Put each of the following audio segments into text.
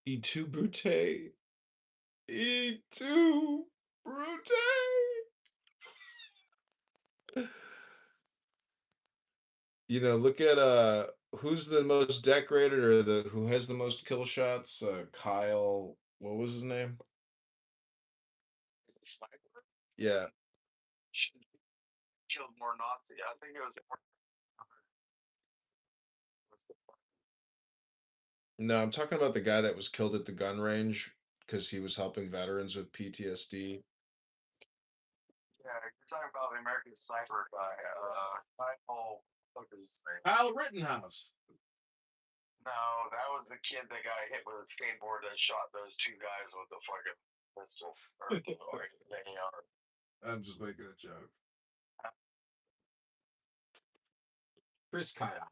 E2 Brute. E2 Brute. Look at who's the most decorated or the who has the most kill shots? Kyle, what was his name? Is a sniper? Yeah. Should killed more Nazi. I think it was No, I'm talking about the guy that was killed at the gun range because he was helping veterans with PTSD. yeah, you're talking about the American sniper guy. Kyle, what was his name? Kyle Rittenhouse. No, that was the kid that got hit with a skateboard that shot those two guys with the fucking pistol or they are. I'm just making a joke. Chris Kyle.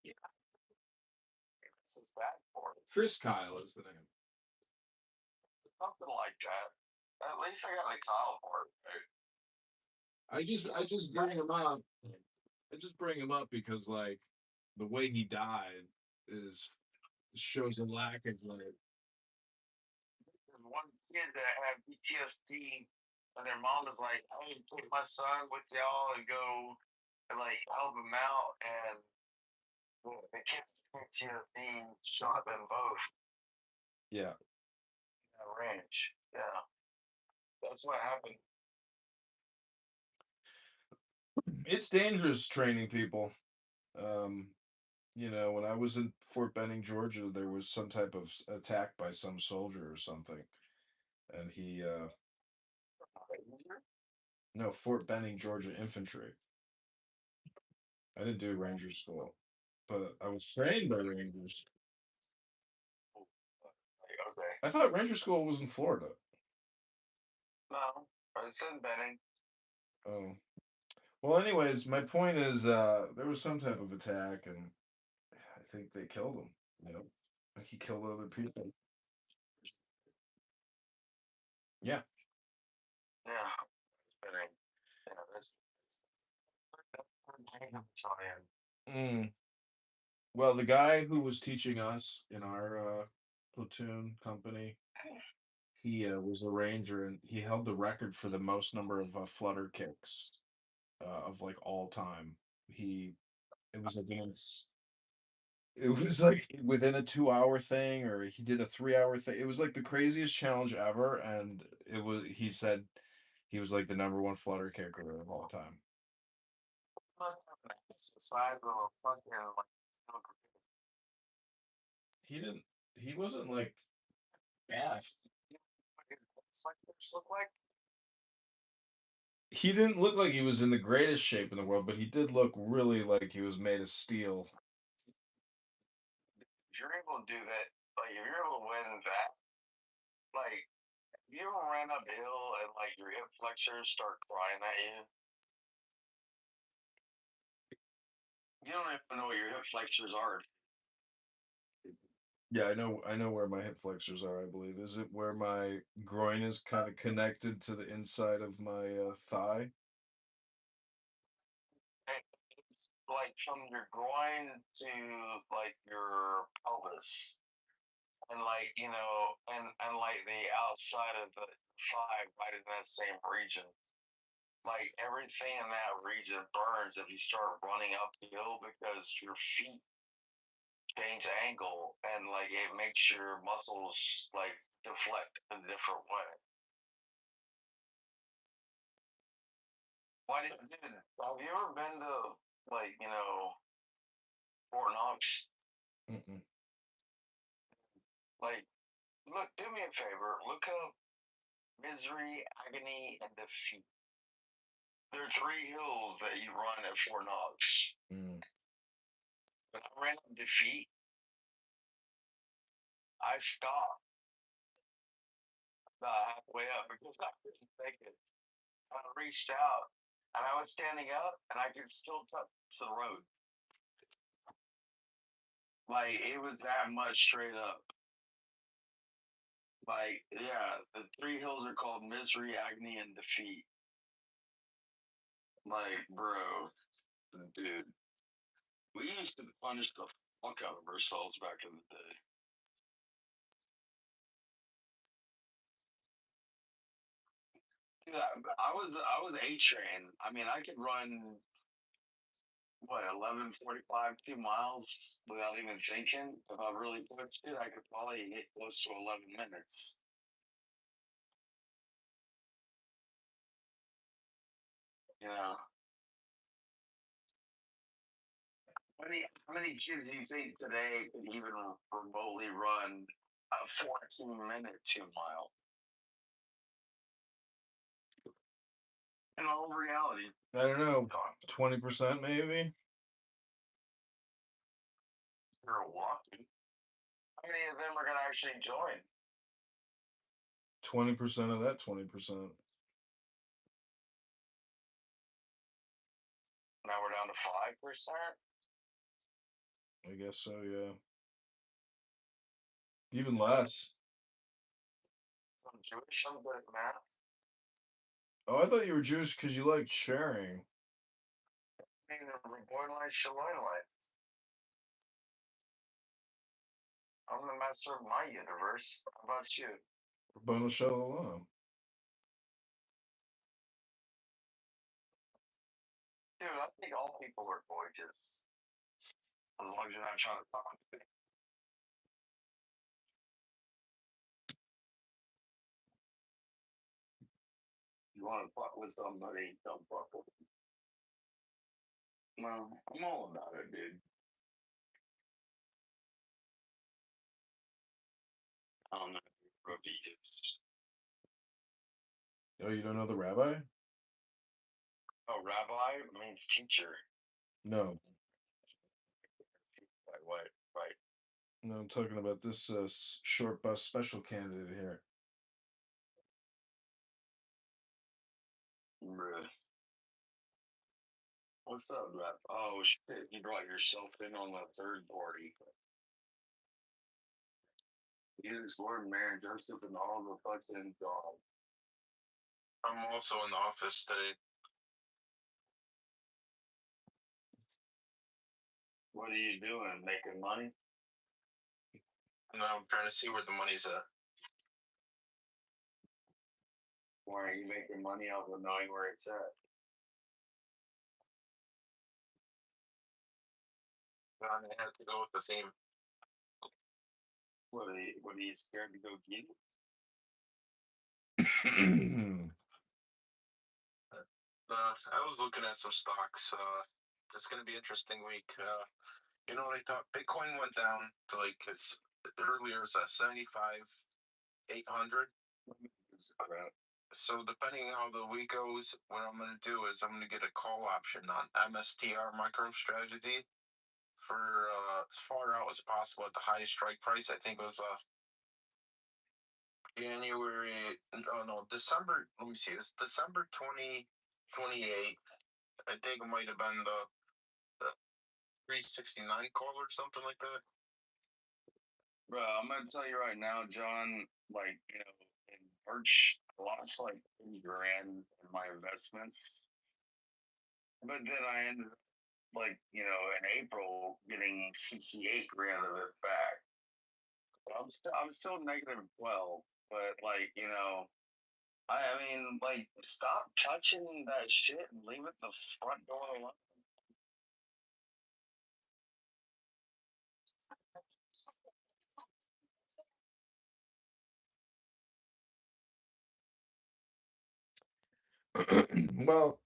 Yeah, this is bad for him. Chris Kyle is the name. Something like that. At least I got the Kyle part. Right? I just bring him up. I just bring him up because like the way he died is shows a lack of like There's one kid that had PTSD, and their mom was like, "Hey, take my son with y'all and go and like help him out." And the kid with PTSD shot them both yeah. in a range. Yeah, that's what happened. It's dangerous training people. Um, when I was in Fort Benning, Georgia, there was some type of attack by some soldier or something, and he no, Fort Benning, Georgia infantry. I didn't do ranger school, but I was trained by rangers. Okay. I thought ranger school was in Florida. No, it's in Benning. Oh. Well, anyways, my point is there was some type of attack and I think they killed him, you know. Like he killed other people. Yeah. Yeah, it's Benning. Yeah, Mm. Well, the guy who was teaching us in our platoon company, he was a ranger and he held the record for the most number of flutter kicks of like all time. He it was like it was like within a 2 hour thing, or he did a 3 hour thing. It was like the craziest challenge ever, and he said he was like the number one flutter kicker of all time. it's the size of a fucking like. He didn't he wasn't like bad. It's like look like He didn't look like he was in the greatest shape in the world, but he did look really like he was made of steel. if you're able to do that, like if you're able to win that, like you ever ran uphill and like your hip flexors start crying at you? You don't even know what your hip flexors are. Yeah, I know where my hip flexors are, I believe. Is it where my groin is kind of connected to the inside of my thigh? It's like from your groin to like your pelvis, and like and like the outside of the thigh, right in that same region. Like everything in that region burns if you start running uphill because your feet change angle and like it makes your muscles like deflect a different way. Why did dude, have you ever been to like Fort Knox? Mm-mm. Like look, do me a favor, look up misery, agony, and defeat. There are three hills that you run at Fort Knox. Mm. When I ran up defeat, I stopped halfway up because I couldn't take it. I reached out and I was standing up and I could still touch the road. Like it was that much straight up. Like, yeah, the three hills are called misery, agony, and defeat. Like, bro, dude, we used to punish the fuck out of ourselves back in the day. Dude, I was A train. I mean, I could run what 11:45, 2 miles without even thinking. If I really pushed it, I could probably get close to 11 minutes. You know, how many kids do you think today could even remotely run a 14-minute 2 mile? In all reality, I don't know, 20% maybe. you're walking. How many of them are going to actually join? 20% of that 20%. Now we're down to 5%. I guess so. Yeah, even less. I'm Jewish. I'm good at math. Oh, I thought you were Jewish because you liked sharing. I mean, reborn life, Shalom life. I'm the master of my universe. How about you? Rabbanu Shalom. Dude, I think all people are gorgeous. As long as you're not trying to talk to me. You want to fuck with somebody, don't fuck with them. No, I'm all about it, dude. I don't know who Ruby is. Oh, you don't know the rabbi? Oh, rabbi means teacher. No, Like what? Right. no. I'm talking about this short bus special candidate here. Bruh. What's up, rap? Oh shit! You brought yourself in on the third party. Jesus, Lord, Mary, Joseph, and all the fucking God. I'm also in the office today. What are you doing? Making money? No, I'm trying to see where the money's at. Why are you making money off of knowing where it's at? I have to go with the same. What are you scared to go get? I was looking at some stocks. It's going to be an interesting week. You know what I thought? Bitcoin went down to like it's earlier it's at 75,800. So depending on how the week goes, what I'm going to do is I'm going to get a call option on MSTR MicroStrategy for as far out as possible at the highest strike price. I think it was January. No, December. Let me see. It's December 2028. I think it might have been the 369 call or something like that. Bro, I'm gonna tell you right now, John. Like in March, I lost like 80 grand in my investments, but then I ended up like in April getting 68 grand of it back. I'm still -12, but I mean, like, stop touching that shit and leave it the front door alone. Well,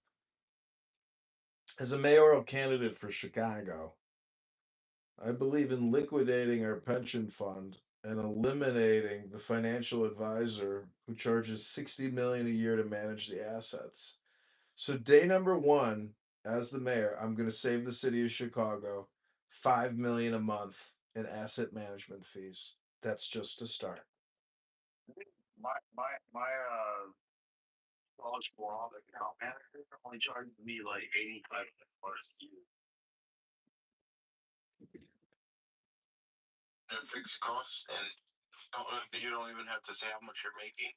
as a mayoral candidate for Chicago, I believe in liquidating our pension fund and eliminating the financial advisor who charges $60 million a year to manage the assets. So day number one, as the mayor, I'm going to save the city of Chicago $5 million a month in asset management fees. That's just a start. My college forum account manager only charges me like $85 a year. And fixed costs, and you don't even have to say how much you're making.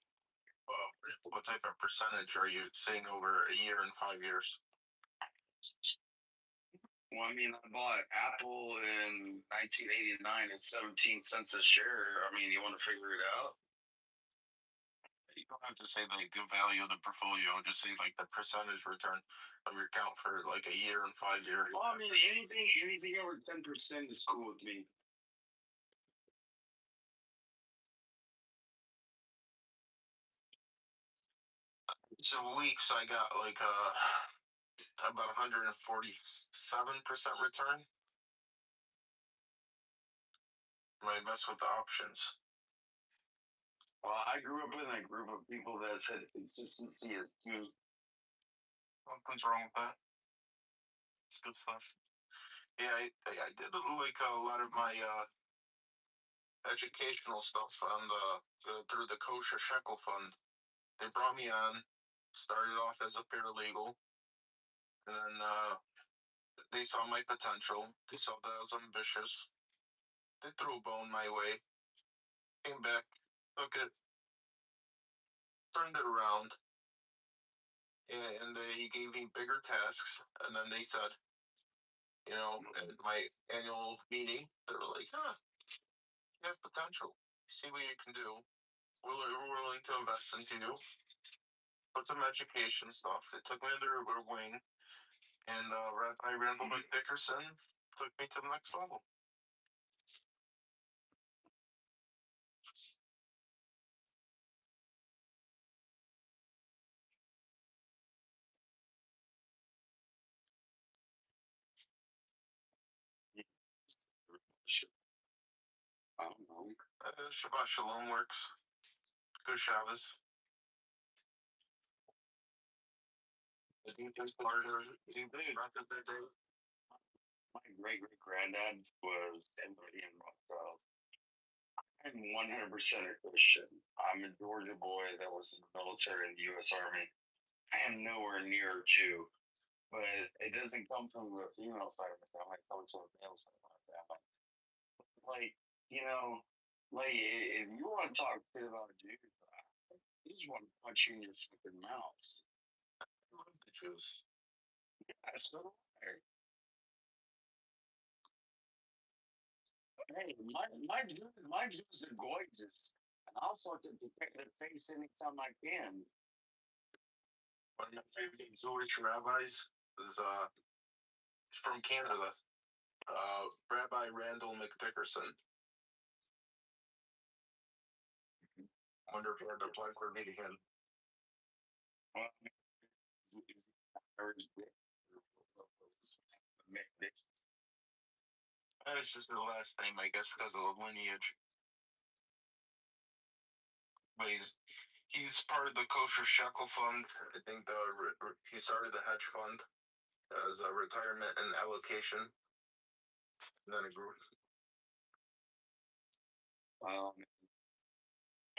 What type of percentage are you saying over a year and 5 years? Well, I mean, I bought Apple in 1989 at 17 cents a share. I mean, you want to figure it out? have to say like the value of the portfolio. Just say like the percentage return of your account for like a year and 5 years. Well, I mean, anything over 10% is cool with me. So weeks I got like about 147% return. I mess with the options. Well, I grew up in a group of people that said consistency is key. Nothing's wrong with that. It's good stuff. Yeah, I did like a lot of my educational stuff on the through the kosher shekel fund. They brought me on, started off as a paralegal, and then they saw my potential. They saw that I was ambitious. They threw a bone my way. Came back, took it, turned it around, and they gave me bigger tasks. And then they said, you know, at my annual meeting, they were like, "Huh, you have potential. See what you can do. We're willing to invest into you. Put some education stuff." They took me under their wing, and Rabbi Randall Dickerson took me to the next level. I don't know. Shabbat Shalom works. Good Shabbos. I think that's part of that day. My great granddad was somebody in Rothschild. I'm 100% a Christian. I'm a Georgia boy that was in the military in the U.S. Army. I am nowhere near a Jew, but it doesn't come from the female side of the family. It comes from the male side of my family. Like, you know, like if you want to talk shit about Jews, I just want to punch you in your fucking mouth. I love the Jews. Yeah, so do I. Hey, my Jews are gorgeous, and I'll fuck them to their face anytime I can. One of my favorite Jewish rabbis is from Canada. Rabbi Randall McDickerson. Wonder if you had the pleasure of meeting him. Well, is Irish dick? It's just the last name, I guess, because of the lineage. But he's part of the kosher shekel fund. I think he started the hedge fund as a retirement and allocation. And then it grew.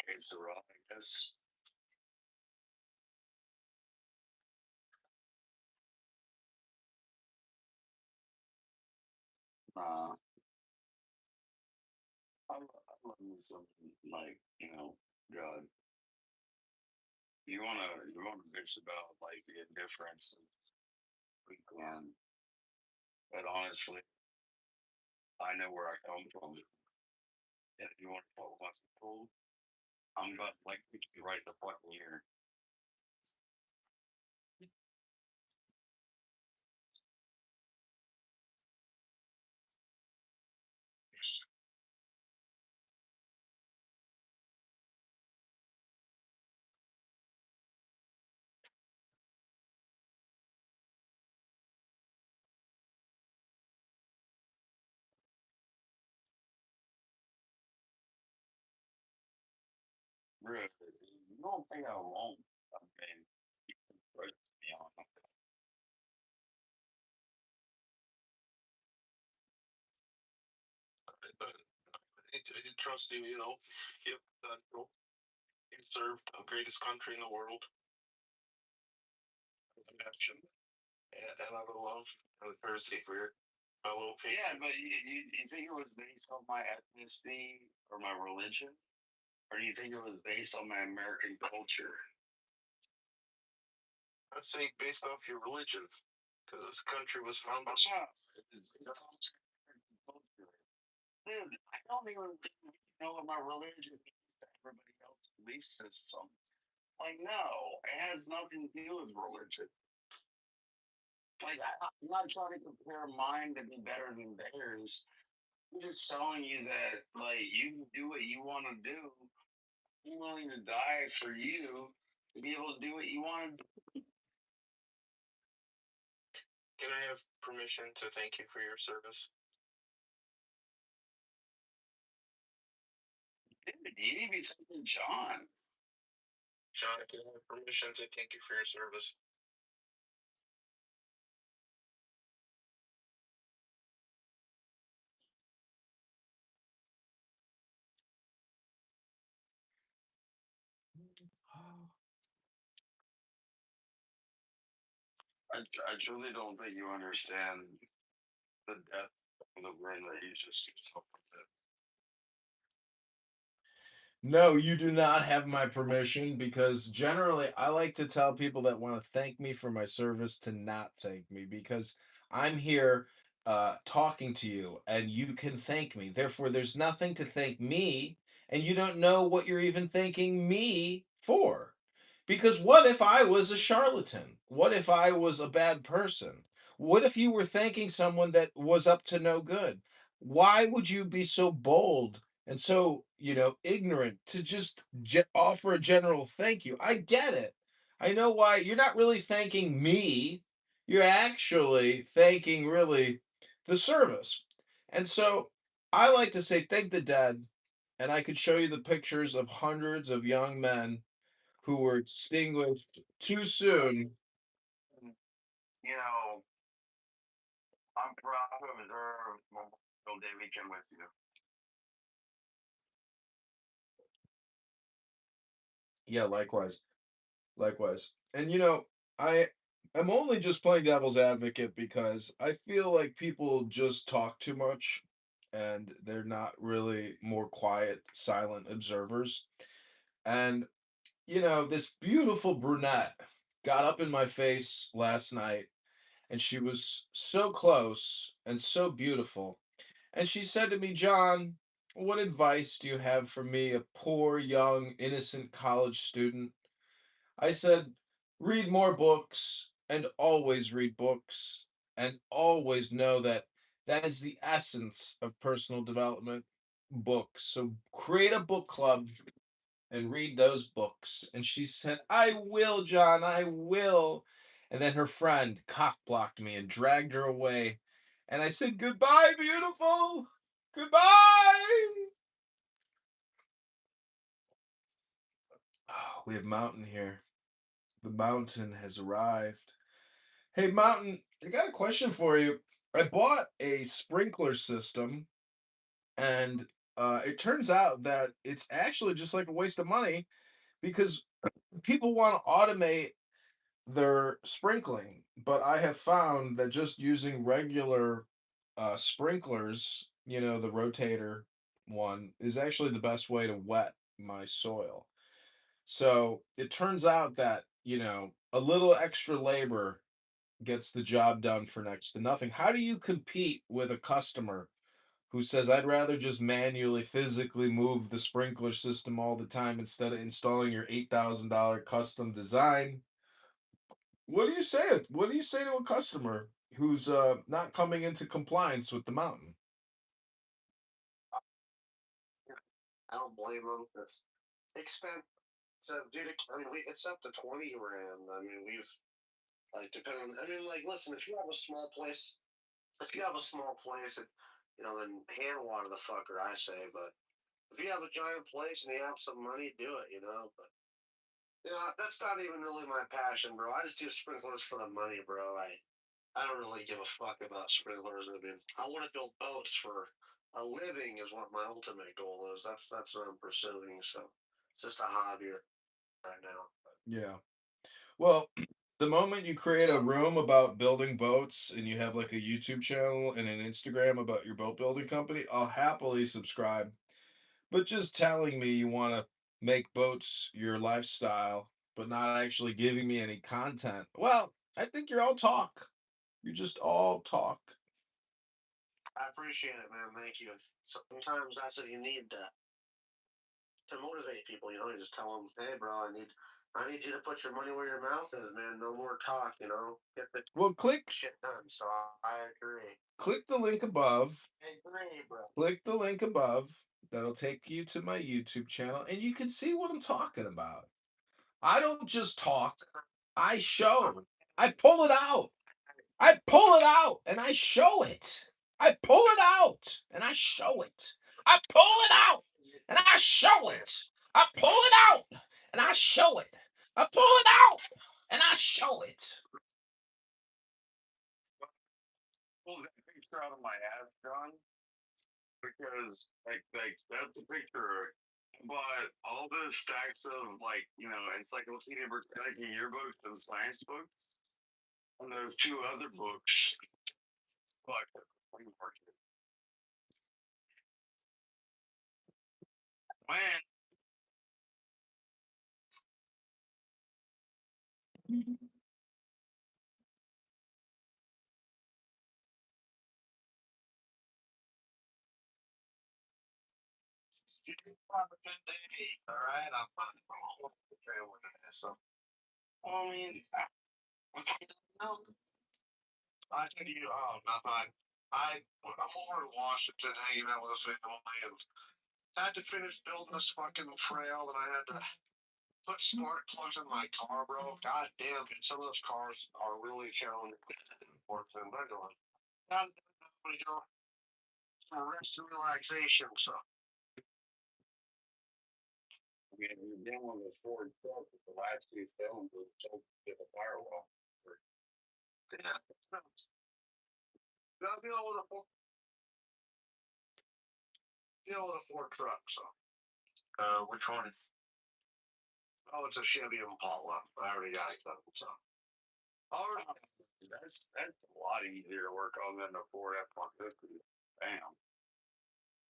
It's a rock, I guess. I love me some like God. You wanna bitch about like the indifference of weekend, but honestly, I know where I come from. And if you want to talk about some cool, I'm about like we could be right in the fucking here. Really, you don't think I won't? I mean, right, be honest. I trust you, you know. Yep, you served the greatest country in the world with a passion and out of love and courtesy for your fellow people. Yeah, but you think it was based on my ethnicity or my religion? Or do you think it was based on my American culture? I'd say based off your religion, because this country was founded. Yeah, it's based on American culture. Dude, I don't even know what my religion means to everybody else's belief system. Like, no, it has nothing to do with religion. Like, I'm not trying to compare mine to be better than theirs. I'm just telling you that, like, you can do what you want to do. I'm willing to die for you to be able to do what you want to do. Can I have permission to thank you for your service? Dude, you need to be thinking John. Sean, can I have permission to thank you for your service? I truly don't think you understand the depth of the word that you just used with it. No, you do not have my permission because generally I like to tell people that want to thank me for my service to not thank me because I'm here talking to you and you can thank me. Therefore, there's nothing to thank me, and you don't know what you're even thanking me for. Because what if I was a charlatan? What if I was a bad person? What if you were thanking someone that was up to no good? Why would you be so bold and so ignorant to just offer a general thank you? I get it. I know why you're not really thanking me. You're actually thanking really the service. And so I like to say thank the dead, and I could show you the pictures of hundreds of young men who were extinguished too soon. You know, I'm proud to observe Memorial Day weekend with you. Yeah, likewise. Likewise. And I am only just playing devil's advocate because I feel like people just talk too much and they're not really more quiet, silent observers. And this beautiful brunette got up in my face last night and she was so close and so beautiful. And she said to me, "John, what advice do you have for me, a poor, young, innocent college student?" I said, read more books and always read books and always know that that is the essence of personal development, books. So create a book club and read those books. And she said, I will, John, I will. And then her friend cock blocked me and dragged her away. And I said, goodbye, beautiful. Goodbye. Oh, we have Mountain here. The mountain has arrived. Hey, Mountain, I got a question for you. I bought a sprinkler system, and it turns out that it's actually just like a waste of money because people want to automate their sprinkling. But I have found that just using regular sprinklers, the rotator one, is actually the best way to wet my soil. So it turns out that, a little extra labor gets the job done for next to nothing. How do you compete with a customer who says, I'd rather just manually, physically move the sprinkler system all the time instead of installing your $8,000 custom design? What do you say? What do you say to a customer who's not coming into compliance with the mountain? I don't blame them. It's expensive, dude. I mean, it's up to 20 grand. I mean, we've like depending on. I mean, like, listen, if you have a small place, then hand water the fucker. I say, but if you have a giant place and you have some money, do it. But that's not even really my passion, bro. I just do sprinklers for the money, bro. I don't really give a fuck about sprinklers. I mean, I want to build boats for a living is what my ultimate goal is. That's what I'm pursuing. So it's just a hobby right now. Yeah. Well, the moment you create a room about building boats and you have like a YouTube channel and an Instagram about your boat building company, I'll happily subscribe. But just telling me you want to make boats your lifestyle, but not actually giving me any content, well, I think you're all talk. You're just all talk. I appreciate it, man. Thank you. Sometimes that's what you need to motivate people. You just tell them, hey, bro, I need I need you to put your money where your mouth is, man. No more talk, you know. Get the Well, shit done. So I agree. click the link above. I agree, bro. Click the link above. That'll take you to my YouTube channel, and you can see what I'm talking about. I don't just talk. I show. I pull it out. I pull it out and I show it. I pull it out and I show it. I pull it out and I show it. I pull it out and I show it. I pull it out and I show it. Pull that picture out of my ass, John, because like that's the picture. But all the stacks of like Encyclopedia Britannica yearbooks and science books, and those two other books. Fuck. Man, have a good day. All right, I'm fine. So, I mean, what's no? I tell you, nothing. I'm over in Washington hanging out with a family and had to finish building this fucking trail, and I had to put smart plugs in my car, bro. God damn, dude, some of those cars are really challenging. Unfortunately, but anyway, now we go for rest and relaxation. So, I mean, we did one of those Ford trucks with the last two films with the firewall. Yeah, I'll deal with a Ford truck. So, which one? Oh, it's a Chevy Impala. I already got it done. So, all right. That's a lot easier to work on than the Ford F-150. Bam.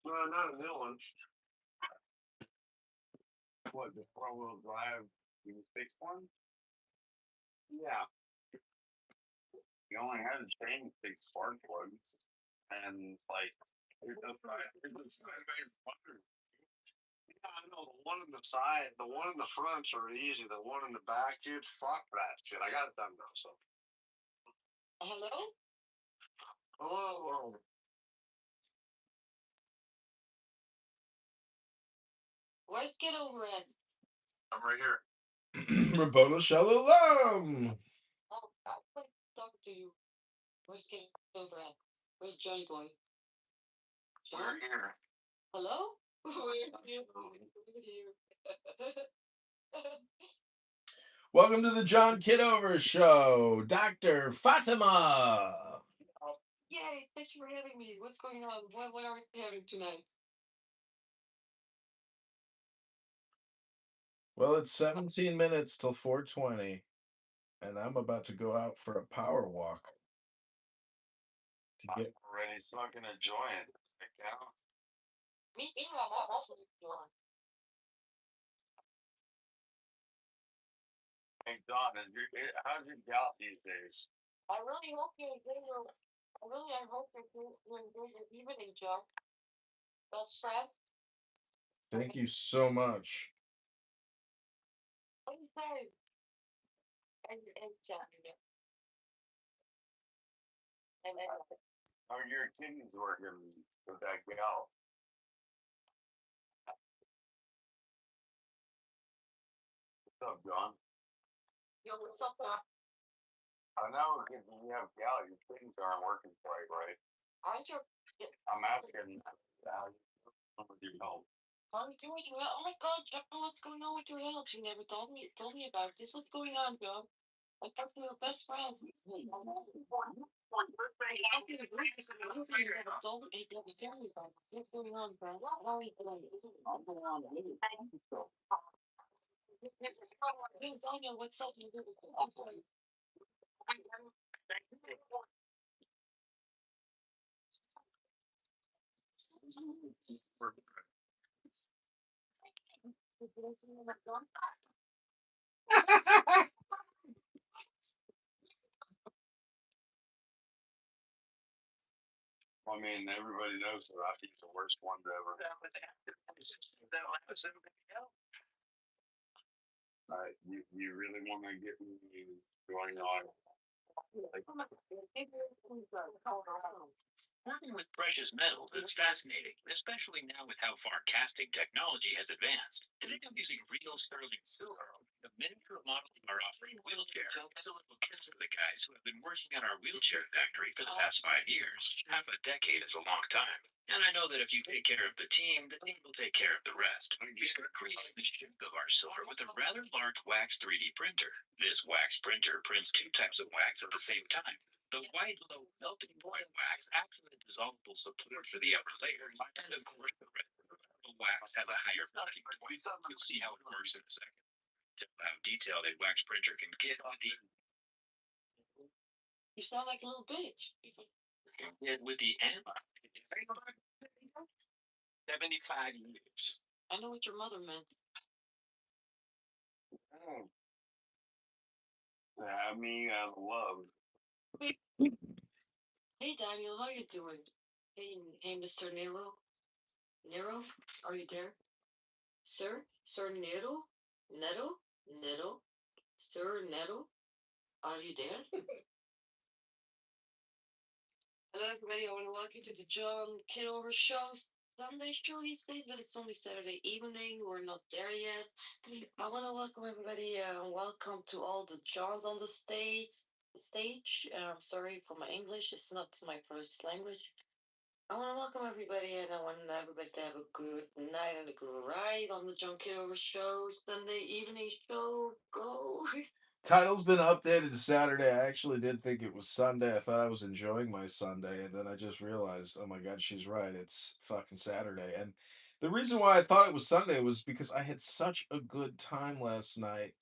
Not a new one. What, the four-wheel drive fixed one? Yeah. You only had to change big spark plugs. And, like, here's the sideways button. Yeah, I know. The one in the fronts are easy. The one in the back, dude, fuck that shit. I got it done now, so. Hello? Hello. Where's Kitover at? I'm right here. Rabboni Shalom. Oh, I want to talk to you. Where's Kitover at? Where's Johnny Boy? John? We're here. Hello? We're here. We're here. Welcome to the John Kitover Show, Dr. Fatima. Oh, yay! Thank you for having me. What's going on? What are we having tonight? Well, it's 17 minutes till 4:20, and I'm about to go out for a power walk. I'm already smoking a joint. Does that count? Me too. I'm also smoking a joint. Hey, Don, how's your gout these days? I really hope you're doing your. I hope you're doing your evening, Joe. Best friend. Thank you so much. What do you say? And how are your kidneys working with that gout? What's up, John? Yo, what's up, Doc? I know because when you have gout, your kidneys aren't working quite right. Aren't your? I'm asking with your help. How are you doing? Oh my God, John, what's going on with your health? You never told me about this. What's going on, John? I thought we were best friends. How can you agree with something you never told me? Tell me about it. What's going on, bro? How are you doing? I'm going on. Daniel, what's up? I mean, everybody knows that Rocky's the worst one ever. You really want to get me going on? Like, Working with precious metals is fascinating, especially now with how far casting technology has advanced. Today I'm using real sterling silver, a miniature model of our offering wheelchair. As a little gift for the guys who have been working at our wheelchair factory for the past 5 years. Half a decade is a long time. And I know that if you take care of the team will take care of the rest. We start creating the shape of our silver with a rather large wax 3D printer. This wax printer prints two types of wax at the same time. The white low melting point wax acts as a dissolvable support for the upper layers, and of course the red wax has a higher melting point. You'll see how it works in a second. To how detailed a wax printer can get with the You sound like a little bitch. With the M, 75 years. I know what your mother meant. oh, I mean, I love. Hey Daniel, how you doing? Hey, Mr. Nero. Nero, are you there? Sir Nero? Nero? Sir Nero? Are you there? Hello, everybody. I want to welcome you to the John Kitover show. Sunday show these days, but it's only Saturday evening. We're not there yet. I want to welcome everybody. Welcome to all the Johns on the stage. I'm sorry for my English. It's not my first language. I want to welcome everybody, and I want everybody to have a good night and a good ride on the John Kitover show. Sunday evening show. Go. Title's been updated to Saturday. I actually did think it was Sunday. I thought I was enjoying my Sunday, and then I just realized, oh my God, she's right. It's fucking Saturday. And the reason why I thought it was Sunday was because I had such a good time last night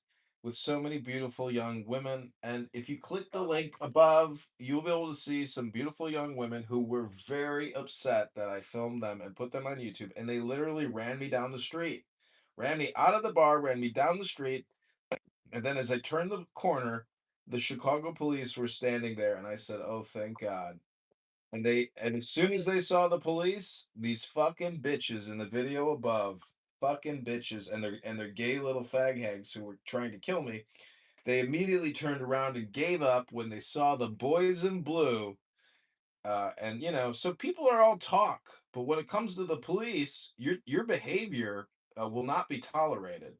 with so many beautiful young women. And if you click the link above, you'll be able to see some beautiful young women who were very upset that I filmed them and put them on YouTube. And they literally ran me down the street, ran me out of the bar, ran me down the street, and then as I turned the corner, the Chicago police were standing there, and I said, "Oh, thank God." And as soon as they saw the police, these fucking bitches in the video above, fucking bitches, and their gay little fag hags who were trying to kill me, they immediately turned around and gave up when they saw the boys in blue. And so people are all talk, but when it comes to the police, your behavior will not be tolerated.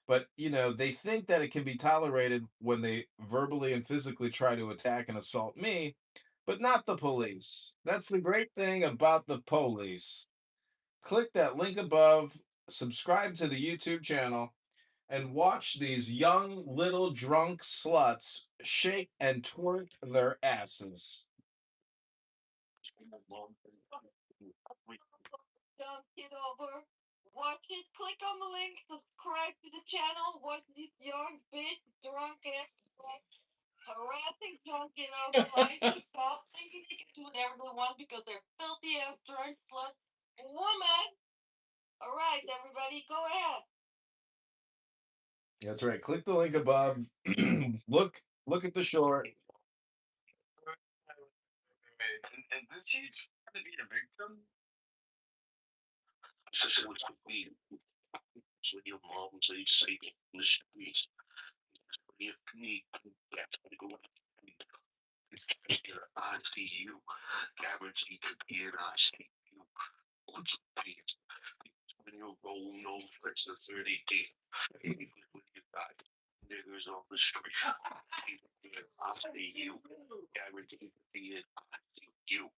But, they think that it can be tolerated when they verbally and physically try to attack and assault me, but not the police. That's the great thing about the police. Click that link above, subscribe to the YouTube channel, and watch these young little drunk sluts shake and twerk their asses. Don't get over. Watch it. Click on the link. Subscribe to the channel. Watch this young bitch, drunk ass, harassing John Get Over life. Stop thinking they can do whatever they want because they're filthy ass drunk sluts. Woman. All right, everybody, go ahead. That's right. Click the link above. look at the short. Is this you trying to be a victim? So it's me. So your mom so you say in the streets. You need to go. I see you. Guaranteed to be here. I see you. What's please? When you roll no flex the 30D. When you got niggers on the street. I see you. Guaranteed to be here. I see you.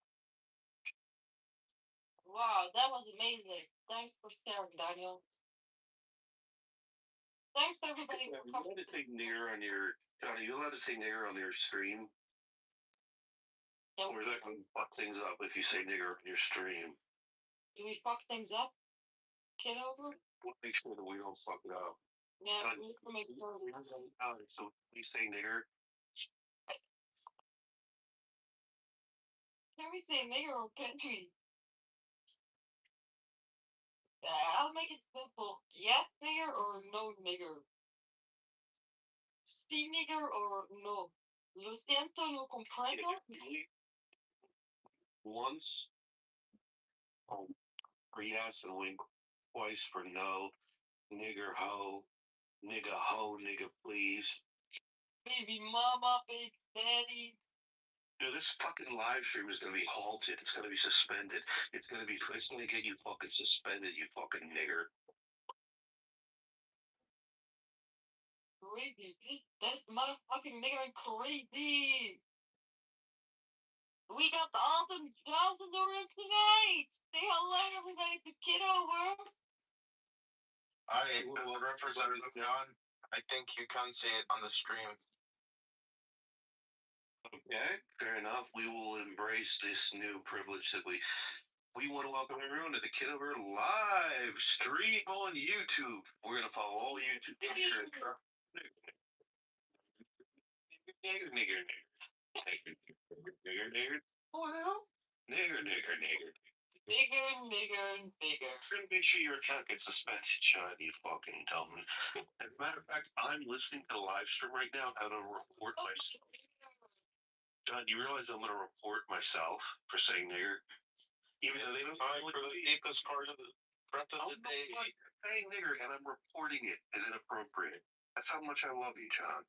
Wow, that was amazing. Thanks for sharing, Daniel. Thanks everybody for You coming. allowed to say nigger on your. You allowed to say nigger on your stream? Yeah, Or is that going to fuck things up if you say nigger on your stream? do we fuck things up? Kid over? We'll make sure that we don't fuck it up. Yeah, we need to make sure. So we say nigger. Can we say nigger or country? I'll make it simple. Yes, nigger or no nigger? Sí, nigger or no? Lo siento, lo comprendo. Once, for yes and wink twice for no. Nigger, ho. Nigga, ho, nigga, please. Baby mama, baby daddy. Dude, this fucking live stream is gonna be halted. It's gonna be suspended. It's gonna get you fucking suspended, you fucking nigger. Crazy. That's motherfucking nigga crazy. We got all the girls in the room tonight. Say hello, everybody, to Kitover. I will represent John. I think you can see it on the stream. Okay, fair enough. We will embrace this new privilege that we want to welcome everyone to the Kitover live stream on YouTube. We're gonna follow all YouTube. Nigger, nigger, nigger, nigger, nigger. What else? Nigger, nigger, nigger. Nigger, nigger, nigger. Make sure your account gets suspended, Sean, you fucking dumb. As a matter of fact, I'm listening to the live stream right now, and I'm gonna report myself. John, do you realize I'm gonna report myself for saying nigger? Even though they don't time for the deepest part of the breath of the day. saying nigger, and I'm reporting it as inappropriate. That's how much I love you, John.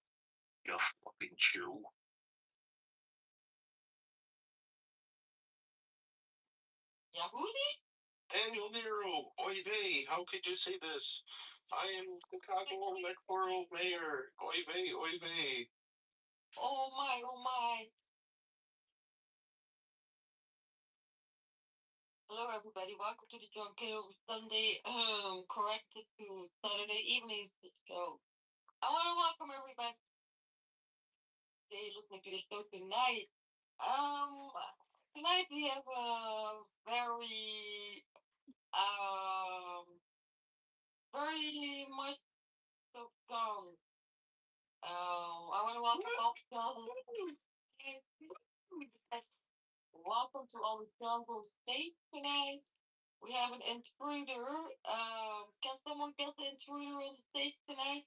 You fucking Jew. Yahudi? Daniel Nero, oy vey, how could you say this? I am Chicago electoral mayor. Oy vey, oy vey. Oh my, oh my. Hello, everybody. Welcome to the John Kitover Sunday, corrected to Saturday evenings show. I want to welcome everybody listening to the show tonight. Tonight we have a very, very much so fun. I want to welcome all the girls. Welcome to all the girls on stage tonight. We have an intruder. Can someone guess the intruder on the stage tonight?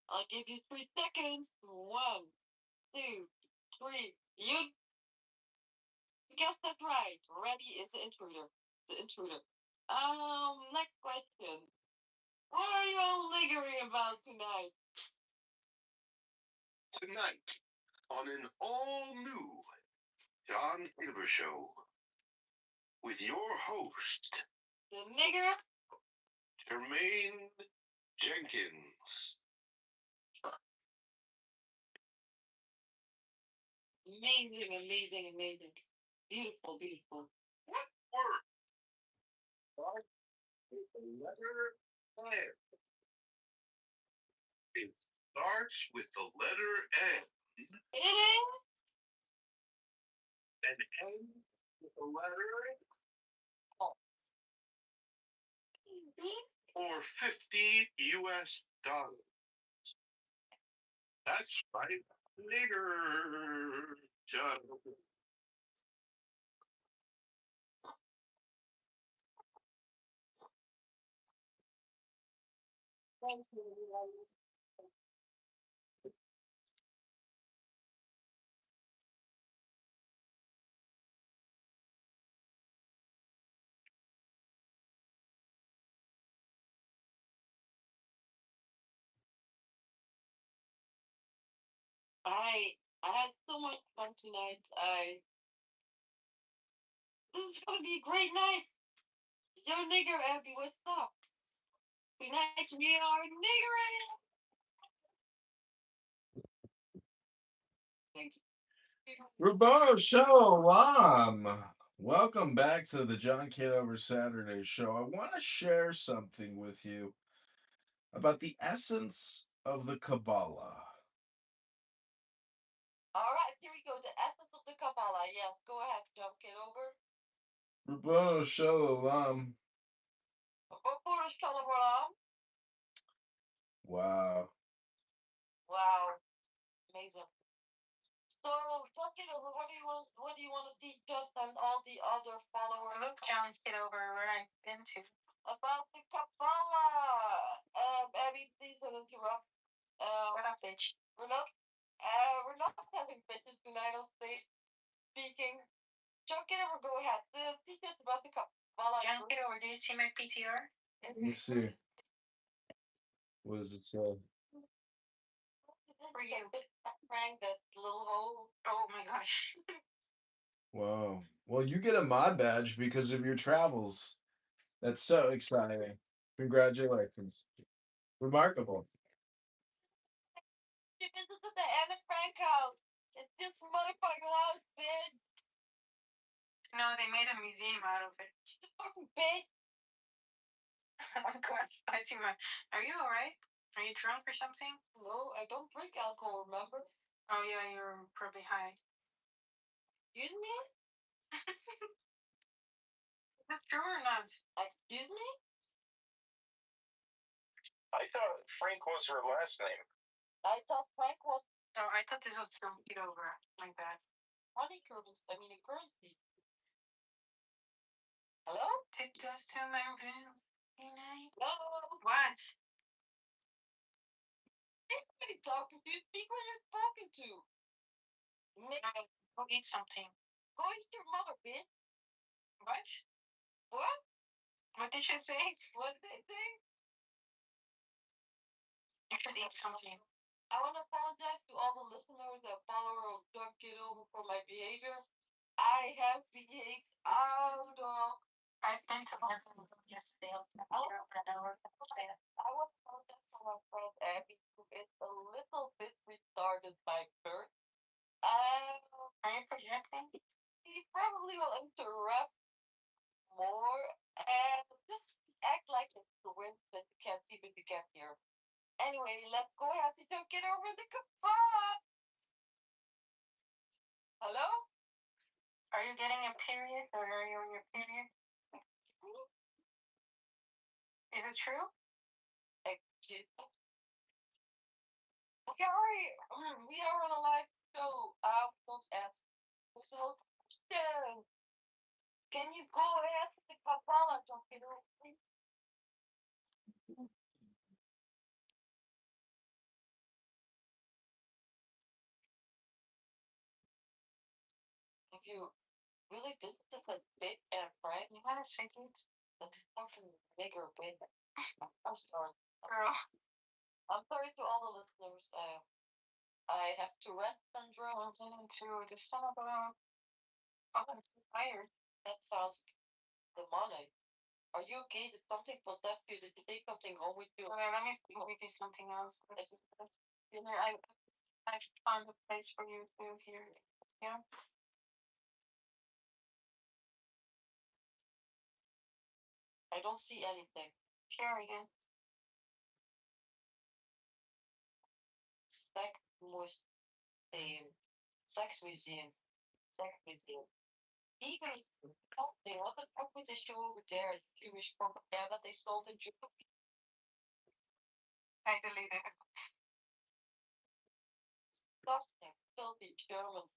I'll give you 3 seconds. 1, 2, 3. You guessed that right. Ready is the intruder. The intruder. Next question. What are you all lingering about tonight? Tonight, on an all-new John Kitover show, with your host, The nigger? Jermaine Jenkins. Amazing, amazing, amazing. Beautiful, beautiful. What word? The letter N. It starts with the letter N. It is? An N with the letter for $50 US. That's right, nigger. John. Thanks, I had so much fun tonight. This is gonna be a great night. Yo, nigger Abby, what's up? Tonight we are niggering. Thank you. Rubo Shalom. Welcome back to the John Kitover Saturday show. I want to share something with you about the essence of the Kabbalah. All right, here we go. The essence of the Kabbalah. Yes, go ahead, John Kitover. Rubo Shalom. Wow. Wow, amazing. So, John Kitover, what do you want to teach us and all the other followers? Look, John Kitover, where I've been to. About the Kabbalah. Abby, please don't interrupt. What up, bitch? We're not having bitches tonight on stage speaking. John Kitover, go ahead. Teach us about the Kabbalah. John Kitover, do you see my PTR? Let me see. What does it say? you? Frank, that little hoe. Oh my gosh. Wow. Well, you get a mod badge because of your travels. That's so exciting. Congratulations. Remarkable. She visited the Anna Frank house. It's just motherfucking house, bitch. No, they made a museum out of it. She's a fucking bitch. Oh my god. I see my. Are you alright? Are you drunk or something? No, I don't drink alcohol, remember? Oh yeah, you're probably high. Excuse me? Is that true or not? Excuse me? I thought Frank was her last name. I thought Frank was Oh, I thought this was from Kitover. My bad. a currency. Hello? Tiptoes to my room. No. What? Anybody talking to you? Speak when you're spoken to. Nick, Go eat something. go eat your mother, bitch. What? What? What did you say? What did they say? You should eat something. I want to apologize to all the listeners and followers of Doug Kitover for my behavior. I have behaved out of. I've been to London yesterday. I want to apologize for my friend Abby, who is a little bit retarded by birth. Are you projecting? He probably will interrupt more and just act like it's the wind that you can't see but you can't hear. Anyway, let's go ahead and just get over the kebab. Hello? Are you getting a period or are you on your period? Is it true? Excuse me. We are on a live show. Don't ask personal question. Can you go ahead to the Kapala, John, please? If you really visited the big and Frank, You had a second? that fucking nigger bitch. I'm sorry. Girl. I'm sorry to all the listeners. I have Tourette syndrome. I'm getting to the stomach alone. Oh, I'm so tired. That sounds demonic. Are you okay? Did something possess you? Did you take something home with you? Okay, let me give you something else. I found a place for you to hear. Yeah. I don't see anything. Here again. Sex museum. Sex museum. Sex museum. Even something. What the fuck with the show over there? Jewish propaganda they stole the Jews. I deleted it. Disgusting. Filthy German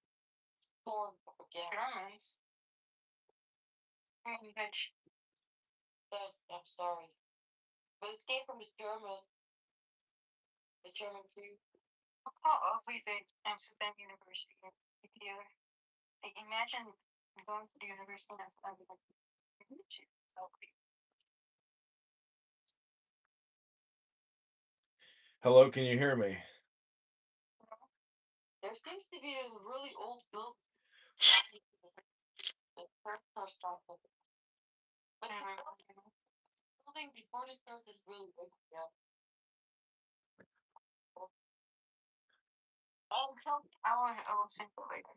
porn propaganda. Germans? Bitch. I'm sorry. But it came from the German Jew. Look how ugly the Amsterdam University is here. Like, imagine going to the university and studying like it's ugly. Hello, can you hear me? There seems to be a really old building. The first off of it. But the building before the church is really big. Yeah. I will send you later.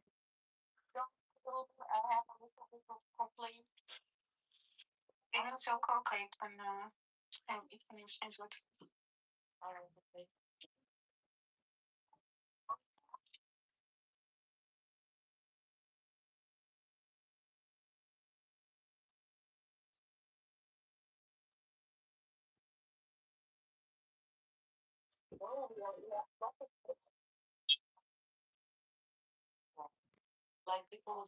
I have a little bit of complaint. They don't sell cocaine and it can exchange with. Like people.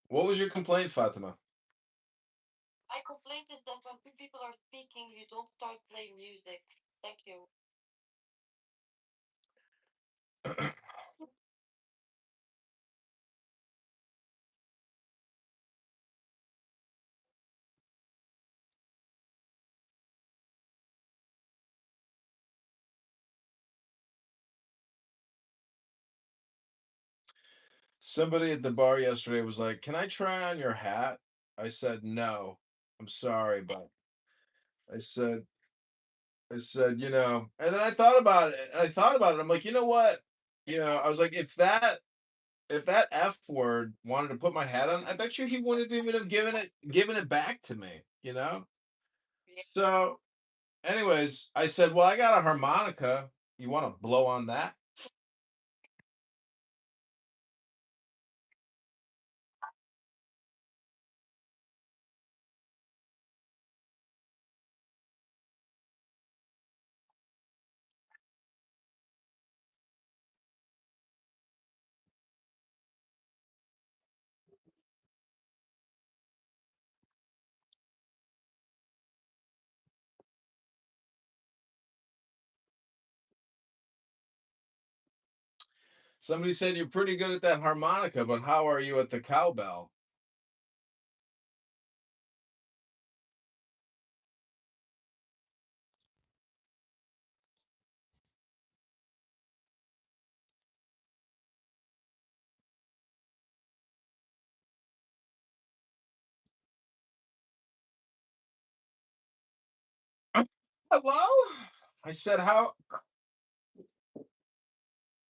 What was your complaint, Fatima? My complaint is that when two people are speaking, you don't start playing music. Thank you. Somebody at the bar yesterday was like, "Can I try on your hat?" I said, "No. I'm sorry, but I said and then I thought about it, and I thought about it. I'm like, "You know what?" I was like, if that F word wanted to put my hat on, I bet you he wouldn't even have given it back to me, you know? Yeah. So, anyways, I said, "Well, I got a harmonica. You want to blow on that?" Somebody said you're pretty good at that harmonica, but how are you at the cowbell? Hello? I said, "How?"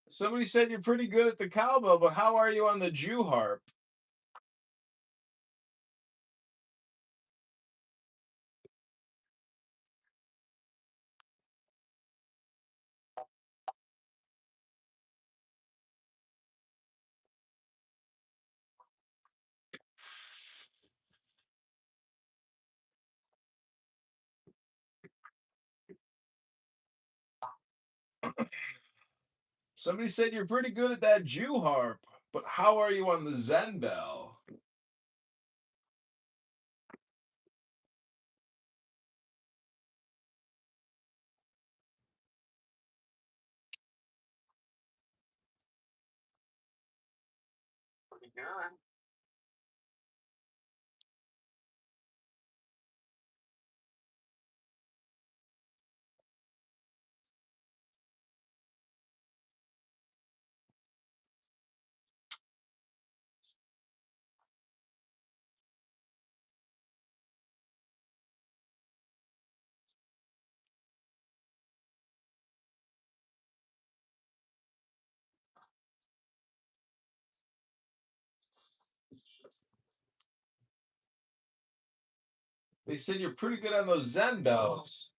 Somebody said you're pretty good at the cowbell, but how are you on the Jew harp? Somebody said you're pretty good at that Jew harp, but how are you on the Zen bell? Pretty good. They said you're pretty good on those Zen bells.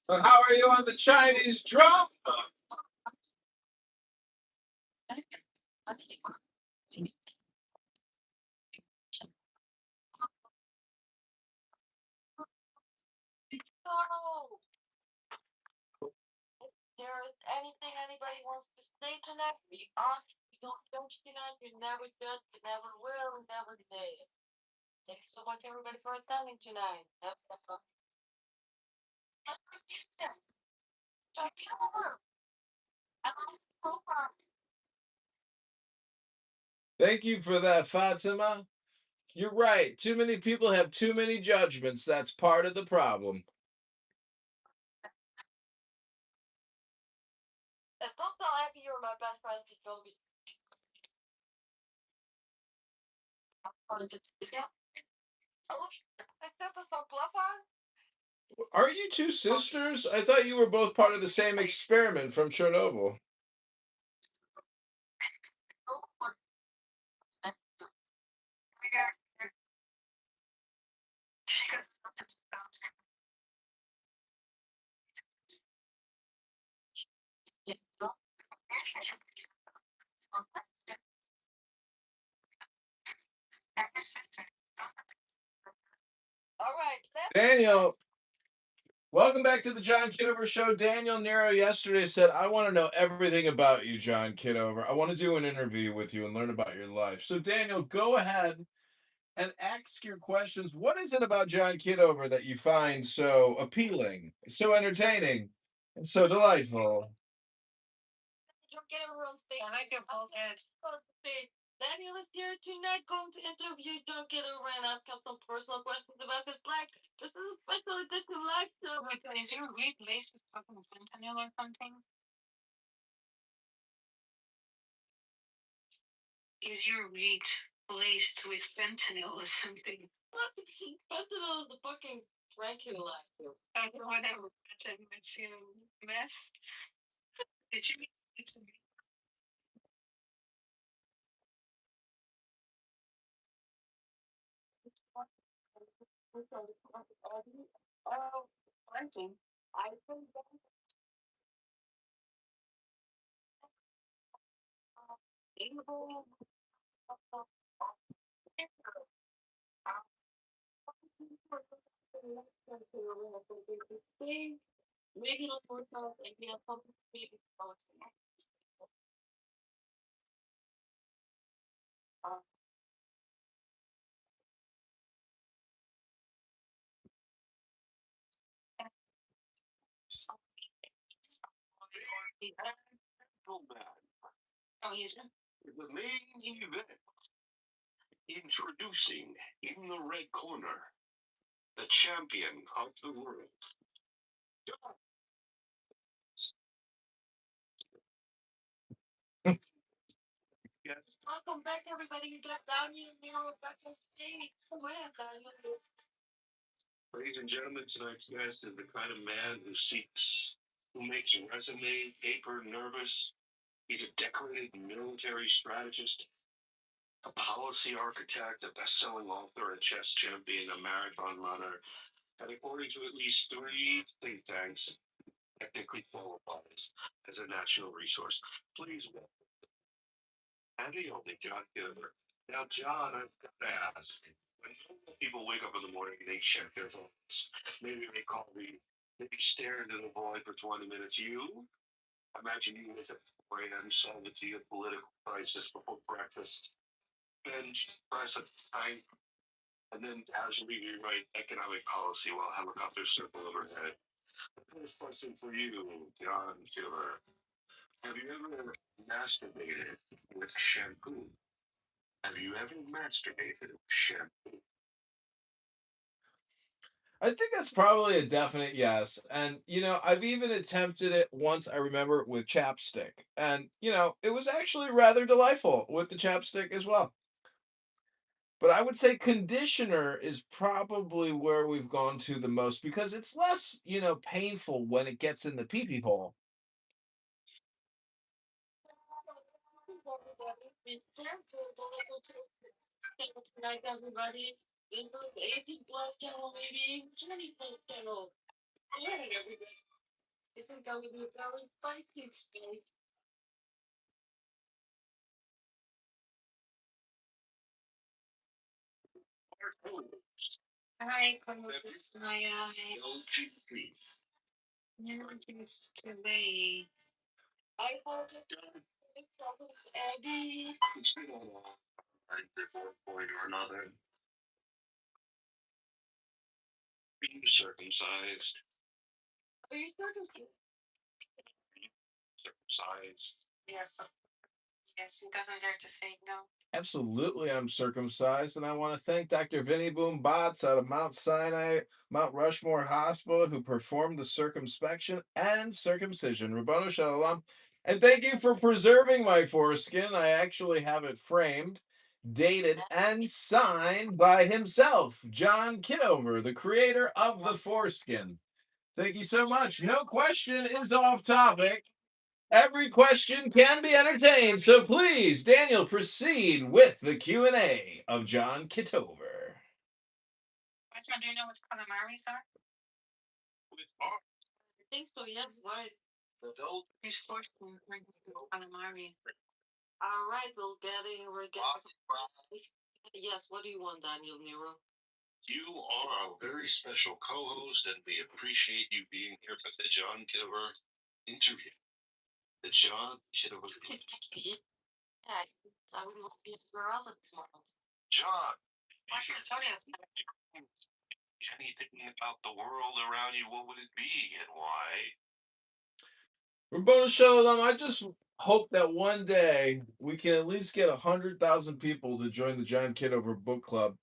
But how are you on the Chinese drum? So, if there is anything anybody wants to say tonight, we don't judge tonight. You never judge, you never will, you never did. Thank you so much, everybody, for attending tonight. Have a Thank you for that, Fatima. You're right. Too many people have too many judgments. That's part of the problem. And don't tell Abby you're my best friend. She's gonna be. I said this on Clubhouse. Are you two sisters? I thought you were both part of the same experiment from Chernobyl. All right, let's. Daniel, welcome back to the John Kitover Show. Daniel Nero yesterday said, "I want to know everything about you, John Kitover. I want to do an interview with you and learn about your life." So, Daniel, go ahead and ask your questions. What is it about John Kitover that you find so appealing, so entertaining, and so delightful? Don't get her on stage. I like your both heads. Daniel is here tonight going to interview Don't Get Over and ask him some personal questions about his life. This is a special edition live show. Wait, is your weed laced with fucking fentanyl or something? is your weight laced with fentanyl or something? What the fentanyl is the fucking Dracula. Whatever. It's meth. Did you eat some? Oh, plenty. I think maybe let's work out and get something maybe oh, he's The main event. Introducing in the red corner, the champion of the world. Yes. welcome back everybody. You got Daniel Nero back on stage. Come on, Daniel. Ladies and gentlemen, tonight's guest is the kind of man who makes resume paper nervous. He's a decorated military strategist, a policy architect, a best-selling author, a chess champion, a marathon runner, and according to at least 3 think tanks, technically qualifies as a national resource. Please welcome and the only John Kitover. Now, John, I've got to ask, when normal people wake up in the morning and they check their phones, maybe they call me, maybe stare into the void for 20 minutes. You? Imagine you with a 4 a.m. solitude of political crisis before breakfast, binge, press of time, and then casually rewrite economic policy while helicopters circle overhead. The first question for you, John Killer. Have you ever masturbated with shampoo? Have you ever masturbated with shampoo? I think that's probably a definite yes. And, I've even attempted it once, I remember, with chapstick. And, it was actually rather delightful with the chapstick as well. But I would say conditioner is probably where we've gone to the most because it's less, painful when it gets in the pee-pee hole. Tonight, everybody. This is 18 plus channel, maybe 20 plus channel. Alright, everybody. This is going to be very spicy today. Hi, como Maya. LGP. Introduced to me. I want to Abby. It's been a long time at one point or another. Being circumcised. Are you circumcised? Circumcised. Yes. Yes, he doesn't dare to say no. Absolutely, I'm circumcised, and I want to thank Dr. Vinny Boom Bots out of Mount Sinai, Mount Rushmore Hospital, who performed the circumspection and circumcision. Rabbanu Shalom. And thank you for preserving my foreskin. I actually have it framed, dated, and signed by himself, John Kitover, the creator of the foreskin. Thank you so much. No question is off topic. Every question can be entertained, so please, Daniel, proceed with the Q&A of John Kitover. What's do you know what calamaris are? With art. I think so, yes, right. He's forced to drink calamari. Alright, we're getting yes, what do you want, Daniel Nero? You are a very special co-host, and we appreciate you being here for the John Kitover interview. The John Kitover interview. Yeah, I wouldn't want to be anywhere else at this moment. John, Why should Zodiac? anything about the world around you, what would it be and why? Rabbanu Shalom, I just hope that one day we can at least get 100,000 people to join the John Kitover Book Club,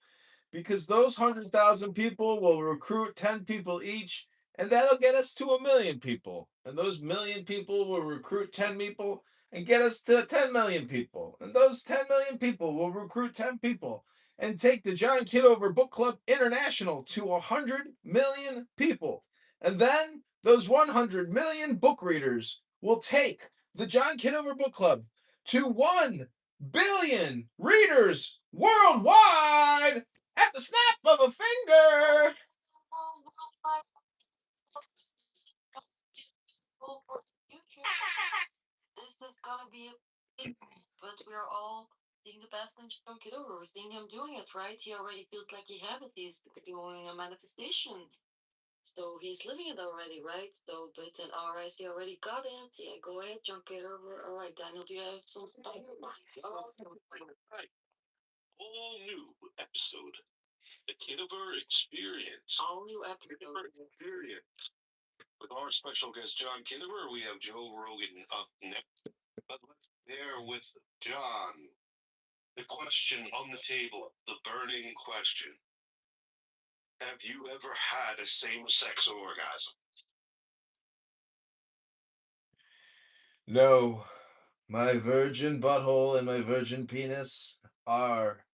because those 100,000 people will recruit 10 people each, and that'll get us to 1 million people. And those 1 million people will recruit 10 people, and get us to 10 million people. And those 10 million people will recruit 10 people and take the John Kitover Book Club International to 100 million people. And then those 100 million book readers will take the John Kitover Book Club to 1 billion readers worldwide at the snap of a finger. This is gonna be a big, but we're all being the best in John Kitover. We're seeing him doing it, right? He already feels like he has it. He's doing a manifestation. So he's living it already, right? So, but in our eyes, he already got it. Yeah, go ahead, John Kitover. All right, Daniel, do you have some stuff? Right. All new episode. The Kitover Experience. All new episode. Kitover Experience. With our special guest, John Kitover, we have Joe Rogan up next. But let's bear with John. The question on the table, the burning question. Have you ever had a same-sex orgasm? No, my virgin butthole and my virgin penis are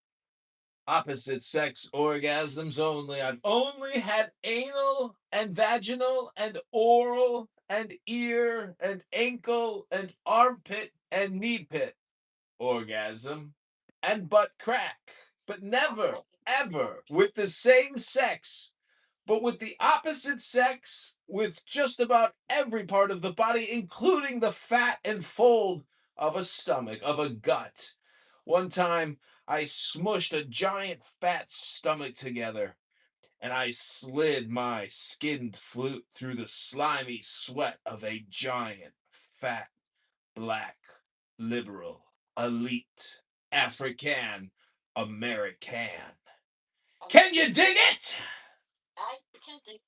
opposite sex orgasms only. I've only had anal and vaginal and oral and ear and ankle and armpit and knee pit orgasm and butt crack, but never, ever with the same sex, but with the opposite sex, with just about every part of the body, including the fat and fold of a stomach, of a gut. One time, I smushed a giant fat stomach together, and I slid my skinned flute through the slimy sweat of a giant, fat, black, liberal, elite, African American. Can you dig it? I can't take it.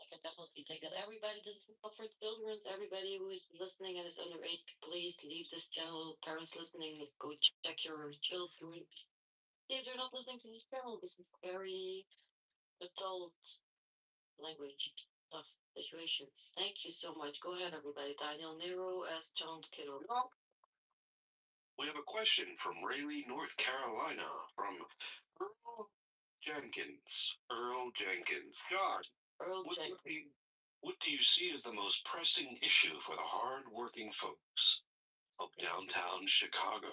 I can definitely take it. Everybody that's not for children, everybody who is listening and is underage, please leave this channel. Parents listening, go check your children. If they're not listening to this channel, this is very adult language stuff situations. Thank you so much. Go ahead, everybody. Daniel Nero as John Kiddo. We have a question from Raleigh, North Carolina, from Earl Jenkins. Earl Jenkins. John, Earl what, Jenkins. what do you see as the most pressing issue for the hard-working folks of downtown Chicago?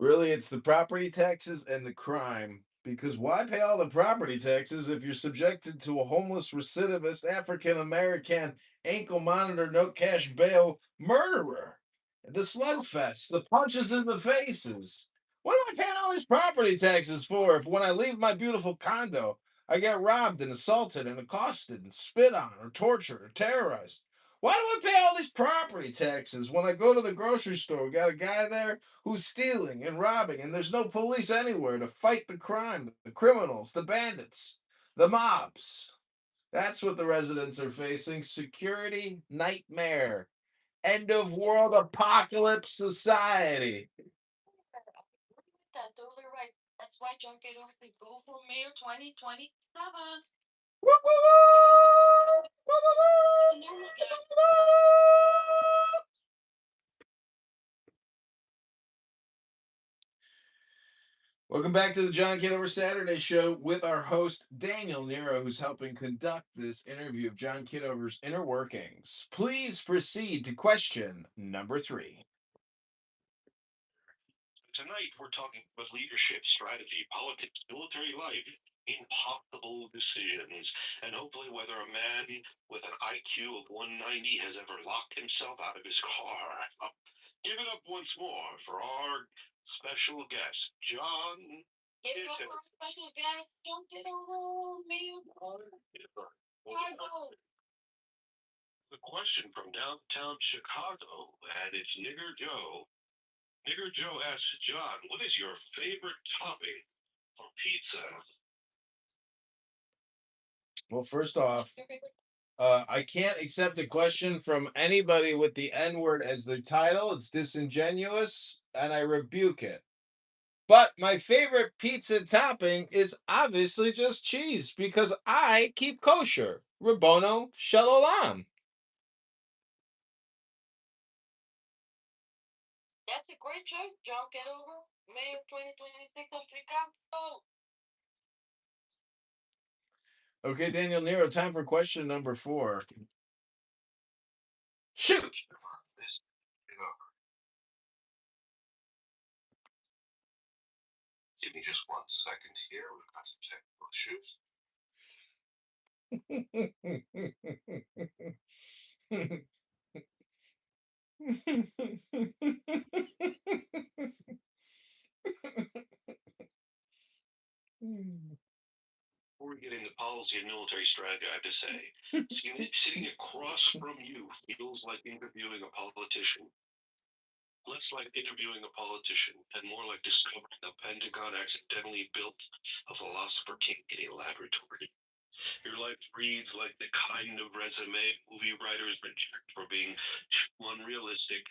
Really, it's the property taxes and the crime. Because why pay all the property taxes if you're subjected to a homeless recidivist African American ankle monitor, no cash bail murderer? The slugfest, the punches in the faces. What am I paying all these property taxes for if when I leave my beautiful condo, I get robbed and assaulted and accosted and spit on or tortured or terrorized? Why do I pay all these property taxes when I go to the grocery store? Got a guy there who's stealing and robbing, and there's no police anywhere to fight the crime, the criminals, the bandits, the mobs. That's what the residents are facing. Security nightmare. End of world apocalypse society. That's totally right. That's why John Kiddo could go for Mayor 2027. Woo, woo, woo! Woo, woo, woo! He's a normal guy. Welcome back to the John Kitover Saturday Show with our host, Daniel Nero, who's helping conduct this interview of John Kitover's inner workings. Please proceed to question number 3. Tonight, we're talking about leadership, strategy, politics, military life, impossible decisions, and hopefully whether a man with an IQ of 190 has ever locked himself out of his car. Give it up once more for our special guest, John. Give it up for our special guest, John Kiddo, Mayor. The question from downtown Chicago, and it's Nigger Joe. Nigger Joe asks John, what is your favorite topping for pizza? Well, first off, I can't accept a question from anybody with the N word as their title. It's disingenuous, and I rebuke it. But my favorite pizza topping is obviously just cheese because I keep kosher. Rabbono Shalom. That's a great choice, John Kitover. May of 2026 of Chicago. Okay, Daniel Nero, time for question number 4. Shoot! This, you know, give me just 1 second here. We've got some technical issues. Before we get into policy and military strategy, I have to say, sitting across from you feels like interviewing a politician. Less like interviewing a politician and more like discovering the Pentagon accidentally built a philosopher king in a laboratory. Your life reads like the kind of resume movie writers reject for being too unrealistic.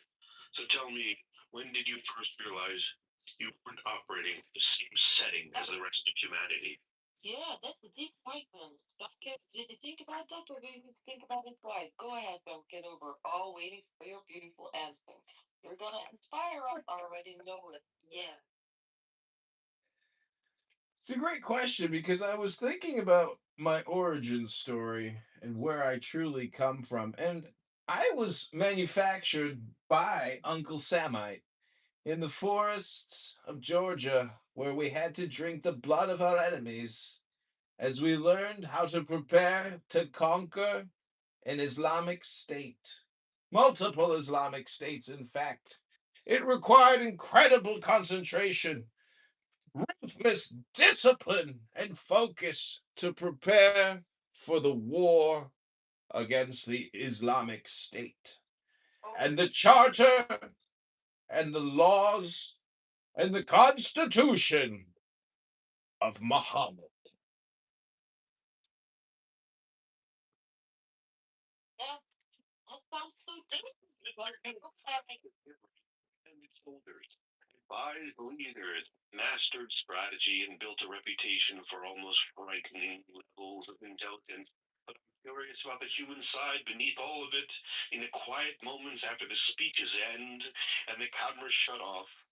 So tell me, when did you first realize you weren't operating the same setting as the rest of humanity? Yeah, that's a deep question. Did you think about that or did you think about it twice? Go ahead, John Kitover. All waiting for your beautiful answer. You're gonna inspire us. I already know it. Yeah. It's a great question because I was thinking about my origin story and where I truly come from. And I was manufactured by Uncle Samite in the forests of Georgia, where we had to drink the blood of our enemies as we learned how to prepare to conquer an Islamic state. Multiple Islamic states, in fact. It required incredible concentration, ruthless discipline, and focus to prepare for the war against the Islamic State. And the charter and the laws and the constitution of Muhammad. That sounds so deep. Soldiers, advised leaders, mastered strategy, and built a reputation for almost frightening levels of intelligence. But I'm curious about the human side beneath all of it, in the quiet moments after the speeches end and the cameras shut off.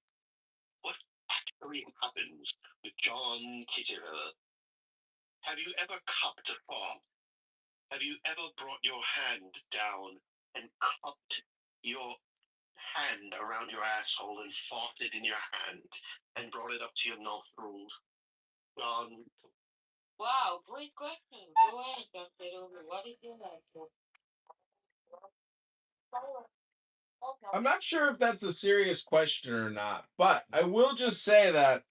What actually happens with John Kitover? Have you ever cupped a thought? Have you ever brought your hand down and cupped your hand around your asshole and fought it in your hand and brought it up to your nostrils? Wow, great question. Go ahead, John Kitover. What is your answer? I'm not sure if that's a serious question or not, but I will just say that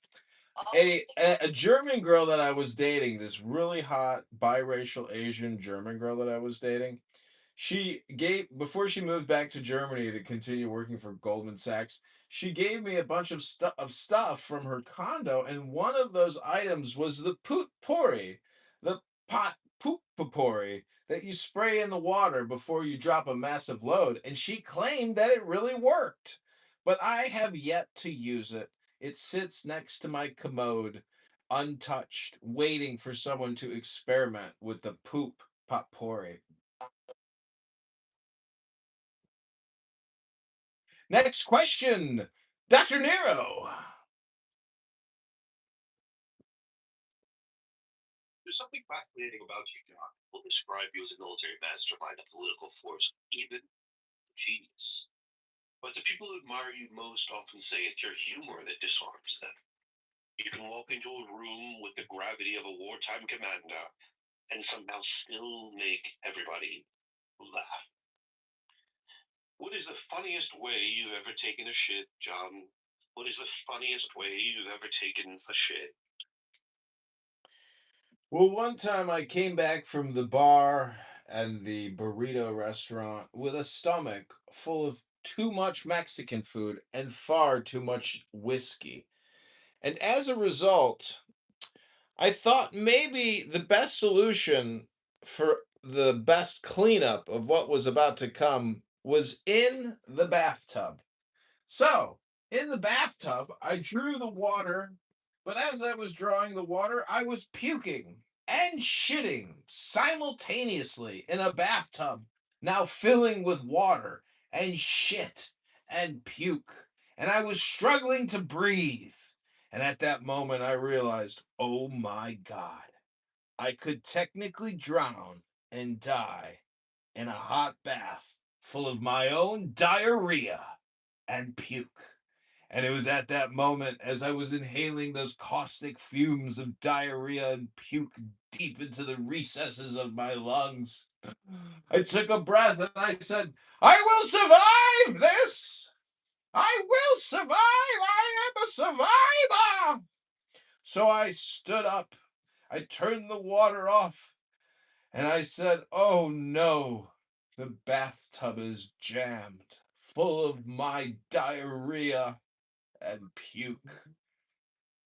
a German girl that I was dating, this really hot biracial Asian German girl that I was dating, she gave before she moved back to Germany to continue working for Goldman Sachs, she gave me a bunch of stuff from her condo, and one of those items was the potpourri, the pot poop potpourri that you spray in the water before you drop a massive load, and she claimed that it really worked. But I have yet to use it. It sits next to my commode, untouched, waiting for someone to experiment with the poop potpourri. Next question, Dr. Nero. There's something fascinating about you, John. People describe you as a military mastermind, a political force, even a genius. But the people who admire you most often say it's your humor that disarms them. You can walk into a room with the gravity of a wartime commander and somehow still make everybody laugh. What is the funniest way you've ever taken a shit, John? What is the funniest way you've ever taken a shit? Well, one time I came back from the bar and the burrito restaurant with a stomach full of too much Mexican food and far too much whiskey. And as a result, I thought maybe the best solution for the best cleanup of what was about to come was in the bathtub. So, in the bathtub, I drew the water, but as I was drawing the water, I was puking and shitting simultaneously in a bathtub, now filling with water and shit and puke. and I was struggling to breathe. And at that moment, I realized, oh my God, I could technically drown and die in a hot bath full of my own diarrhea and puke. And it was at that moment, as I was inhaling those caustic fumes of diarrhea and puke deep into the recesses of my lungs, I took a breath and I said, I will survive this! I will survive! I am a survivor! So I stood up, I turned the water off, and I said, oh no, the bathtub is jammed, full of my diarrhea and puke.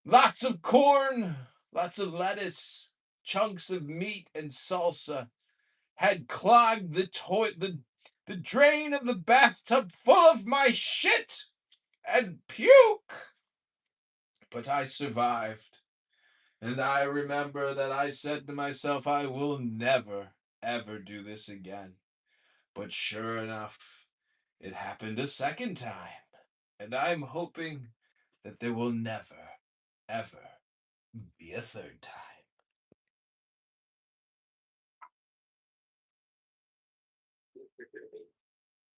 Lots of corn, lots of lettuce, chunks of meat and salsa had clogged the drain of the bathtub full of my shit and puke. But I survived. And I remember that I said to myself, I will never, ever do this again. But sure enough, it happened a second time. And I'm hoping that there will never, ever be a third time.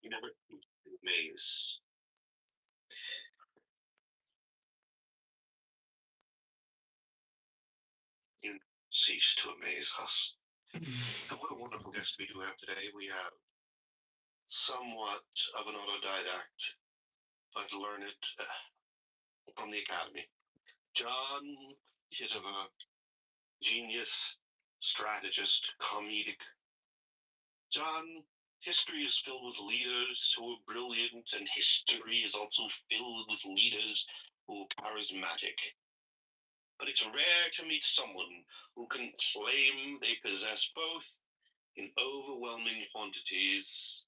You never maze. You cease to amaze us. And what a wonderful guest we do have today. We have somewhat of an autodidact, but learned from the academy. John Kitover, genius, strategist, comedic. John, history is filled with leaders who are brilliant, and history is also filled with leaders who are charismatic. But it's rare to meet someone who can claim they possess both in overwhelming quantities.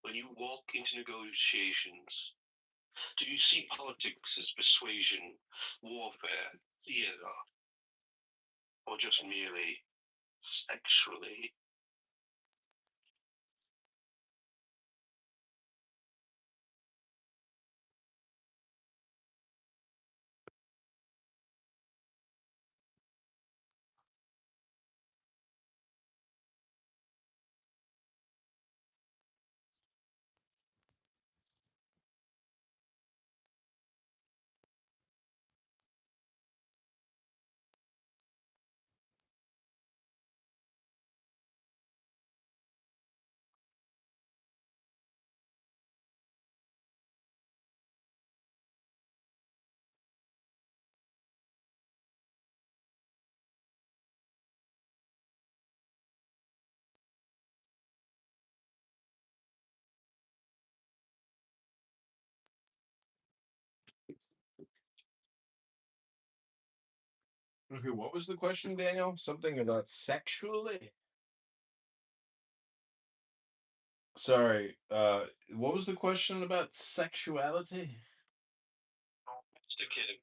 When you walk into negotiations, do you see politics as persuasion, warfare, theater, or just merely sexually? Okay, what was the question, Daniel? Something about sexually? Sorry, what was the question about sexuality? Just a kidding.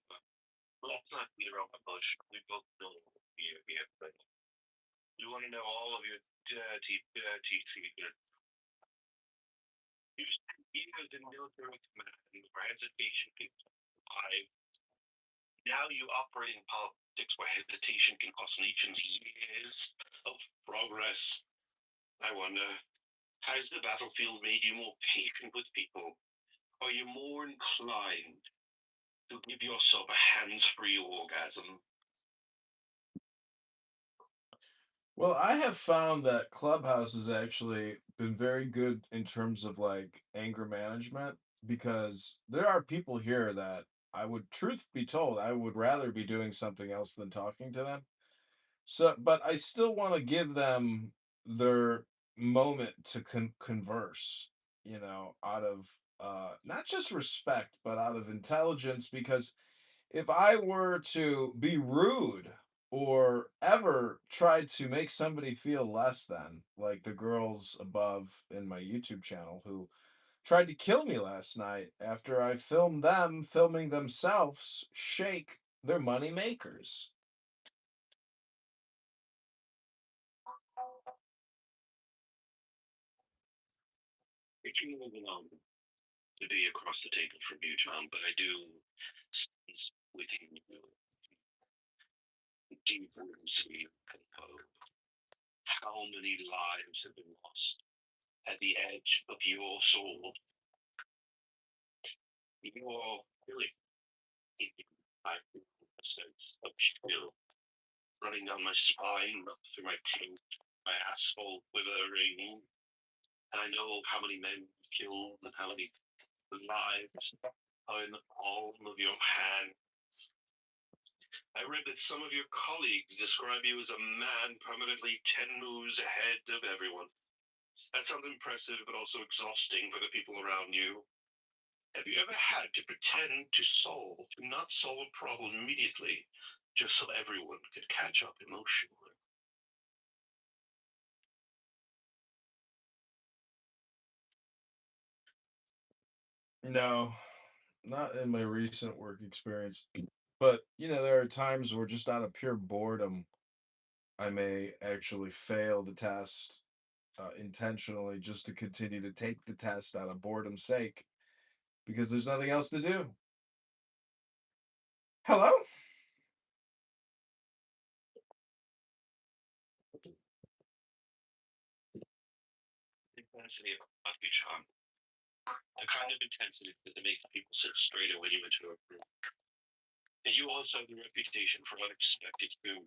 Let's not beat around the bush. We both know we have, but you want to know all of your dirty, dirty secrets. You spent years in military command where hesitation can survive. Now you operate in politics where hesitation can cost nations years of progress. I wonder, has the battlefield made you more patient with people? Are you more inclined to give yourself a hands-free orgasm? Well, I have found that Clubhouse has actually been very good in terms of like anger management because there are people here that I would, truth be told, I would rather be doing something else than talking to them. So, but I still want to give them their moment to converse, out of not just respect, but out of intelligence. Because if I were to be rude or ever try to make somebody feel less than, like the girls above in my YouTube channel who tried to kill me last night after I filmed them filming themselves shake their money makers. Moving on. to be across the table from you, John, but I do sense within you deep roots of how many lives have been lost at the edge of your soul. You are really I feel a sense of chill running down my spine, up through my taint, my asshole quivering. And I know how many men you've killed and how many lives are in the palm of your hands. I read that some of your colleagues describe you as a man permanently 10 moves ahead of everyone. That sounds impressive, but also exhausting for the people around you. Have you ever had to pretend to not solve a problem immediately, just so everyone could catch up emotionally? No, not in my recent work experience. But, there are times where just out of pure boredom, I may actually fail the test intentionally just to continue to take the test out of boredom's sake because there's nothing else to do. Hello? Intensity of you, John. The kind of intensity that makes people sit straighter when you enter a room. And you also have the reputation for unexpected humor.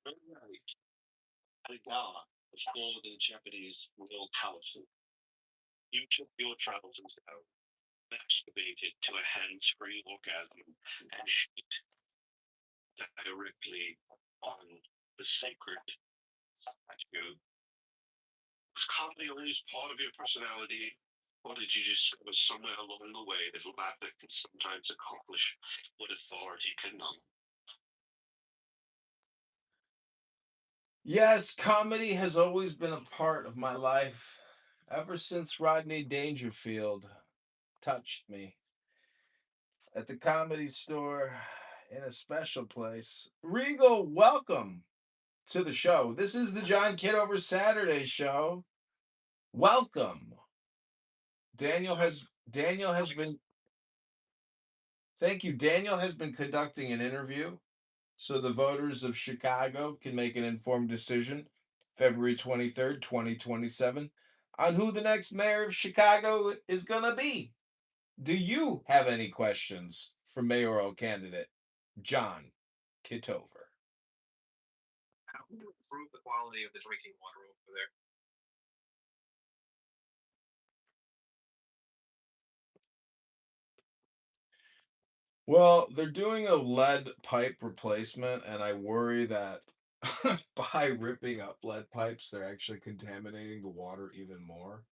Right. At a gala before the Japanese royal palace, you took your trousers out, masturbated to a hands-free orgasm, and shit directly on the sacred statue. Was comedy always part of your personality, or did you discover somewhere along the way that laughter can sometimes accomplish what authority cannot? Yes, comedy has always been a part of my life ever since Rodney Dangerfield touched me at the Comedy Store in a special place. Regal, welcome to the show. This is the John Kitover Saturday show. Welcome. Daniel has been Thank you. Daniel has been conducting an interview so the voters of Chicago can make an informed decision February 23rd, 2027 on who the next mayor of Chicago is going to be. Do you have any questions for mayoral candidate John Kitover? How do you improve the quality of the drinking water over there? Well, they're doing a lead pipe replacement, and I worry that by ripping up lead pipes, they're actually contaminating the water even more.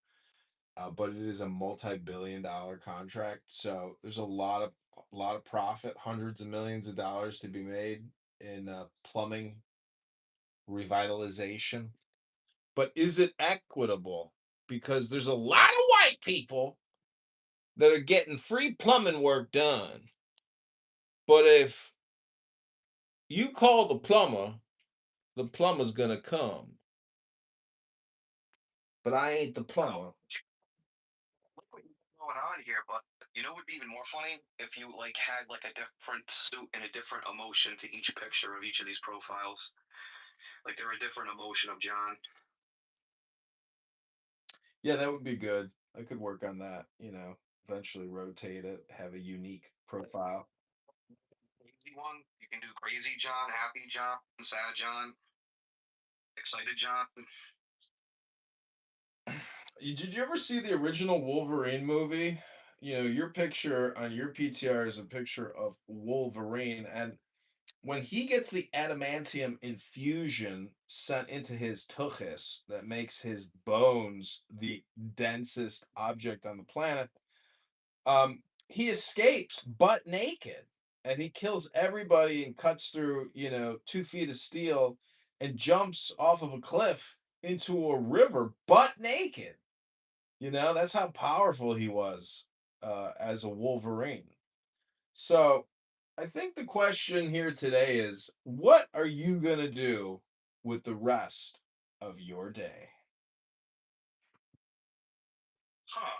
But it is a multi-billion-dollar contract, so there's a lot of profit, hundreds of millions of dollars to be made in plumbing revitalization. But is it equitable? Because there's a lot of white people that are getting free plumbing work done. But if you call the plumber's gonna come. But I ain't the plumber. Look what you got going on here, but you know what would be even more funny if you like had like a different suit and a different emotion to each picture of each of these profiles. Like they're a different emotion of John. Yeah, that would be good. I could work on that, eventually rotate it, have a unique profile. Crazy one. You can do crazy John, happy John, sad John, excited John. Did you ever see the original Wolverine movie? Your picture on your PTR is a picture of Wolverine, and when he gets the adamantium infusion sent into his tuchus that makes his bones the densest object on the planet, he escapes butt naked, and he kills everybody and cuts through 2 feet of steel and jumps off of a cliff into a river butt naked. That's how powerful he was as a Wolverine. So I think the question here today is, what are you going to do with the rest of your day? Huh.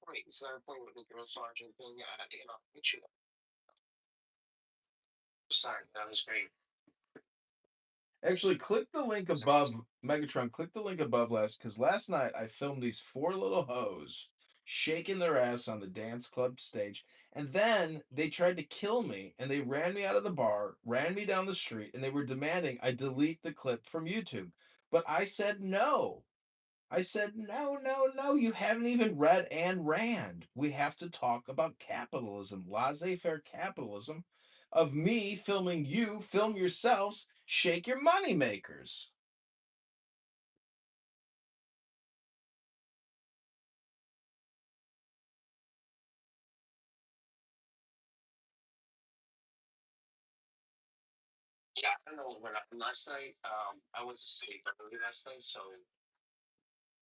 Right, so I'm playing with the drill sergeant thing. Which sorry, that was great. Actually, click the link above, Megatron. Click the link above because last night I filmed these four little hoes shaking their ass on the dance club stage, and then they tried to kill me, and they ran me out of the bar, ran me down the street, and they were demanding I delete the clip from YouTube. But I said no. I said, no, no, no, you haven't even read Ayn Rand. We have to talk about capitalism, laissez faire capitalism, of me filming you, film yourselves, shake your money makers. Yeah, I don't know when last night. I went to sleep early last night, so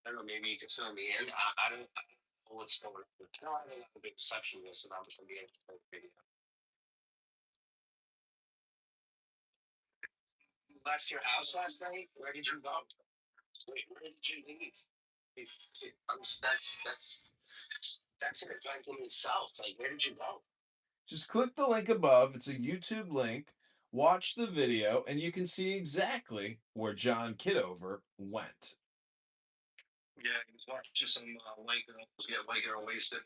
I don't know. Maybe you can fill me in. I don't know what's going on. I know I had a big receptionist, and I was gonna be able to play the video. You left your house last night. Where did you go? Wait, where did you leave? That's an event in itself. Like, where did you go? Just click the link above. It's a YouTube link. Watch the video, and you can see exactly where John Kitover went. Yeah, he was watching some white girls get white girl wasted.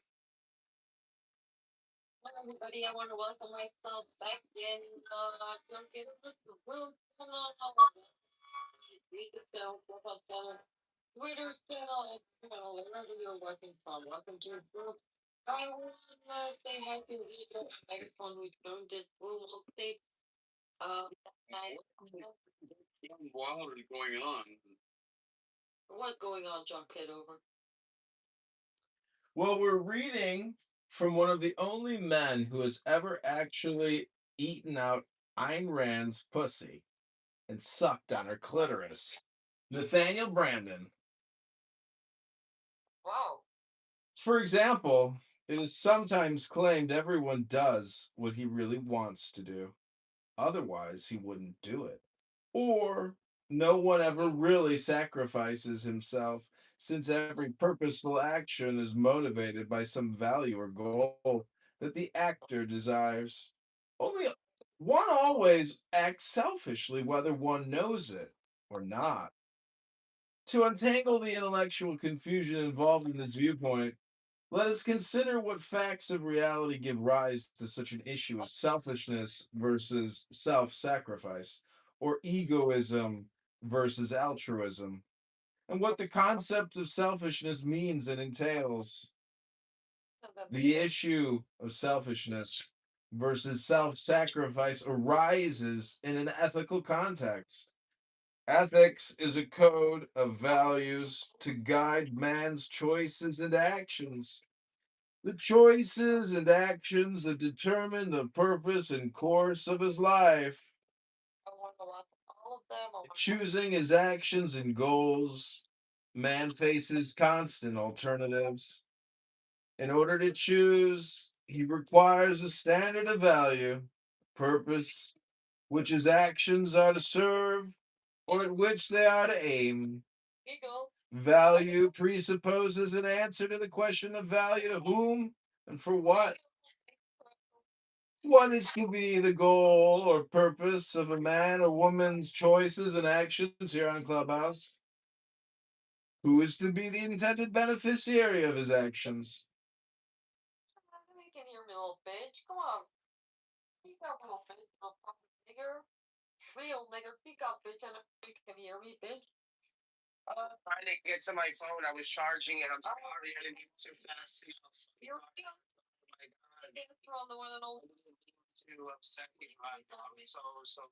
Hello, everybody. I want to welcome myself back in don't get it with the room. YouTube channel, Clubhouse channel, Twitter channel, and channel, wherever you're working from. Welcome to the group. I want to say hi to each microphone who joined this room on stage. What is going on? What's going on, John Kidover? Well, we're reading from one of the only men who has ever actually eaten out Ayn Rand's pussy and sucked on her clitoris. Nathaniel Brandon. Wow. For example, it is sometimes claimed everyone does what he really wants to do. Otherwise, he wouldn't do it. Or no one ever really sacrifices himself, since every purposeful action is motivated by some value or goal that the actor desires. Only one always acts selfishly, whether one knows it or not. To untangle the intellectual confusion involved in this viewpoint, let us consider what facts of reality give rise to such an issue as selfishness versus self sacrifice, or egoism versus altruism, and what the concept of selfishness means and entails. The issue of selfishness versus self sacrifice arises in an ethical context. Ethics is a code of values to guide man's choices and actions. The choices and actions that determine the purpose and course of his life. I want to welcome all of them. Choosing his actions and goals, man faces constant alternatives. In order to choose, he requires a standard of value, purpose, which his actions are to serve, or at which they are to aim. Giggle. Value presupposes an answer to the question of value to whom and for what. What is to be the goal or purpose of a man or woman's choices and actions here on Clubhouse? Who is to be the intended beneficiary of his actions? You can hear me, little bitch. Come on. Speak up, little bitch. Little fucking nigger. Real nigger. Speak up, bitch. I know you can hear me, bitch. Trying to get to my phone. I was charging it. I'm sorry. I didn't get too fast. You're real. Oh my God. You're on the one and only. Too upset. I'm so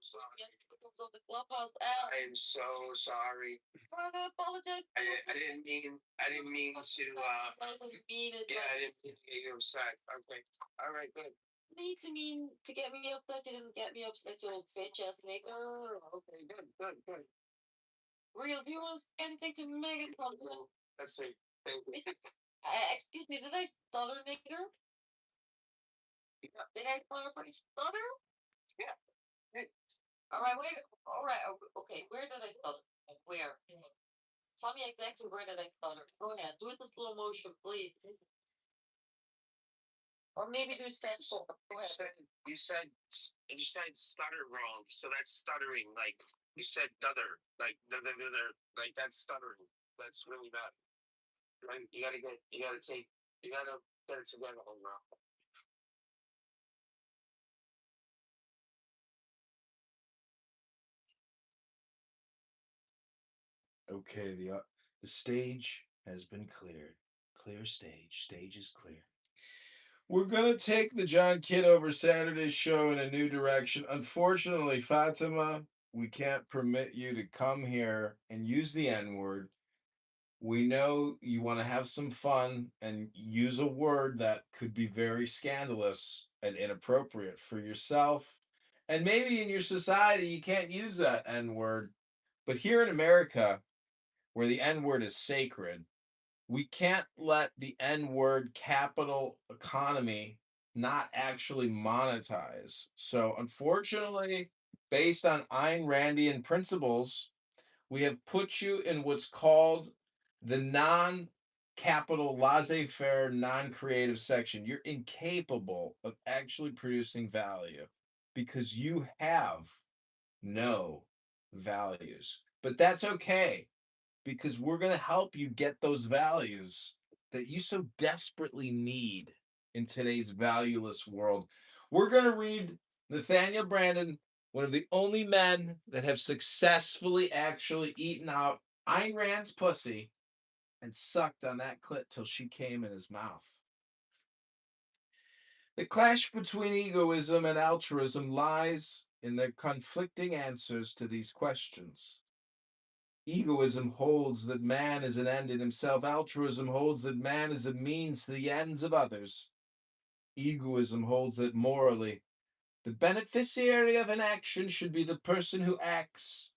sorry. Of the Clubhouse app. I am so sorry. Trying to apologize. I didn't mean to. Yeah, I didn't mean to get you upset. Okay. All right. Good. Need to mean to get me upset. You didn't get me upset, you little bitch ass nigger. Okay. Good. Real, do you want to say anything to Megan? Let's see. Thank you. Excuse me, did I stutter, nigger? Did I fucking stutter? Yeah. Alright, wait. Alright, okay, where did I stutter? Where? Tell me exactly where did I stutter. Go ahead, do it in slow motion, please. Or maybe do it fast. Go ahead. You said stutter wrong, so that's stuttering. Like you said, dother, like like that's stuttering. That's really bad. Right? You gotta get it together, bro. Okay, the stage has been cleared. Clear stage. Stage is clear. We're gonna take the John Kitover Saturday show in a new direction. Unfortunately, Fatima, we can't permit you to come here and use the N word. We know you want to have some fun and use a word that could be very scandalous and inappropriate for yourself. And maybe in your society, you can't use that N word. But here in America, where the N word is sacred, we can't let the N word capital economy not actually monetize. So, unfortunately, based on Ayn Randian principles, we have put you in what's called the non capital laissez faire, non creative section. You're incapable of actually producing value because you have no values. But that's okay because we're going to help you get those values that you so desperately need in today's valueless world. We're going to read Nathaniel Brandon, one of the only men that have successfully actually eaten out Ayn Rand's pussy and sucked on that clit till she came in his mouth. The clash between egoism and altruism lies in their conflicting answers to these questions. Egoism holds that man is an end in himself. Altruism holds that man is a means to the ends of others. Egoism holds that morally, the beneficiary of an action should be the person who acts.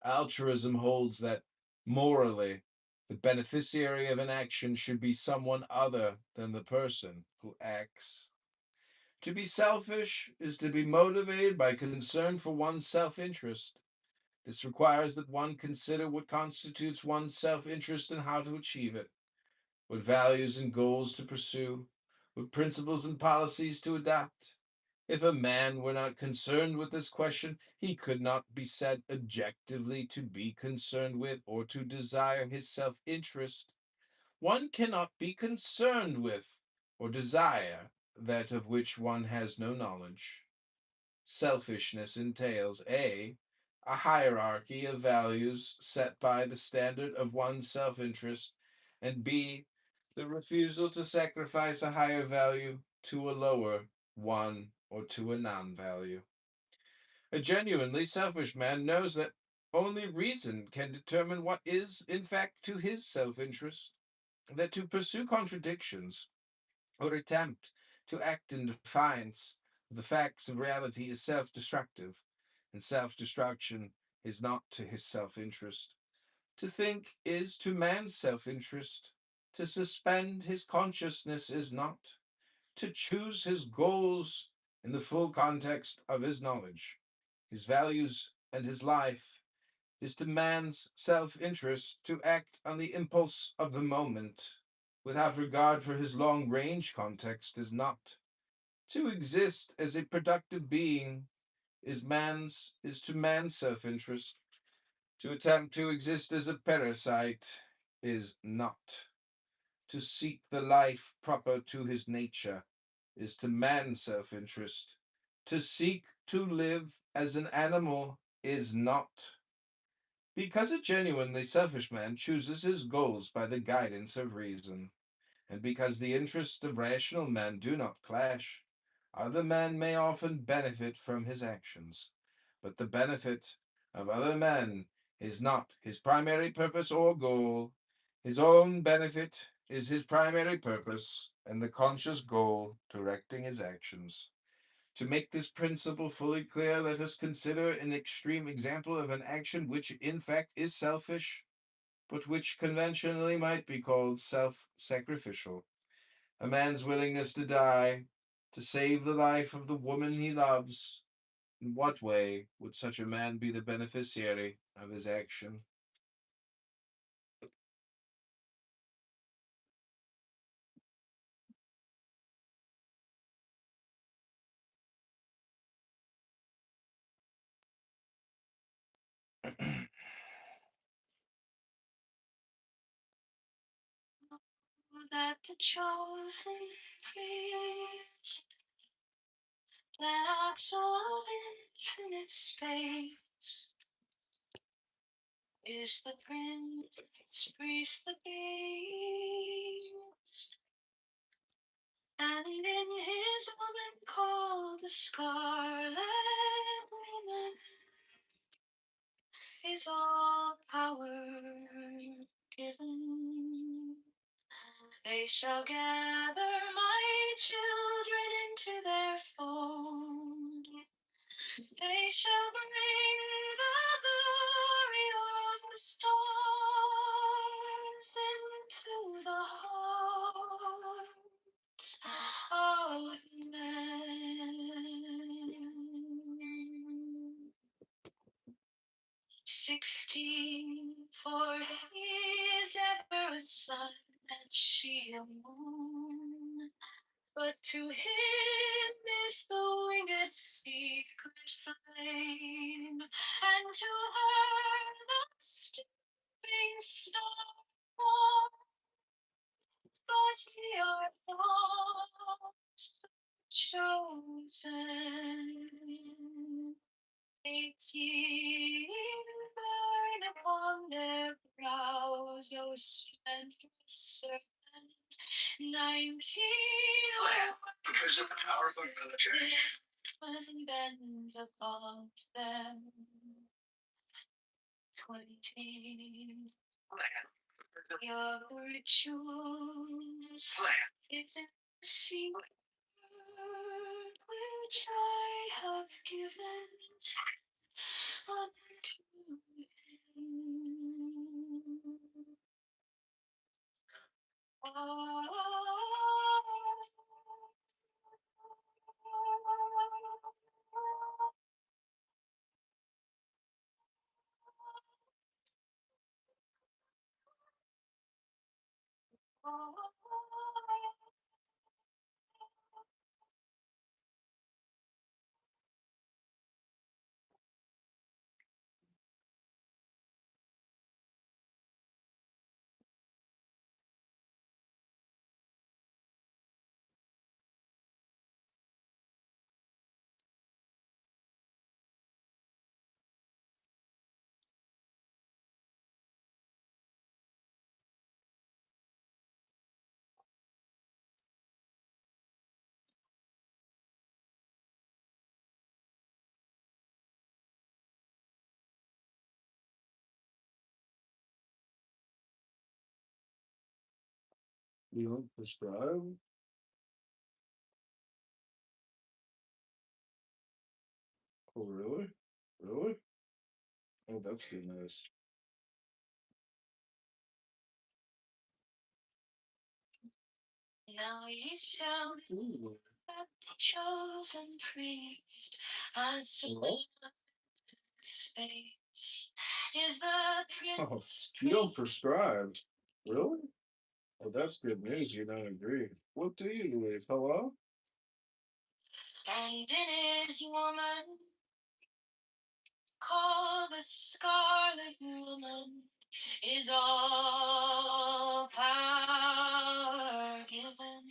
Altruism holds that morally, the beneficiary of an action should be someone other than the person who acts. To be selfish is to be motivated by concern for one's self interest. This requires that one consider what constitutes one's self interest and how to achieve it, what values and goals to pursue, what principles and policies to adopt. If a man were not concerned with this question, he could not be said objectively to be concerned with or to desire his self interest. One cannot be concerned with or desire that of which one has no knowledge. Selfishness entails a hierarchy of values set by the standard of one's self interest, and b, the refusal to sacrifice a higher value to a lower one or to a non value. A genuinely selfish man knows that only reason can determine what is, in fact, to his self interest, that to pursue contradictions or attempt to act in defiance of the facts of reality is self destructive, and self destruction is not to his self interest. To think is to man's self interest. To suspend his consciousness is not. To choose his goals in the full context of his knowledge, his values, and his life is to man's self interest to act on the impulse of the moment without regard for his long range context is not. To exist as a productive being is to man's self interest. To attempt to exist as a parasite is not. To seek the life proper to his nature is to man's self interest. To seek to live as an animal is not. Because a genuinely selfish man chooses his goals by the guidance of reason, and because the interests of rational men do not clash, other men may often benefit from his actions, but the benefit of other men is not his primary purpose or goal. His own benefit is his primary purpose, and the conscious goal directing his actions. To make this principle fully clear, let us consider an extreme example of an action which in fact is selfish, but which conventionally might be called self-sacrificial. A man's willingness to die, to save the life of the woman he loves. In what way would such a man be the beneficiary of his action? that the chosen priest, that of infinite space, is the prince, priest, the beast, and in his woman called the scarlet woman is all power given. They shall gather my children into their fold. They shall bring the glory of the stars into the hearts of men. 16, for he is ever a sun and she a moon. But to him is the winged secret flame, and to her the stooping star. But ye are thoughts chosen. 18 burn upon their brows, those splendorous serpents. 19 because of the power of the military. Bend above them. 20 your rituals. It's in the secret which I have given unto him. You don't prescribe? Oh, really? Really? Oh, that's good news. Now ye shall know that the chosen priest has selected space is the Oh, prince. you don't prescribe? Really? Oh, that's good news. You don't agree. What do you believe? Hello? And in his woman called the scarlet woman is all power given.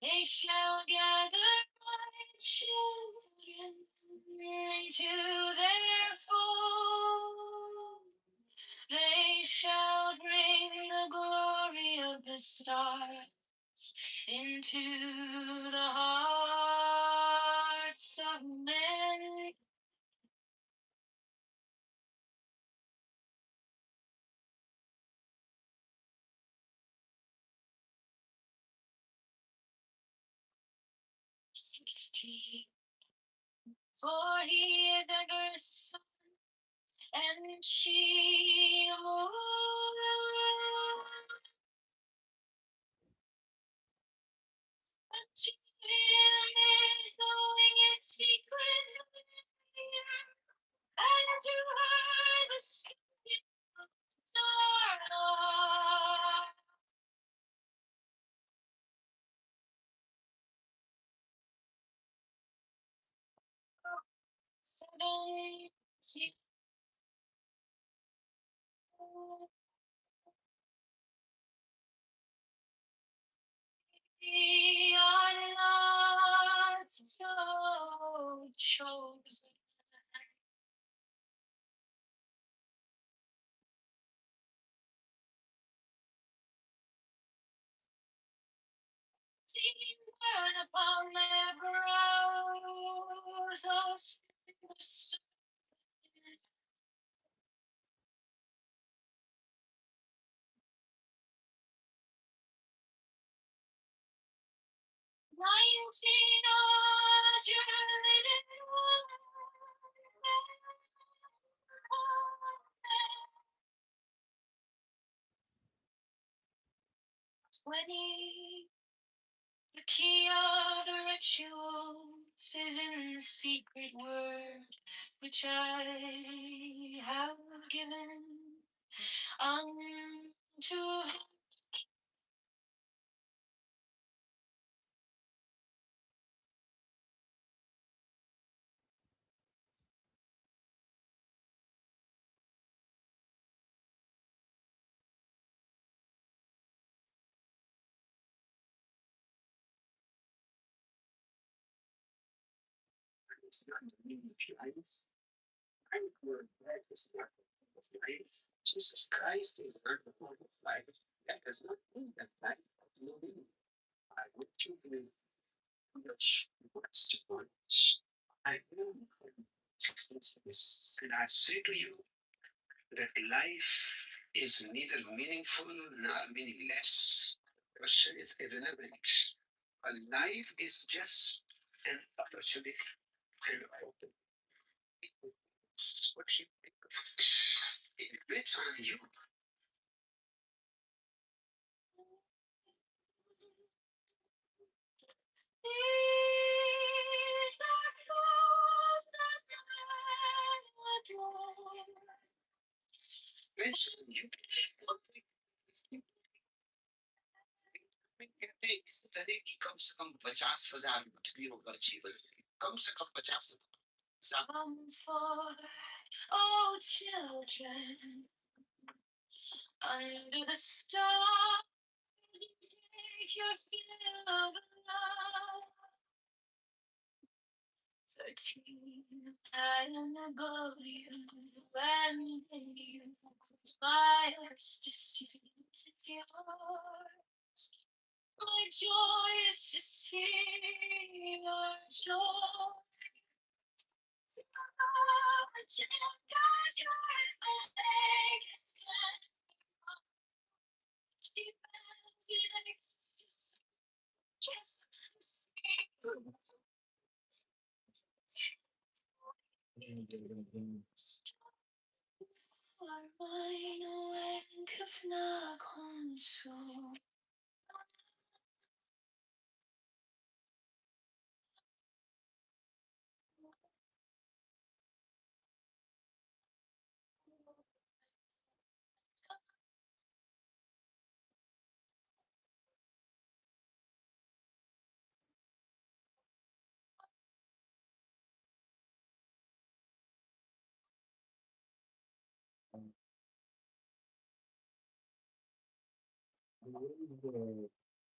They shall gather my children into their fold. They shall bring the glory of the stars into the hearts of men. For he is ever son, and she a moon. But to him is the winged secret, and to her the star. Seven, six, We are not so chosen. Team burn upon their brows, all sinners. 19 hours, you're living one. 20. The key of the rituals is in the secret word which I have given unto. It's not the meaning of life. I'm for life is not the meaning of life. Jesus Christ is not the form of life. That does not mean that life has no meaning. I want you to much what's the point? I know existence is, and I say to you that life is neither meaningful nor meaningless. The question is irrelevant. A life is just an opportunity and open. What you think of it? It depends on you. These are fools that man adore. Depends on you. कम से कम 50,000 भक्ति होगा जीवन में कम से कम 50,000 for oh children under the stars you take your fill of love 13 I am above you and you my heart's deceit yours my joy is to see your joy. Mine wink of console.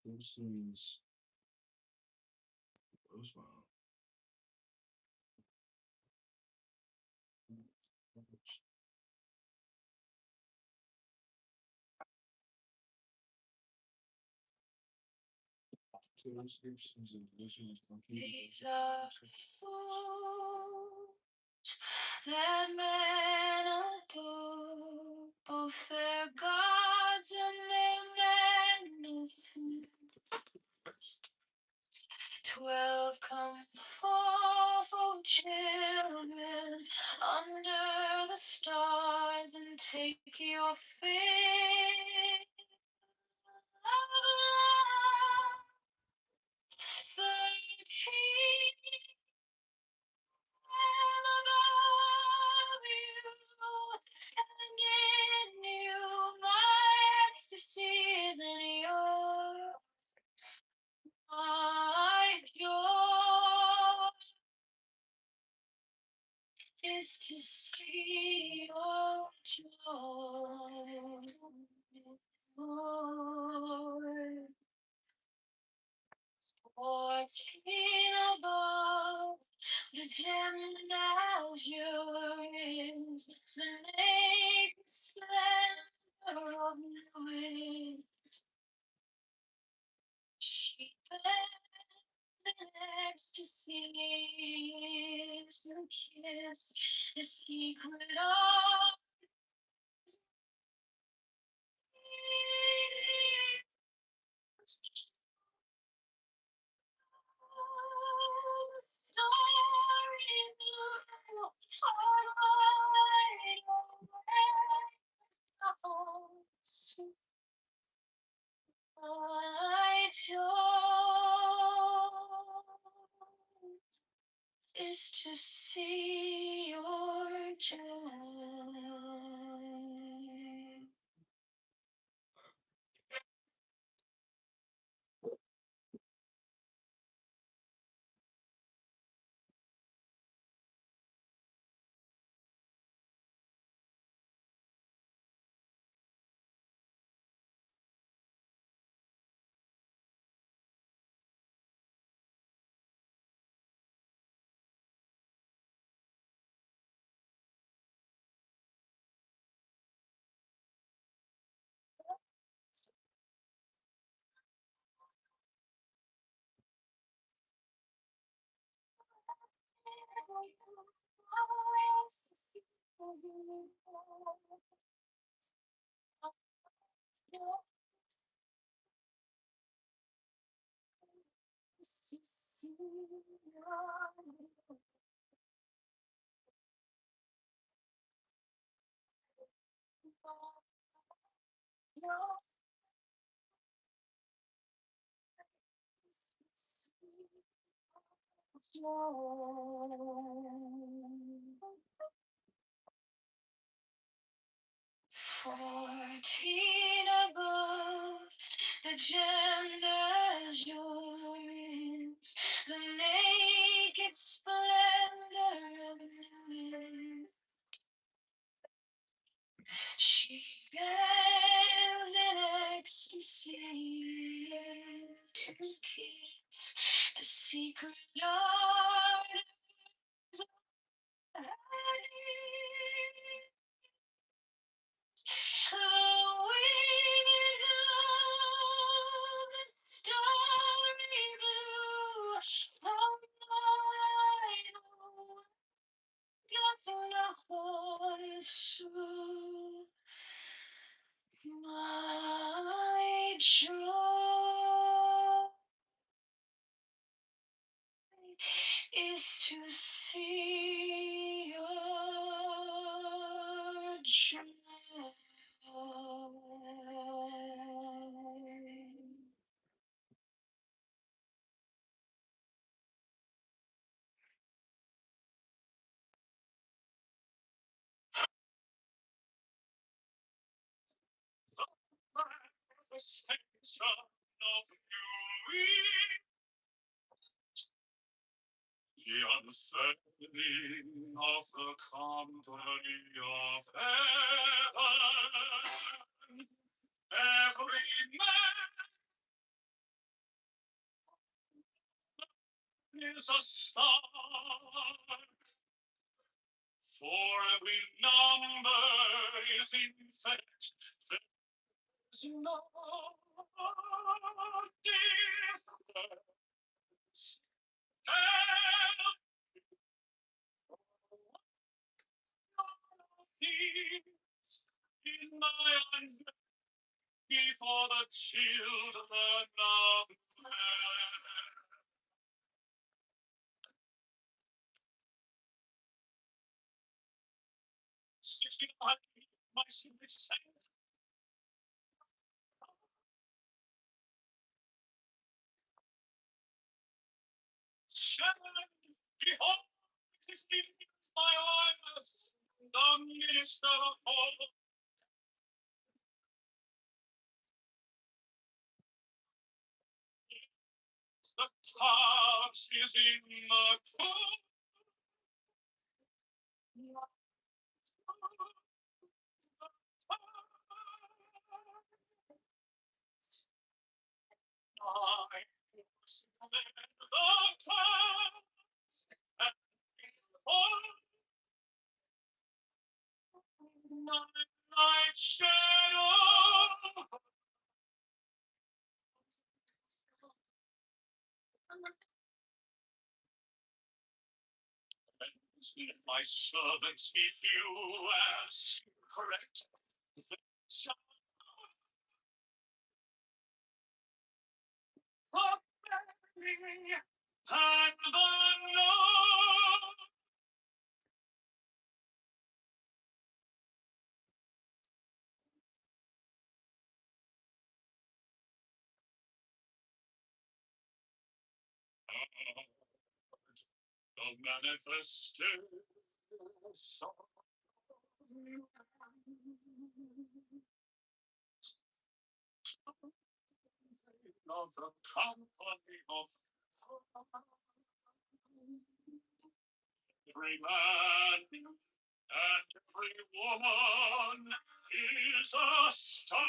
Person's Rosemont. These are fools that men adore, both their gods and their men of food. 12 come forth, oh children, under the stars and take your fill. 13 above you, and in you my ecstasy is in your my joy is to see your joy. 14 above, the gem azure is the naked splendor of the wind. She bends in ecstasy to kiss the secret of starry blue, wide awake, my joy is to see your gem. Fourteen above, the gem azure is the naked splendor of the wind. She bends in ecstasy to kiss a secret art of the winged glow, the starry blue of night, doth nothing so. My joy is to see your joy. Manifestation of the unfailing of the company of heaven. Every man is a star, for every number is in fact there's no difference. And things in my unfaith before the children of man. My secret saint. Behold, it is in my eyes, the minister of hope. The couch is in the court. clouds and night shadow. My servants, if you ask correct, the child for Mary and the Lord. The manifestation of the company of every man and every woman is a star.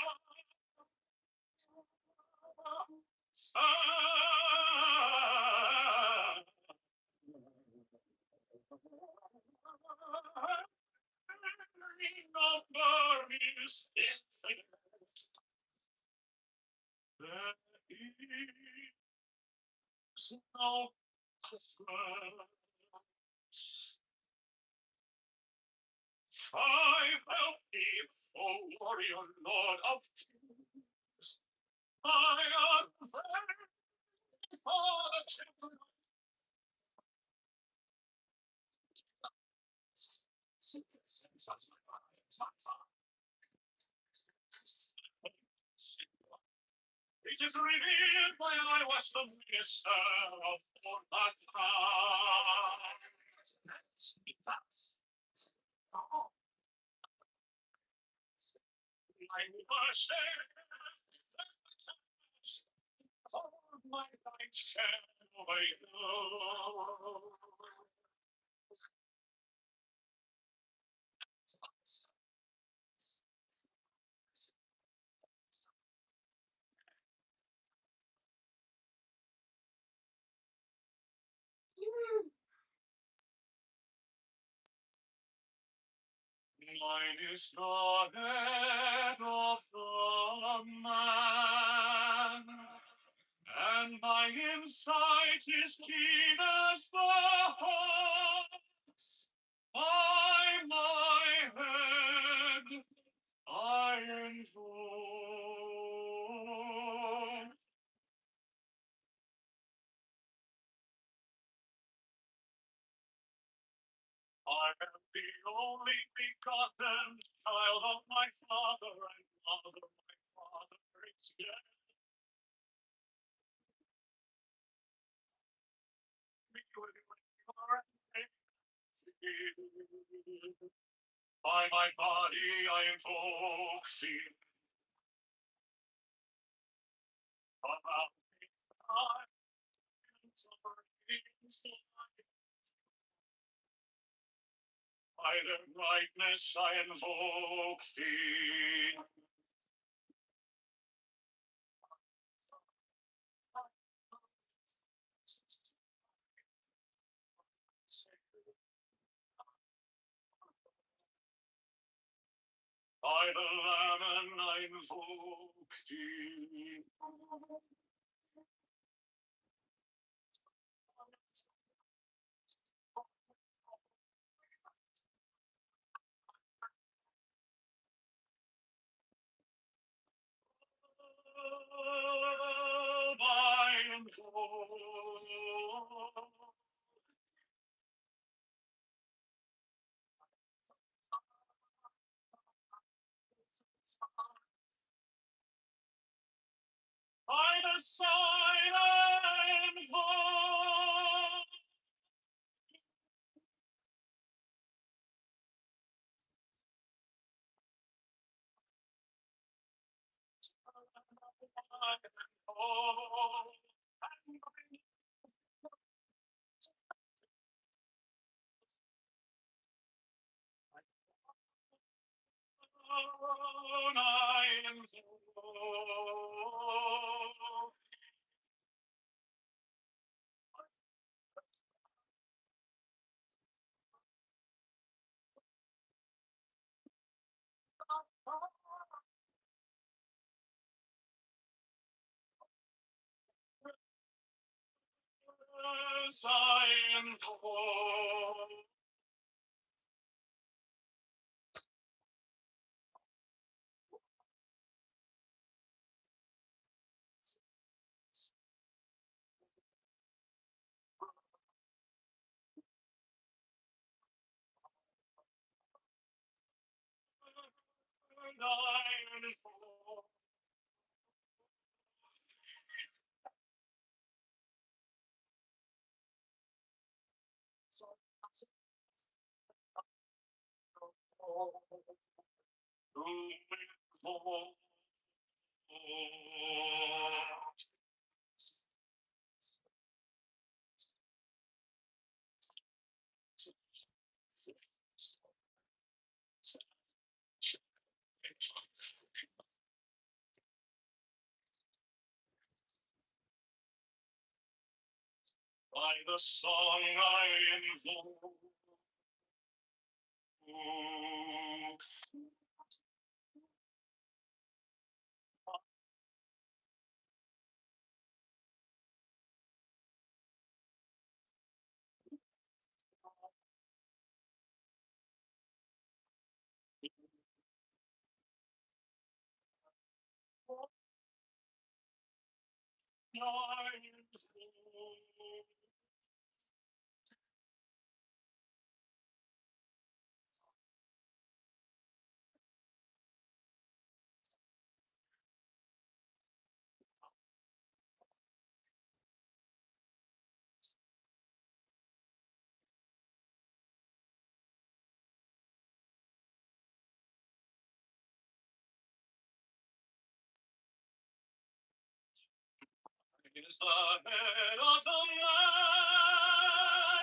Number is infinite. There is no difference. Five help me, O warrior lord of kings. I am very fortunate. It is revealed while I was the minister of all that I worship for my night share over you. Mine is the head of the man, and my insight is keen as the hawk's. By my head I invoke. I am the only begotten child of my father and mother. My father is dead. By my body I invoke thee. By their brightness I invoke thee. By the Lamb I invoke thee. I invoke. By the sign I invoke. I invoke. as I invoke. By the song I invoke. Is the head of the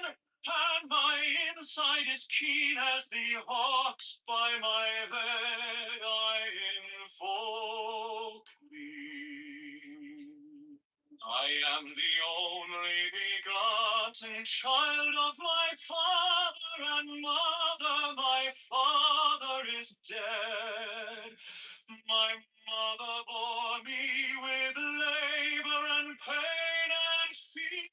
man, and my insight is keen as the hawk's. By my head I invoke thee. I am the only begotten child of my father and mother. My father is dead. My mother bore me with labor and pain and fear.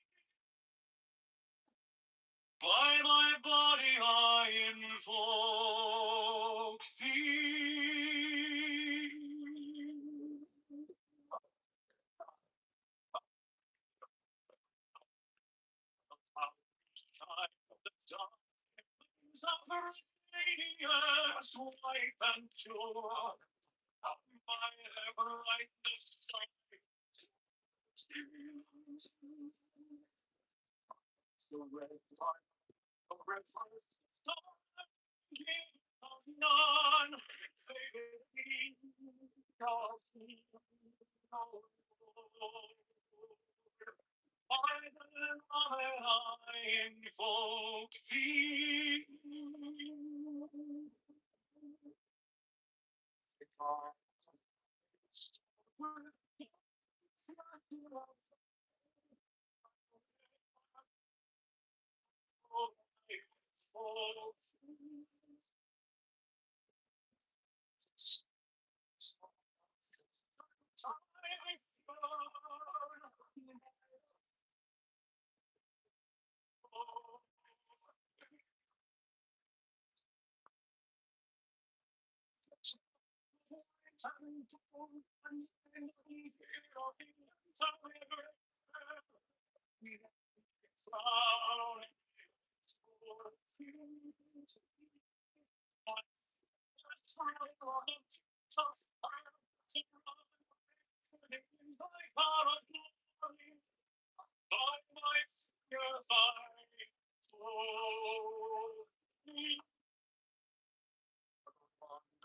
By my body I invoke thee. The diamonds of the radiance white and pure. My brightness the red light, the red first star, king of none, faded king of me, no Lord. By the Lord I invoke thee.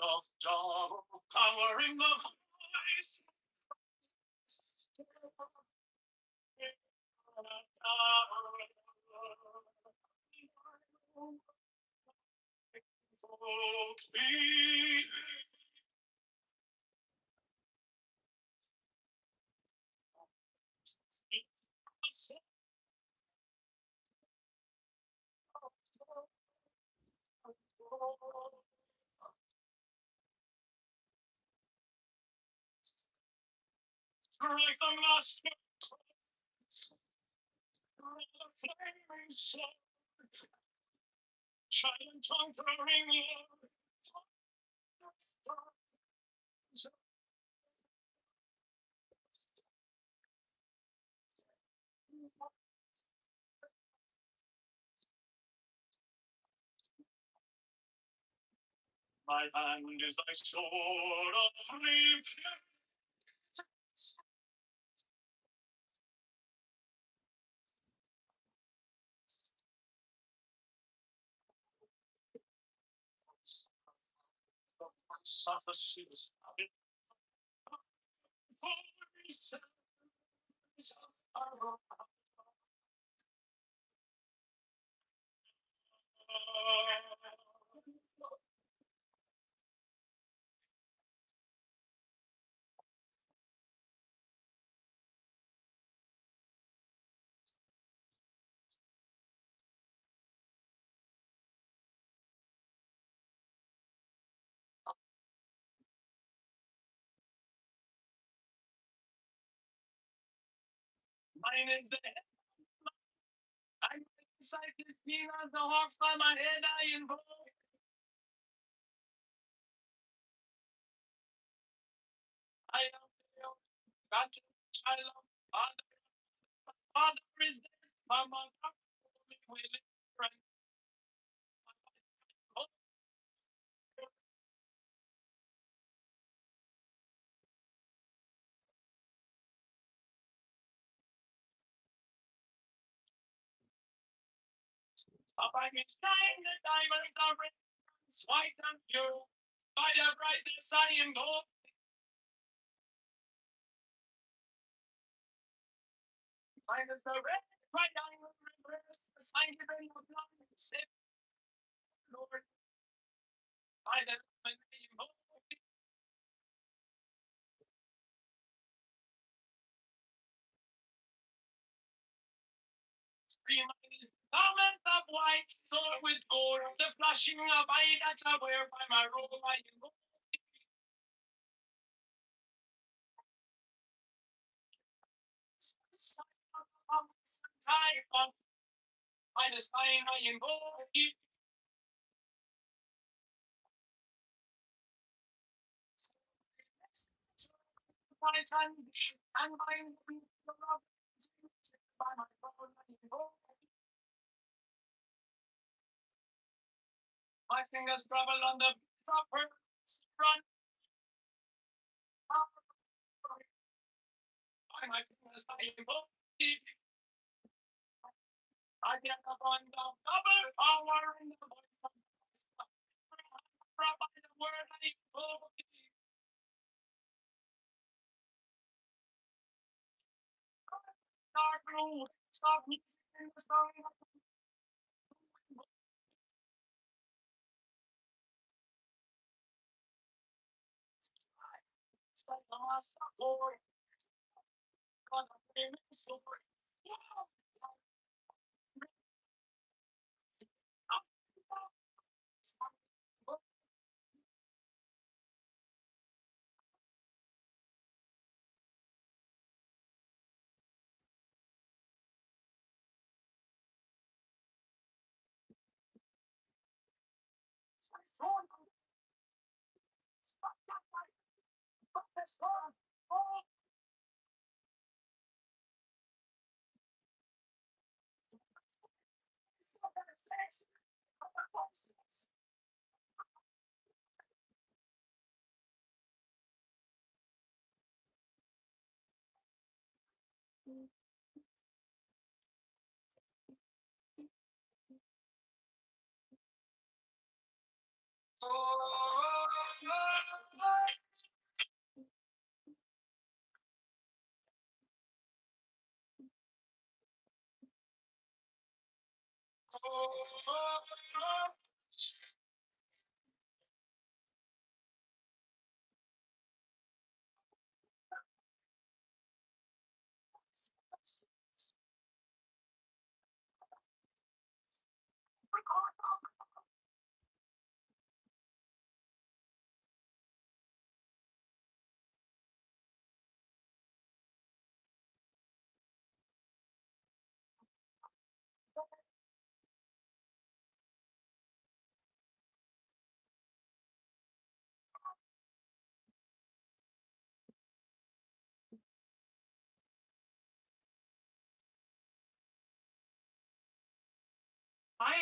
Of double power in the voice. Folks, thee. Like the master flaming sword, giant conquering Lord. My hand is thy sword of refuge. Of the seas, mine is the head. I'm inside this being on the hawks by my head. I invoke. I am the God, I love Father. Father is there. My mother will live right. By his time, the diamonds are red, white and pure. By the brightness I invoke. Minus the red, my diamond reverse, the sign given of blind, save Lord. By the name of stream is garment of white, sword with gold, the flashing of eye that I wear by my robe, I invoke. By the sign I invoke. My time and my love by my phone I invoke. My fingers travel on the beats of her run. By my fingers I invoke. I get upon the double power in the voice of by the word I invoke. Dark blue, stop me in the song. It's like a lost boy. God, I'm famous story.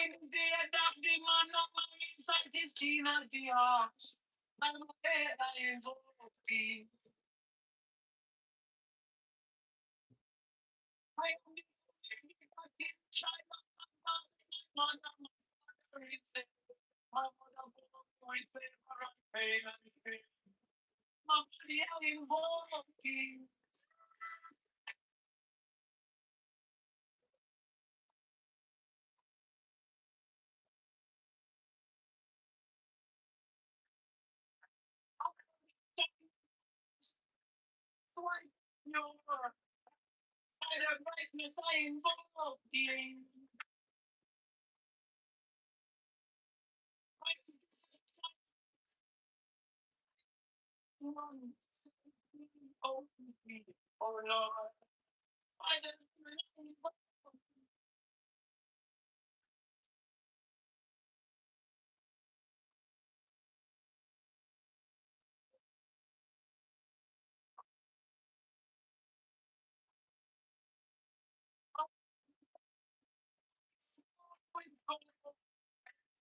mind is dead, that the man of my insight is keen as the ox. I'm dead, I invoke thee. I am the fucking child of my mother is dead. My mother with paper and pain and fear. My body I invoke thee. For your side of brightness I invoke thee. Oh Lord, I don't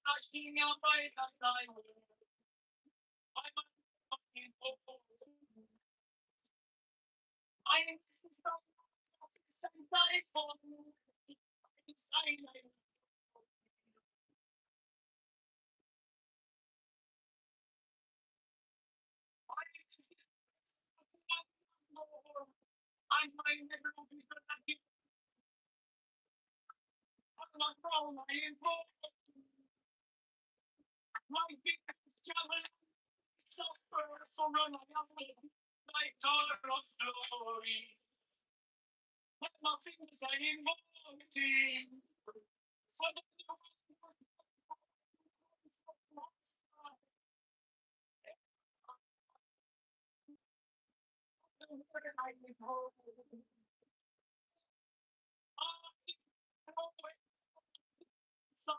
flashing out by that night. I'm fucking I am some life for inside. I'm my never be I'm not wrong. I am my biggest challenge. So run my God of glory. With my fingers I invoke thee. For the I invoke some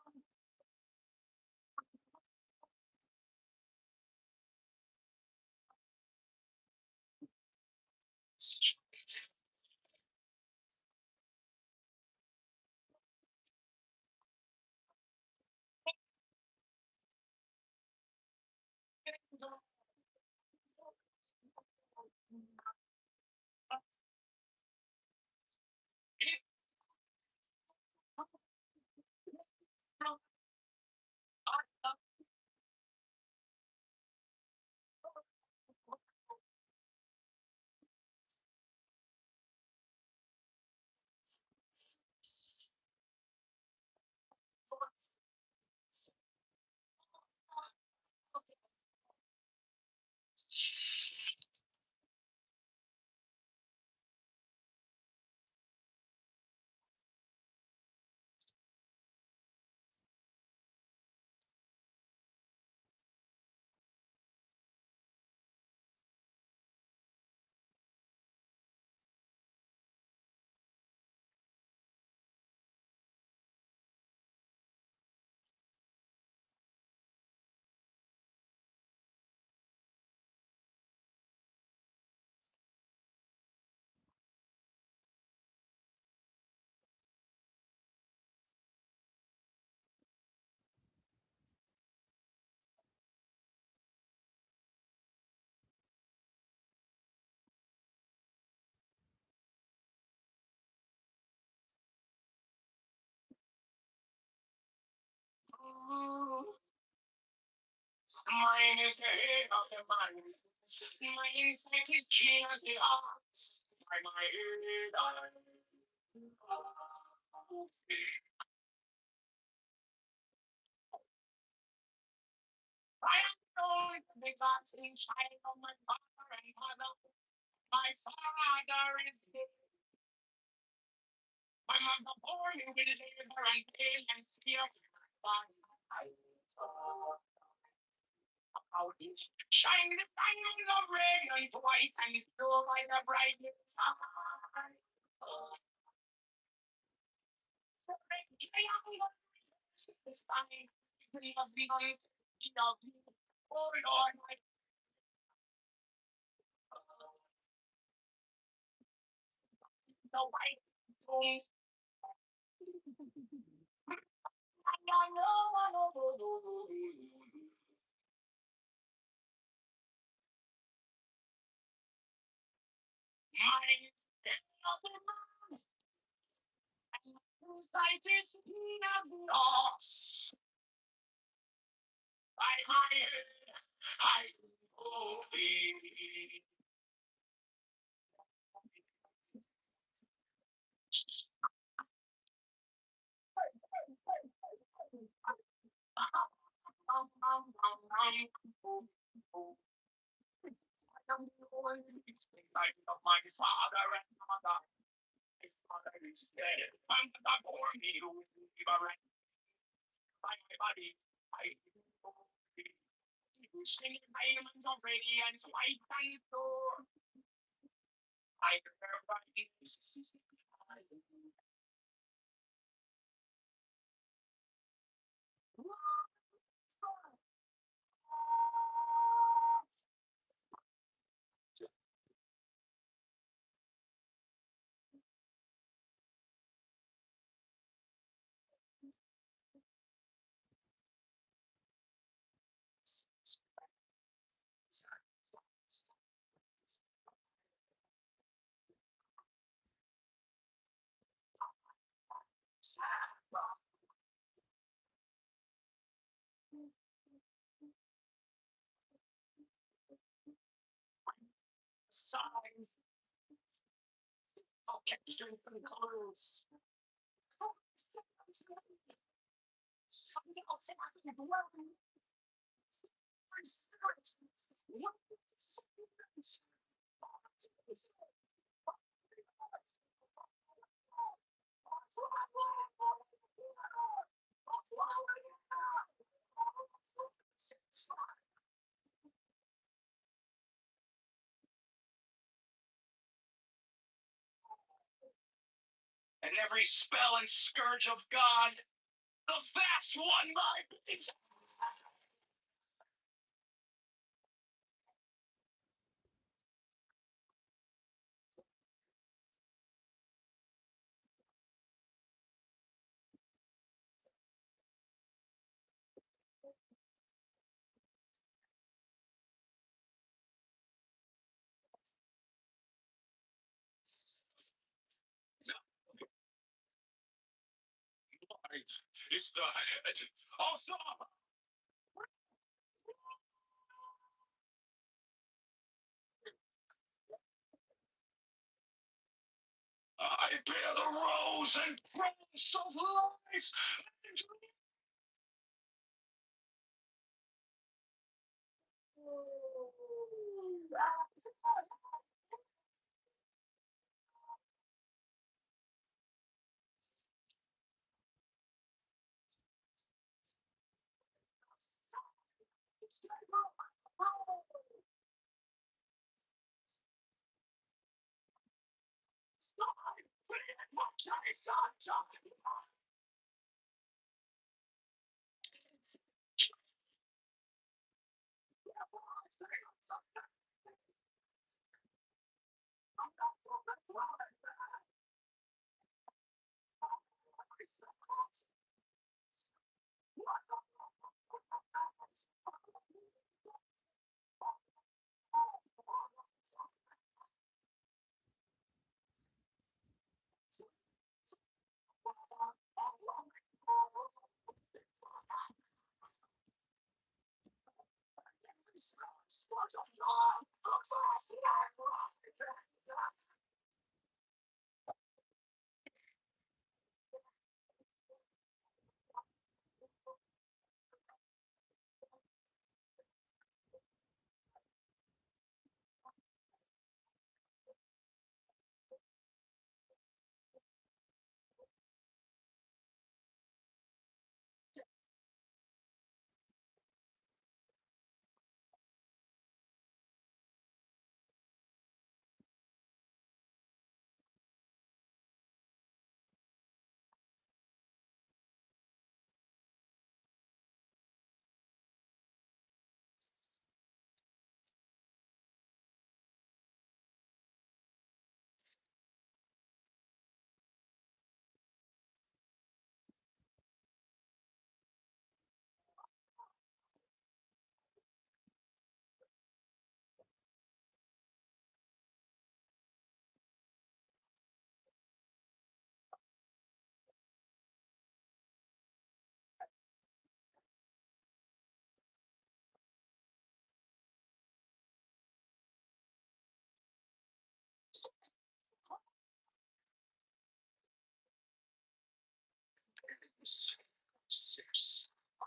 Mine is the head of the mind. My insight is keen as the ox. By my head I am known to be God's child of my father and mother. My father is dead. My mother born me with labor and pain and fear. But I out is shine the diamonds of red and white and blue by the brightest sun. This time, we of the oh Lord, my the white soul. And every spell and scourge of God, the vast one, my faith. It's the also. I bear the rose and promise of life.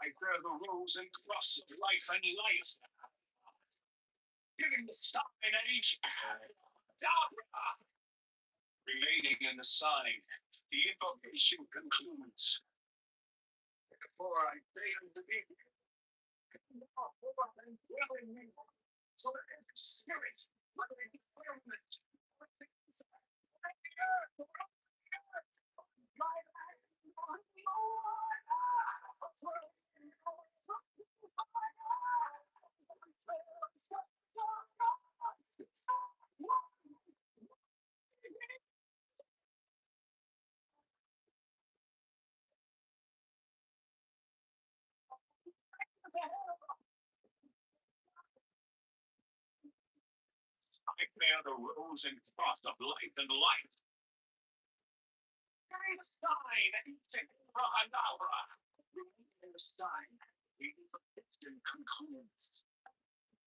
I bear the rose and cross of life and light, giving the sign at each Dabra. Remaining in the sign, the invocation concludes. Therefore, I pray unto thee, so that every spirit, whether it be firmament, I bear the rose and cross of life and light. Carry the sign and take Rahanara. In the sign, the invocation concludes.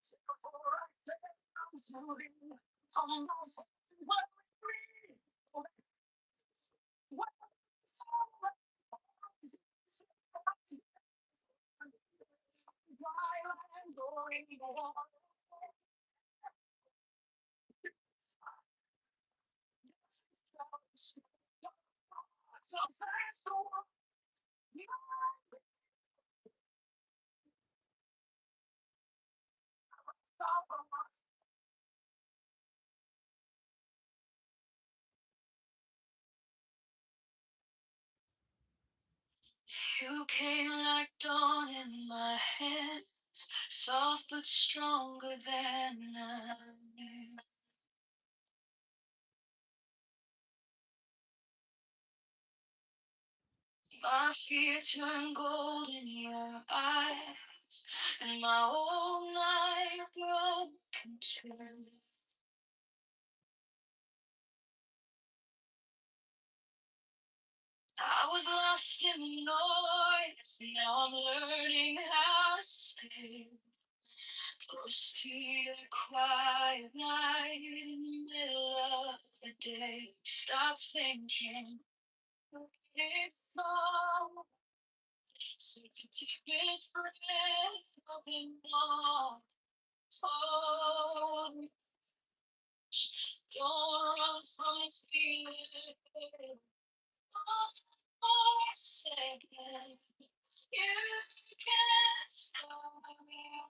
Therefore, I say, I'm moving from those what we what while I'm going on. You came like dawn in my hands, soft but stronger than I knew. My fear turned gold in your eyes, and my whole night broke in two. I was lost in the noise, now I'm learning how to stay close to your quiet night in the middle of the day. Stop thinking it's all. Take the deepest breath of them all. Oh, don't run from this feeling. For a second, you can't stop me.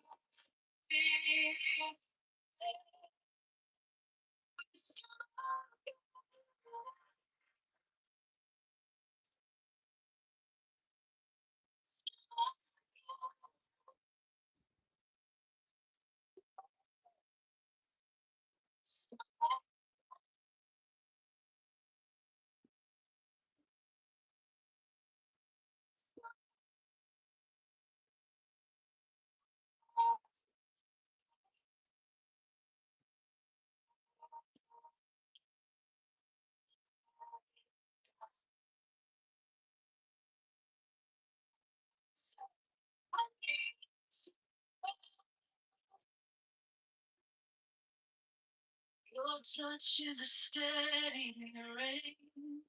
Your touch is a steady rain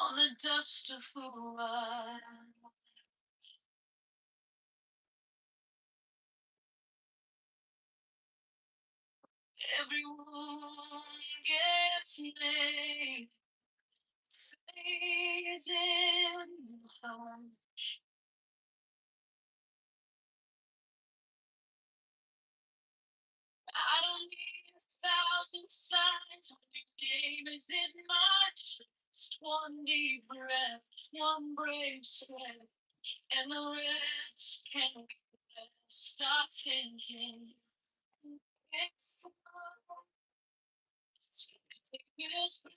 on the dust of who I am. Every wound gets made, fades in the hush. I don't need 1,000 signs when your name is in my chest. One deep breath, one brave step, and the rest can be less. Stop thinking it's all. Take this breath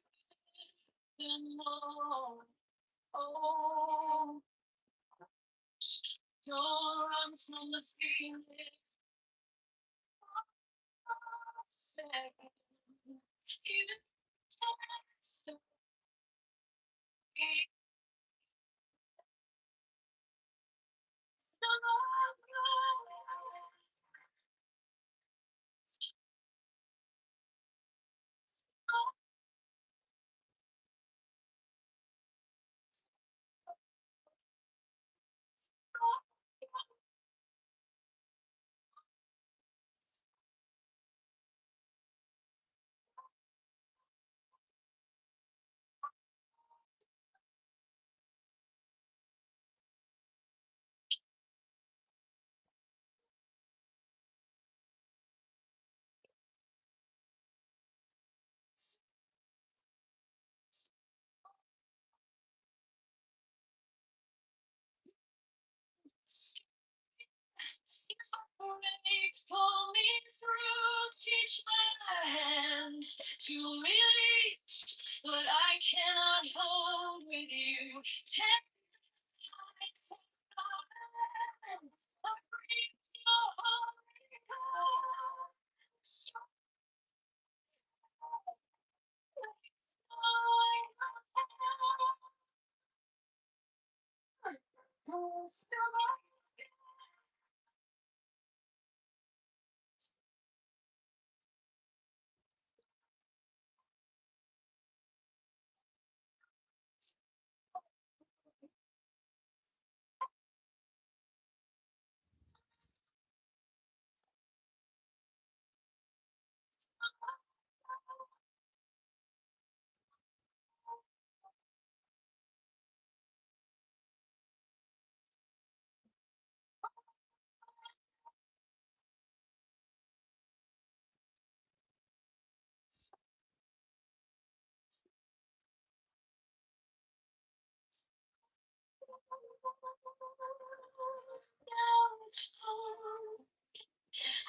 and more. Oh, don't run from the feeling. Second, you can't stop me. Pull me through, teach my hand to release what I cannot hold with you. Take my hands, bring your holy ghost.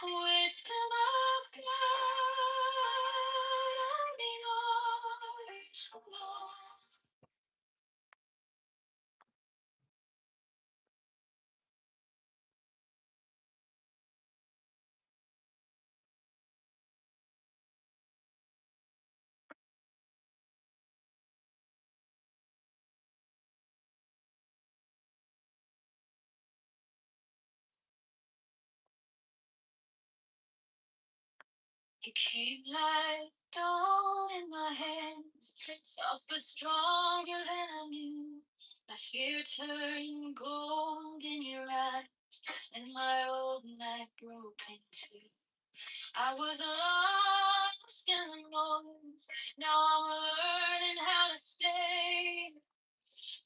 Wisdom of God, only yours alone. You came like dawn in my hands, soft but stronger than I knew. My fear turned gold in your eyes, and my old night broke in two. I was lost in the noise, now I'm learning how to stay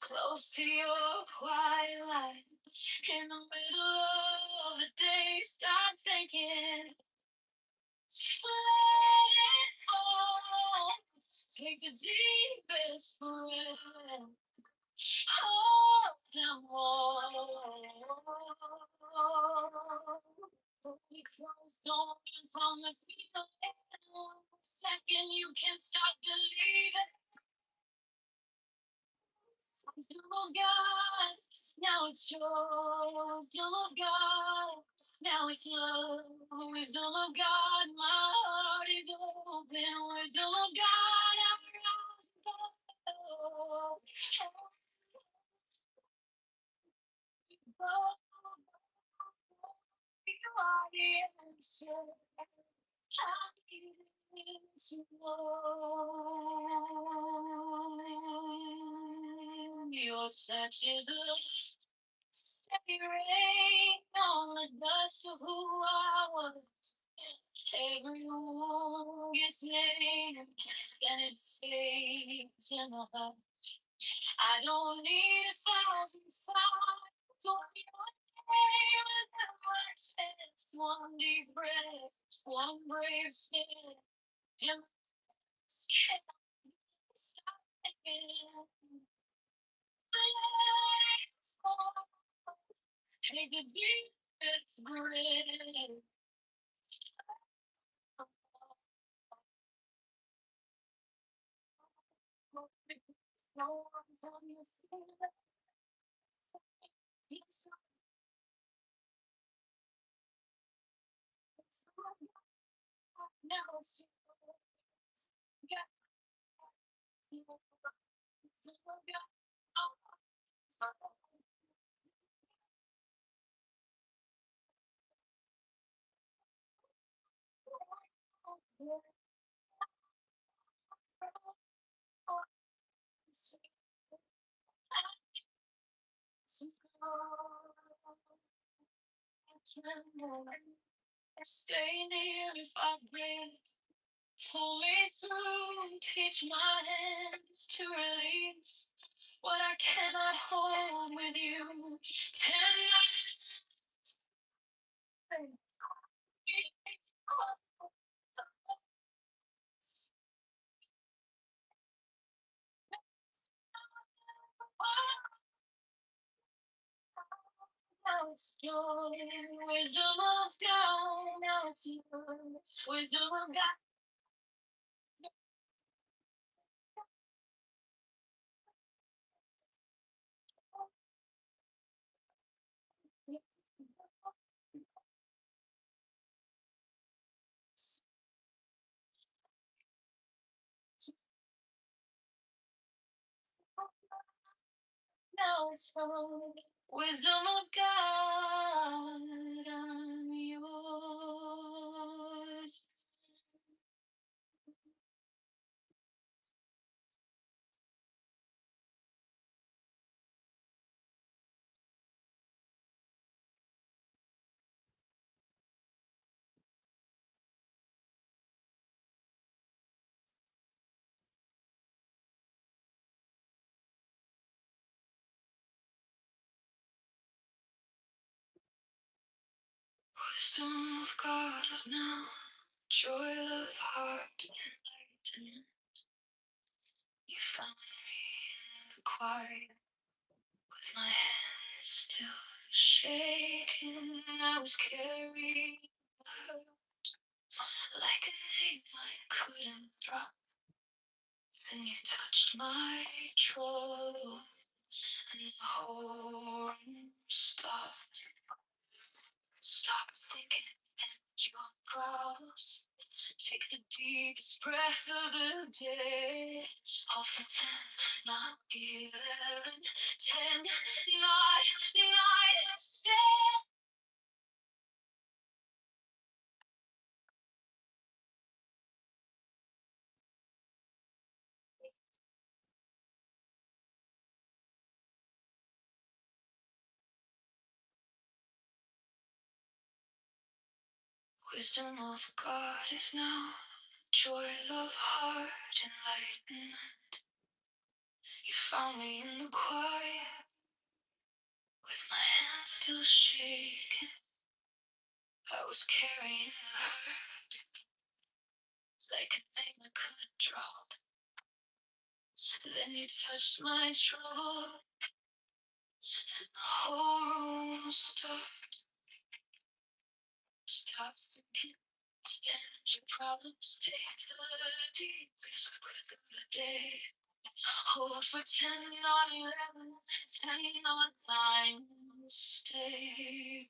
close to your quiet light. In the middle of the day, start thinking, let it fall. Take the deepest breath. Hold them all. Fully closed on from the feeling. Second, you can't stop believing. Wisdom of God, now it's yours. Wisdom of God, now it's love. Wisdom of God, my heart is open. Wisdom of God, our eyes above. You are the answer. I need to know. Your touch is a steady rain on the dust of who I was. Everyone gets named, and it fades in my heart. I don't need 1,000 songs. Only one name is in my chest. One deep breath, one brave step, and this can't stop thinking. Take a deep breath. No one's on your feet. Now it's stay near if I break. Pull me through, teach my hands to release what I cannot hold with you. it's joy, wisdom of God, now it's yours. Wisdom of God. Now it's yours. Wisdom of God, I'm yours. Wisdom of God is now joy of heart enlightened. You found me in the quiet with my hands still shaking. I was carrying the hurt like a name I couldn't drop. Then you touched my trouble and the whole room stopped. Stop thinking and your problems. Take the deepest breath of the day. Hold for 10, not 11. 10, not 9, stay. Wisdom of God is now joy, love, heart, enlightenment. You found me in the quiet with my hands still shaking. I was carrying the hurt like a name I couldn't drop. Then you touched my trouble, and the whole room stopped. Stop thinking and your problems. Take the deepest breath of the day. Hold for 10, not 11, 10, not 9, stay.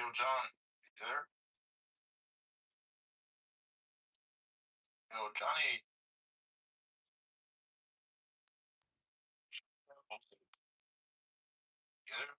Yo, John, you there? Yo, Johnny. You there?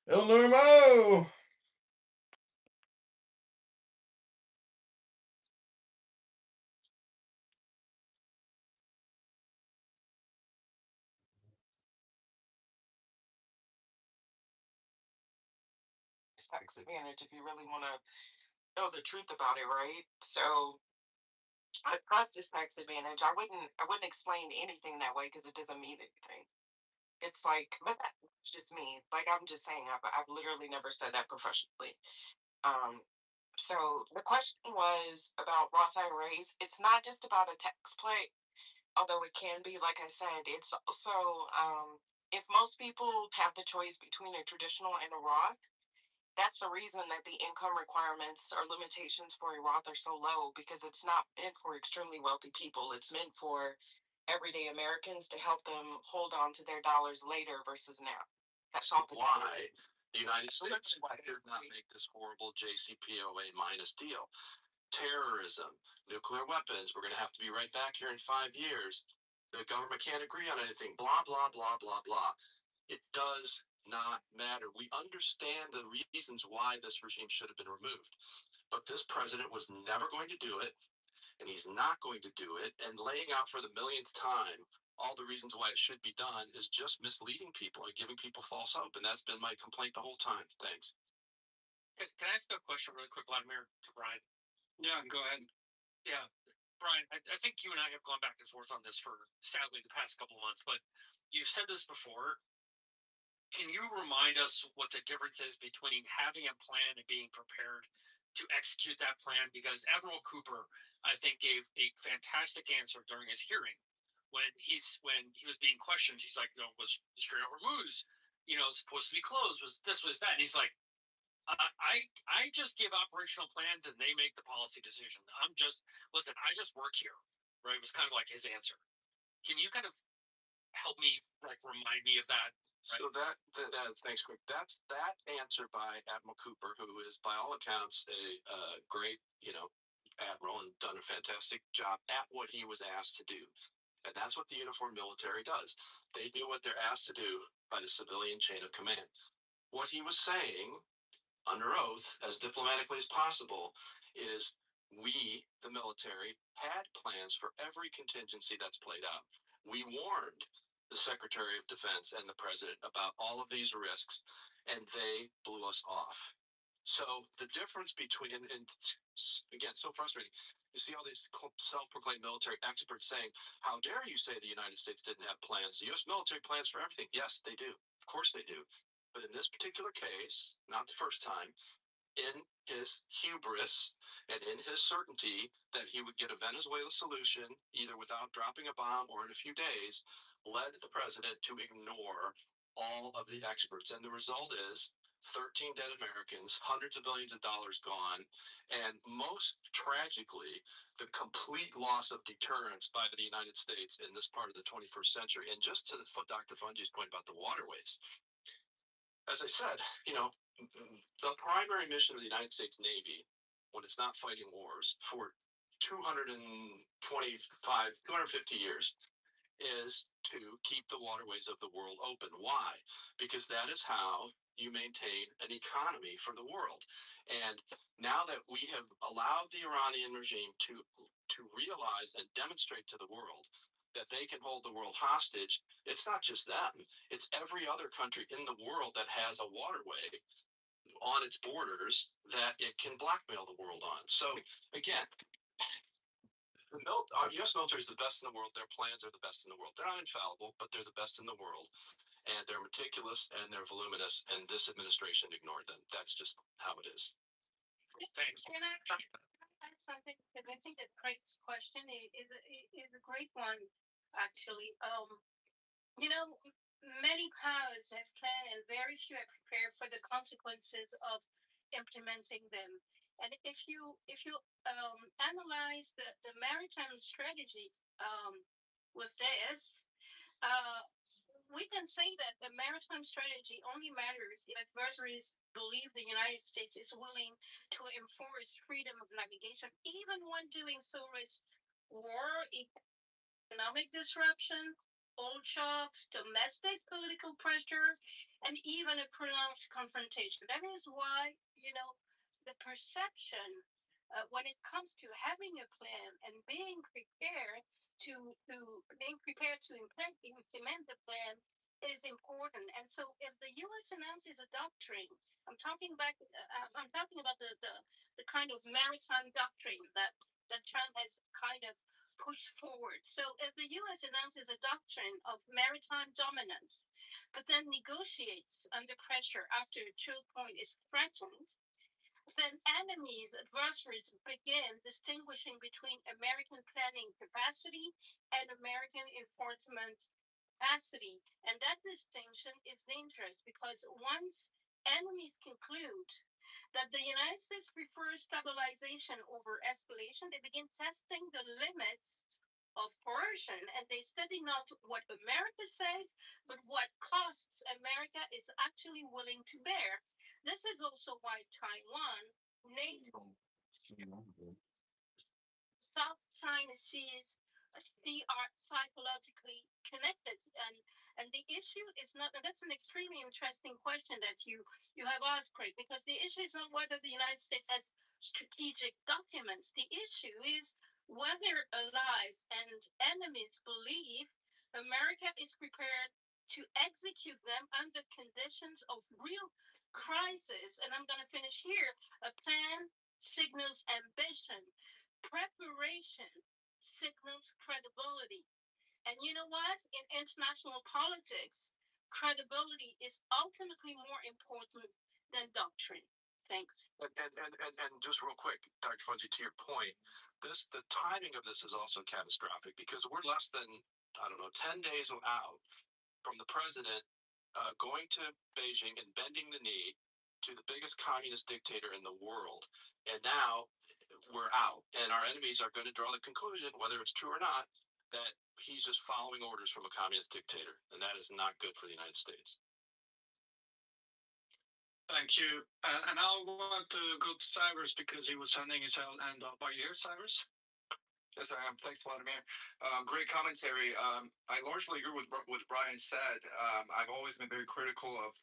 El Normo! Tax advantage if you really want to know the truth about it, right? So I trust this tax advantage. I wouldn't explain anything that way because it doesn't mean anything. It's like, but that's just me. Like I'm just saying, I've literally never said that professionally. Um, so the question was about Roth IRAs. It's not just about a tax play, although it can be. Like I said, it's also if most people have the choice between a traditional and a Roth, that's the reason that the income requirements or limitations for a Roth are so low because it's not meant for extremely wealthy people. It's meant for everyday Americans to help them hold on to their dollars later versus now. That's all. Why the United States did not make this horrible JCPOA minus deal. Terrorism, nuclear weapons, we're going to have to be right back here in 5 years. The government can't agree on anything, blah, blah, blah, blah, blah. It does not matter. We understand the reasons why this regime should have been removed. But this president was never going to do it, and he's not going to do it. And laying out for the millionth time all the reasons why it should be done is just misleading people and giving people false hope. And that's been my complaint the whole time. Thanks. Can I ask a question really quick, Vladimir, to Brian? Yeah, go ahead. Yeah, Brian, I think you and I have gone back and forth on this for sadly the past couple of months, but you've said this before. Can you remind us what the difference is between having a plan and being prepared to execute that plan? Because Admiral Cooper, I think, gave a fantastic answer during his hearing when he was being questioned. He's like, was the Strait of Hormuz, supposed to be closed? Was this, was that? And he's like, I just give operational plans and they make the policy decision. I just work here, right? It was kind of like his answer. Can you kind of help me, like, remind me of that? So thanks, Quick. That answer by Admiral Cooper, who is by all accounts a great, admiral and done a fantastic job at what he was asked to do, and that's what the uniformed military does. They do what they're asked to do by the civilian chain of command. What he was saying under oath, as diplomatically as possible, is we, the military, had plans for every contingency that's played out. We warned the Secretary of Defense and the President about all of these risks, and they blew us off. So the difference between, and again, so frustrating. You see all these self-proclaimed military experts saying, how dare you say the United States didn't have plans? The U.S. military plans for everything. Yes, they do. Of course they do. But in this particular case, not the first time, in his hubris and in his certainty that he would get a Venezuela solution, either without dropping a bomb or in a few days, led the president to ignore all of the experts. And the result is 13 dead Americans, hundreds of billions of dollars gone, and most tragically, the complete loss of deterrence by the United States in this part of the 21st century. And just to Dr. Fungi's point about the waterways, as I said, the primary mission of the United States Navy, when it's not fighting wars, for 250 years, is to keep the waterways of the world open. Why? Because that is how you maintain an economy for the world. And now that we have allowed the Iranian regime to realize and demonstrate to the world that they can hold the world hostage, it's not just them, it's every other country in the world that has a waterway on its borders that it can blackmail the world on. So again, our U.S. military is the best in the world. Their plans are the best in the world. They're not infallible, but they're the best in the world. And they're meticulous and they're voluminous, and this administration ignored them. That's just how it is. Thanks. Can I add something? Because I think that Craig's question is a great one, actually. Many powers have planned and very few are prepared for the consequences of implementing them. And if you analyze the maritime strategy with this, uh, we can say that the maritime strategy only matters if adversaries believe the United States is willing to enforce freedom of navigation, even when doing so risks war, economic disruption, oil shocks, domestic political pressure, and even a prolonged confrontation. That is why, the perception when it comes to having a plan and being prepared to implement the plan is important. And so, if the U.S. announces a doctrine, I'm talking about the kind of maritime doctrine that Trump has kind of pushed forward. So, if the U.S. announces a doctrine of maritime dominance, but then negotiates under pressure after a choke point is threatened, then enemies, adversaries begin distinguishing between American planning capacity and American enforcement capacity. And that distinction is dangerous because once enemies conclude that the United States prefers stabilization over escalation, they begin testing the limits of coercion, and they study not what America says, but what costs America is actually willing to bear. This is also why Taiwan, NATO, South China Seas are psychologically connected, and the issue is not. And that's an extremely interesting question that you have asked, Craig, because the issue is not whether the United States has strategic documents. The issue is whether allies and enemies believe America is prepared to execute them under conditions of real crisis. And I'm going to finish here. A plan signals ambition. Preparation signals credibility. And you know what? In international politics, credibility is ultimately more important than doctrine. Thanks. And just real quick, Dr. Fudgy, to your point, the timing of this is also catastrophic because we're less than, I don't know, 10 days out from the president going to Beijing and bending the knee to the biggest communist dictator in the world. And now we're out, and our enemies are going to draw the conclusion, whether it's true or not, that he's just following orders from a communist dictator, and that is not good for the United States. Thank you. And I want to go to Cyrus because he was handing his hand up. Are you here, Cyrus? Yes, I am. Thanks, Vladimir. Great commentary. I largely agree with what Brian said. I've always been very critical of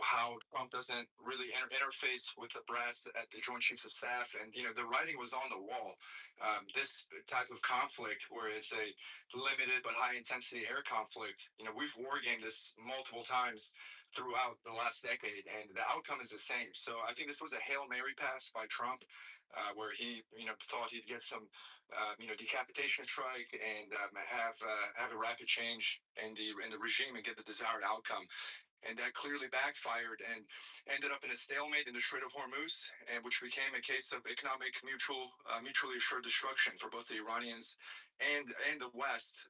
how Trump doesn't really interface with the brass at the Joint Chiefs of Staff. And, the writing was on the wall. This type of conflict, where it's a limited but high intensity air conflict, we've wargamed this multiple times throughout the last decade, and the outcome is the same. So I think this was a Hail Mary pass by Trump, where he, thought he'd get some, decapitation strike and have a rapid change in the regime and get the desired outcome. And that clearly backfired and ended up in a stalemate in the Strait of Hormuz, and which became a case of economic mutually assured destruction for both the Iranians and the West.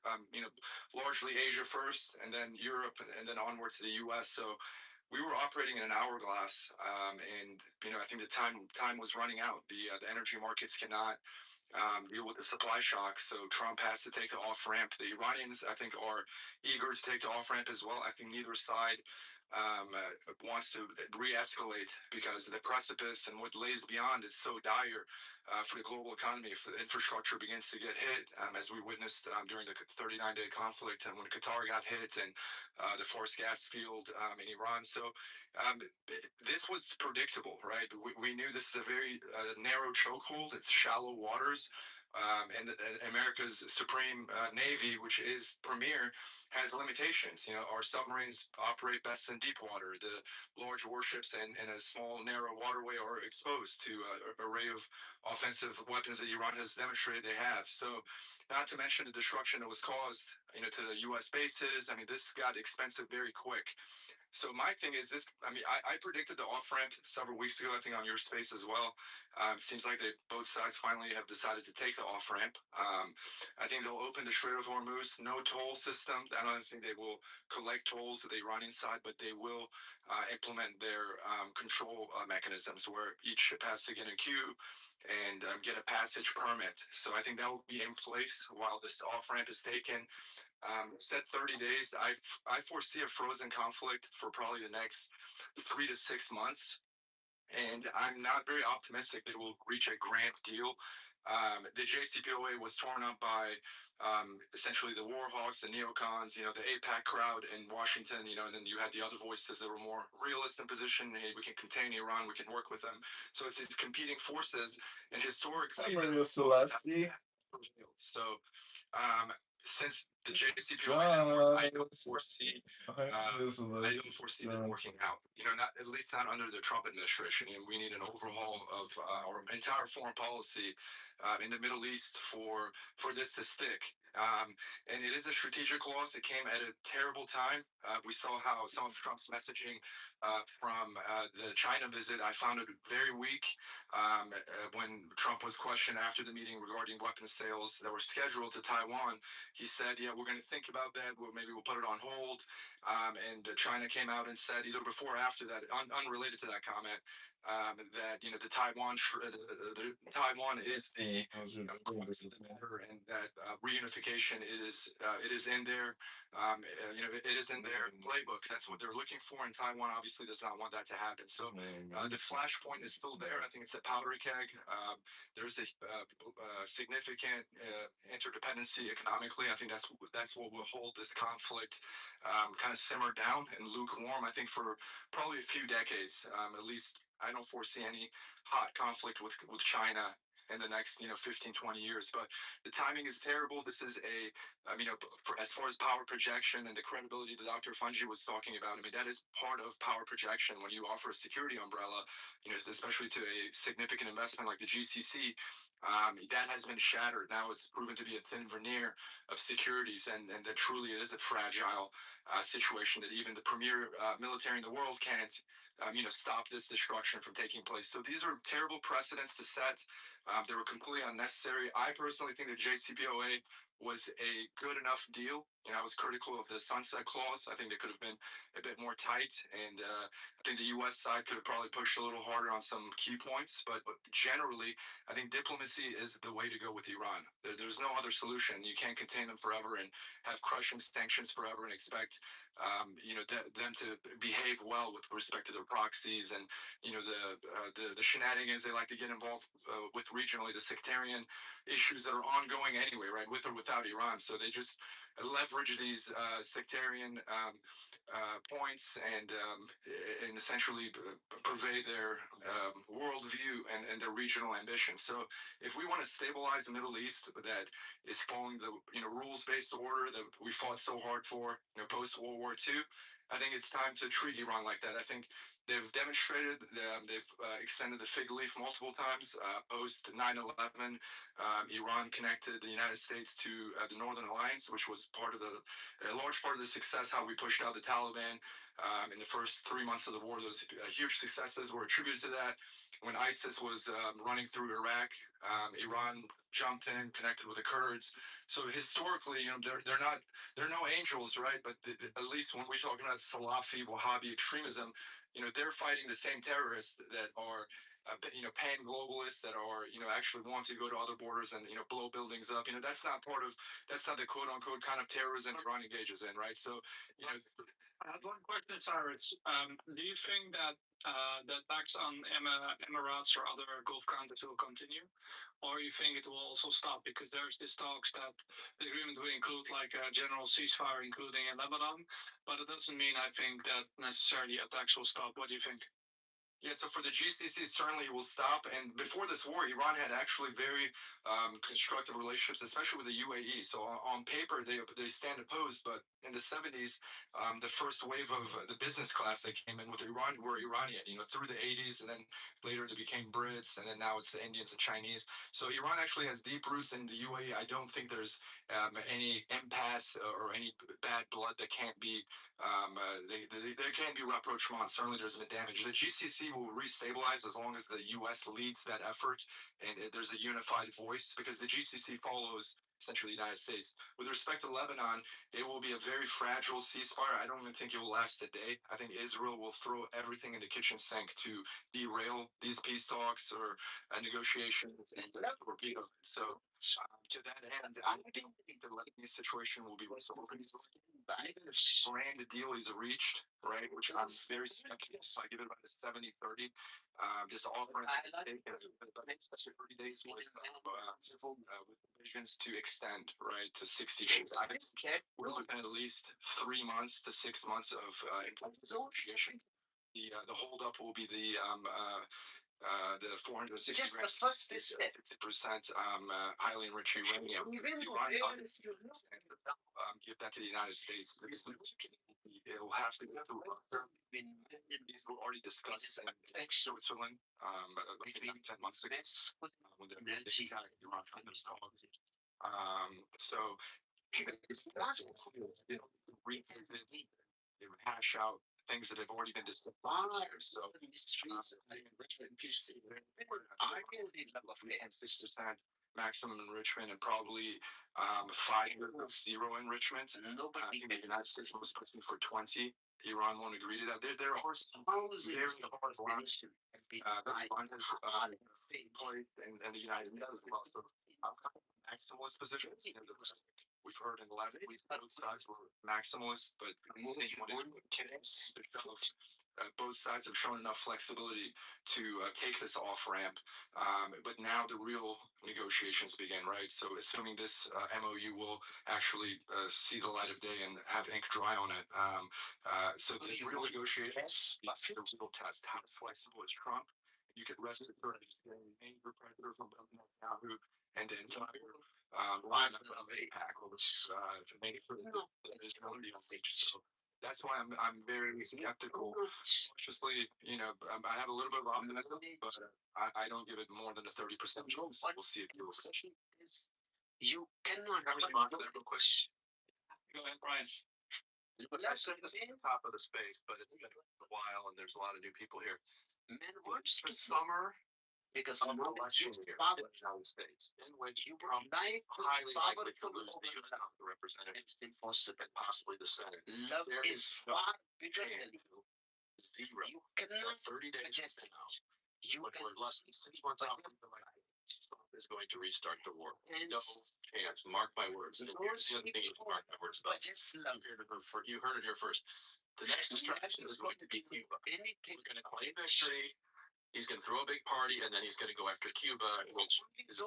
Largely Asia first, and then Europe, and then onwards to the U.S. So we were operating in an hourglass, and I think the time was running out. The energy markets cannot deal with the supply shock. So Trump has to take the off ramp. The Iranians, I think, are eager to take the off ramp as well. I think neither side wants to re-escalate because the precipice and what lays beyond is so dire for the global economy. If the infrastructure begins to get hit, as we witnessed during the 39-day conflict, and when Qatar got hit, and the forced gas field in Iran. So this was predictable, right? We knew this is a very narrow chokehold. It's shallow waters. And America's supreme navy, which is premier, has limitations. Our submarines operate best in deep water. The large warships in a small, narrow waterway are exposed to an array of offensive weapons that Iran has demonstrated they have. So, not to mention the destruction that was caused, to the U.S. bases. This got expensive very quick. So my thing is this. I predicted the off ramp several weeks ago. I think on your space as well. Seems like both sides finally have decided to take the off ramp. I think they'll open the Strait of Hormuz. No toll system. I don't think they will collect tolls at the Iranian side, but they will implement their control mechanisms where each ship has to get in queue and get a passage permit. So I think that will be in place while this off ramp is taken. Said 30 days. I foresee a frozen conflict for probably the next 3 to 6 months, and I'm not very optimistic that we'll reach a grand deal. the JCPOA was torn up by essentially the war hawks, the neocons, the APAC crowd in Washington, and then you had the other voices that were more realist in position. Hey, we can contain Iran, we can work with them. So it's these competing forces, and historically, Maria Celeste. so um, since the JCPOA, I don't foresee I don't foresee them working out. Not at least not under the Trump administration. We need an overhaul of our entire foreign policy in the Middle East for this to stick. And it is a strategic loss. It came at a terrible time. We saw how some of Trump's messaging from the China visit, I found it very weak. When Trump was questioned after the meeting regarding weapons sales that were scheduled to Taiwan, he said, "Yeah, we're going to think about that. Maybe we'll put it on hold." And China came out and said, either before or after that, unrelated to that comment, that the Taiwan is the matter, and that reunification is in there. It is in their playbook. That's what they're looking for, and Taiwan obviously does not want that to happen. So the flashpoint is still there. I think it's a powder keg. There's a significant interdependency economically. I think that's what will hold this conflict kind of simmer down and lukewarm. I think for probably a few decades, at least. I don't foresee any hot conflict with China in the next 15 20 years, but the timing is terrible. This is as far as power projection and the credibility that Dr. Fungi was talking about, that is part of power projection. When you offer a security umbrella, especially to a significant investment like the GCC, that has been shattered. Now it's proven to be a thin veneer of securities, and that truly is a fragile situation that even the premier military in the world can't stop this destruction from taking place. So these are terrible precedents to set. They were completely unnecessary. I personally think the JCPOA was a good enough deal. I was critical of the sunset clause. I think they could have been a bit more tight, and I think the U.S. side could have probably pushed a little harder on some key points. But generally, I think diplomacy is the way to go with Iran. There's no other solution. You can't contain them forever and have crushing sanctions forever and expect them to behave well with respect to their proxies and the shenanigans they like to get involved with regionally, the sectarian issues that are ongoing anyway, right, with or without Iran. So they just leverage these sectarian points and essentially purvey their worldview and their regional ambition. So if we want to stabilize the Middle East that is following the rules-based order that we fought so hard for post World War II, I think it's time to treat Iran like that. I think they've demonstrated, they've extended the fig leaf multiple times. Post 9/11, Iran connected the United States to the Northern Alliance, which was a large part of the success, how we pushed out the Taliban in the first 3 months of the war. Those huge successes were attributed to that. When ISIS was running through Iraq, Iran jumped in, connected with the Kurds. So historically, they're no angels, right? But at least when we're talking about Salafi, Wahhabi extremism, they're fighting the same terrorists that are pan globalists that are actually want to go to other borders and blow buildings up. That's not the quote unquote kind of terrorism Iran engages in, right? So I had one question, Cyrus. Do you think that the attacks on Emirates or other Gulf countries will continue, or you think it will also stop? Because there's this talks that the agreement will include like a general ceasefire, including in Lebanon, but it doesn't mean I think that necessarily attacks will stop. What do you think? Yeah, so for the GCC, certainly it will stop. And before this war, Iran had actually very constructive relationships, especially with the UAE. So on paper, they stand opposed. But in the 70s, the first wave of the business class that came in with Iran were Iranian, through the 80s. And then later they became Brits. And then now it's the Indians and Chinese. So Iran actually has deep roots in the UAE. I don't think there's any impasse or any bad blood that can't be, there can't be rapprochement. Certainly there's been damage. The GCC will restabilize as long as the U.S. leads that effort and there's a unified voice, because the GCC follows essentially the United States. With respect to Lebanon, it will be a very fragile ceasefire. I don't even think it will last a day. I think Israel will throw everything in the kitchen sink to derail these peace talks or negotiations and torpedo. So to that end, I don't think the Lebanese situation will be resolved easily. even if brand the deal is reached, right, which I'm very skeptical, so I give it about a 70-30. Just offering about 30 days with visions to extend, right, to 60 days. We're looking at least 3 months to 6 months of negotiation. The holdup will be the 460 grams, 50% highly enriched uranium. Give that to the United States. It will have to go through. These were already discussed in Switzerland about 10 months ago when the attack Iran so they would hash out things that have already been discussed. So enrichment piece, I really love 6% maximum enrichment and probably 5 years of zero enrichment. I think the United States was pushing for 20. Iran won't agree to that. There are some very hard lines. Iran has and the United States as well. So maximalist positions. We've heard in the last week both sides were maximalists, but both sides have shown enough flexibility to take this off ramp. But now the real negotiations begin, right? So assuming this MOU will actually see the light of day and have ink dry on it. So the real negotiations, the real test. How flexible is Trump? You could rest assured he's getting a major pressure from Netanyahu and the entire lineup of AIPAC to make sure that there is no deal reached. So that's why I'm very skeptical. Cautiously, I have a little bit of optimism, but I don't give it more than a 30% chance. We'll see it. You cannot respond to that real quick. Go ahead, Brian. I said this at the top of the space, but it's been a while and there's a lot of new people here. What's the summer? Because I'm an election year in the United States, in which Trump is highly likely to lose the U.S. House of Representatives and possibly the Senate. There is far bigger than zero. You cannot 30 days now. We're less than 6 months out from the election. Trump is going to restart the war. No chance. Mark my words. And here's the other thing you should mark my words about. You heard it here first. The next distraction is going to be Cuba. We're going to claim victory. He's going to throw a big party, and then he's going to go after Cuba, which is he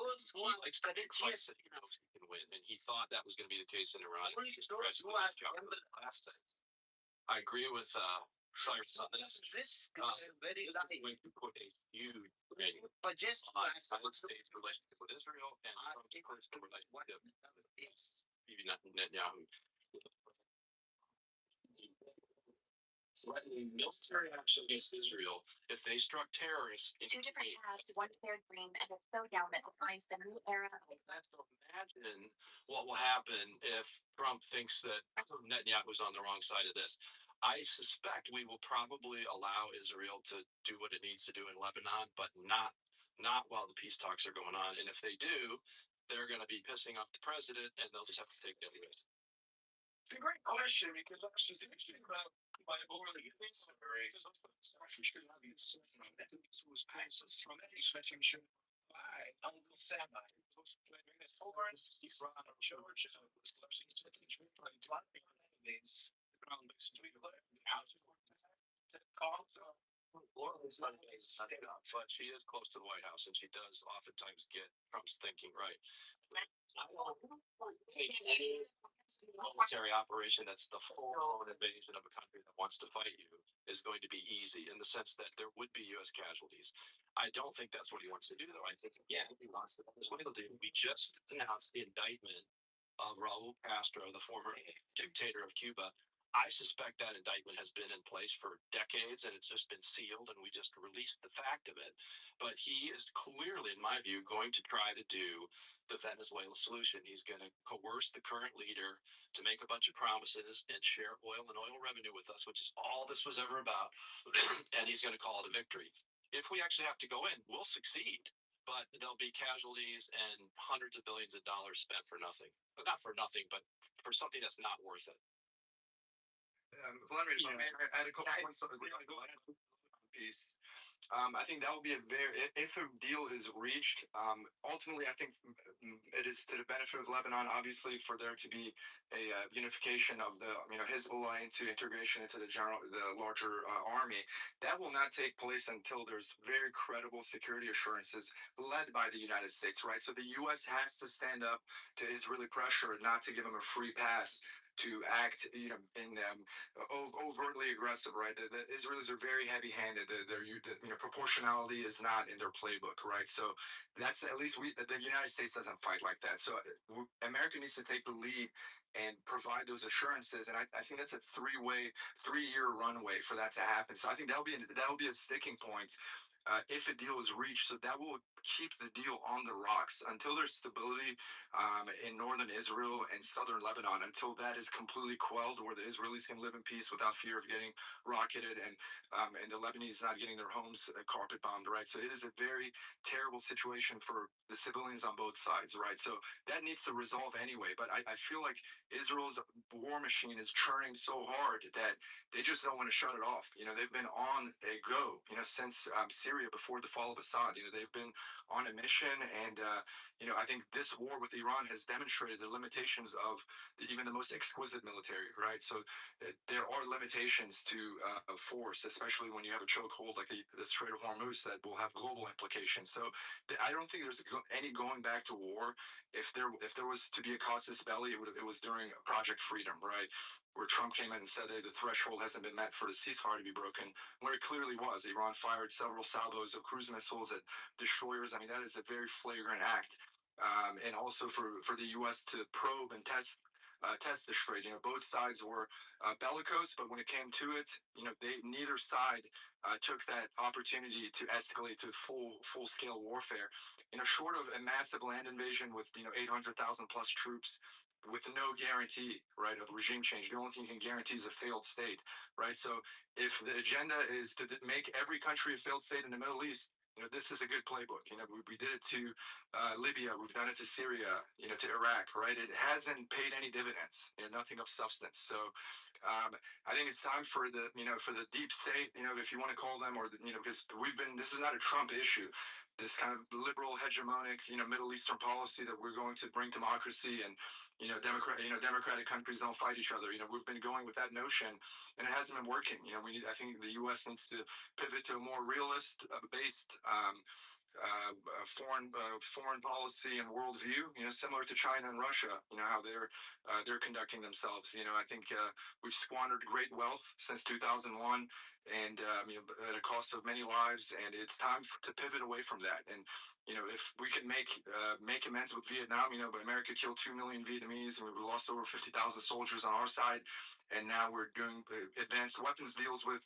likes to be decisive. He knows he can win, and he thought that was going to be the case in Iran. I agree with Cyrus on this. This very going to put a huge but just on silent states relationship with Israel and Trump's relationship with Netanyahu. Threatening military action against Israel if they struck terrorists. Two different paths, one shared dream, and a showdown that defines the new era. Imagine what will happen if Trump thinks that Netanyahu is on the wrong side of this. I suspect we will probably allow Israel to do what it needs to do in Lebanon, but not while the peace talks are going on. And if they do, they're going to be pissing off the president, and they'll just have to take that risk. It's a great question because actually, about my overly by Uncle Sam. Was playing in Florence, he's run on George, was closing to the country, playing these ground basically the house of Laura is not but she is close to the White House, and she does oftentimes get Trump's thinking right. I don't think any military operation that's the full-blown invasion of a country that wants to fight you is going to be easy in the sense that there would be U.S. casualties. I don't think that's what he wants to do, though. I think, again, he wants to do. We just announced the indictment of Raul Castro, the former dictator of Cuba. I suspect that indictment has been in place for decades and it's just been sealed and we just released the fact of it. But he is clearly, in my view, going to try to do the Venezuela solution. He's going to coerce the current leader to make a bunch of promises and share oil and oil revenue with us, which is all this was ever about. And he's going to call it a victory. If we actually have to go in, we'll succeed. But there'll be casualties and hundreds of billions of dollars spent for nothing. Not for nothing, but for something that's not worth it. Vladimir, I had a couple points. peace. I think that will be a very, if a deal is reached, ultimately, I think it is to the benefit of Lebanon, obviously, for there to be a unification of the, Hezbollah into integration into the larger army. That will not take place until there's very credible security assurances led by the United States, right? So the U.S. has to stand up to Israeli pressure, not to give them a free pass to act, in overtly aggressive, right? The Israelis are very heavy-handed. Proportionality is not in their playbook, right? So that's at least the United States doesn't fight like that. So America needs to take the lead and provide those assurances. And I think that's a 3-year runway for that to happen. So I think that'll be a sticking point. If a deal is reached, so that will keep the deal on the rocks until there's stability in northern Israel and southern Lebanon. Until that is completely quelled, where the Israelis can live in peace without fear of getting rocketed, and the Lebanese not getting their homes carpet bombed, right? So it is a very terrible situation for the civilians on both sides, right? So that needs to resolve anyway. But I feel like Israel's war machine is churning so hard that they just don't want to shut it off. They've been on a go, since Syria before the fall of Assad. They've been on a mission, and I think this war with Iran has demonstrated the limitations of even the most exquisite military, right? So there are limitations to force, especially when you have a chokehold like the Strait of Hormuz that will have global implications. So I don't think there's any going back to war. If there was to be a casus belli, it was during Project Freedom, right? Where Trump came in and said, hey, the threshold hasn't been met for the ceasefire to be broken, where it clearly was. Iran fired several salvos of cruise missiles at destroyers. I mean, that is a very flagrant act. And also for the U.S. to probe and test the strait. Both sides were bellicose, but when it came to it, neither side took that opportunity to escalate to full scale warfare. Short of a massive land invasion with 800,000 plus troops, with no guarantee, right, of regime change. The only thing you can guarantee is a failed state, right? So if the agenda is to make every country a failed state in the Middle East, this is a good playbook. We did it to Libya, we've done it to Syria, to Iraq, right? It hasn't paid any dividends, nothing of substance. So I think it's time for the deep state, if you want to call them, or because this is not a Trump issue. This kind of liberal hegemonic, Middle Eastern policy that we're going to bring democracy, and democratic countries don't fight each other. We've been going with that notion, and it hasn't been working. I think the U.S. needs to pivot to a more realist based foreign policy and worldview, similar to China and Russia, how they're conducting themselves. I think we've squandered great wealth since 2001, and at a cost of many lives, and it's time to pivot away from that. And if we can make amends with Vietnam, but America killed 2 million Vietnamese, and we lost over 50,000 soldiers on our side, and now we're doing advanced weapons deals with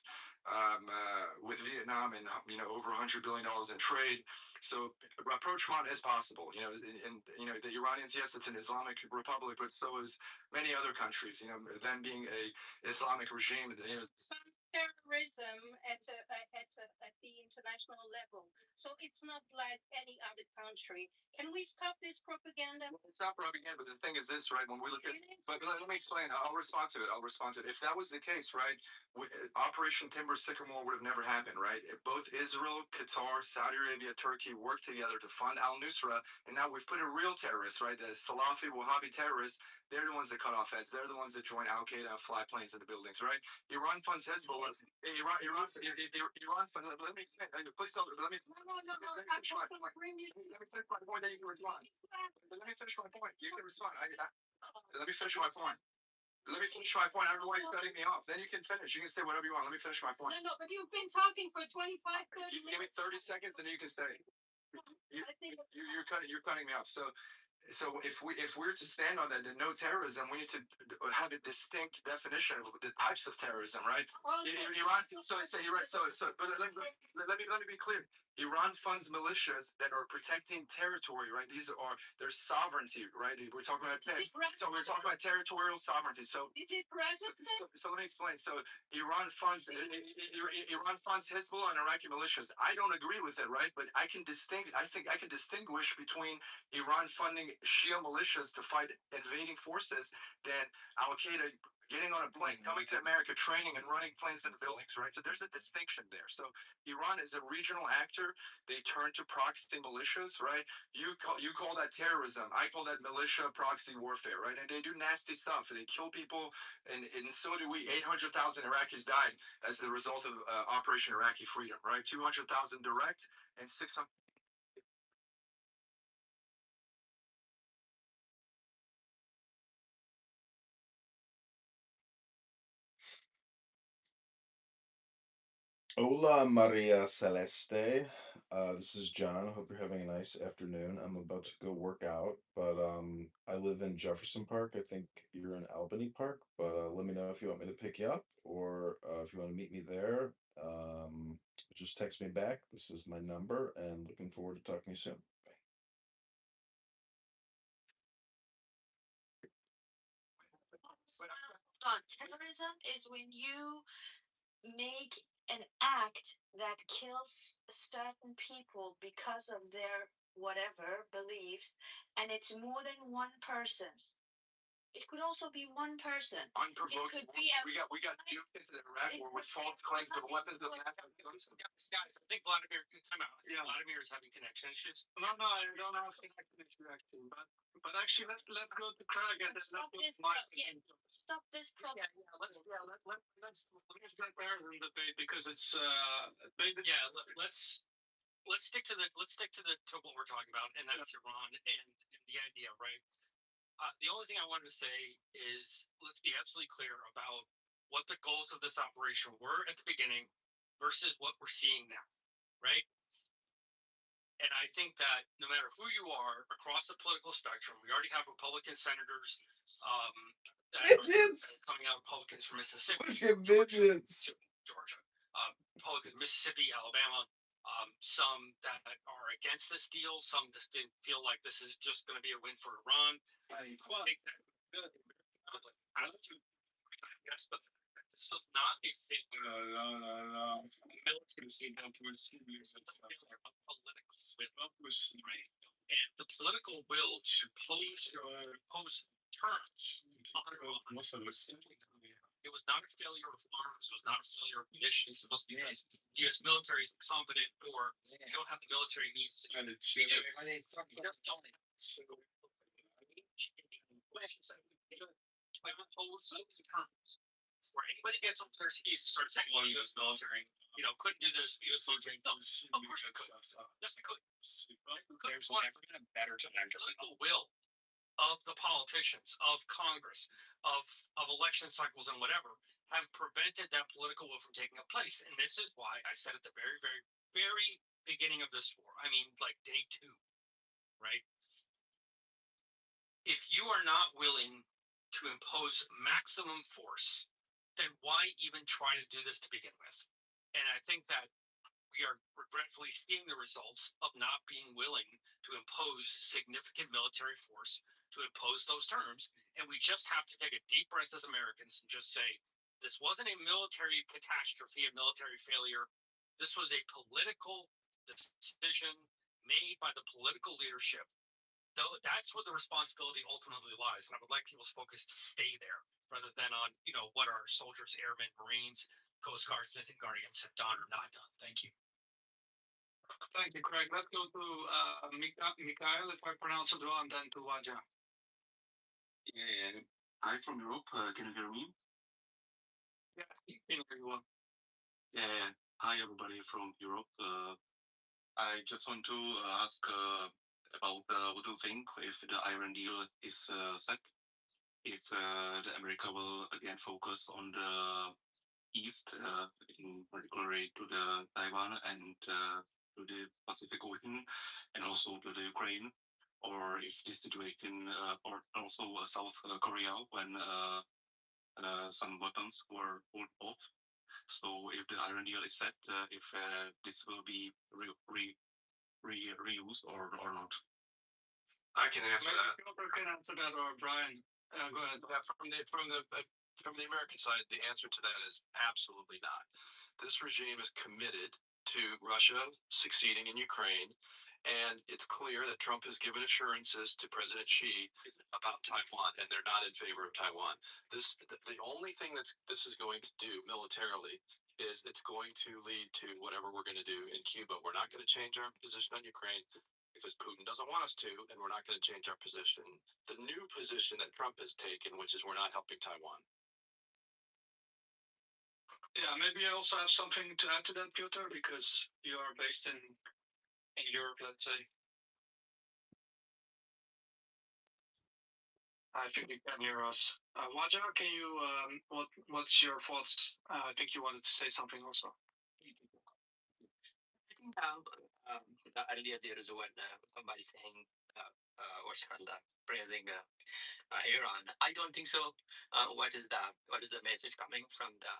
Vietnam, and over $100 billion in trade. So approachment is possible. And the Iranians, yes, it's an Islamic republic, but so is many other countries. Them being a Islamic regime. Terrorism at the international level. So it's not like any other country. Can we stop this propaganda? Well, it's not propaganda, but the thing is this, right? When we look at, but let me explain. I'll respond to it. If that was the case, right, Operation Timber Sycamore would have never happened, right? If both Israel, Qatar, Saudi Arabia, Turkey worked together to fund Al Nusra, and now we've put a real terrorist, right? The Salafi Wahhabi terrorists. They're the ones that cut off heads. They're the ones that join Al Qaeda and fly planes into buildings, right? Iran funds Hezbollah. Iran fund. Let me explain. Please don't. Let me. No. Let me finish my point. Let me finish my point. Then you can respond. Let me finish my point. You can respond. Let me finish my point. Let me finish my point. I don't know why you're cutting me off. Then you can finish. You can say whatever you want. Let me finish my point. No, but you've been talking for 25, 30 Give me 30 seconds, and then you can say. You're cutting me off. So if we're to stand on that, no terrorism, we need to have a distinct definition of the types of terrorism, right? Iran. But let me be clear. Iran funds militias that are protecting territory, right? These are their sovereignty, right? We're talking about territorial sovereignty. So is it president? So let me explain. So Iran funds Hezbollah and Iraqi militias. I don't agree with it, right? But I think I can distinguish between Iran funding Shia militias to fight invading forces than Al Qaeda getting on a plane, coming to America, training and running planes and buildings, right? So there's a distinction there. So Iran is a regional actor. They turn to proxy militias, right? You call that terrorism. I call that militia proxy warfare, right? And they do nasty stuff. They kill people, and so do we. 800,000 Iraqis died as the result of Operation Iraqi Freedom, right? 200,000 direct and 600. Hola, Maria Celeste. This is John. Hope you're having a nice afternoon. I'm about to go work out, but I live in Jefferson Park. I think you're in Albany Park, but let me know if you want me to pick you up or if you want to meet me there. Just text me back. This is my number, and looking forward to talking to you soon. Hold on. Terrorism is when you make an act that kills certain people because of their whatever beliefs, and it's more than one person. It could also be one person. Unprovoked. It could be we got duped into Iraq war with false claims of weapons of mass destruction. Guys, I think Vladimir, time out. Yeah. Vladimir is having connection issues. No, I don't have connection issue actually, but actually let's go to Craig and let's Stop go this. to Mike. Stop this problem. Let's get there in the debate because it's Let's stick to what we're talking about, and that's Iran and the idea, right? The only thing I wanted to say is let's be absolutely clear about what the goals of this operation were at the beginning versus what we're seeing now, right? And I think that no matter who you are across the political spectrum, we already have Republican senators that are coming out, Republicans from Mississippi, Georgia, Republicans, Mississippi, Alabama, some that are against this deal, some that feel like this is just going to be a win for Iran. I think that yes, but this is not a thing. No. Military scene now to political will, right? And the political will to pose terms on Iran. It was not a failure of arms. It was not a failure of munitions. It was because the U.S. military is incompetent, or you don't have the military means. We do. We just don't have questions that we do to impose those terms. For anybody gets up their skis and starts saying, "Well, U.S. military, couldn't do this." U.S. military, no, of course we could. Yes, we could. There's never been a better time to political will of the politicians, of Congress, of election cycles and whatever, have prevented that political will from taking place. And this is why I said at the very, very, very beginning of this war, I mean, like day 2, right? If you are not willing to impose maximum force, then why even try to do this to begin with? And I think that we are regretfully seeing the results of not being willing to impose significant military force, to impose those terms. And we just have to take a deep breath as Americans and just say, this wasn't a military catastrophe, a military failure. This was a political decision made by the political leadership. Though that's where the responsibility ultimately lies. And I would like people's focus to stay there rather than on, what our soldiers, airmen, Marines, Coast Guardsmen, and Guardians have done or not done. Thank you. Thank you, Craig. Let's go to Mikhail, if I pronounce it well, and then to Waja. Yeah, I'm from Europe. Can you hear me? Yeah, can you hear you well? Yeah, hi everybody from Europe. I just want to ask about what do you think if the Iran deal is set? If the America will again focus on the East, in particular to the Taiwan and to the Pacific Ocean, and also to the Ukraine, or if the situation, or also South Korea when some weapons were pulled off. So if the Iran deal is set, if this will be reused or not. I can answer that. Kitover can answer that, or Brian. Go ahead. From the American side, the answer to that is absolutely not. This regime is committed to Russia succeeding in Ukraine And it's clear that Trump has given assurances to President Xi about Taiwan, and they're not in favor of Taiwan. The only thing this is going to do militarily is it's going to lead to whatever we're going to do in Cuba. We're not going to change our position on Ukraine because Putin doesn't want us to, and we're not going to change our position. The new position that Trump has taken, which is we're not helping Taiwan. Yeah, maybe I also have something to add to that, Piotr, because you are based in Europe, let's say. I think you can hear us. Waja, can you, what's your thoughts? I think you wanted to say something also. I think earlier there is one somebody saying, what's called praising Iran. I don't think so. What is the message coming from the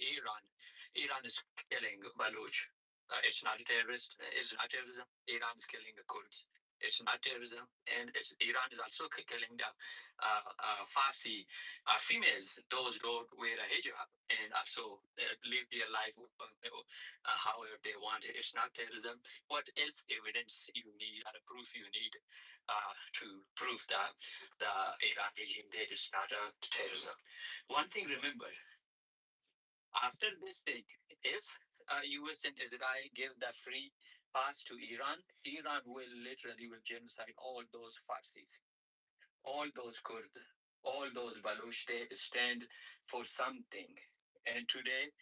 Iran? Iran is killing Baluch. It's not a terrorist. It's not terrorism. Iran is killing the Kurds. It's not terrorism, and Iran is also killing the Farsi females. Those don't wear a hijab and also live their life however they want it. It's not terrorism. What else evidence you need or proof you need to prove that the Iran regime there is not a terrorism? One thing remember, after this thing, if US and Israel give the free pass to Iran, Iran will literally will genocide all those Farsis, all those Kurds, all those Baluch. They stand for something. And today,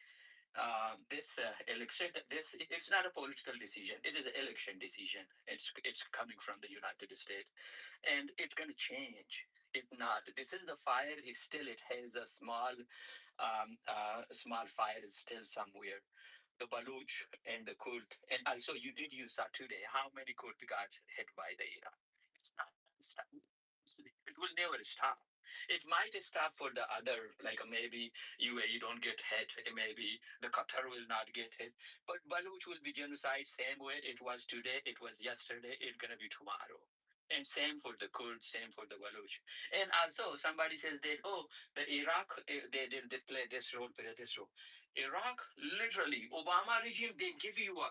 this election, this it's not a political decision. It is an election decision. It's coming from the United States, and it's gonna change. It's not. This is the fire. Is still. It has a small fire is still somewhere. The Baluch and the Kurd, and also you did use that today. How many Kurd got hit by the Iran? It's not. It will never stop. It might stop for the other, like maybe UAE don't get hit, maybe the Qatar will not get hit, but Baluch will be genocide same way it was today, it was yesterday, it's gonna be tomorrow. And same for the Kurds, same for the Baluch. And also somebody says that, oh, the Iraq, they play this role, play this role. Iraq, literally, Obama regime, they give you a,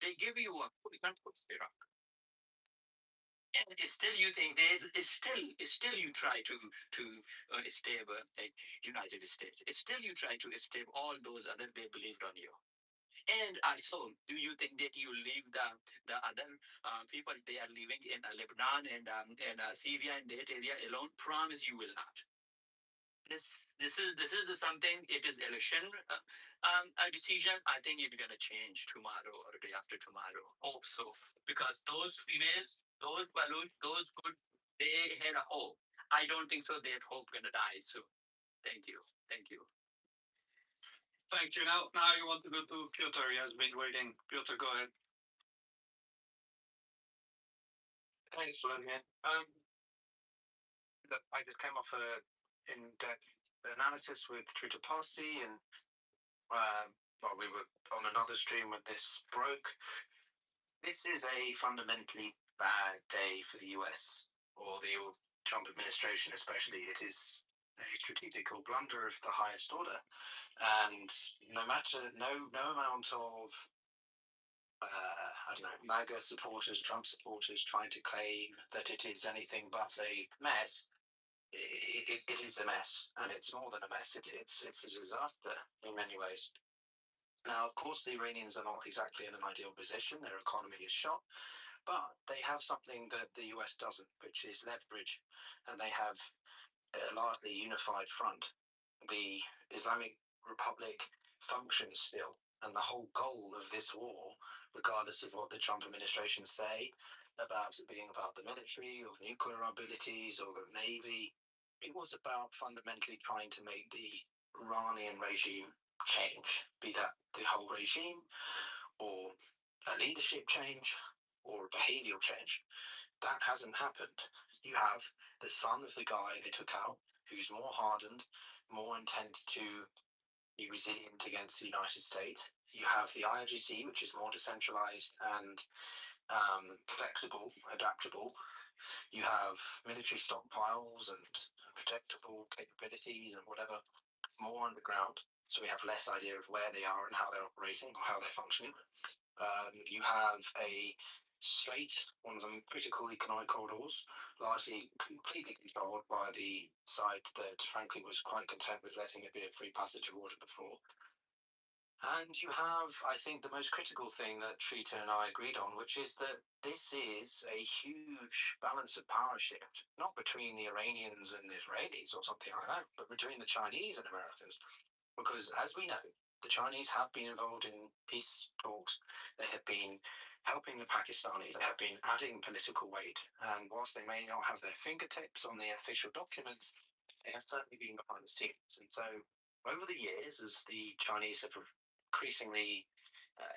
they give you a, you can't put Iraq. And still you think still you try to stave United States. Still you try to stave all those other they believed on you. And also, do you think that you leave the other people they are living in Lebanon and Syria and that area alone? Promise you will not. This is something. It is election a decision. I think it's gonna change tomorrow or the day after tomorrow. Hope so, because those females, those balloons, those good, they had a hope. I don't think so. That hope gonna die soon. Thank you. Thank you. Thank you. Now you want to go to Piotr. He has been waiting. Piotr, go ahead. Thanks, Vladimir. Look, I just came off a in-depth analysis with Trita Parsi, and while we were on another stream when this broke, this is a fundamentally bad day for the US or the Trump administration, especially. It is a strategical blunder of the highest order, and no amount of I don't know, MAGA supporters, Trump supporters trying to claim that it is anything but a mess. It is a mess, and it's more than a mess. It's a disaster in many ways. Now, of course, the Iranians are not exactly in an ideal position. Their economy is shot, but they have something that the US doesn't, which is leverage, and they have a largely unified front. The Islamic Republic functions still, and the whole goal of this war, regardless of what the Trump administration say about it being about the military or nuclear abilities or the navy, it was about fundamentally trying to make the Iranian regime change, be that the whole regime or a leadership change or a behavioral change. That hasn't happened. You have the son of the guy they took out, who's more hardened, more intent to be resilient against the United States. You have the IRGC, which is more decentralized and flexible, adaptable. You have military stockpiles and protectable capabilities and whatever, more underground. So we have less idea of where they are and how they're operating or how they're functioning. You have a Strait, one of them critical economic corridors, largely completely controlled by the side that frankly was quite content with letting it be a free passage of water before. And you have, I think, the most critical thing that Trita and I agreed on, which is that this is a huge balance of power shift, not between the Iranians and the Israelis or something like that, but between the Chinese and Americans. Because as we know, the Chinese have been involved in peace talks. They have been helping the Pakistanis. They have been adding political weight. And whilst they may not have their fingertips on the official documents, they have certainly been behind the scenes. And so over the years, as the Chinese have increasingly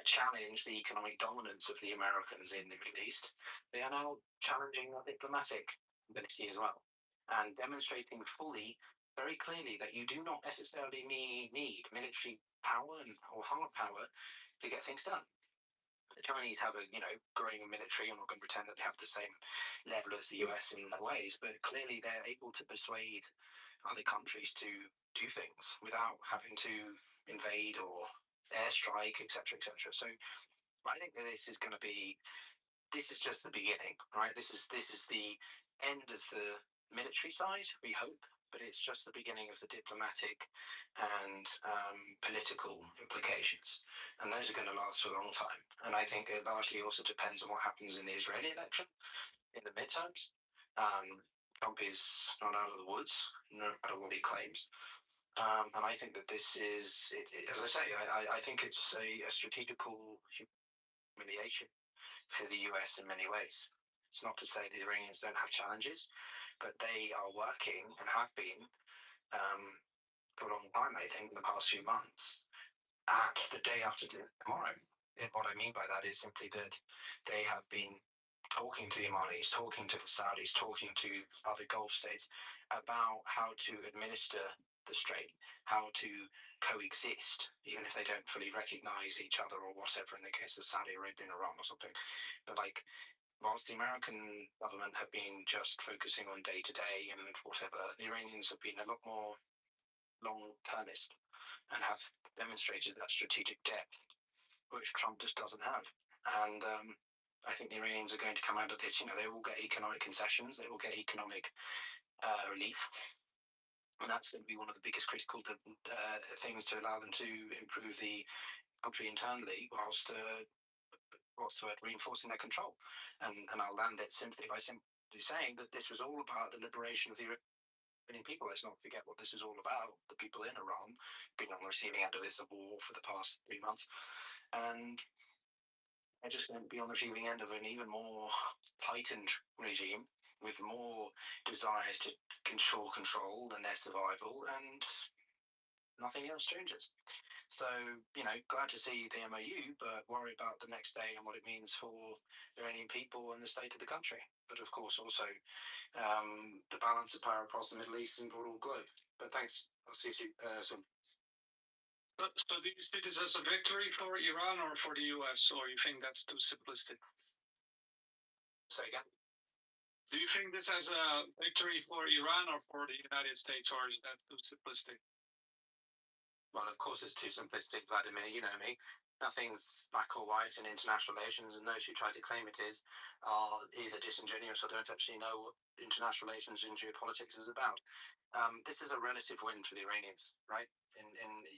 challenged the economic dominance of the Americans in the Middle East, they are now challenging our diplomatic ability as well and demonstrating fully, very clearly, that you do not necessarily need military power or hard power to get things done. The Chinese have a growing military. I'm not going to pretend that they have the same level as the US in ways, but clearly they're able to persuade other countries to do things without having to invade or airstrike, etc., etc. So I think that this is just the beginning, right? This is the end of the military side, we hope, but it's just the beginning of the diplomatic and political implications, and those are going to last for a long time. And I think it largely also depends on what happens in the Israeli election in the midterms. Trump is not out of the woods, no matter what he claims. And I think that this is, as I say, I think it's a strategical humiliation for the US in many ways. It's not to say the Iranians don't have challenges, but they are working and have been for a long time, I think, in the past few months, at the day after tomorrow. And what I mean by that is simply that they have been talking to the Iranians, talking to the Saudis, talking to other Gulf states about how to administer the strait, how to coexist, even if they don't fully recognize each other or whatever, in the case of Saudi Arabia and Iran or something. But whilst the American government have been just focusing on day to day and whatever, the Iranians have been a lot more long-termist and have demonstrated that strategic depth, which Trump just doesn't have. And I think the Iranians are going to come out of this. They will get economic concessions. They will get economic relief. And that's going to be one of the biggest critical things to allow them to improve the country internally, whilst what's the word, reinforcing their control. And I'll land it simply by simply saying that this was all about the liberation of the Iranian people. Let's not forget what this is all about. The people in Iran being on the receiving end of this war for the past 3 months. And they're just going to be on the receiving end of an even more tightened regime with more desires to ensure control and their survival, and nothing else changes. So, glad to see the MOU, but worry about the next day and what it means for Iranian people and the state of the country. But of course, also the balance of power across the Middle East and the whole globe. But thanks. I'll see you soon. So do you see this as a victory for Iran or for the US, or you think that's too simplistic? Say again? Do you think this as a victory for Iran or for the United States, or is that too simplistic? Well, of course, it's too simplistic, Vladimir. You know me. Nothing's black or white in international relations, and those who try to claim it is are either disingenuous or don't actually know what international relations and geopolitics is about. This is a relative win for the Iranians, right?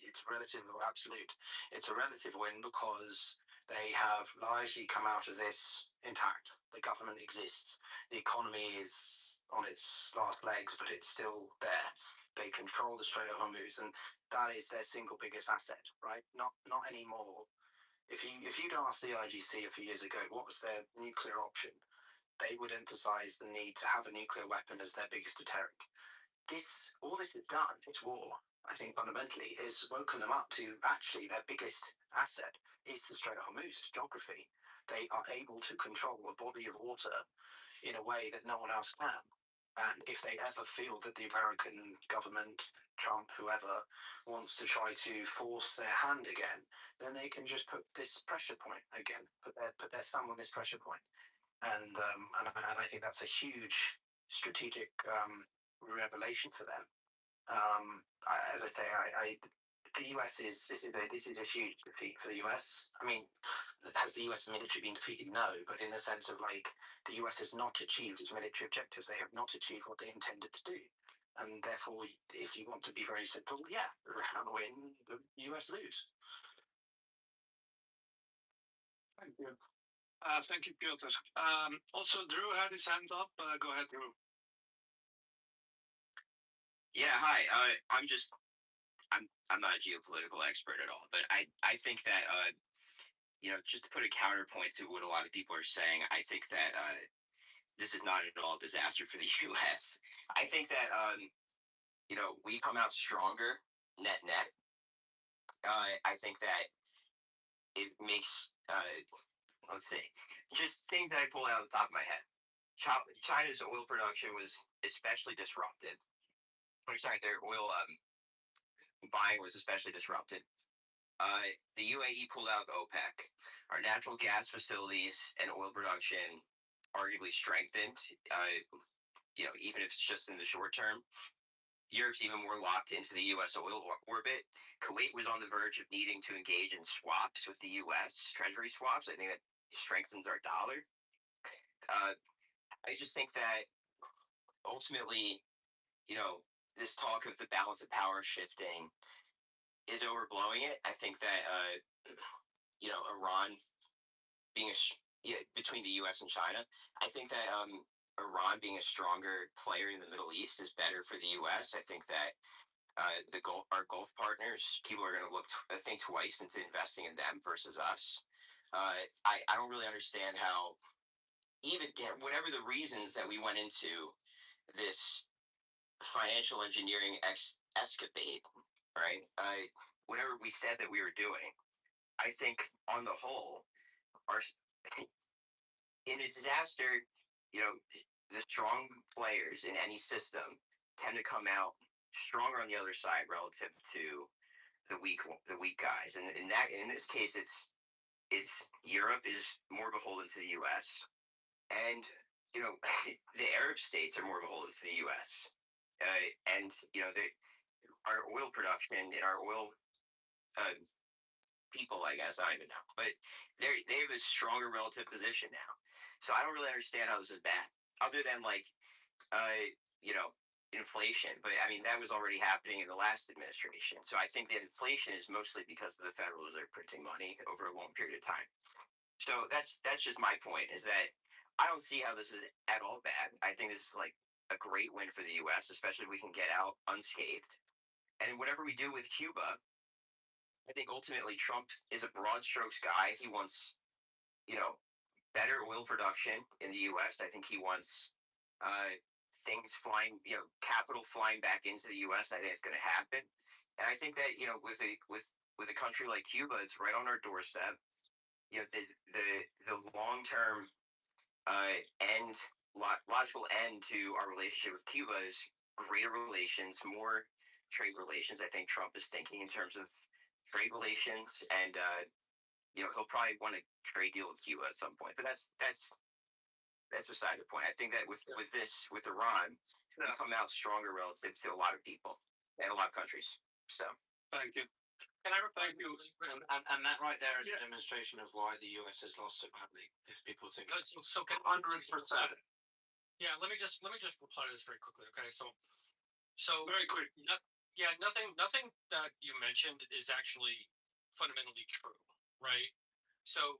It's relative or absolute. It's a relative win because they have largely come out of this intact. The government exists. The economy is on its last legs, but it's still there. They control the Strait of Hormuz, and that is their single biggest asset, right? Not anymore. If you'd asked the IGC a few years ago what was their nuclear option, they would emphasize the need to have a nuclear weapon as their biggest deterrent. All this has done, this war, I think fundamentally, is woken them up to actually their biggest asset is the Strait of Hormuz, its geography. They are able to control a body of water in a way that no one else can. And if they ever feel that the American government, Trump, whoever, wants to try to force their hand again, then they can just put this pressure point again, put their thumb on this pressure point. And I think that's a huge strategic revelation for them. As I say, the US this is a huge defeat for the US. I mean, has the US military been defeated? No, but in the sense of like the US has not achieved its military objectives. They have not achieved what they intended to do, and therefore, if you want to be very simple, yeah, Iran win, the US lose. Thank you. Thank you, Piotr. Also, Drew had his hand up. Go ahead, Drew. Yeah, hi. I'm not a geopolitical expert at all, but I think that just to put a counterpoint to what a lot of people are saying, I think that this is not at all a disaster for the U.S. I think that we come out stronger net net. I think that it makes let's see, just things that I pulled out of the top of my head. China's oil production was especially disrupted. I'm sorry, their oil buying was especially disrupted. The UAE pulled out of OPEC. Our natural gas facilities and oil production arguably strengthened, even if it's just in the short term. Europe's even more locked into the U.S. oil orbit. Kuwait was on the verge of needing to engage in swaps with the U.S. Treasury swaps. I think that strengthens our dollar. I just think that ultimately, this talk of the balance of power shifting is overblowing it. I think that Iran being between the U.S. and China, I think that Iran being a stronger player in the Middle East is better for the U.S. I think that our Gulf partners, people are going to think twice into investing in them versus us. I don't really understand how, even whatever the reasons that we went into this financial engineering escapade, right? Whatever we said that we were doing, I think on the whole, our in a disaster, the strong players in any system tend to come out stronger on the other side relative to the weak guys. And in this case, it's Europe is more beholden to the U.S. and the Arab states are more beholden to the U.S. And our oil production and our oil people, I guess, I don't even know, but they have a stronger relative position now. So I don't really understand how this is bad, other than inflation. But I mean, that was already happening in the last administration. So I think the inflation is mostly because of the Federal Reserve printing money over a long period of time. So that's just my point, is that I don't see how this is at all bad. I think this is like a great win for the U.S., especially if we can get out unscathed. And whatever we do with Cuba, I think ultimately Trump is a broad strokes guy. He wants, better oil production in the U.S. I think he wants things flying, capital flying back into the U.S. I think it's going to happen. And I think that with a country like Cuba, it's right on our doorstep. The long term logical end to our relationship with Cuba is greater relations, more trade relations. I think Trump is thinking in terms of trade relations, and he'll probably want a trade deal with Cuba at some point. But that's beside the point. I think that with Iran, we come out stronger relative to a lot of people and a lot of countries. So thank you. Can I Thank you. And that right there is a demonstration of why the US has lost so badly. If people think so 100%. Yeah, let me just reply to this very quickly. Okay, so very quick. Nothing that you mentioned is actually fundamentally true, right? So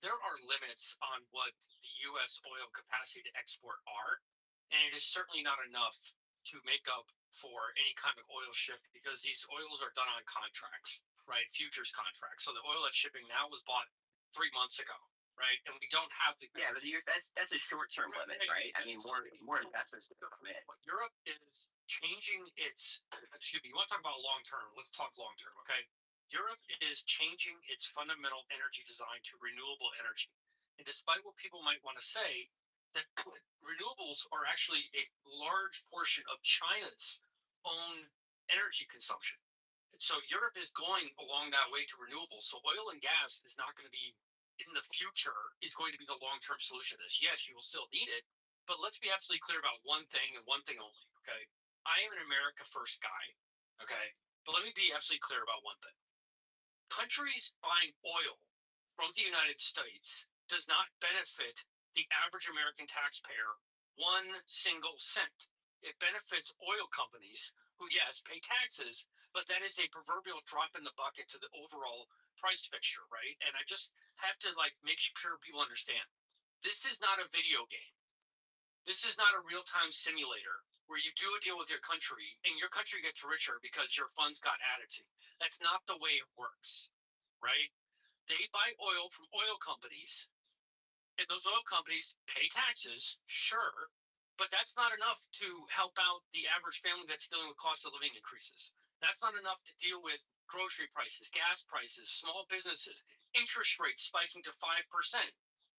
there are limits on what the U.S. oil capacity to export are, and it is certainly not enough to make up for any kind of oil shift, because these oils are done on contracts, right? Futures contracts. So the oil that's shipping now was bought 3 months ago, right? And we don't have the but that's a short term limit, right? I mean, more investments to come in. Europe is changing its. Excuse me. You want to talk about long term? Let's talk long term, okay? Europe is changing its fundamental energy design to renewable energy, and despite what people might want to say, that renewables are actually a large portion of China's own energy consumption. And so Europe is going along that way to renewables. So oil and gas is not going to be in the future, is going to be the long-term solution to this. Yes, you will still need it, but let's be absolutely clear about one thing and one thing only, okay? I am an America first guy, okay? But let me be absolutely clear about one thing. Countries buying oil from the United States does not benefit the average American taxpayer one single cent. It benefits oil companies who, yes, pay taxes, but that is a proverbial drop in the bucket to the overall price fixture, right? And I just have to like make sure people understand this is not a video game. This is not a real-time simulator where you do a deal with your country and your country gets richer because your funds got added to. That's not the way it works, right? They buy oil from oil companies, and those oil companies pay taxes, sure, but that's not enough to help out the average family that's dealing with cost of living increases. That's not enough to deal with grocery prices, gas prices, small businesses, interest rates spiking to 5%,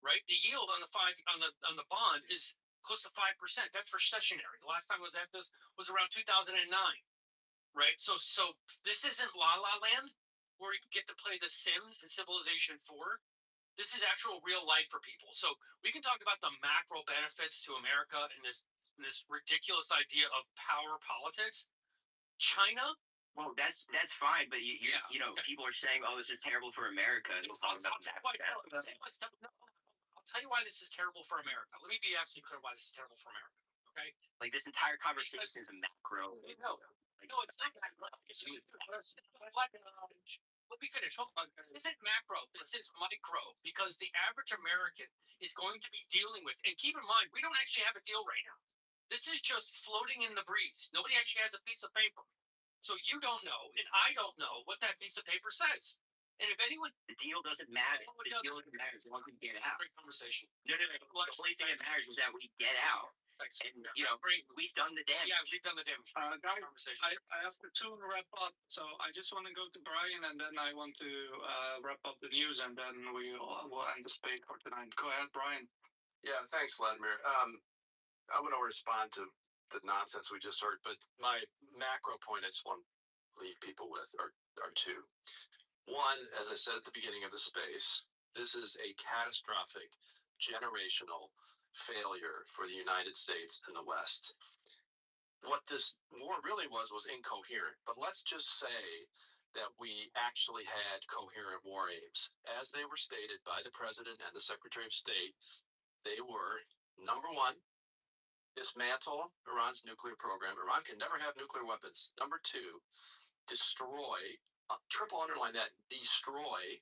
right? The yield on the bond is close to 5%. That's recessionary. The last time I was at this was around 2009, right? So this isn't La La Land where you get to play The Sims, the Civilization 4. This is actual real life for people. So we can talk about the macro benefits to America and this ridiculous idea of power politics. China. Well, that's fine, but you know, people are saying, "Oh, this is terrible for America." And I'll tell you why this is terrible for America. Let me be absolutely clear why this is terrible for America. Okay. Like this entire conversation is a macro. No, it's not macro. Let me finish. Hold on. This isn't macro. This is micro because the average American is going to be dealing with. And keep in mind, we don't actually have a deal right now. This is just floating in the breeze. Nobody actually has a piece of paper. So you don't know, and I don't know what that piece of paper says. And if anyone, the deal doesn't matter. The deal doesn't matter as long as we get out. Great conversation. No. The only thing that matters is that we get out. Thanks. And you know, we've done the damage. Yeah, we've done the damage. Guys, Conversation. I have to wrap up, so I just want to go to Brian, and then I want to wrap up the news, and then we'll end the debate for tonight. Go ahead, Brian. Yeah, thanks, Vladimir. I'm going to respond to the nonsense we just heard, but my macro point I just want to leave people with are two. One, as I said at the beginning of the space, this is a catastrophic generational failure for the United States and the West. What this war really was incoherent, but let's just say that we actually had coherent war aims. As they were stated by the President and the Secretary of State, they were, number one, dismantle Iran's nuclear program. Iran can never have nuclear weapons. Number two, destroy, triple underline that, destroy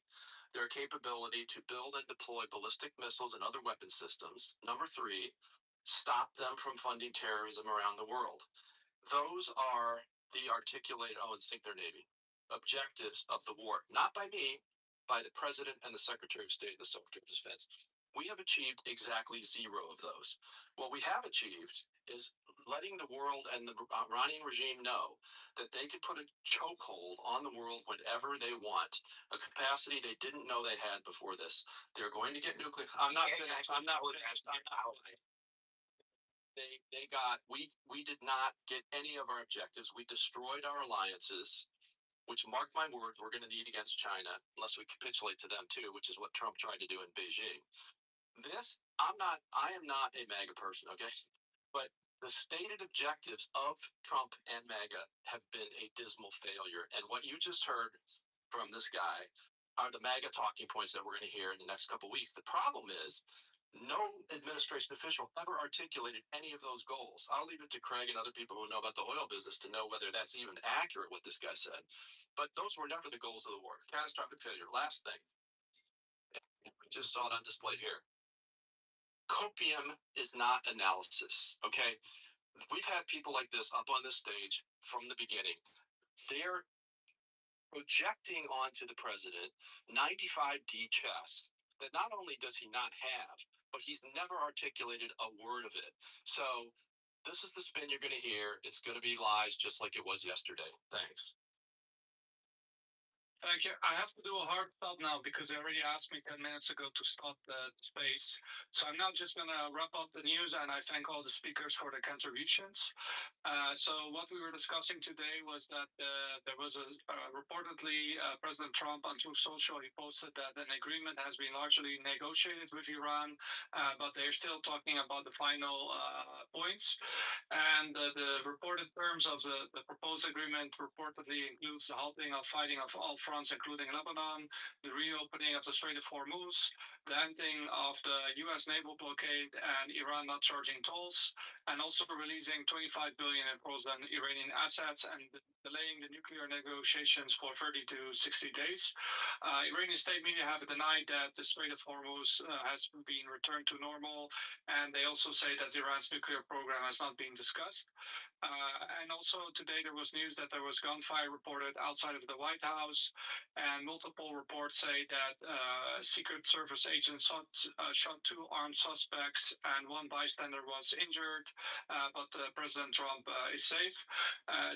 their capability to build and deploy ballistic missiles and other weapon systems. Number three, stop them from funding terrorism around the world. Those are the articulated, and sink their Navy, objectives of the war. Not by me, by the President and the Secretary of State and the Secretary of Defense. We have achieved exactly zero of those. What we have achieved is letting the world and the Iranian regime know that they can put a chokehold on the world whenever they want, a capacity they didn't know they had before this. They're going to get nuclear. I'm not finished. We did not get any of our objectives. We destroyed our alliances, which, mark my word, we're going to need against China unless we capitulate to them too, which is what Trump tried to do in Beijing. I am not a MAGA person, okay? But the stated objectives of Trump and MAGA have been a dismal failure. And what you just heard from this guy are the MAGA talking points that we're going to hear in the next couple of weeks. The problem is no administration official ever articulated any of those goals. I'll leave it to Craig and other people who know about the oil business to know whether that's even accurate what this guy said. But those were never the goals of the war. Catastrophic failure. Last thing. We just saw it on display here. Copium is not analysis, okay? We've had people like this up on this stage from the beginning. They're projecting onto the president 95D chess that not only does he not have, but he's never articulated a word of it. So this is the spin you're going to hear. It's going to be lies just like it was yesterday. Thanks. Thank you. I have to do a hard stop now because they already asked me 10 minutes ago to stop the space. So I'm now just going to wrap up the news, and I thank all the speakers for their contributions. So what we were discussing today was that there was reportedly President Trump on Truth Social. He posted that an agreement has been largely negotiated with Iran, but they're still talking about the final points. And the reported terms of the proposed agreement reportedly includes the halting of fighting of all fronts, including Lebanon, the reopening of the Strait of Hormuz, the ending of the U.S. naval blockade, and Iran not charging tolls, and also releasing 25 billion in frozen Iranian assets and delaying the nuclear negotiations for 30 to 60 days. Iranian state media have denied that the Strait of Hormuz has been returned to normal, and they also say that Iran's nuclear program has not been discussed. And also today there was news that there was gunfire reported outside of the White House, and multiple reports say that Secret Service agents shot two armed suspects, and one bystander was injured, but President Trump is safe.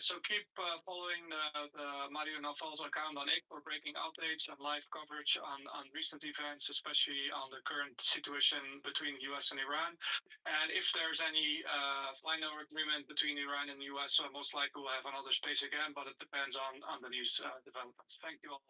So keep following the Mario Naval's account on X for breaking updates and live coverage on recent events, especially on the current situation between the US and Iran. And if there's any final agreement between Iran and the US, so most likely we'll have another space again, but it depends on the news developments. Thank you all.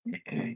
Gunfire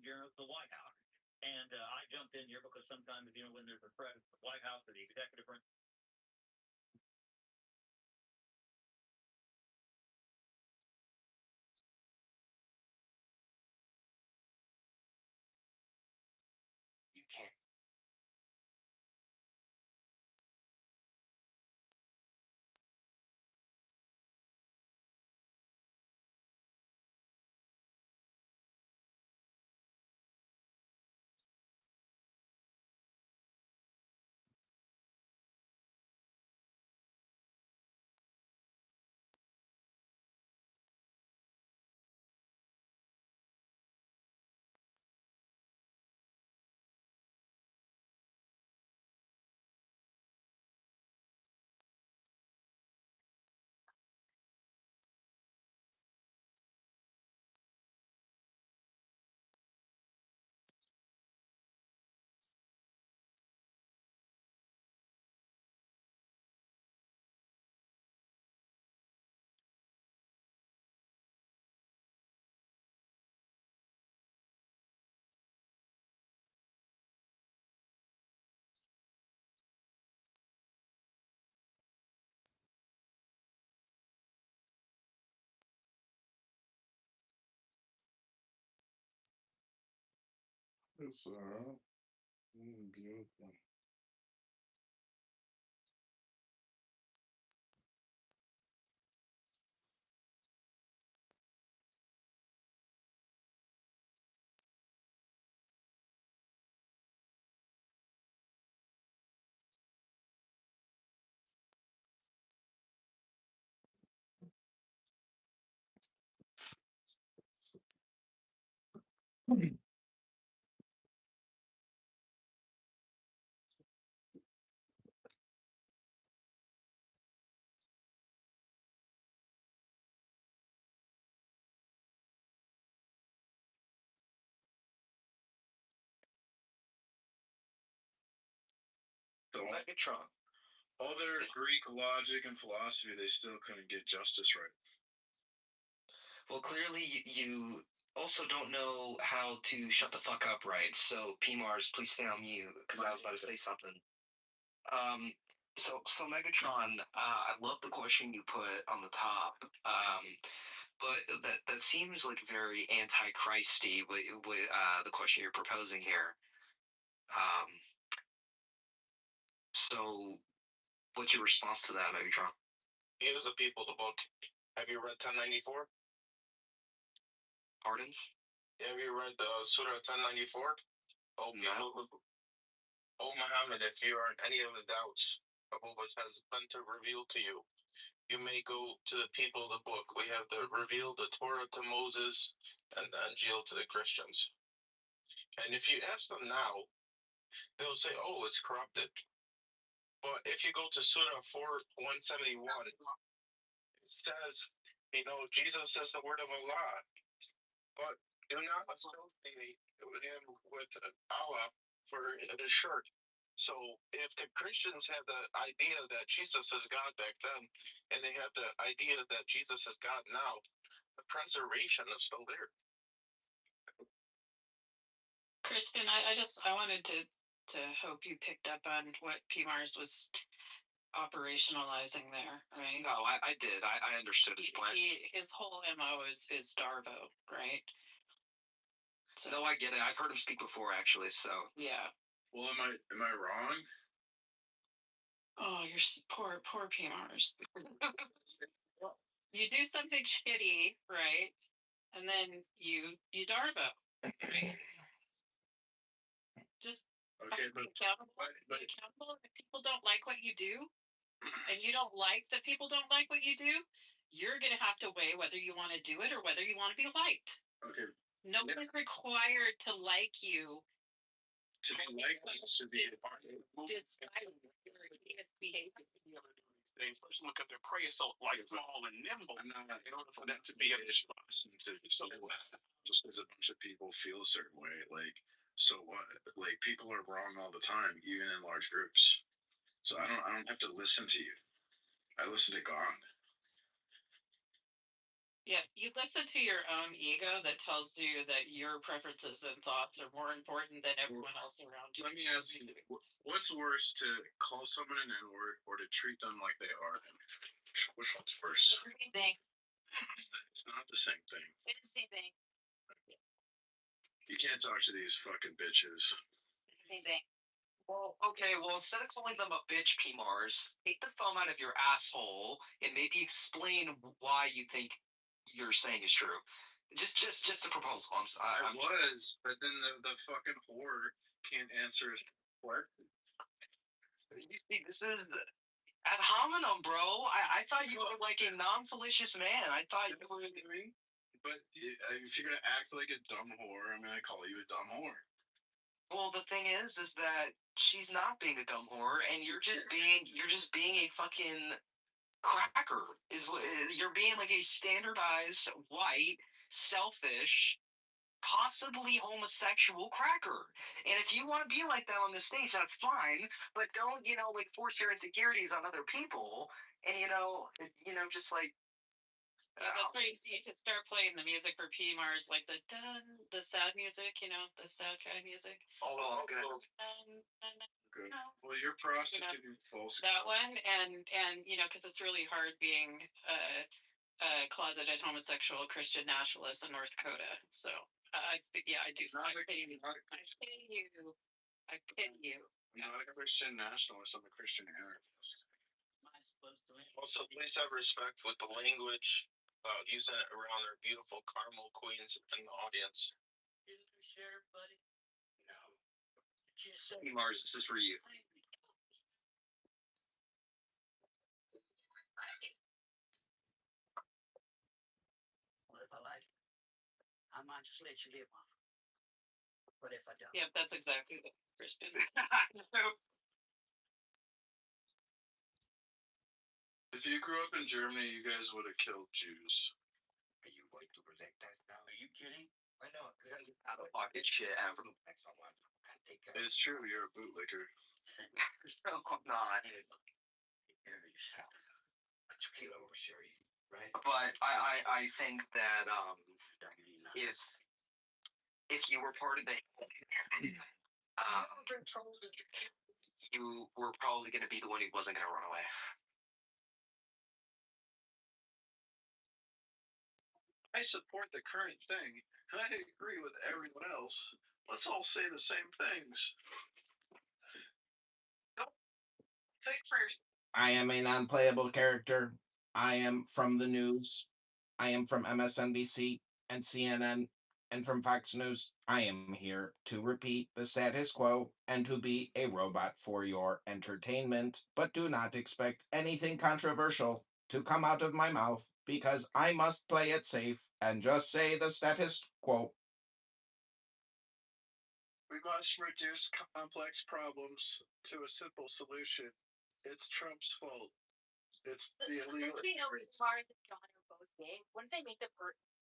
near the White House. And I jumped in here because sometimes, when there's a threat at the White House or the executive branch, You can't. It's alright. Beautiful. So Megatron. all their Greek logic and philosophy, they still couldn't get justice right. Well, clearly you also don't know how to shut the fuck up right. So, PMARS, please stay on mute because I was about to say something. So Megatron, I love the question you put on the top. But that seems like very anti-Christy with the question you're proposing here. So what's your response to that, Megatron? Gives the people the book. Have you read 1094? Pardon? Have you read Surah 1094? Oh, people, O Muhammad, if you are in any of the doubts of what has been to reveal to you, you may go to the people of the book. We have revealed the Torah to Moses and the Injil to the Christians. And if you ask them now, they'll say, oh, it's corrupted. But if you go to Surah 171, it says, Jesus is the word of Allah. But do not associate him with Allah for the shirt. So if the Christians had the idea that Jesus is God back then, and they have the idea that Jesus is God now, the preservation is still there. Kristen, I wanted to hope you picked up on what PMARS was operationalizing there, right? No, I did. I understood his plan. His whole MO is Darvo, right? So, no, I get it. I've heard him speak before, actually. So yeah. Well, am I wrong? Oh, you're poor PMARS. You do something shitty, right? And then you Darvo. Just okay, be accountable. Be accountable. If people don't like what you do, and you don't like that people don't like what you do, you're gonna have to weigh whether you want to do it or whether you want to be liked. Okay. Nobody's required to like you. To be liked should be despite your hideous behavior. Things. First, look at their prey so like small and nimble in order for them to be able to. So just because a bunch of people feel a certain way, like, so what? Like, people are wrong all the time, even in large groups. So I don't have to listen to you. I listen to God. Yeah, you listen to your own ego that tells you that your preferences and thoughts are more important than everyone else around you. Let me ask you, what's worse, to call someone an N-word or to treat them like they are them? Which one's worse? Same thing. It's not the same thing. It's the same thing. You can't talk to these fucking bitches. Same thing. Well, okay, well, instead of calling them a bitch, PMARS, take the thumb out of your asshole and maybe explain why you think you're saying is true. Just a proposal. I was, but then the fucking whore can't answer his question. You see, this is ad hominem, bro. I thought you were like a non-fallacious man. I thought you were. But if you're gonna act like a dumb whore, I'm gonna call you a dumb whore. Well, the thing is that she's not being a dumb whore, and you're just being a fucking cracker. You're being like a standardized white, selfish, possibly homosexual cracker. And if you want to be like that on the stage, that's fine. But don't like force your insecurities on other people, and just like. Yeah, that's where you can start playing the music for PMARS, like the sad music, the sad guy music. Oh, okay. Good. Well, you're prostituting false. That one, and because it's really hard being a closeted homosexual Christian nationalist in North Dakota. So Yeah, I do. Not I a- pity you. not a- I pity you. I pity you. I'm not a Christian nationalist. I'm a Christian anarchist. Am I supposed to? Also, please have respect with the language using it around our beautiful caramel queens in the audience. You share, buddy? No. Just say Mars, this is for you. What if I like it? I might just let you live off. What if I don't? Yep, that's exactly what Kristen. If you grew up in Germany, you guys would have killed Jews. Are you going to protect us now? Are you kidding? I know. That's out of pocket shit. I'm from the next one. It's true, you're a bootlicker. No, I'm not. Take care of yourself. Kitover, sure, right? But I think that if you were part of the you were probably going to be the one who wasn't going to run away. I support the current thing. I agree with everyone else. Let's all say the same things. Think first. I am a non-playable character. I am from the news. I am from MSNBC and CNN and from Fox News. I am here to repeat the status quo and to be a robot for your entertainment, but do not expect anything controversial to come out of my mouth because I must play it safe and just say the status quo. We must reduce complex problems to a simple solution. It's Trump's fault. It's the illegal. Mars and John are both gay. Wouldn't they make the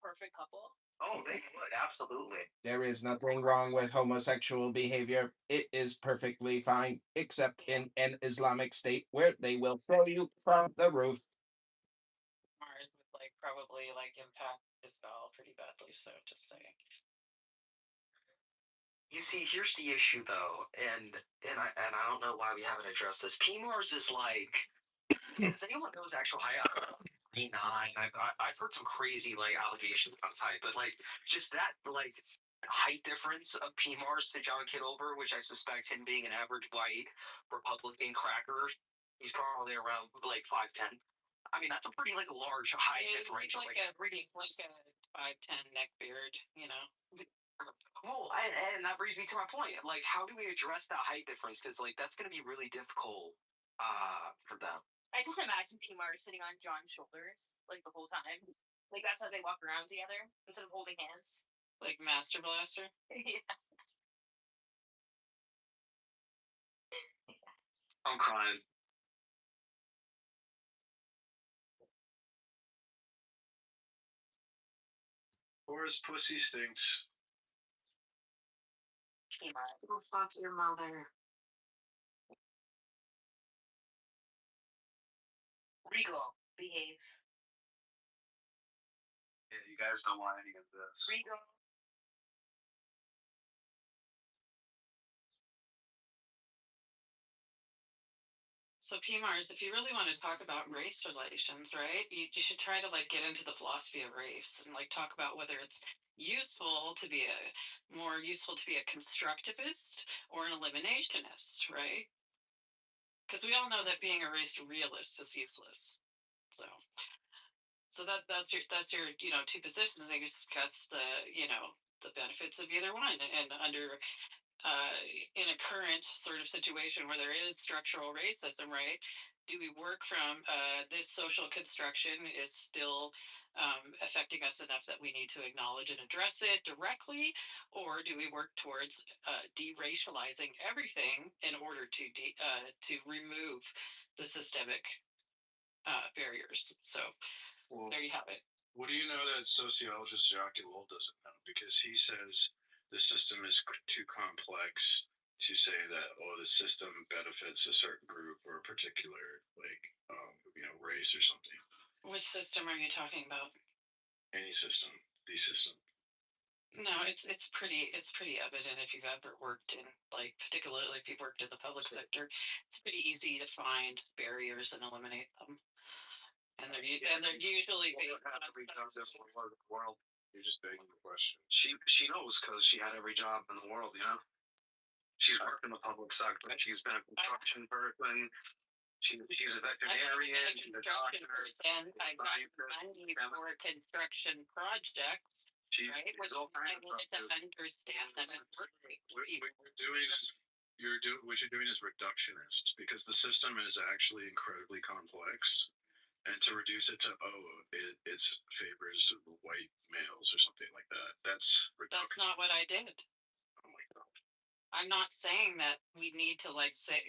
perfect couple? Oh, they would, absolutely. There is nothing wrong with homosexual behavior. It is perfectly fine, except in an Islamic state where they will throw you from the roof. Mars would probably impact Isabel pretty badly. So just saying. You see, here's the issue though, and I don't know why we haven't addressed this. PMARS is does anyone know his actual height? 9. I've heard some crazy allegations about his height, but just that height difference of PMARS to John Kitover, which I suspect him being an average white Republican cracker, he's probably around 5'10". I mean, that's a pretty large height differential. Like a 5'10" neck beard, you know. Well, and that brings me to my point. How do we address that height difference? Because that's going to be really difficult for them. I just imagine P-Mar sitting on John's shoulders the whole time. That's how they walk around together instead of holding hands. Like Master Blaster. Yeah. I'm crying. Or his pussy stinks. Go fuck your mother. Regal, behave. Yeah, you guys don't want any of this. Regal. So PMARS, if you really want to talk about race relations, right, you should try to get into the philosophy of race and talk about whether it's useful to be more useful to be a constructivist or an eliminationist, right? Because we all know that being a race realist is useless. So that's your two positions. And you discuss the benefits of either one, and under in a current sort of situation where there is structural racism, right? Do we work from this social construction is still affecting us enough that we need to acknowledge and address it directly, or do we work towards deracializing everything in order to remove the systemic barriers? So there you have it. What do you know that sociologist Jacques Ellul doesn't know? Because he says the system is too complex to say that the system benefits a certain group or a particular race or something. Which system are you talking about? Any system, the system. No, it's pretty evident if you've ever worked in particularly if you've worked in the public sector. It's pretty easy to find barriers and eliminate them. And they're usually based on the world. You're just begging the question. She knows because she had every job in the world, you know. She's worked in the public sector. She's been a construction person. She's a veterinarian. She's a doctor. And I got money for construction projects. Right, which I wanted to understand that it worked for What people. you're doing is what you're doing is reductionist, because the system is actually incredibly complex, and to reduce it to it favors white males or something like that. That's That's not what I did. Oh my god. I'm not saying that we need to like say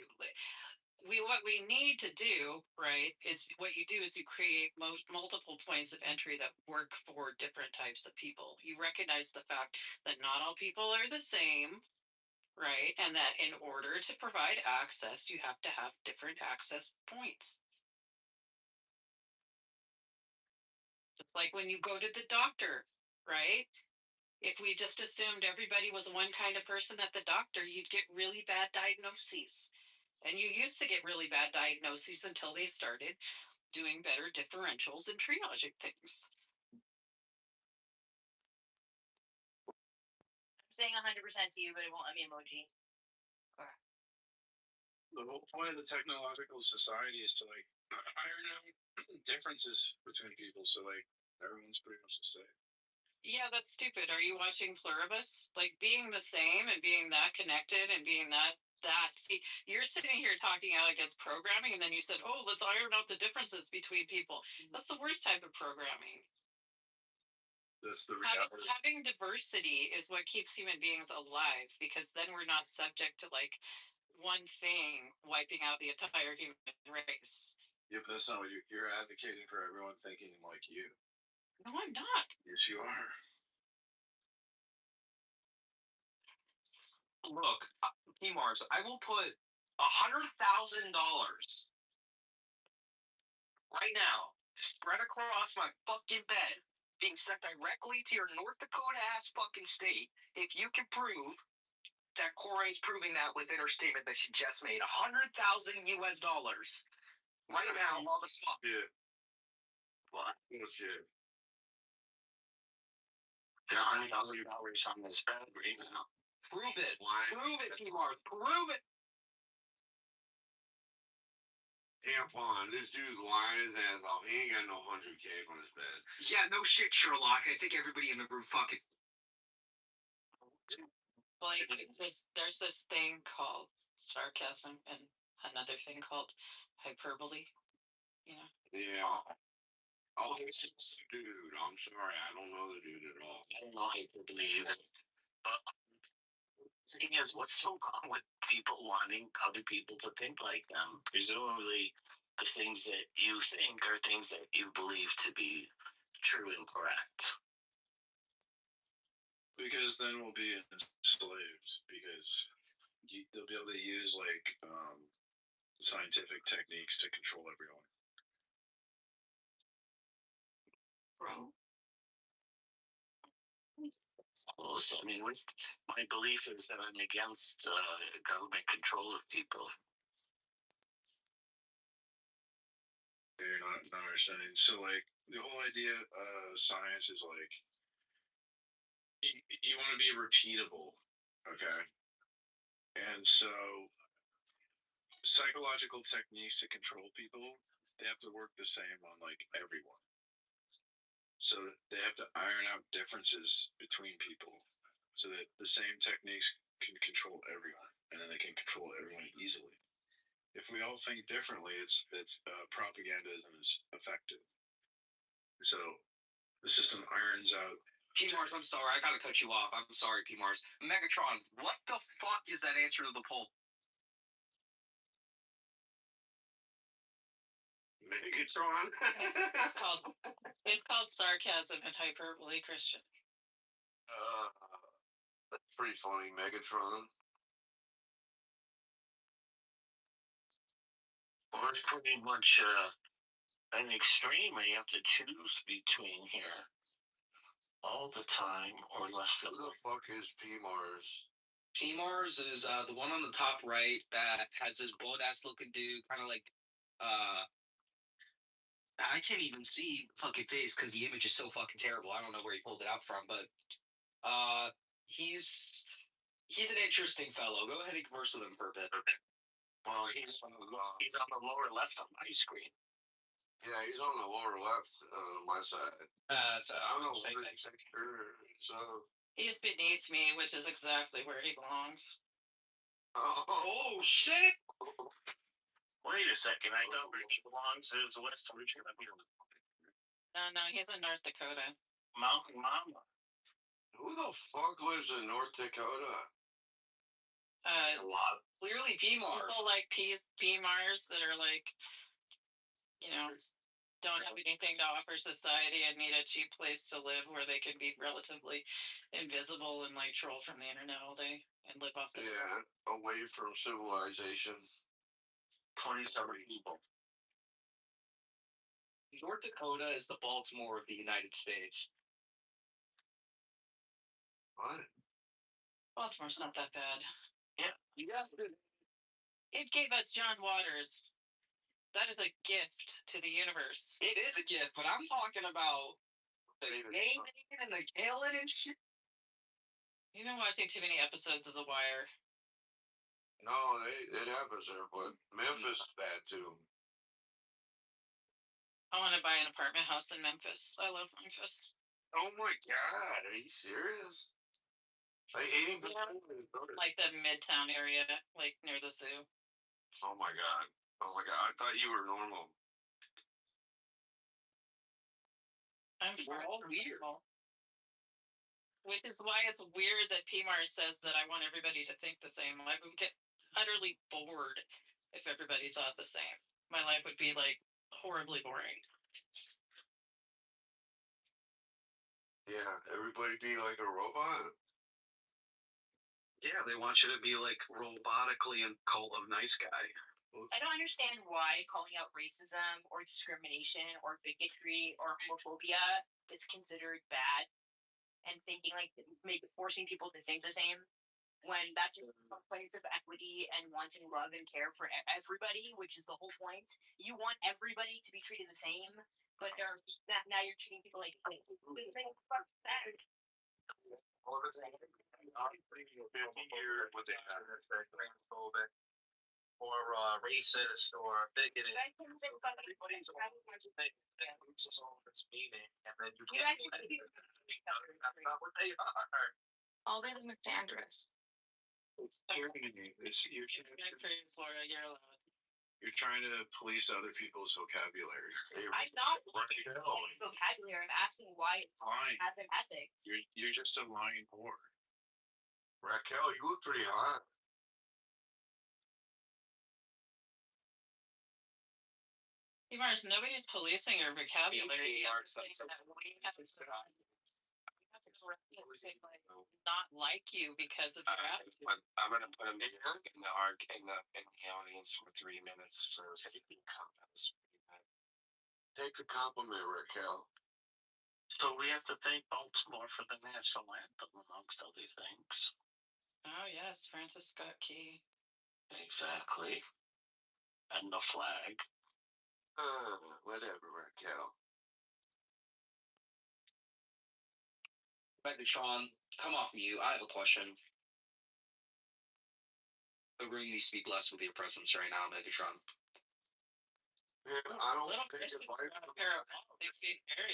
what we need to do, right, is what you do is you create multiple points of entry that work for different types of people. You recognize the fact that not all people are the same, right, and that in order to provide access, you have to have different access points. It's like when you go to the doctor, right? If we just assumed everybody was one kind of person at the doctor, you'd get really bad diagnoses. And you used to get really bad diagnoses until they started doing better differentials and triaging things. I'm saying 100% to you, but it won't let me emoji. The whole point of the technological society is to like iron out differences between people, so like everyone's pretty much the same. Yeah, that's stupid. Are you watching Pluribus? Like being the same and being that connected and being that see, you're sitting here talking out against programming, and then you said, oh, let's iron out the differences between people. That's the worst type of programming. That's the reality. Having diversity is what keeps human beings alive, because then we're not subject to like one thing wiping out the entire human race. Yeah, but that's not what you're advocating for everyone thinking like you. No, I'm not. Yes, you are. Look, P-Mars, I will put $100,000 right now, spread across my fucking bed, being sent directly to your North Dakota ass fucking state, if you can prove that Corey's proving that within her statement that she just made $100,000 US right now on the spot. Yeah. What? Bullshit. $100,000 on this bed right now. Prove it. Why? Prove it, P-Mars. Prove it. Tampon, this dude's lying his ass off. He ain't got no 100K on his bed. Yeah, no shit, Sherlock. I think everybody in the room fucking. Like there's this thing called sarcasm and another thing called hyperbole. You know. Yeah. Oh, this is the dude. I'm sorry, I don't know the dude at all. I don't know hyperbole either. But the thing is, what's so wrong with people wanting other people to think like them? Presumably, the things that you think are things that you believe to be true and correct. Because then we'll be enslaved, because they'll be able to use like scientific techniques to control everyone. Bro. Close. I mean, my belief is that I'm against government control of people. You're not understanding. So, like, the whole idea of science is like you want to be repeatable, okay? And so, psychological techniques to control people, they have to work the same on like everyone. So that they have to iron out differences between people, so that the same techniques can control everyone, and then they can control everyone easily. If we all think differently, it's propaganda isn't as effective. So the system irons out. P-Mars, I'm sorry, I gotta cut you off. I'm sorry, P-Mars. Megatron, what the fuck is that answer to the poll? Megatron? It's called sarcasm and hyperbole, Christian. That's pretty funny, Megatron. Well, it's pretty much an extreme I have to choose between here. All the time, or less than. Who the fuck is P-Mars? P-Mars is the one on the top right that has this bold ass looking dude, kind of like I can't even see fucking face because the image is so fucking terrible. I don't know where he pulled it out from, but he's an interesting fellow. Go ahead and converse with him for a bit. Well, he's on the lower left on my screen. Yeah, he's on the lower left on my side. So I don't know. same thing. So. He's beneath me, which is exactly where he belongs. Oh shit! Wait a second, I thought Rich belongs to West Virginia. No, he's in North Dakota. Mountain Mama. Who the fuck lives in North Dakota? A lot. Clearly PMARs. People like PMARs that are like, you know, don't have anything to offer society and need a cheap place to live where they can be relatively invisible and like troll from the internet all day and live off the away from civilization. 27 people. North Dakota is the Baltimore of the United States. What? Baltimore's not that bad. Yeah, you guys did. It gave us John Waters. That is a gift to the universe. It is a gift, but I'm talking about the gaming and the killing and shit. You've been watching too many episodes of The Wire. No, it happens there, but Memphis is bad too. I want to buy an apartment house in Memphis. I love Memphis. Oh my god, are you serious? Like 80% like the Midtown area, like near the zoo. Oh my god. I thought you were normal. We're all weird. Which is why it's weird that PMAR says that I want everybody to think the same. I would get utterly bored if everybody thought the same. My life would be like horribly boring. Yeah, everybody be like a robot. Yeah, they want you to be like robotically and cult of nice guy. I don't understand why calling out racism or discrimination or bigotry or homophobia is considered bad, and thinking like forcing people to think the same when that's just a place of equity and wanting love and care for everybody, which is the whole point. You want everybody to be treated the same, but now you're treating people like fuck that. Or racist or bigoted. Everybody's meaning, and then you can't about what they are. All they live in Andress. You're trying to police other people's vocabulary. I'm not vocabulary. I'm asking why it's has an ethics. You're just a lying whore. Raquel, you look pretty hot. Mars, nobody's policing your vocabulary. Not like you because of your attitude. I'm gonna put him in the audience for 3 minutes for confidence. Take the compliment, Raquel. So we have to thank Baltimore for the national anthem, amongst other things. Oh yes, Francis Scott Key. Exactly. And the flag. Whatever, Raquel. Megatron, come off mute. I have a question. The room needs to be blessed with your presence right now, Megatron. Yeah, I don't think it's very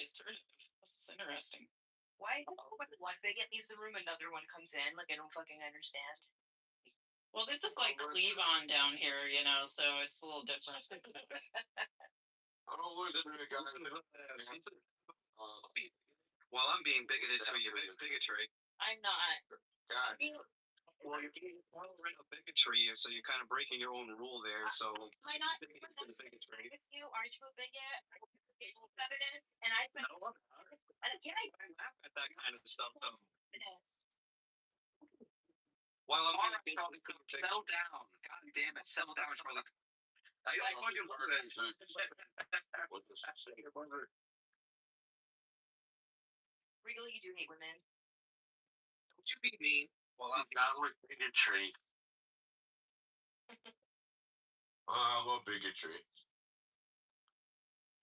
assertive. This is interesting. Why when one bigot leaves the room, another one comes in? Like, I don't fucking understand. Well, this is like Cleavon down here, you know, so it's a little different. I don't listen to the guy. While I'm being bigoted to you, bigotry. I'm not. God. Well, you're getting a bigotry, so you're kind of breaking your own rule there. So, am I not with you? Aren't you a bigot? Feminist, and I spent. No, I laugh at that kind of stuff, though. While I'm settle down. God damn it, settle down, Charlie. I fucking love it. Really, you do hate women. Don't you be mean. While I'm down with bigotry. I love bigotry.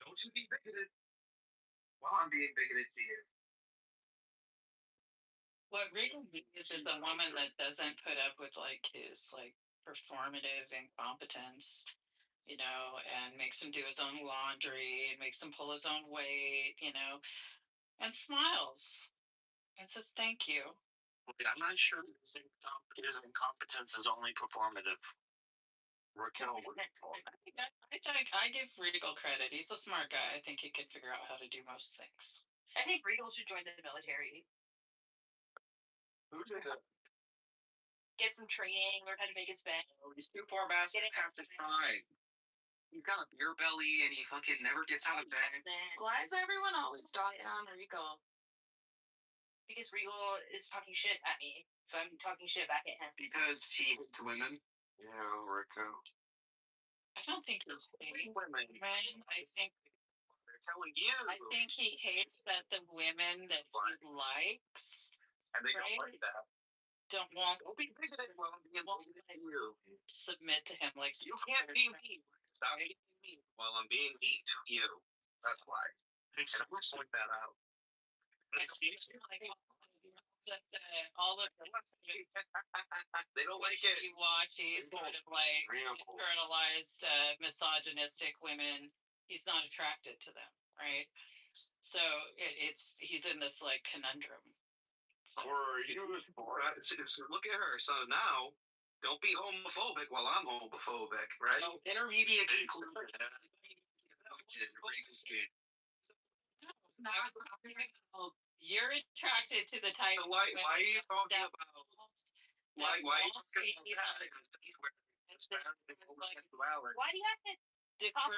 Don't you be bigoted. Well, I'm being bigoted to you. What Regal needs is a woman that doesn't put up with like his like performative incompetence, you know, and makes him do his own laundry, makes him pull his own weight, you know, and smiles and says thank you. I'm not sure his incompetence is only performative. Raquel, I give Regal credit. He's a smart guy. I think he could figure out how to do most things. I think Regal should join the military. who did that? Get some training, learn how to make his bed. He's too far back to have to try. He's got a beer belly and he fucking never gets out of bed. Why is everyone always dogging on Regal? Because Regal is talking shit at me, so I'm talking shit back at him. Because he hates women. Yeah, Raquel. I don't think he's hating women. I think they're telling you. I think he hates that the women that he likes, And they right? don't like that. Don't want Don't be visited while I'm being mean to you. submit to him like You can't be mean. Stop hating me while I'm being mean to you. That's why. And I'm going to point that out. All of They don't like it. you watch these sort of like internalized misogynistic women, he's not attracted to them, right? So he's in this like conundrum. So, Look at her. So now, don't be homophobic while I'm homophobic, right? No, intermediate conclusion. You're attracted to the type of Why are you talking about? Why are you talking about that? Why do you have to different,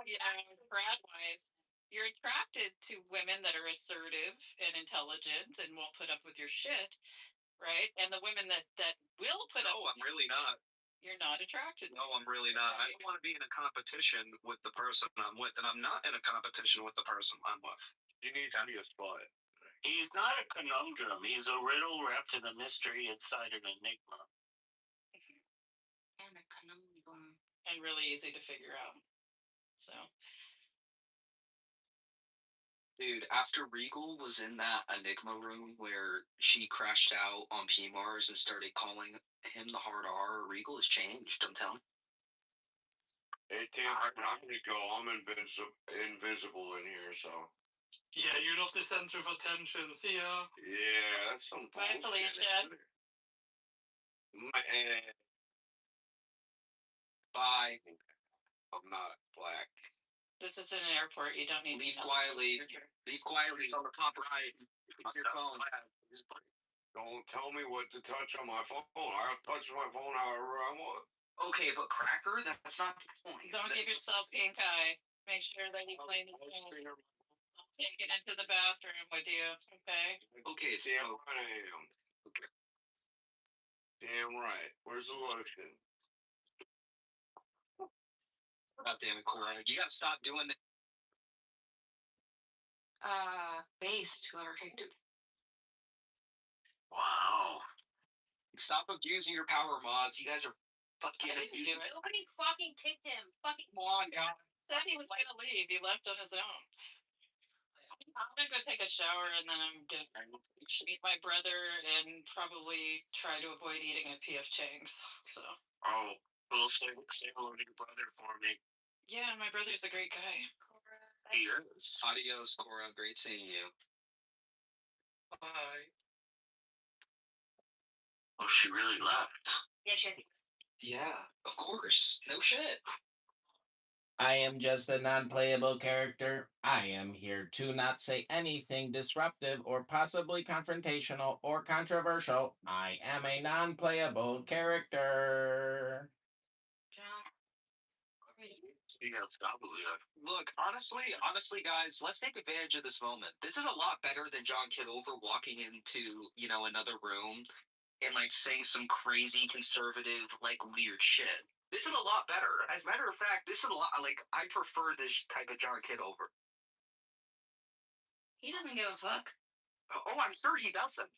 you know, grad wives? You're attracted to women that are assertive and intelligent and won't put up with your shit, right? And the women that will put up. No, I'm really not. You're not attracted. No, I'm really not. I don't want to be in a competition with the person I'm with, and I'm not in a competition with the person I'm with. You need to be a spot. He's not a conundrum. He's a riddle wrapped in a mystery inside an enigma. And a conundrum. And really easy to figure out. So. Dude, after Regal was in that Enigma room where she crashed out on PMARS and started calling him the hard R, Regal has changed, I'm telling you. Hey, Tim, I'm gonna go. I'm invisible in here, so. Yeah, you're not the center of attention. See ya. Yeah, that's some Bye, bullshit. Felicia. Bye. I'm not black. This is an airport. You don't need Leave to know. quietly. Leave quietly. It's on the top right. It's your phone. Don't tell me what to touch on my phone. I'll touch my phone however I want. Okay, but Cracker, that's not the point. Don't give yourself pink eye. Make sure that you clean the phone. Take it into the bathroom with you, okay? Okay, so Damn right I am. Okay. Damn right. Where's the lotion? God damn it, Cora. You gotta stop doing that. Based, whoever kicked him. Wow. Stop abusing your power mods. You guys are fucking abusing it. Nobody fucking kicked him. Fucking Come on, guys. Said he was gonna leave. He left on his own. I'm gonna go take a shower and then I'm gonna meet my brother and probably try to avoid eating at PF Chang's. So. Oh, well, say hello to your brother for me. Yeah, my brother's a great guy. He is. Adios, Cora. Great seeing you. Bye. Oh, she really left. yeah, shit. Yeah, of course. No shit. I am just a non-playable character. I am here to not say anything disruptive or possibly confrontational or controversial. I am a non-playable character. John. You gotta stop, Leah. Look, honestly, guys, let's take advantage of this moment. This is a lot better than John Kitover walking into, another room and like saying some crazy conservative, like weird shit. This is a lot better. As a matter of fact, this is a lot like I prefer this type of John Kitover. He doesn't give a fuck. Oh, I'm sure he doesn't.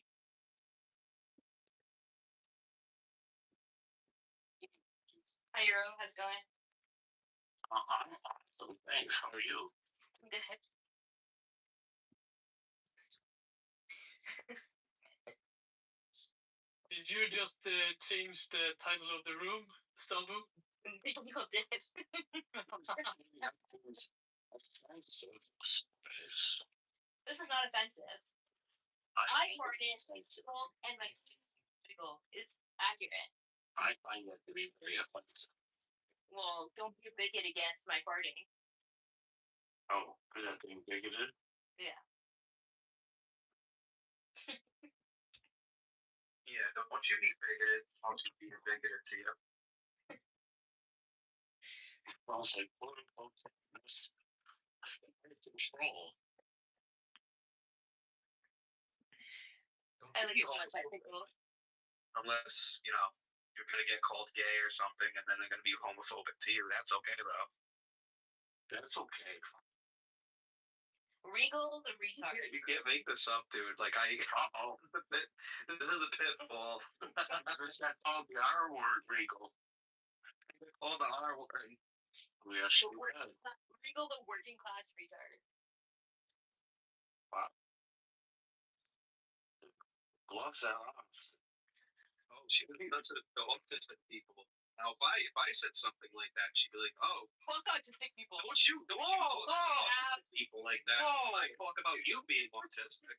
Hi, Euro. How's it going? I'm awesome. Thanks. How are you? you just change the title of the room, Stumbu? People did. This is not offensive. I word it and my people is accurate. I find that to be very offensive. Well, don't be a bigot against my farting. Oh, for that being bigoted? Yeah. Yeah, don't you be bigoted. I'll keep being bigoted to you. Well, it's like, quote unquote, this control. I like to watch my people. Unless, you know, you're going to get called gay or something and then they're going to be homophobic to you. That's okay, though. That's okay. Regal the retard. You can't make this up, dude. Like, this is the pitfall. It's not called the R word, Regal. Oh, the R word. Yes, you can. Regal the working class retard. Wow. Gloves are off. Oh, she would be nuts to autistic people. Now, if I said something like that, she'd be like, "Oh, fuck autistic people. Don't you talk to people like that? I talk about you being autistic."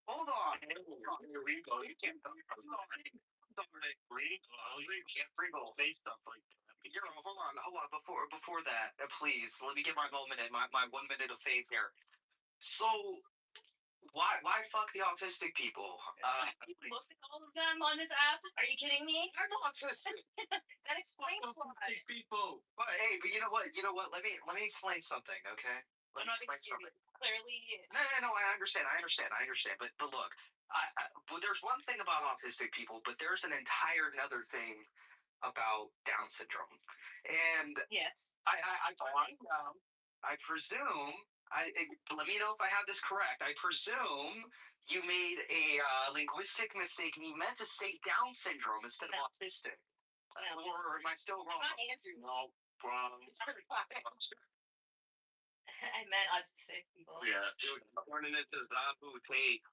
Hold on. Here we go. You can't talk about Regal. You can't Regal say stuff like that. Hold on. Before that, please let me get my moment in my 1 minute of faith here. So, why fuck the autistic people? Most of all of them on this app? Are you kidding me? I'm autistic. That explains why. People. But hey, but you know what? Let me explain something, okay? Let me explain something. Clearly. No. I understand. But look, well, there's one thing about autistic people, but there's an entire another thing about Down syndrome, and yes, I presume. Let me know if I have this correct. I presume you made a linguistic mistake and you meant to say Down syndrome instead of autistic. Or am I still wrong? No, wrong. I meant autistic people. Yeah, dude, turning into Zabu tape.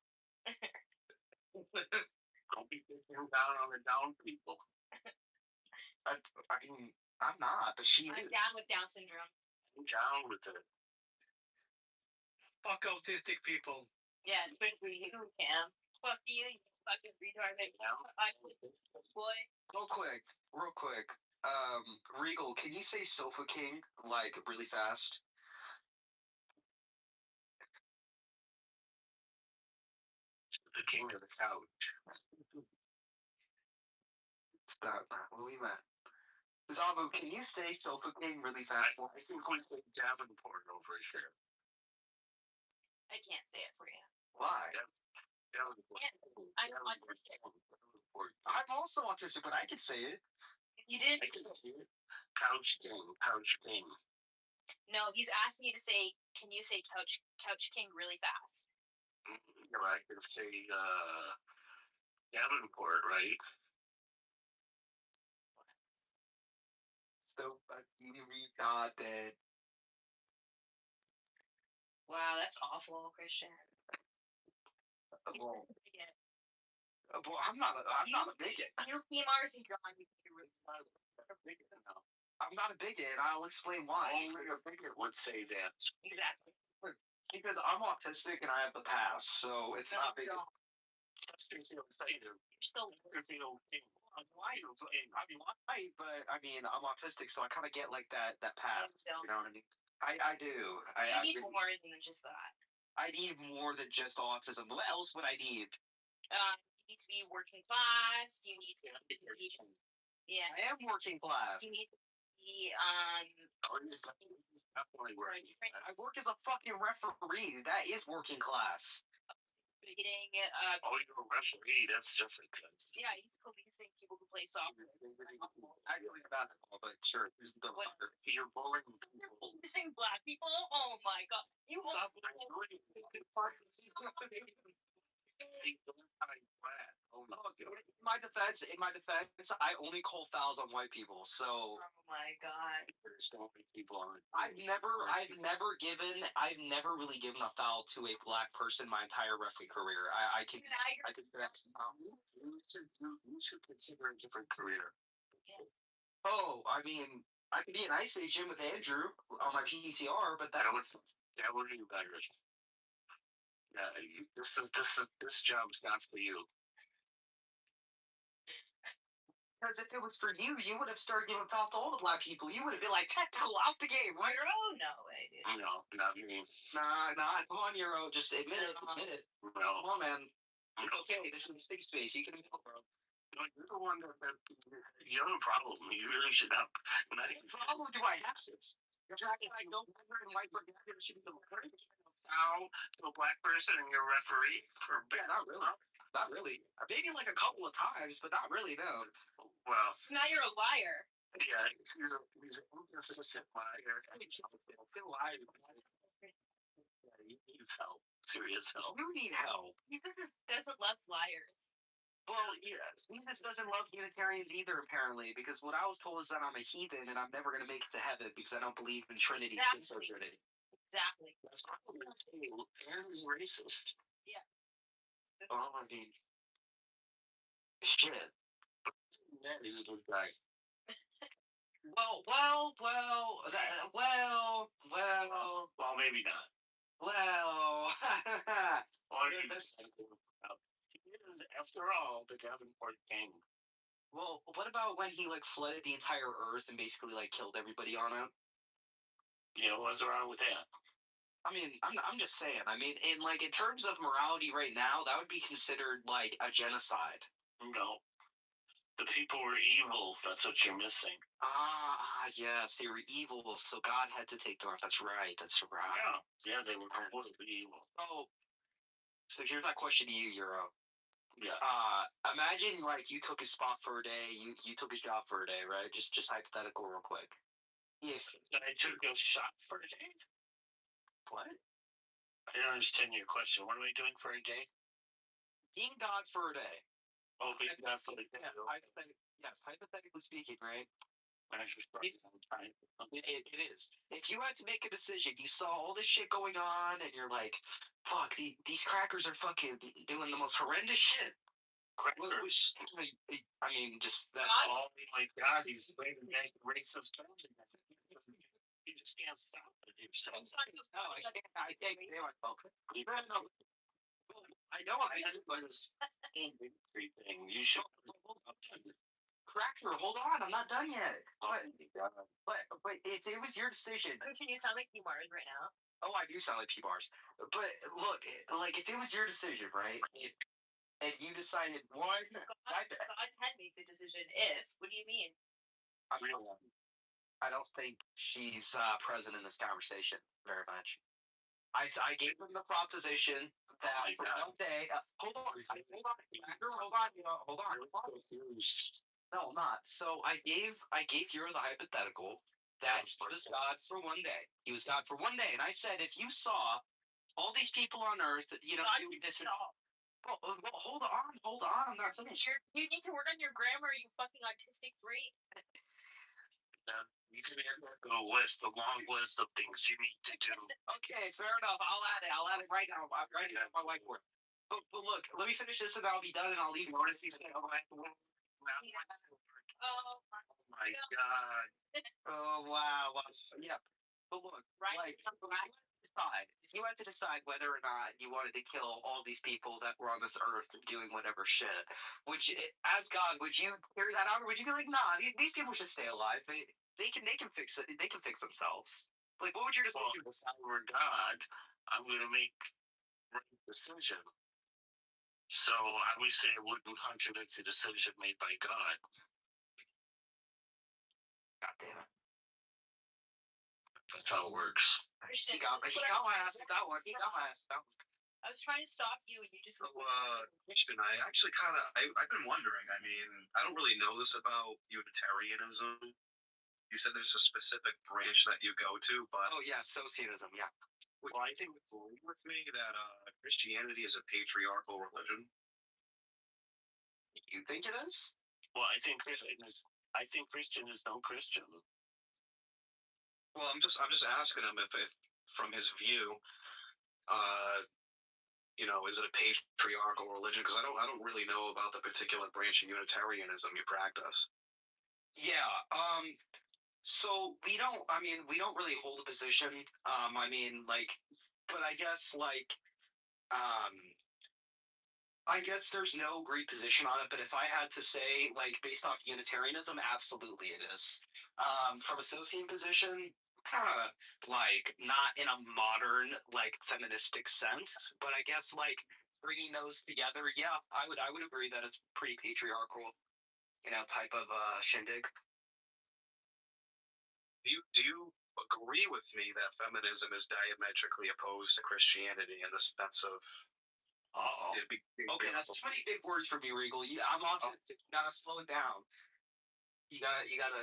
Don't be thinking down on the down people. I mean, I'm not, but she is. I'm down with Down syndrome. I'm down with it. Fuck autistic people. Yeah, especially you, Cam. Fuck you fucking retard. Boy. Real quick. Regal, can you say Sofa King, like, really fast? The king of the couch. Stop. What do you mean? Zabu, can you say Sofa King really fast? I think we say Davenport over here. I can't say it for you. Why? Davenport. I'm autistic. I'm also autistic, but I can say it. You did? I can say it. Couch King. No, he's asking you to say, can you say Couch King really fast? Yeah, I can say Davenport, right? So fucking retarded. Wow, that's awful, Christian. Well, I'm not a bigot. You PMRs and John, I'm not a bigot, and I'll explain why. Only a bigot would say that. Exactly. Because I'm autistic and I have the pass, so it's not bigot. You're still Why? But I mean, I'm autistic, so I kind of get like that pass. You know what I mean? I do. You need more than just that. I need more than just autism. What else would I need? You need to be working class. You need to be, yeah. I am working class. You need to be Definitely working. I work as a fucking referee. That is working class. Getting oh, you're a referee. That's different. Yeah, he's policing people who play soccer. Actually, not all, but sure. You're bullying people. You're policing black people? Oh my god. You Stop are Oh no. In my defense, I only call fouls on white people. So. Oh my god. There's so many people on it. I've never really given a foul to a black person my entire referee career. I can that's You should consider a different career. Oh, I mean, I could be an ice agent with Andrew on my PTR, but that would be better. Yeah, this job's not for you. Because if it was for you, you would have started giving fouls to all the black people. You would have been like, technical, out the game, right? Oh, no way, dude. No, not me. Nah, come on, Euro, just admit it. No. Come on, man. It's okay, this is big space, you can admit it, bro. No, you're the one that you have a problem. You really should have. What problem do I have? You're acting like no black and white forget it should be the foul to a black person and you're a referee for yeah, not really. Not really. Maybe like a couple of times, but not really, no. Well, now you're a liar. Yeah, he's an inconsistent liar. He'll lie. Yeah, he needs help. Serious help. You need help. Jesus doesn't love liars. Well, yes. Jesus doesn't love Unitarians either, apparently, because what I was told is that I'm a heathen and I'm never going to make it to heaven because I don't believe in Trinity. Exactly. Trinity. Exactly. That's probably not saying and he's racist. Yeah. Oh, I mean, shit. Yeah, he's a good guy. Well, maybe not. Well, Or he is, after all, the Davenport king. Well, what about when he like flooded the entire Earth and basically like killed everybody on it? Yeah, what's wrong with that? I mean, I'm just saying. I mean, in terms of morality right now, that would be considered like a genocide. No. The people were evil. That's what you're missing. Yes, they were evil, so God had to take them off. That's right. Yeah, they were completely evil. Oh, so here's my question to you, Euro. Yeah. Imagine like you took his spot for a day. You took his job for a day, right? Just hypothetical, real quick. If I took a shot for a day. What? I don't understand your question. What am I doing for a day? Being God for a day. Oh, being God for a day. Yes, hypothetically speaking, right? It is. If you had to make a decision, you saw all this shit going on, and you're like, fuck, these crackers are fucking doing the most horrendous shit. Crackers? I mean, just that's all. Oh my God, he's bringing back racist terms. You just can't stop it. No, I can't hear myself. I know, I had this thing. You should. Cracker, hold on, I'm not done yet. But if it was your decision. Christian, you sound like P-Bars right now. Oh, I do sound like P-Bars. But look, like if it was your decision, right? And you decided one. God can make the decision if. What do you mean? I don't think she's present in this conversation very much. I gave them the proposition that for one day. Hold on. No, I'm not. So I gave you the hypothetical that he was God for one day. He was God for one day, and I said if you saw all these people on Earth, doing this. Well, hold on. I'm not finished. You need to work on your grammar, you fucking autistic freak. You can add a long list of things you need to do. Okay, fair enough. I'll add it right now. I'm writing it on my whiteboard. But look, let me finish this and I'll be done and I'll leave. Oh my God. Oh wow. Yeah. But look, if you had to decide whether or not you wanted to kill all these people that were on this earth doing whatever shit, as God, would you carry that out, or would you be like, nah, these people should stay alive? They can fix it. They can fix themselves. Like, what would your decision? Well, if I were God, I'm going to make a decision. So I would say it wouldn't contradict the decision made by God. God damn it. That's how it works. He got my ass with that one. I was trying to stop you and you just. Christian, I've been wondering. I mean, I don't really know this about Unitarianism. You said there's a specific branch that you go to, but oh yeah, Socianism, yeah. Well, I think it's agree with me that Christianity is a patriarchal religion. You think it is? Well, I think Christian is no Christian. Well, I'm just asking him if from his view, is it a patriarchal religion? Because I don't really know about the particular branch of Unitarianism you practice. Yeah. So we don't really hold a position. But I guess there's no great position on it, but if I had to say, based off Unitarianism, absolutely it is. From a Socian position, not in a modern, feministic sense, but I guess, bringing those together, yeah, I would agree that it's pretty patriarchal, type of, shindig. Do you agree with me that feminism is diametrically opposed to Christianity in the sense of Okay, that's too many big words for me, Regal. I'm on to it. You gotta slow it down. You gotta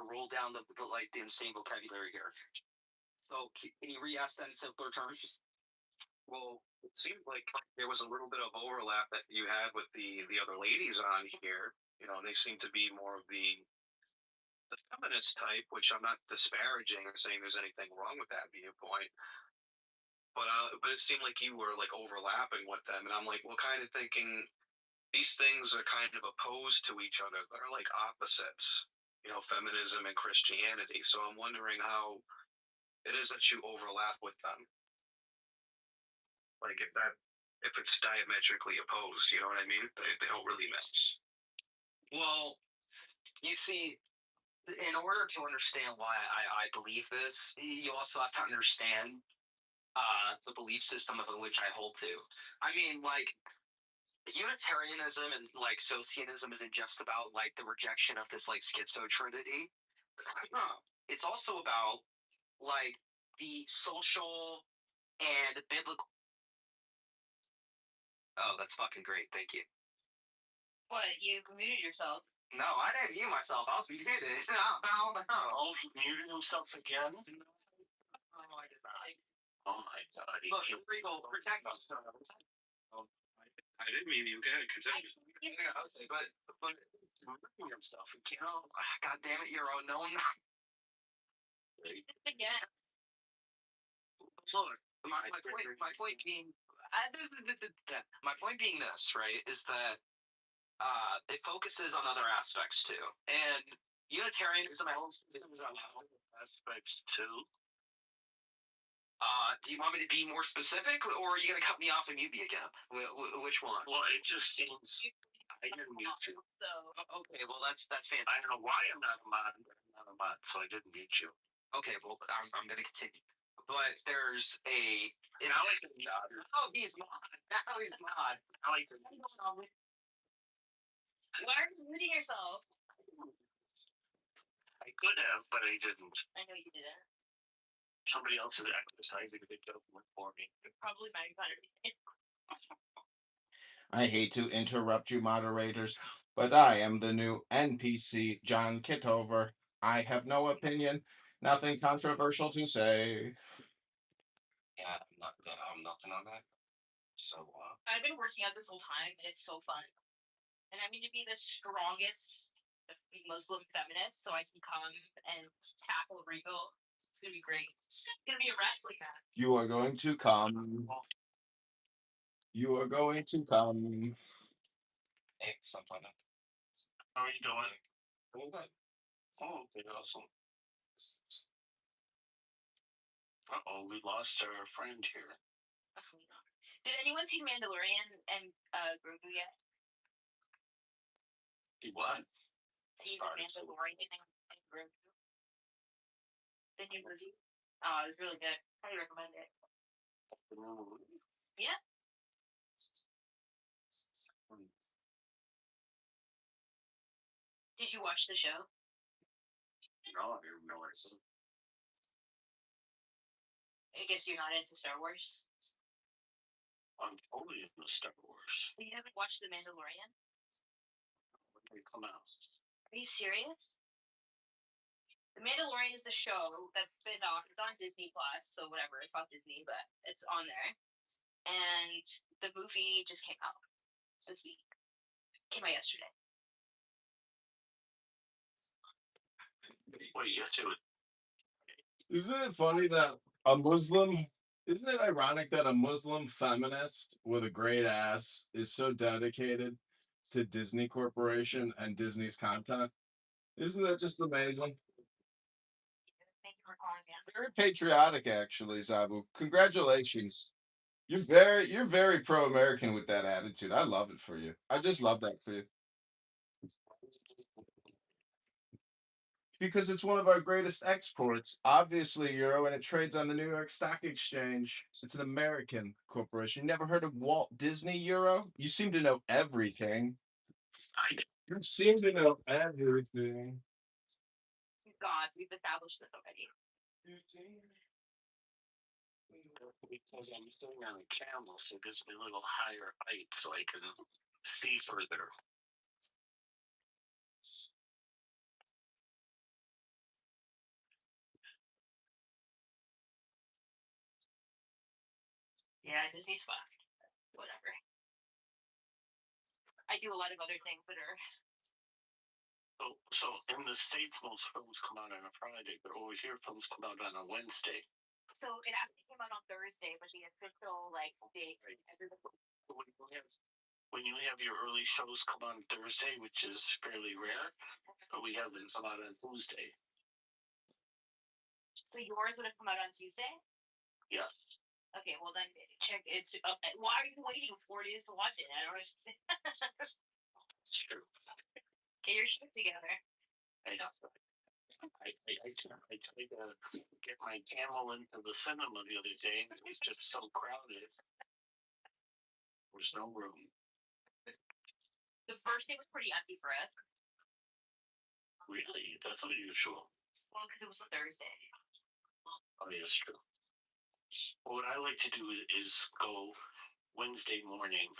roll down the insane vocabulary here. So can you re-ask that in simpler terms? Well, it seemed like there was a little bit of overlap that you had with the other ladies on here. And they seem to be more of the feminist type, which I'm not disparaging or saying there's anything wrong with that viewpoint. But it seemed like you were overlapping with them, and I'm kind of thinking these things are kind of opposed to each other. They're like opposites, feminism and Christianity. So I'm wondering how it is that you overlap with them. If it's diametrically opposed, you know what I mean? They don't really mix. Well, you see, in order to understand why I believe this, you also have to understand the belief system of which I hold to. Unitarianism and Socianism isn't just about the rejection of this schizo trinity. It's also about the social and biblical. Oh, that's fucking great. Thank you. What? You muted yourself. No, I didn't mute myself. I was muted. No. Oh, he muted himself again? No, I did not. Oh my god. Look, Regal, protect us. I didn't mean you. Okay, continue. Yeah, I would say, but muting himself, God damn it, you're unknown. Again. So, my point being this, right, is that it focuses on other aspects too, and Unitarianism focuses on other aspects too. Do you want me to be more specific, or are you going to cut me off and mute me again? Which one? Well, it just seems I didn't mute you. So okay, well that's fantastic. I don't know why I'm not a mod, so I didn't mute you. Okay, well I'm going to continue. But there's a. Now I can mod. Oh, he's mod. Now he's mod. Now I can. why are you muting yourself? I could have, but I didn't. I know you didn't. Somebody else is exercising a big joke for me. Probably my better. I hate to interrupt you, moderators, but I am the new NPC, John Kitover. I have no opinion, nothing controversial to say. Yeah, I'm nothing on that. So, I've been working out this whole time, and it's so fun. And I'm going to be the strongest Muslim feminist, so I can come and tackle Regal. It's going to be great. It's going to be a wrestling match. You are going to come. You are going to come. Hey, something. How are you doing? Doing good. Oh, awesome. Uh-oh, we lost our friend here. Did anyone see Mandalorian and Grogu yet? What? See the Mandalorian and Grogu? The new movie? Oh, it was really good. Highly recommend it. Yeah. Did you watch the show? No, I didn't know it. I guess you're not into Star Wars. I'm totally into Star Wars. You haven't watched The Mandalorian? When did it come out? Are you serious? The Mandalorian is a show that's spin off. It's on Disney Plus, so whatever. It's on Disney, but it's on there. And the movie just came out this week. Came out yesterday. Wait, yesterday. Isn't it funny that a Muslim? Isn't it ironic that a Muslim feminist with a great ass is so dedicated to Disney Corporation and Disney's content? Isn't that just amazing? Thank you for calling me. Very patriotic, actually, Zabu. Congratulations. You're very pro-American with that attitude. I love it for you. I just love that for you. Because it's one of our greatest exports. Obviously, euro, and it trades on the New York Stock Exchange. It's an American corporation. You never heard of Walt Disney Euro? You seem to know everything. You seem to know everything. God, we've established this already. Because I'm sitting on a camel, so it gives me a little higher height so I can see further. Yeah, Disney's fucked. Whatever. I do a lot of other things that are. So in the States, most films come out on a Friday, but over here, films come out on a Wednesday. So it actually came out on Thursday, but the official date. When you have your early shows come on Thursday, which is fairly rare, but we have them come out on Tuesday. So yours would have come out on Tuesday? Yes. Okay, well then check. It's why are you waiting 4 days to watch it? I don't understand. It's true. Get your shit together. I tried to get my camel into the cinema the other day, and it was just so crowded. There's no room. The first day was pretty empty for us. Really? That's unusual. Well, because it was a Thursday. Oh, yeah, that's true. What I like to do is go Wednesday morning.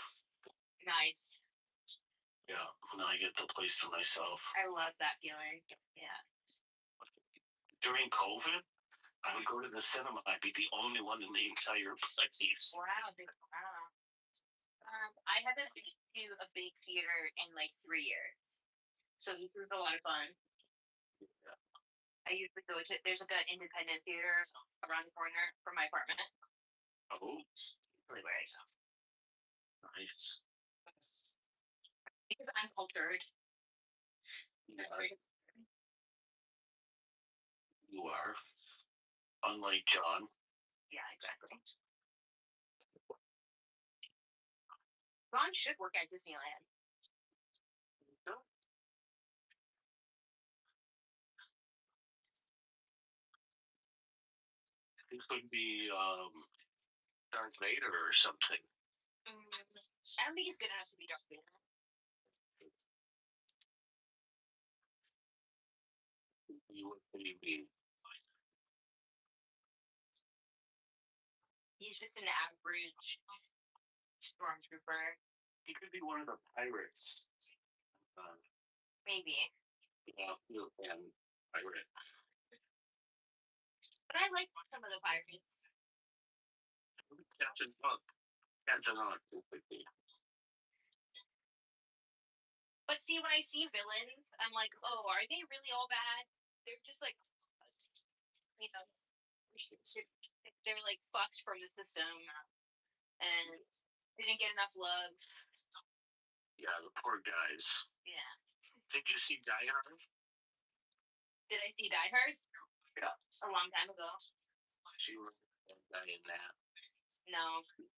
Nice. Yeah, and then I get the place to myself. I love that feeling. Yeah. During COVID, I would go to the cinema. I'd be the only one in the entire place. Wow. I haven't been to a big theater in 3 years, so this is a lot of fun. Yeah. I usually go to. There's an independent theater around the corner from my apartment. Oh, Really where I go. nice. Because I'm cultured. Yeah, you are. Unlike John. Yeah, exactly. Ron should work at Disneyland. It could be Darth Vader or something. I don't think he's good enough to be Darth Vader. What do you mean? He's just an average stormtrooper. He could be one of the pirates. Maybe. Yeah, and pirate. But I like some of the pirates. Captain Hook. Captain Hook would be. But see, when I see villains, I'm like, oh, are they really all bad? They're just they're fucked from the system and didn't get enough love. Yeah, the poor guys. Yeah. Did you see Die Hard? Did I see Die Hard? Yeah. A long time ago. She was in that. No. Did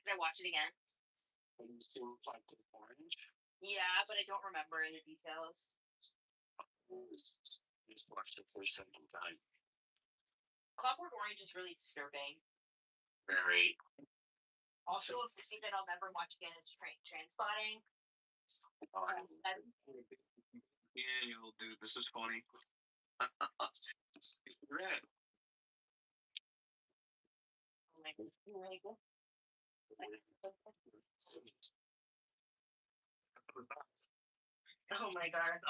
I watch it again? Have you seen Captain Orange? Yeah, but I don't remember the details. Just watched it for a second time. Clockwork Orange is really disturbing. Very. Also, a movie that I'll never watch again is Trainspotting. Yeah, you'll do. This is funny. Red. Oh my God. Oh my God.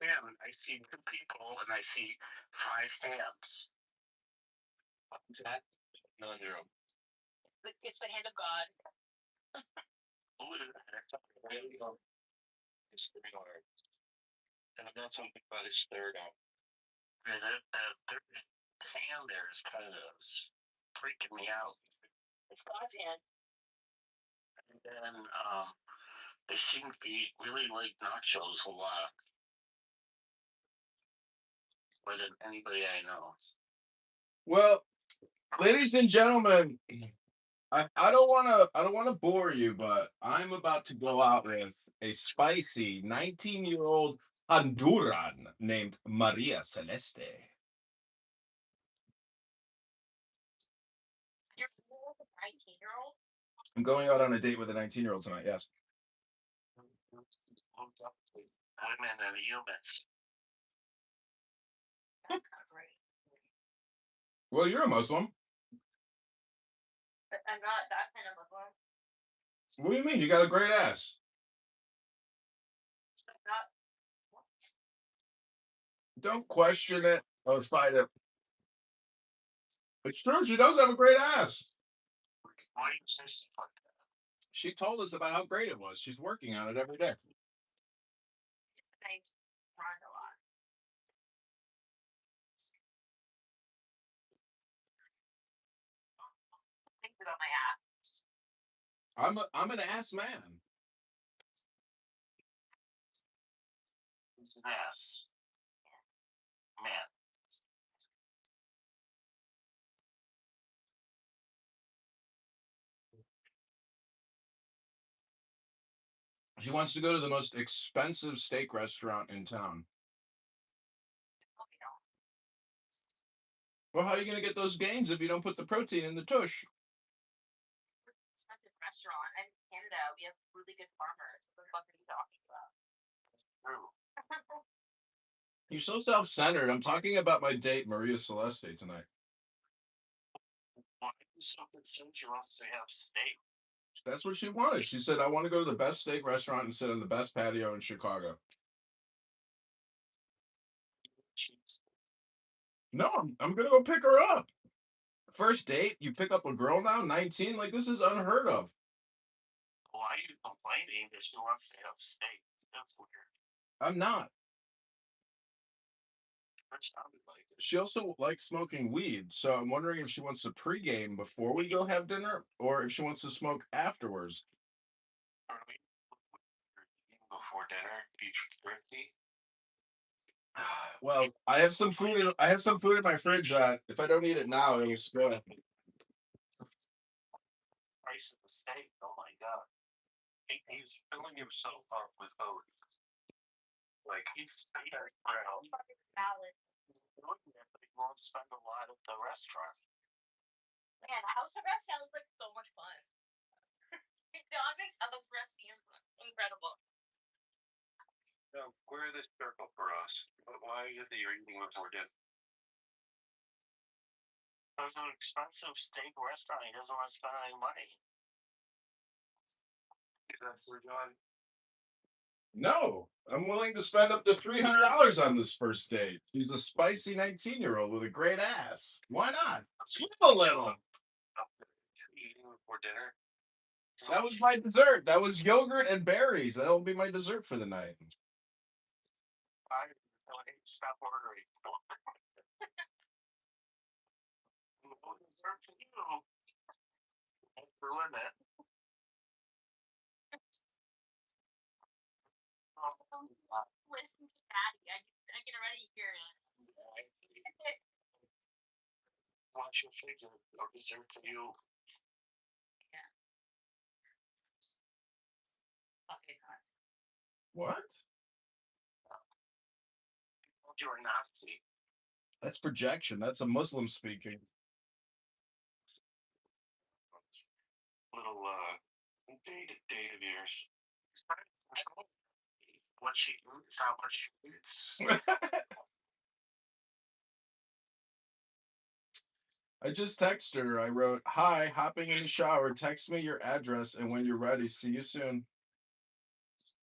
But I see 2 people and I see 5 hands. That conundrum. It's the hand of God. Who is that? His third arm. And I've done something about his third arm. Yeah, that third hand there is kind of freaking me out. It's God's hand. And then they seem to be really like nachos a lot. More than anybody I know. Well, ladies and gentlemen, I don't want to bore you, but I'm about to go out with a spicy 19-year-old Honduran named Maria Celeste. You're with a 19-year-old? I'm going out on a date with a 19-year-old tonight. Yes. Women and humans. That's not great. Well, you're a Muslim. But I'm not that kind of Muslim. What do you mean? You got a great ass. I'm not. Don't question it or fight it. It's true. She does have a great ass. Why do you say stuff like that? She told us about how great it was. She's working on it every day. I run a lot. Think about my ass. I'm an ass man. He's an ass. Man. She wants to go to the most expensive steak restaurant in town. Well, how are you going to get those gains if you don't put the protein in the tush? Expensive restaurant. I'm in Canada. We have really good farmers. What the fuck are you talking about? True. You're so self-centered. I'm talking about my date, Maria Celeste, tonight. Why are you so concerned she wants to have steak? That's what she wanted. She said, I want to go to the best steak restaurant and sit on the best patio in Chicago. No, I'm going to go pick her up. First date, you pick up a girl now, 19? Like, this is unheard of. Why are you complaining that she wants to have steak? That's weird. I'm not. That sounded like it. She also likes smoking weed, so I'm wondering if she wants to pregame before we go have dinner, or if she wants to smoke afterwards. Are we before dinner? Be thrifty. Well, I have some food. I have some food in my fridge that if I don't eat it now, it will spoil. Price of the steak. Oh my god. He's filling himself up with food. Like he's proud. Valid. He won't spend a lot at the restaurant. Man, house arrest sounds like so much fun. Honest, house arrest seems incredible. No, square this circle for us. But why is it you're eating before dinner? There's an expensive steak restaurant. He doesn't want to spend any money. That's where John. No, I'm willing to spend up to $300 on this first date. She's a spicy 19-year-old with a great ass. Why not? Swim a little. Eating before dinner. That was my dessert. That was yogurt and berries. That'll be my dessert for the night. I stop ordering. Dessert for you. Ruin it. Listen to Daddy. I get ready here. Watch your figure. Or dessert for you. Yeah. Okay, guys. What? You're a Nazi. That's projection. That's a Muslim speaking. Little date of yours. What she eats, how much she eats. I just texted her. I wrote, hi, hopping in the shower. Text me your address, and when you're ready, see you soon. So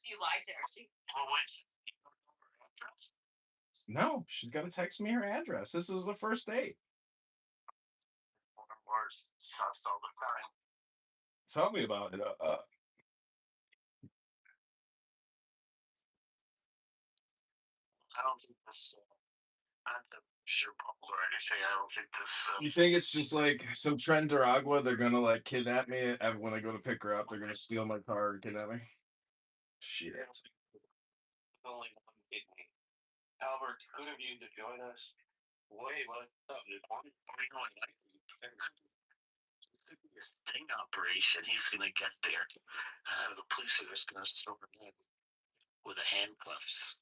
you lied to her. Well, when's her address? No, she's got to text me her address. This is the first date. doors sus all the time. Tell me about it. I don't think this anthem sure bubble or anything. I don't think this. You think it's just like some Trendaragua? They're gonna like kidnap me when I go to pick her up. They're gonna steal my car and kidnap me. Shit. Only one kidney. Albert, good of you to join us. Wait, what? Oh, This sting operation, he's gonna get there. The police are just gonna throw him in with the handcuffs.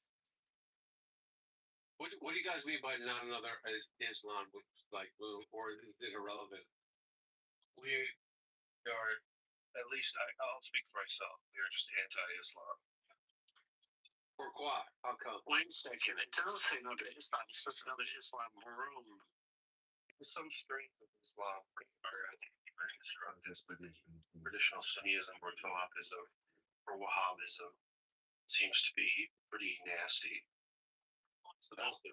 What do you guys mean by not another Islam, like, or is it irrelevant? We are, at least I'll speak for myself. We are just anti-Islam. Pourquoi? How come? Wait a second. It doesn't say another Islam. It says another Islam room. There's some strength of Islam are, I think, from this traditional Sunnism or Wahhabism or Wahhabism seems to be pretty nasty. So that's the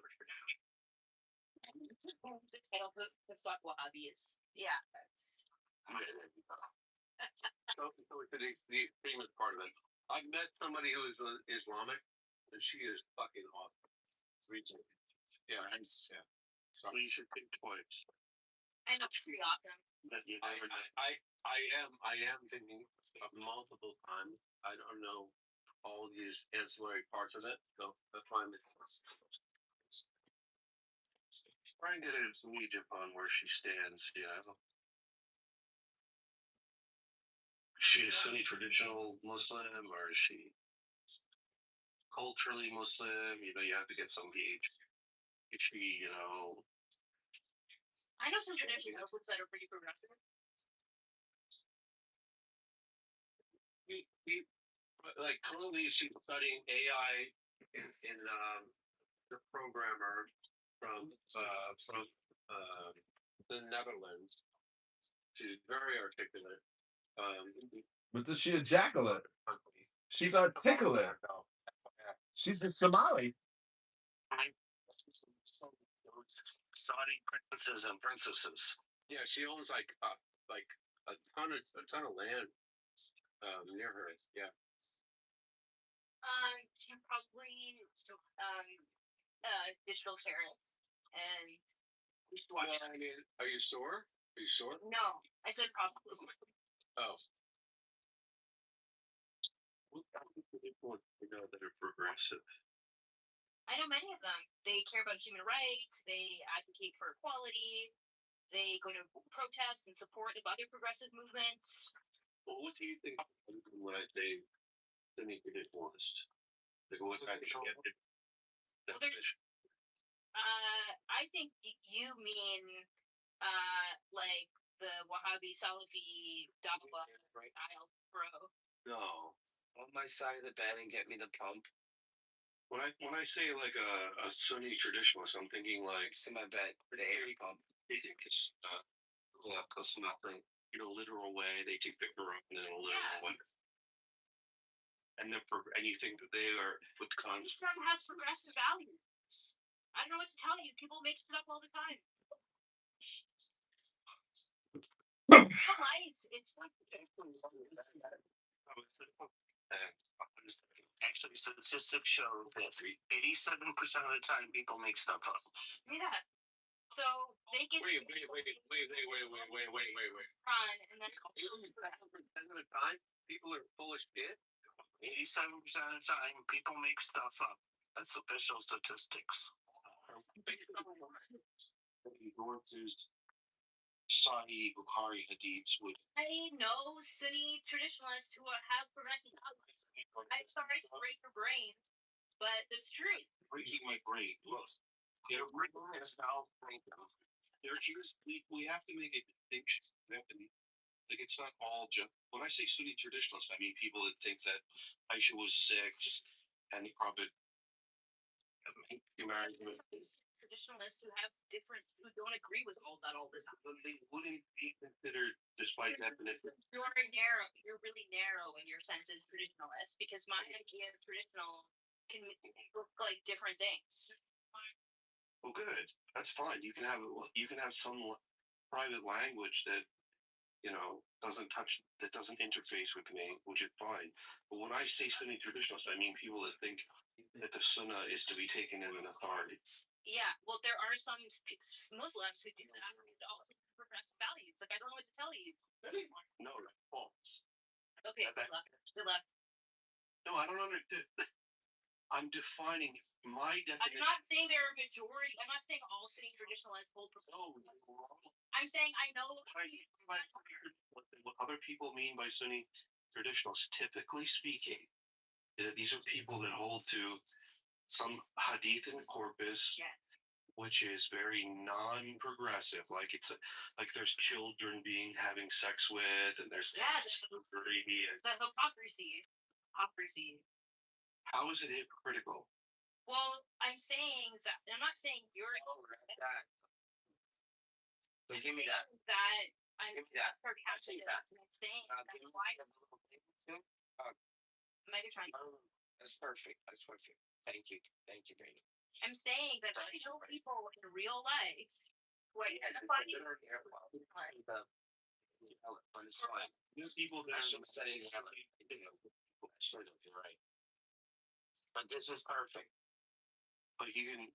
title to fuck Wahhabis. Yeah, that's. So the extremist part of it. I've met somebody who is Islamic, and she is fucking awesome. Yeah, yeah. So you should think twice. I know pretty awesome. I am thinking of multiple times. I don't know all these ancillary parts of it, so that's why I'm. Try and get it in Egypt on where she stands, you know. Is she a Sunni traditional Muslim or is she culturally Muslim? You know, you have to get some gauge. Is she, you know? I know some traditional Muslims that are pretty progressive. Like currently she's studying AI in the programmer from the Netherlands. She's very articulate. But does she ejaculate? She's articulate. She's a Somali. Saudi princes and princesses. Yeah, she owns like a ton of land near her. Yeah. She probably digital parents and we should watch. Well, I mean, are you sure? Are you sure? No, I said probably. Oh. You know that are progressive. I know many of them. They care about human rights. They advocate for equality. They go to protests in support of other progressive movements. Well, what do you think when I say semi-traditionalist? Like, what kind of definition? I think you mean like the Wahhabi Salafi Dawah style bro. No. On my side of the bed and get me the pump. When I say like a Sunni traditionalist, I'm thinking like in my bed, the air pump. They think it's because nothing in a literal way. They take the Quran in a literal way. And you think that they are with It doesn't have progressive values. I don't know what to tell you. People make shit up all the time. Real life, it's like Actually, statistics show that 87% of the time people make stuff up. Yeah. So they get Wait. run and then 87% of the time people are full of shit. 87% of the time people make stuff up. That's official statistics. Sahih Bukhari hadiths would. I know Sunni traditionalists who have progressive values. I'm sorry to break your brain, but it's true. Breaking my brain. Look, their brain is now broken. We have to make a distinction. Like, it's not all just. When I say Sunni traditionalists, I mean people that think that Aisha was 6 and the Prophet married with. Traditionalists who don't agree with all this. They wouldn't be considered, despite definition. You're really narrow in your sense of traditionalist because my idea of traditional can look like different things. Well, good. That's fine. You can have some private language that doesn't interface with me, which is fine. But when I say Sunni traditionalist, I mean people that think that the Sunnah is to be taken in an authority. Yeah, well, there are some Muslims who do that and also progressive values. Like, I don't know what to tell you. No, that's false. Okay, good luck. Good luck. No, I don't understand. I'm defining my definition. I'm not saying they're a majority. I'm not saying all Sunni traditionalists hold progressive. I'm saying I know what other people mean by Sunni traditionalists, typically speaking, these are people that hold to some hadith in the corpus, yes. which is very non-progressive. Like like there's children having sex with, and there's the hypocrisy. Hypocrisy. How is it hypocritical? Well, I'm saying that I'm not saying you're. So give me that. That I'm Give me that. sarcastic. That. I'm saying give that's me why. the little thing. Megatron. That's perfect. That's perfect. Thank you. Thank you, Brady. I'm saying that I know people in real life who are But it's fine. There's people that I should have said it. I should have. You're right. But this is perfect. But you can.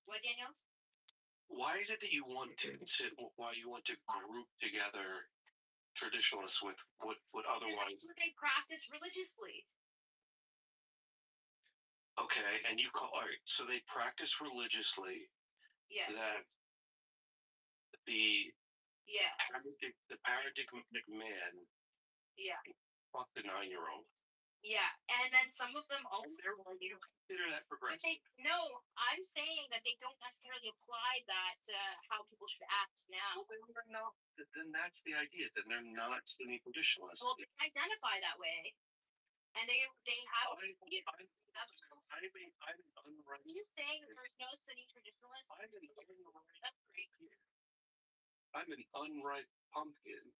What, Daniel? Why is it that you want to why you want to group together traditionalists with what otherwise they practice religiously? Okay, and you call all right, so they practice religiously. Yes. That the paradigmatic man. Yeah. Fuck the 9-year-old. Yeah, and then some of them also. You don't consider that progressive? No, I'm saying that they don't necessarily apply that to how people should act now. No, then that's the idea. Then they're not Sunni traditionalists. Well, they identify that way, and they have. Are you saying that there's no Sunni traditionalists? That's great. I'm an unripe pumpkin.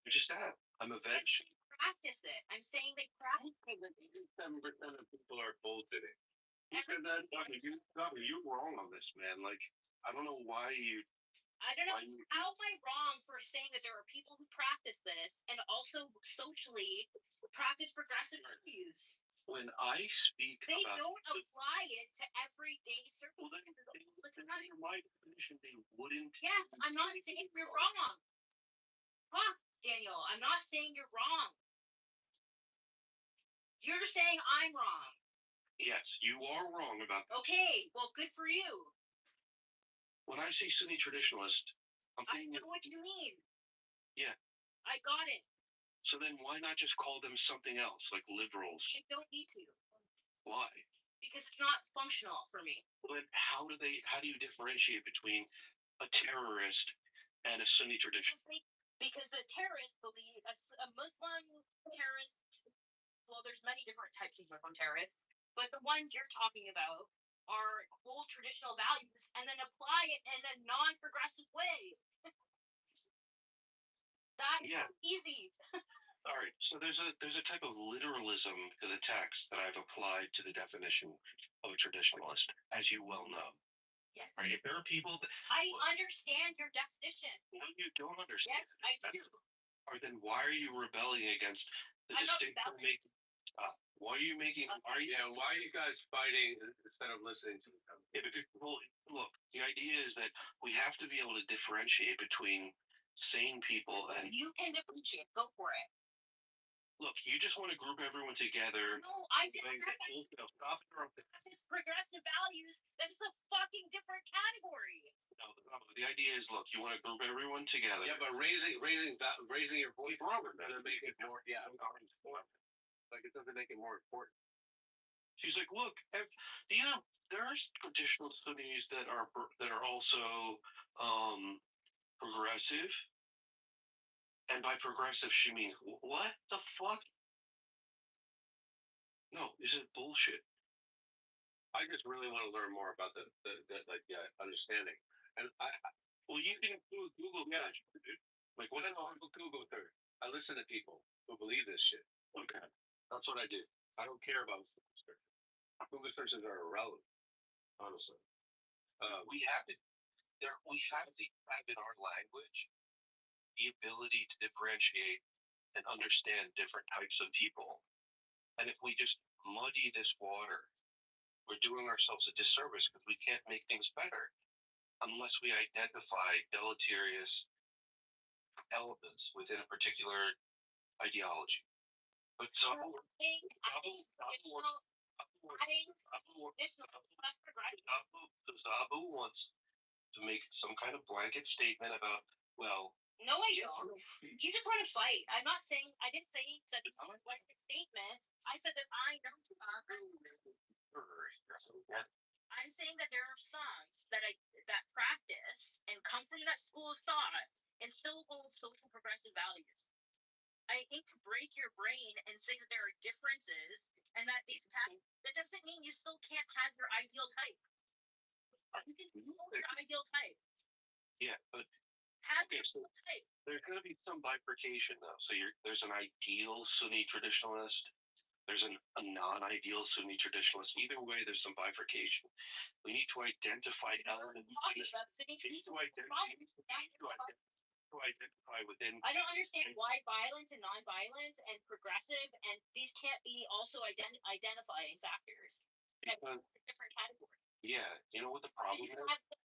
Just that. I'm a veg. They practice it. I'm saying they practice it. 7% of people are both in it. You're wrong on this, man. Like, I don't know why you. I don't know. How am I wrong for saying that there are people who practice this and also socially practice progressive values? When I speak they don't apply it to everyday circumstances. My definition, they wouldn't. Yes, I'm not saying you're wrong. Fuck, Daniel, I'm not saying you're wrong. You're saying I'm wrong. Yes, you are wrong about that. Okay, well, good for you. When I say Sunni traditionalist, I know what you mean. Yeah. I got it. So then why not just call them something else, like liberals? You don't need to. Why? Because it's not functional for me. Well, then how do you differentiate between a terrorist and a Sunni traditionalist? Because a terrorist believes, a Muslim terrorist, well, there's many different types of Muslim terrorists, but the ones you're talking about are hold traditional values and then apply it in a non-progressive way. That's easy. All right, so there's a type of literalism to the text that I've applied to the definition of a traditionalist, as you well know. Yes. Right? There are people that I understand your definition. No, you don't understand. Yes, I do. Or then why are you rebelling against the distinction? Why are you making? Why are you guys fighting instead of listening to them? Well, look, the idea is that we have to be able to differentiate between sane people and. You can differentiate. Go for it. Look, you just want to group everyone together. No, I didn't. This progressive values. That's a fucking different category. No, the idea is, look, you want to group everyone together. Yeah, but raising your voice doesn't make it more. Yeah, like it doesn't make it more important. She's like, look, there are traditional Sunnis that are also progressive. And by progressive, she means what the fuck? No, this is bullshit. I just really want to learn more about the understanding. And well, you can Google that. Like, what Google search? I listen to people who believe this shit. Okay, that's what I do. I don't care about Google search. Google searches are irrelevant, honestly. We have to have in our language the ability to differentiate and understand different types of people. And if we just muddy this water, we're doing ourselves a disservice because we can't make things better unless we identify deleterious elements within a particular ideology. But Zabu wants to make some kind of blanket statement about, well, no, I don't. You just want to fight. I didn't say that it's a blanket statement. I said that I know I'm saying that there are some that practice and come from that school of thought and still hold social progressive values. I think to break your brain and say that there are differences and that that doesn't mean you still can't have your ideal type. You can still hold your ideal type. Yeah, but okay, so there's going to be some bifurcation though. So there's an ideal Sunni traditionalist. There's a non-ideal Sunni traditionalist. Either way, there's some bifurcation. We need to identify elements. Identify within. I don't understand why violent and non-violent and progressive and these can't be also identifying factors. Different categories. Yeah, you know what the problem is?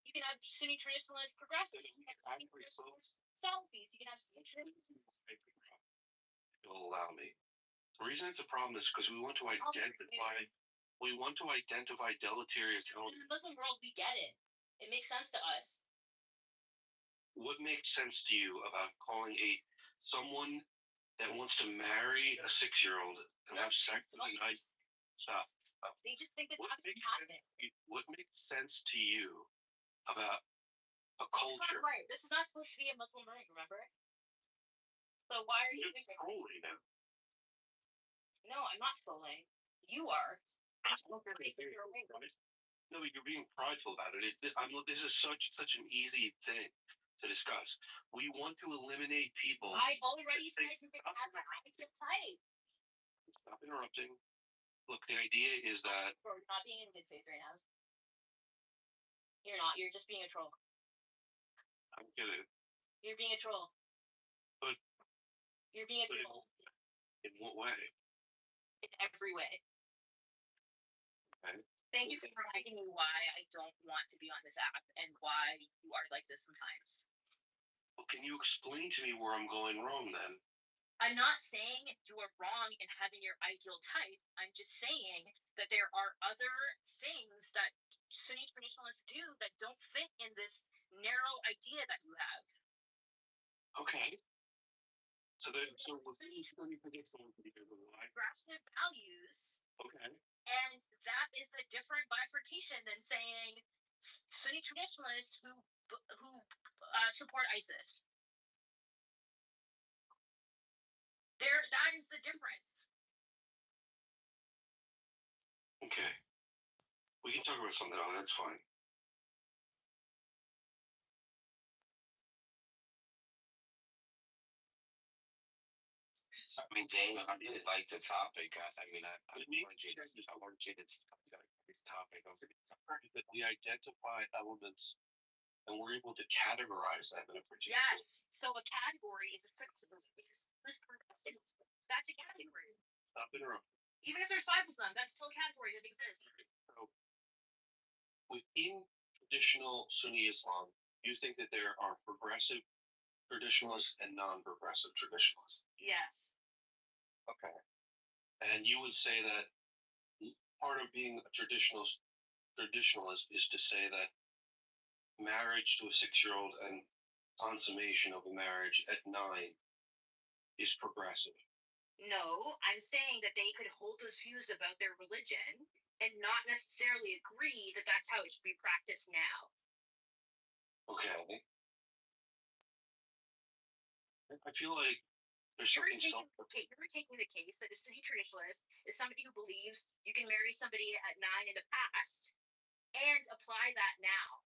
You can have Sunni traditionalist progressives. You can have Sunni traditionalist Salafis. You can have Sunni traditionalist. You'll allow me. The reason it's a problem is because we want to identify. We want to identify deleterious elements. In the Muslim world, we get it. It makes sense to us. What makes sense to you about calling someone that wants to marry a 6-year-old and have sex with a 9? Stop. They just think that that's what's happening. What makes sense to you about a culture? Right. This is not supposed to be a Muslim ring, remember? So why are you trolling now? No, I'm not trolling. You are. No, but you're being prideful about it. This is such an easy thing to discuss. We want to eliminate people. I already said you can have the ideal type. Stop interrupting. Look, the idea is that Bro, you're not being in good faith right now. You're not. You're just being a troll. I get it. You're being a troll. But you're being a troll. In what way? In every way. Okay. Thank you for reminding me why I don't want to be on this app and why you are like this sometimes. Well, can you explain to me where I'm going wrong then? I'm not saying you are wrong in having your ideal type. I'm just saying that there are other things that Sunni traditionalists do that don't fit in this narrow idea that you have. Okay. So progressive values. Okay. And that is a different bifurcation than saying Sunni traditionalists who support ISIS. That is the difference. Okay. We can talk about something else. That's fine. I mean, Dane, I really like the topic. I mean, I want you to this topic. That we identify elements and we're able to categorize them in a particular. Yes. So a category is a progressive. That's a category. Stop interrupting. Even if there's 5 of them, that's still a category that exists. So, within traditional Sunni Islam, you think that there are progressive traditionalists and non-progressive traditionalists? Yes. Okay. And you would say that part of being a traditionalist is to say that marriage to a 6-year-old and consummation of a marriage at 9 is progressive. No, I'm saying that they could hold those views about their religion and not necessarily agree that that's how it should be practiced now. Okay. I feel like there's something. You're taking the case that a Sunni traditionalist is somebody who believes you can marry somebody at 9 in the past and apply that now.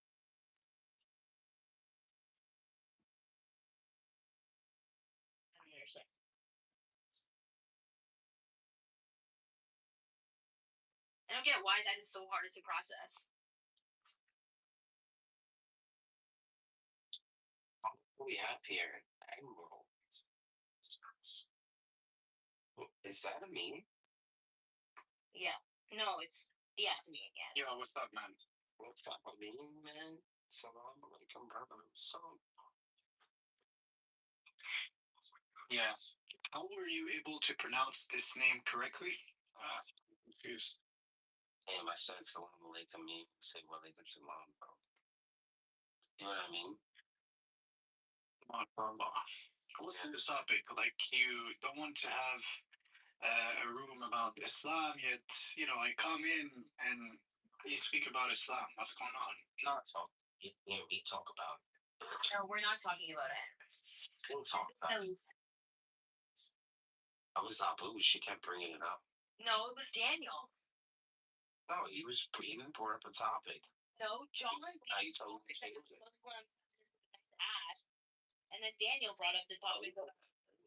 I don't understand. I don't get why that is so hard to process. we have here? Emeralds. Is that a meme? Yeah. No, it's it's me again. Yo, what's up, man? What's up, meme, man? Salam alaikum, brother. So. Yes. How were you able to pronounce this name correctly? I'm confused. Damn, I said salam alaikum, meme. Say walaikum salam, bro. You know what I mean? What's the topic? Like, you don't want to have a room about Islam, yet, I come in and you speak about Islam. What's going on? Not talk. We talk about it. No, we're not talking about it. We'll talk about it. I was Abu. She kept bringing it up. No, it was Daniel. No, he even brought up a topic. No, John. I told him Muslim ass, and then Daniel brought up the topic.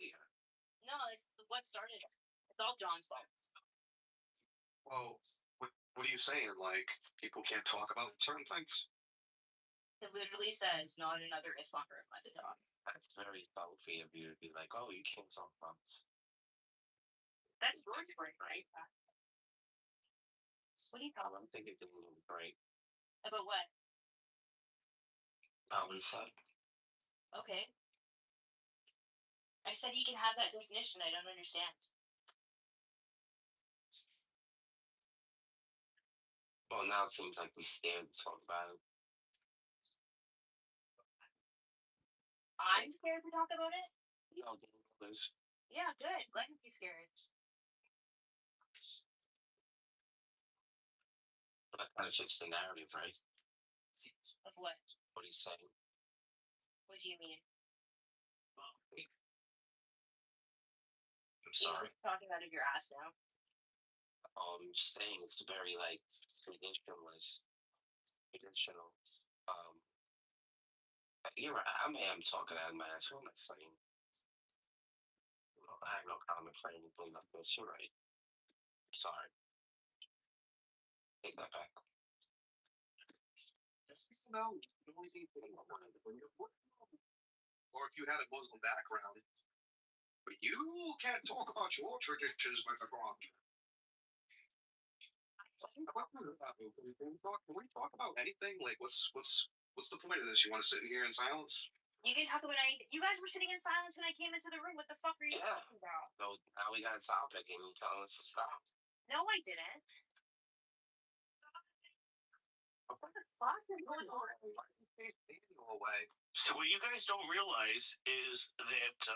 Yeah. No, it's what started it. It's all John's fault. Well, what are you saying? Like, people can't talk about certain things? It literally says not another Islam room at the top. That's very selfie of you to be like, oh, you can't talk about this. That's George break, right? What do you call I don't think it did a break. About what? About what he said. Okay. I said you can have that definition. I don't understand. Well, now it seems like we're scared to talk about it. I'm scared to talk about it? No, Daniel is. Yeah, good. Let him be scared. That kind of fits the narrative, right? Of what? What he's saying. What do you mean? I'm sorry. You're talking out of your ass now. I'm just saying it's very like traditional. You're right. I am talking out of my ass. What am I saying? I have no comment for anything like this. You're right. Sorry. Take that back. This is no noisy thing. Or if you had a Muslim background, but you can't talk about your traditions when they're wrong. Can we talk about anything? Like, what's the point of this? You want to sit here in silence? You can talk about anything. You guys were sitting in silence when I came into the room. What the fuck were you talking about? So now we got a topic and you're telling us to stop. No, I didn't. What the fuck is going on? Away. So what you guys don't realize is that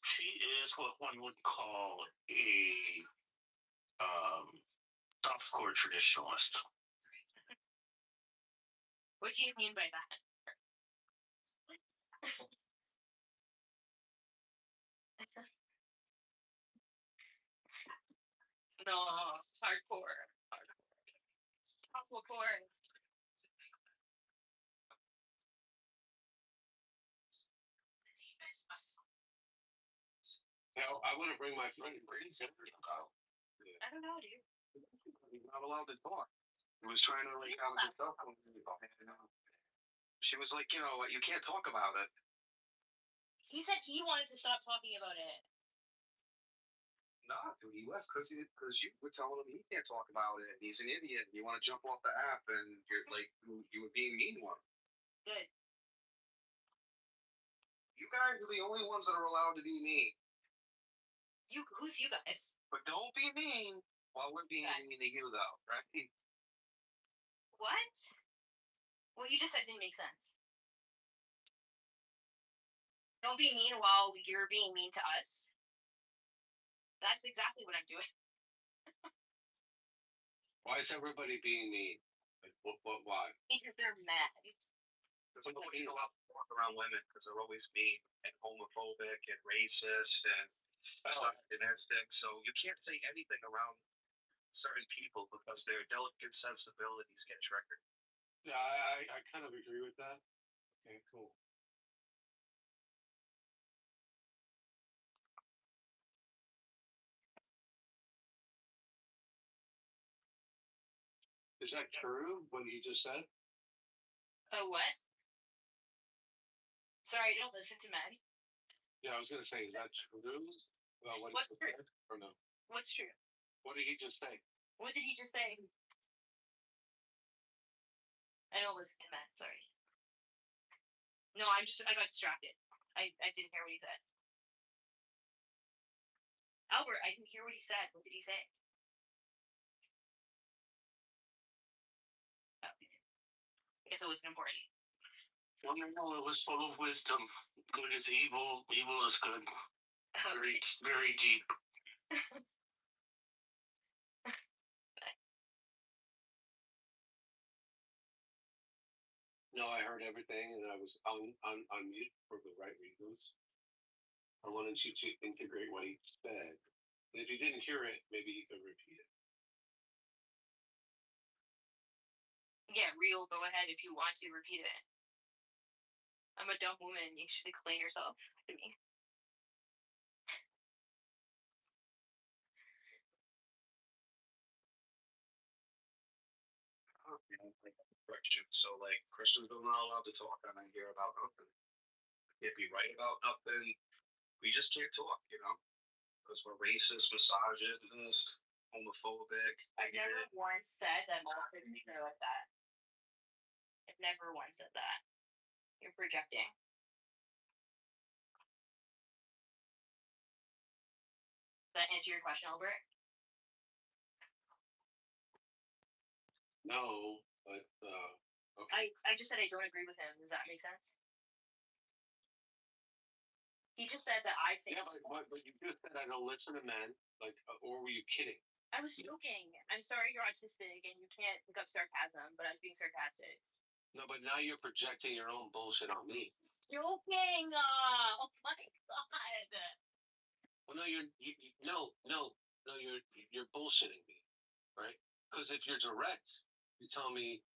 she is what one would call a softcore traditionalist. What do you mean by that? No, it's hardcore. Hardcore. Now, I want to bring my friend Brady's in. I don't know, dude. He's not allowed to talk. He was trying to like have his stuff. She was like, you can't talk about it. He said he wanted to stop talking about it. Nah, dude, he left because you were telling him he can't talk about it. He's an idiot. You want to jump off the app, and you're like, you were being mean to him. Good. You guys are the only ones that are allowed to be mean. Who's you guys? But don't be mean while we're being mean to you, though, right? What? What you just said didn't make sense. Don't be mean while you're being mean to us. That's exactly what I'm doing. Why is everybody being mean? Why? Because they're mad. Because nobody allowed to walk around women because they're always mean and homophobic and racist and misogynistic. So you can't say anything around certain people because their delicate sensibilities get triggered. Yeah, I kind of agree with that. Okay, cool. Is that true, what he just said? What? Sorry, I don't listen to men. Yeah, I was gonna say, is that true? What's true? Or no? What's true? What did he just say? What did he just say? I don't listen to men. Sorry. No, I got distracted. I didn't hear what he said. Albert, I didn't hear what he said. What did he say? Oh. I guess it wasn't important. Well, no, it was full of wisdom. Good is evil, evil is good. Very, very deep. No, I heard everything, and I was on mute for the right reasons. I wanted you to integrate what he said. And if you didn't hear it, maybe you could repeat it. Yeah, real. Go ahead if you want to repeat it. I'm a dumb woman. You should explain yourself to me. So like Christians are not allowed to talk on here about nothing. Can't be right about nothing. We just can't talk, because we're racist, misogynist, homophobic. I've never once said that all Christians are like that. I've never once said that. You're projecting. Does that answer your question, Albert? No, but okay. I just said I don't agree with him. Does that make sense? He just said that I think. Yeah, but you just said I don't listen to men. Like, or were you kidding? I was joking. I'm sorry you're autistic and you can't pick up sarcasm, but I was being sarcastic. No, but now you're projecting your own bullshit on me. Joking! Oh my god! Well, no, you're bullshitting me, right? Because if you're direct, you tell me,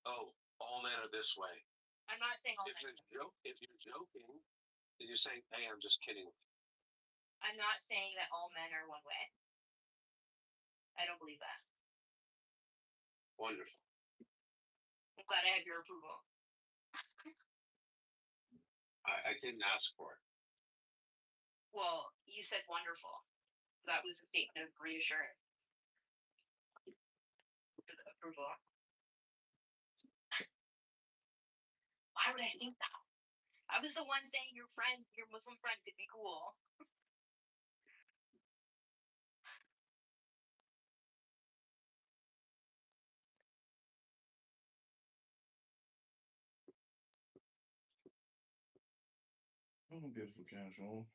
oh, all men are this way. I'm not saying all men. If you're joking, then you're saying, hey, I'm just kidding with you. I'm not saying that all men are one way. I don't believe that. Wonderful. I'm glad I have your approval. I didn't ask for it. Well, you said wonderful. That was a statement of reassurance. Approval. Why would I think that? I was the one saying your Muslim friend could be cool. Oh, beautiful casual.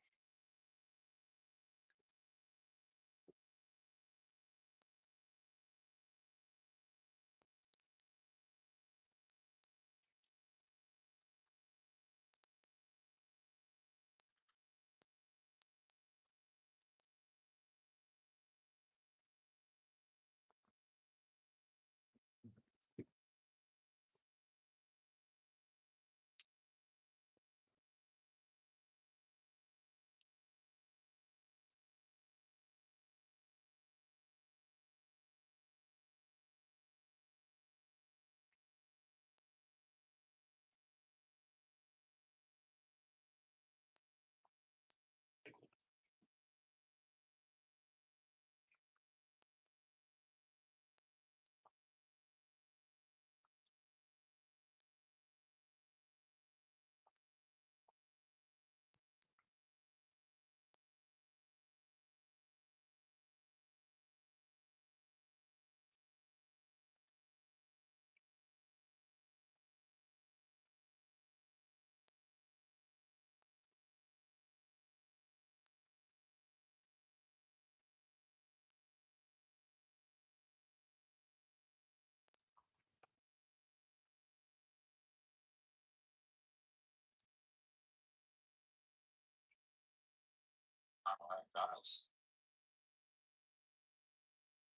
All right, guys.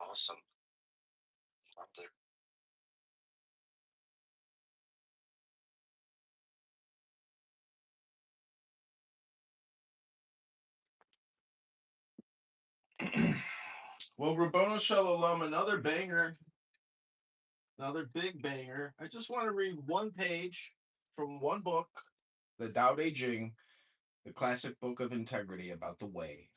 Awesome. Loved it. Well, Rabboni Shalom, another banger. Another big banger. I just want to read one page from one book The Tao Te Ching, the classic book of integrity about the way.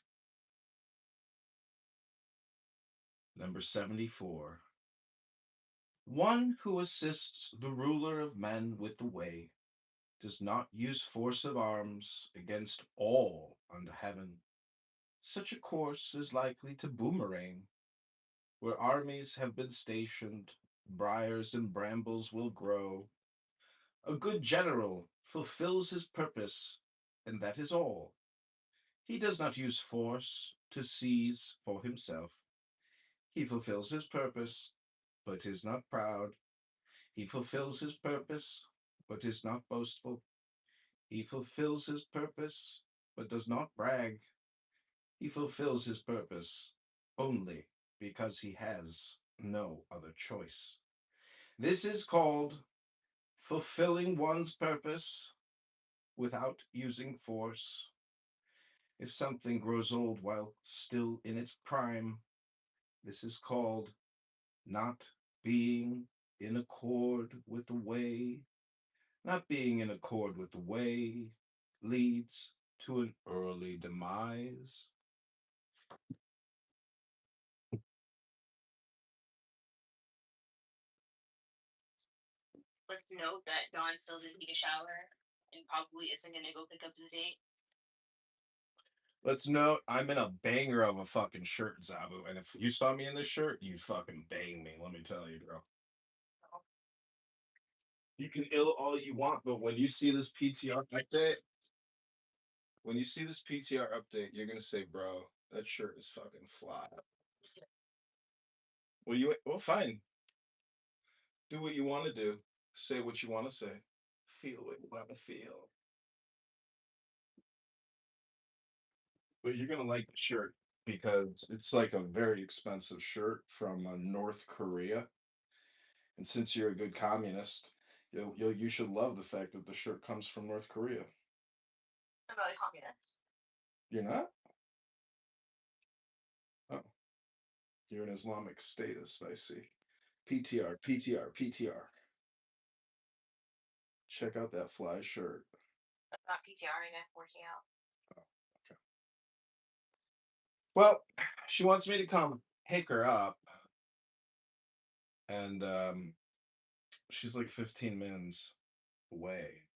Number 74. One who assists the ruler of men with the way does not use force of arms against all under heaven. Such a course is likely to boomerang. Where armies have been stationed, briars and brambles will grow. A good general fulfills his purpose, and that is all. He does not use force to seize for himself. He fulfills his purpose, but is not proud. He fulfills his purpose, but is not boastful. He fulfills his purpose, but does not brag. He fulfills his purpose only because he has no other choice. This is called fulfilling one's purpose without using force. If something grows old while still in its prime, this is called not being in accord with the way. Not being in accord with the way leads to an early demise. Let's note that Dawn still didn't take a shower and probably isn't gonna go pick up his date. Let's note I'm in a banger of a fucking shirt, Zabu, and if you saw me in this shirt, you fucking bang me. Let me tell you, girl. You can ill all you want, but when you see this PTR update, you're gonna say, "Bro, that shirt is fucking fly." Well, fine. Do what you want to do. Say what you want to say. Feel what you want to feel. But you're gonna like the shirt because it's like a very expensive shirt from North Korea. And since you're a good communist, you should love the fact that the shirt comes from North Korea. I'm not a communist. You're not? Oh, you're an Islamic statist. I see. PTR, PTR, PTR. Check out that fly shirt. I'm not PTRing, I'm working out. Oh, okay. Well, she wants me to come pick her up, and she's like 15 minutes away.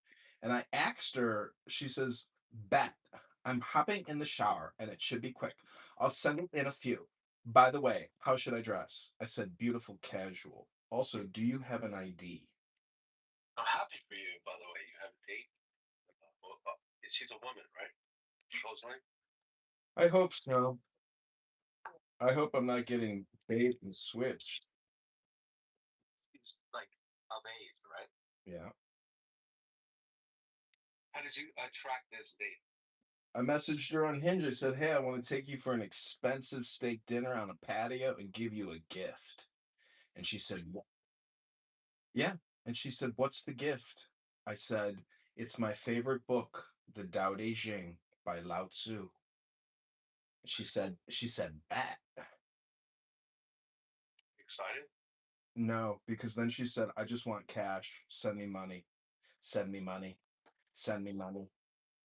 And I asked her, she says, "Bet, I'm hopping in the shower and it should be quick. I'll send it in a few. By the way, how should I dress?" I said, "Beautiful casual. Also, do you have an ID?" I'm happy for you, by the way. You have a date. She's a woman, right? Supposedly. I hope so. I hope I'm not getting bait and switched. She's like of age, right? Yeah. How did you attract this date? I messaged her on Hinge. I said, "Hey, I want to take you for an expensive steak dinner on a patio and give you a gift." And she said, "Yeah." And she said, "What's the gift?" I said, "It's my favorite book, The Tao Te Ching by Lao Tzu." She said, "Bet." Excited? No, because then she said, "I just want cash. Send me money. Send me money. Send me money.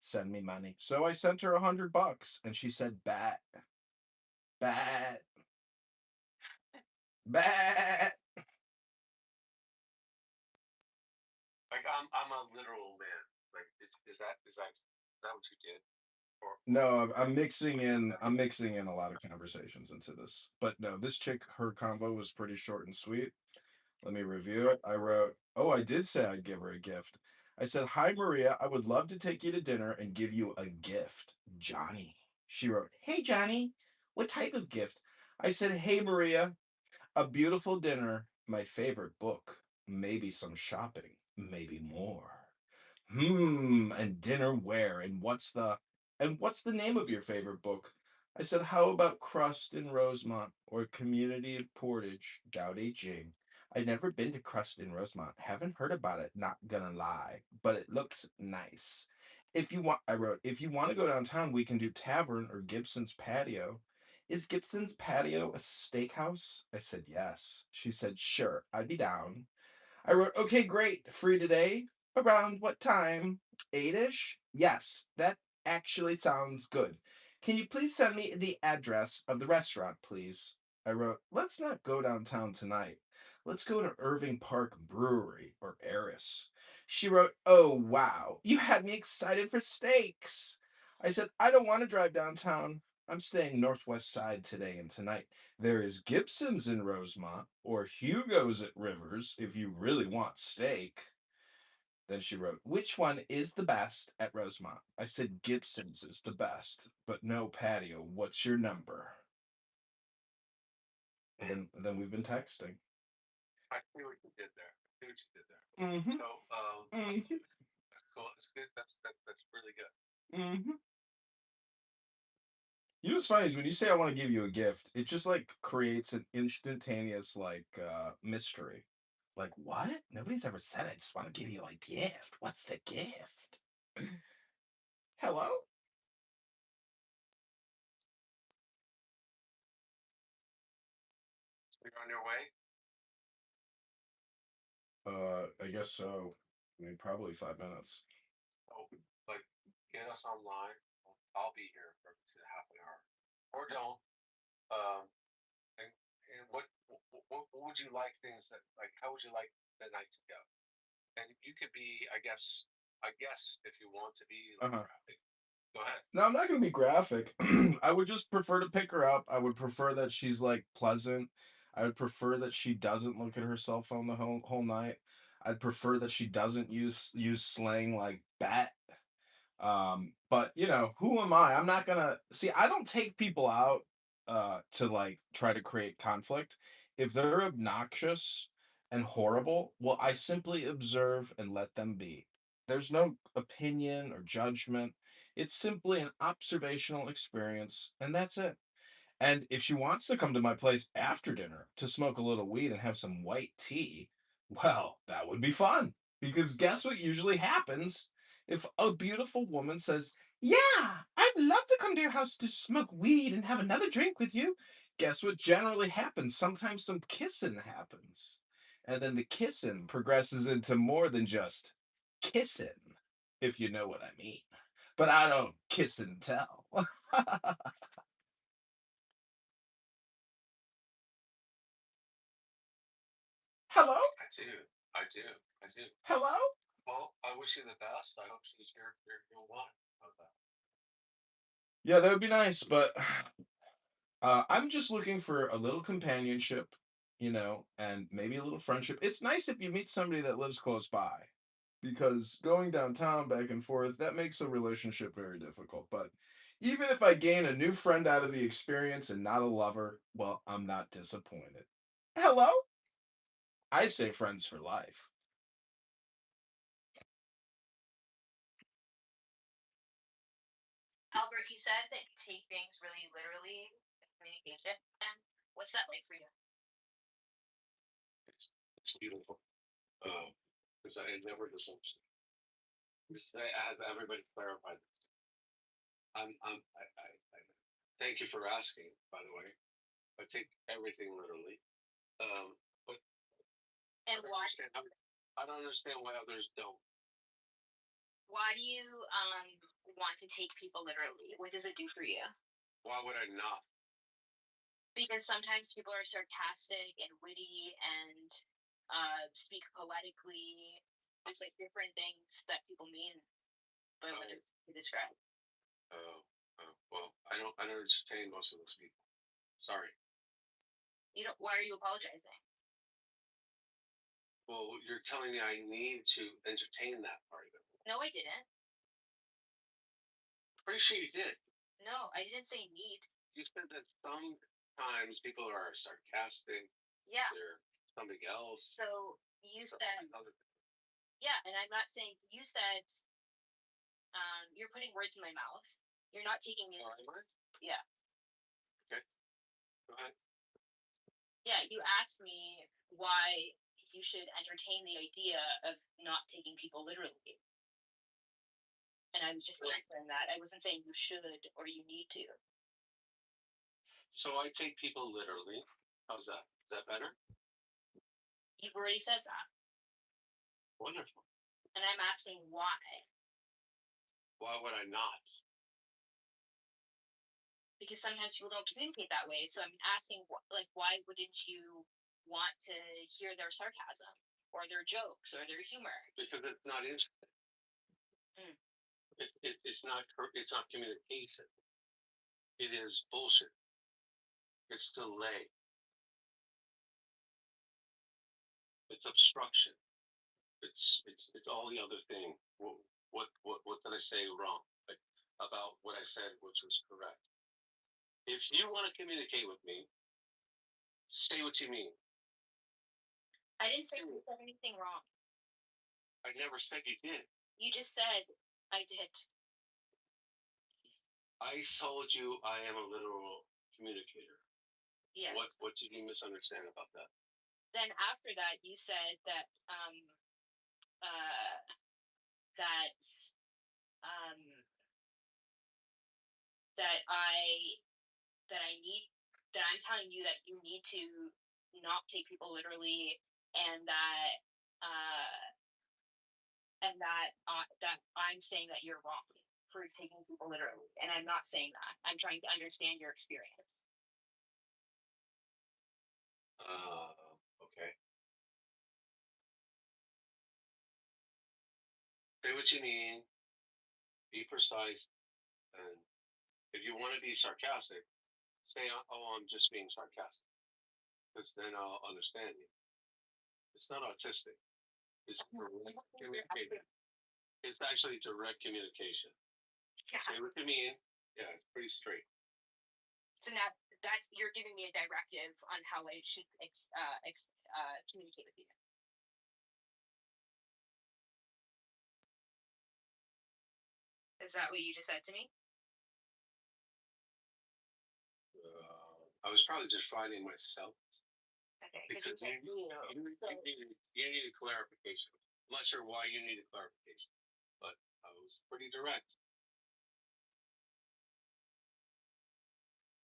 Send me money." So I sent her $100 and she said, "Bet. Bet. Bet." Like I'm a literal man. Like is that what you did? No, I'm mixing in a lot of conversations into this. But no, this chick, her convo was pretty short and sweet. Let me review it. I wrote, "Oh, I did say I'd give her a gift." I said, "Hi, Maria. I would love to take you to dinner and give you a gift. Johnny." She wrote, "Hey, Johnny. What type of gift?" I said, "Hey, Maria. A beautiful dinner, my favorite book, maybe some shopping, maybe more. And dinner where? And what's the name of your favorite book?" I said, "How about Crust in Rosemont or Community in Portage, Tao Te Ching? I've never been to Crust in Rosemont. Haven't heard about it, not gonna lie, but it looks nice. If you want," I wrote, "if you want to go downtown, we can do Tavern or Gibson's Patio. Is Gibson's Patio a steakhouse?" I said, "Yes." She said, "Sure, I'd be down." I wrote, "Okay, great. Free today?" Around what time? 8-ish? Yes, that actually sounds good. Can you please send me the address of the restaurant, please? I wrote, let's not go downtown tonight. Let's go to Irving Park Brewery or Eris. She wrote, oh, wow, you had me excited for steaks. I said, I don't want to drive downtown. I'm staying Northwest Side today and tonight. There is Gibson's in Rosemont or Hugo's at Rivers if you really want steak. Then she wrote, which one is the best at Rosemont? I said, Gibson's is the best, but no patio. What's your number? And then we've been texting. I see what you did there. I see what you did there. Mm-hmm. So, Mm-hmm. that's cool. That's good. That's really good. Mm-hmm. You know what's funny is when you say I want to give you a gift, it just like creates an instantaneous mystery. Like, what? Nobody's ever said I just want to give you a gift. What's the gift? Hello? You're on your way. I guess so. I mean, probably 5 minutes. Oh, like get us online. I'll be here for half an hour, or don't. Um, and what would you like things that like? How would you like the night to go? And you could be, I guess, if you want to be like graphic, go ahead. No, I'm not gonna be graphic. I would just prefer to pick her up. I would prefer that she's like pleasant. I would prefer that she doesn't look at her cell phone the whole night. I'd prefer that she doesn't use slang like bat. But you know, who am I? I'm not gonna see. I don't take people out to like try to create conflict. If they're obnoxious and horrible, well, I simply observe and let them be. There's no opinion or judgment. It's simply an observational experience, and that's it. And if she wants to come to my place after dinner to smoke a little weed and have some white tea, well, that would be fun. Because guess what usually happens if a beautiful woman says, yeah, I'd love to come to your house to smoke weed and have another drink with you. Guess what generally happens? Sometimes some kissing happens. And then the kissing progresses into more than just kissing, if you know what I mean. But I don't kiss and tell. Hello? I do. I do. I do. Hello? Well, I wish you the best. I hope she's your one. How's that? Yeah, that would be nice, but I'm just looking for a little companionship, and maybe a little friendship. It's nice if you meet somebody that lives close by, because going downtown back and forth, that makes a relationship very difficult. But even if I gain a new friend out of the experience and not a lover, well, I'm not disappointed. Hello? I say friends for life. Albert, you said that you take things really literally in communication. And what's that like for you? It's beautiful. Because I never misunderstood. I have everybody clarify this. I thank you for asking, by the way. I take everything literally. But And why? I don't understand why others don't. Why do you want to take people literally? What does it do for you? Why would I not? Because sometimes people are sarcastic and witty and speak poetically. There's like different things that people mean by what they describe. Well, I don't entertain most of those people. Sorry. You don't. Why are you apologizing? Well, you're telling me I need to entertain that part of it. No, I didn't. Pretty sure you did. No, I didn't say need. You said that sometimes people are sarcastic. Yeah. They're something else. So you said. Yeah, and I'm not saying you said. You're putting words in my mouth. You're not taking me. Yeah. Okay. Go ahead. Yeah, you asked me why you should entertain the idea of not taking people literally. And I was just answering that. I wasn't saying you should or you need to. So I take people literally. How's that? Is that better? You've already said that. Wonderful. And I'm asking why. Why would I not? Because sometimes people don't communicate that way. So I'm asking, like, why wouldn't you want to hear their sarcasm or their jokes or their humor? Because it's not interesting. Mm. It's not communication. It is bullshit. It's delay. It's obstruction. It's all the other thing. What did I say wrong? Like, about what I said, which was correct. If you want to communicate with me, say what you mean. I didn't say you said anything wrong. I never said you did. You just said I did. I told you I am a literal communicator. Yeah. What did you misunderstand about that? Then after that, you said that that um, that I'm telling you that you need to not take people literally, and that that I'm saying that you're wrong for taking people literally, and I'm not saying that. I'm trying to understand your experience. Okay. Say what you mean. Be precise. And if you want to be sarcastic, say, "Oh, I'm just being sarcastic," because then I'll understand you. It's not autistic. It's direct communication. It's actually direct communication. Yeah. Say what you mean. Yeah, it's pretty straight. So now that's you're giving me a directive on how I should communicate with you. Is that what you just said to me? I was probably just finding myself. Okay. Because you needed clarification. I'm not sure why you needed clarification, but I was pretty direct.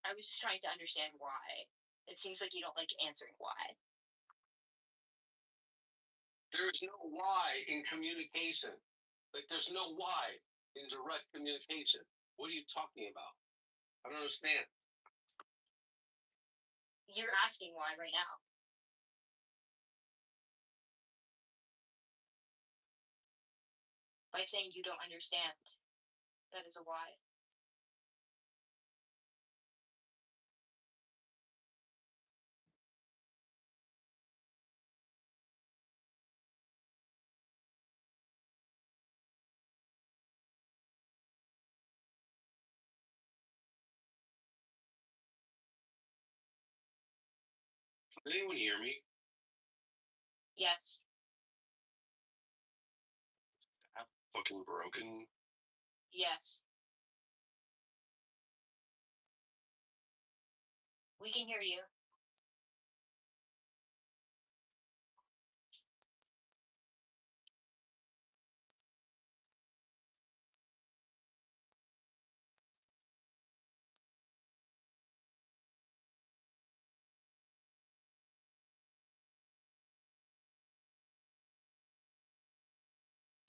I was just trying to understand why. It seems like you don't like answering why. There's no why in communication. Like, there's no why in direct communication. What are you talking about? I don't understand. You're asking why right now. By saying you don't understand. That is a why. Can anyone hear me? Yes. I'm fucking broken. Yes. We can hear you.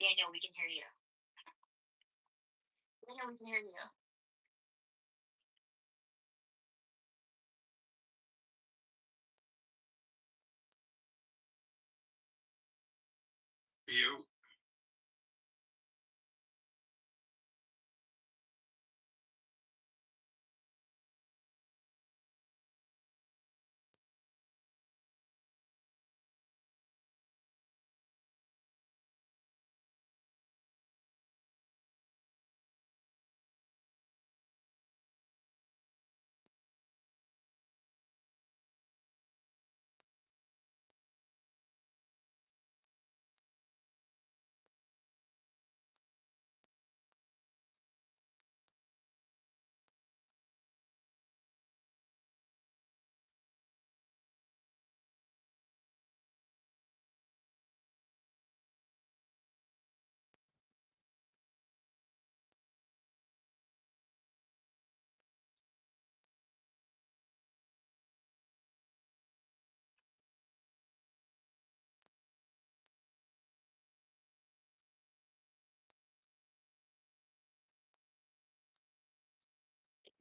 Daniel, we can hear you. Daniel, we can hear you. You.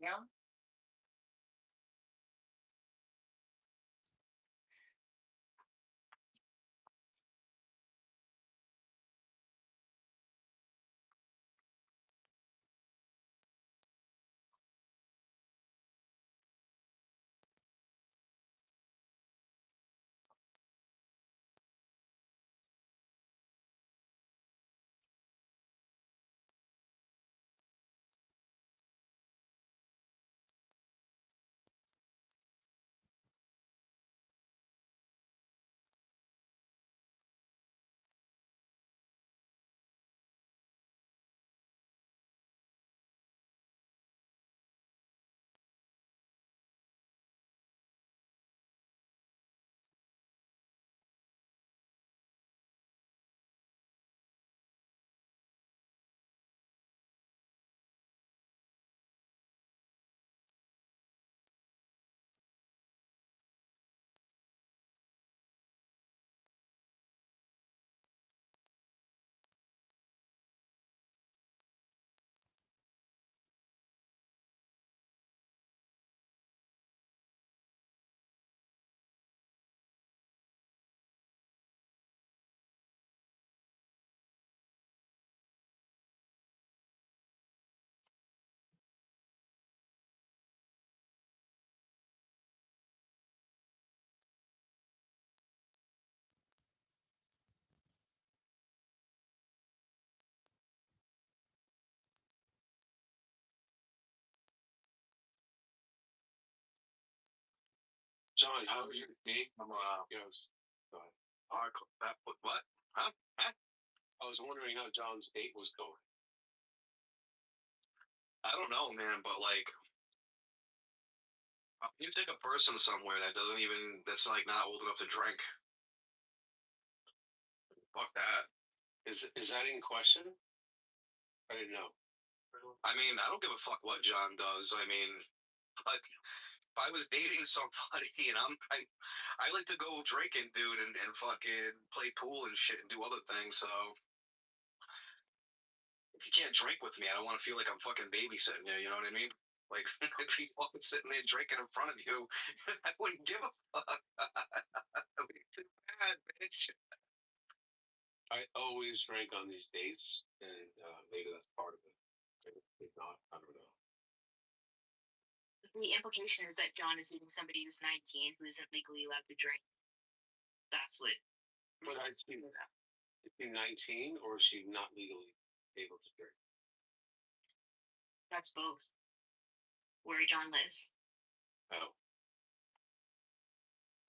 Yeah. John, how was your date? Goes. Go ahead. What? Huh? I was wondering how John's date was going. I don't know, man, but like, you take a person somewhere that's like not old enough to drink. Fuck that. Is that in question? I didn't know. I mean, I don't give a fuck what John does. I mean, like, if I was dating somebody and I like to go drinking, dude, and fucking play pool and shit and do other things. So if you can't drink with me, I don't want to feel like I'm fucking babysitting you. You know what I mean? Like, if he's fucking sitting there drinking in front of you, I wouldn't give a fuck. Too bad, bitch. I always drank on these dates, and maybe that's part of it. If not, I don't know. The implication is that John is dating somebody who's 19 who isn't legally allowed to drink. That's what. But is she 19 or is she not legally able to drink? That's both. Where John lives. Oh.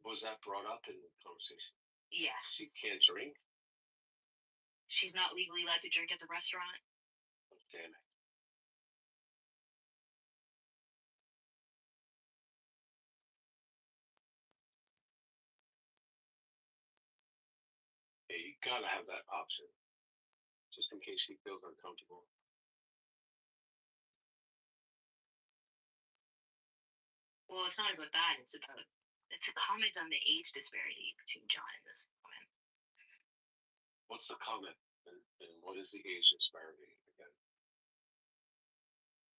Was that brought up in the conversation? Yeah. She can't drink? She's not legally allowed to drink at the restaurant. Oh, damn it. Yeah, you gotta have that option. Just in case she feels uncomfortable. Well, it's not about that. It's a comment on the age disparity between John and this woman. What's the comment? And what is the age disparity again?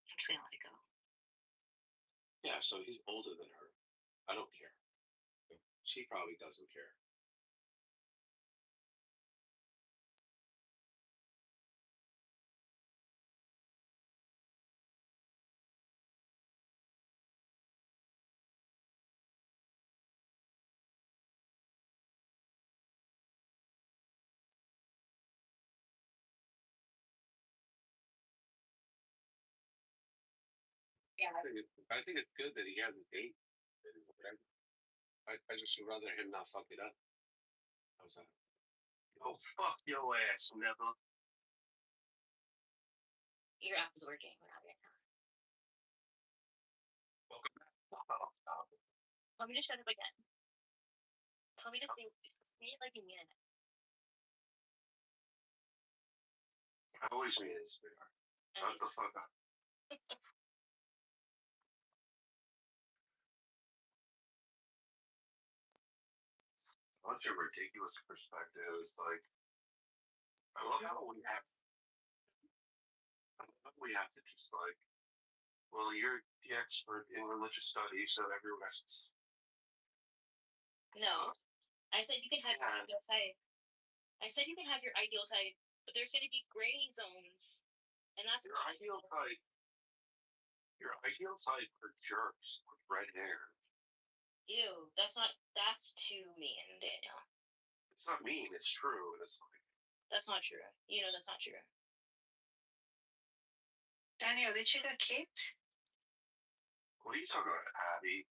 I'm just gonna let it go. Yeah, so he's older than her. I don't care. She probably doesn't care. Yeah. I think it's good that he has a date. I just would rather him not fuck it up. How's that? Oh, fuck your ass, never. Your app is working. We're not right now. Welcome back. Tell me to shut up again. Tell me to say it like you mean it. I always mean it, sweetheart. Shut the fuck up. What's your ridiculous perspective? It's like, I love how we have to just like Well, you're the expert in religious studies, so everyone else. No, I said you can have your ideal type. I said you can have your ideal type, but there's going to be gray zones, and that's your ideal type. Your ideal type are jerks with red hair. Ew, that's too mean, Daniel. It's not mean. It's true. It's like that's not true. You know that's not true. Daniel, did you get kicked? What are you talking about, Abby?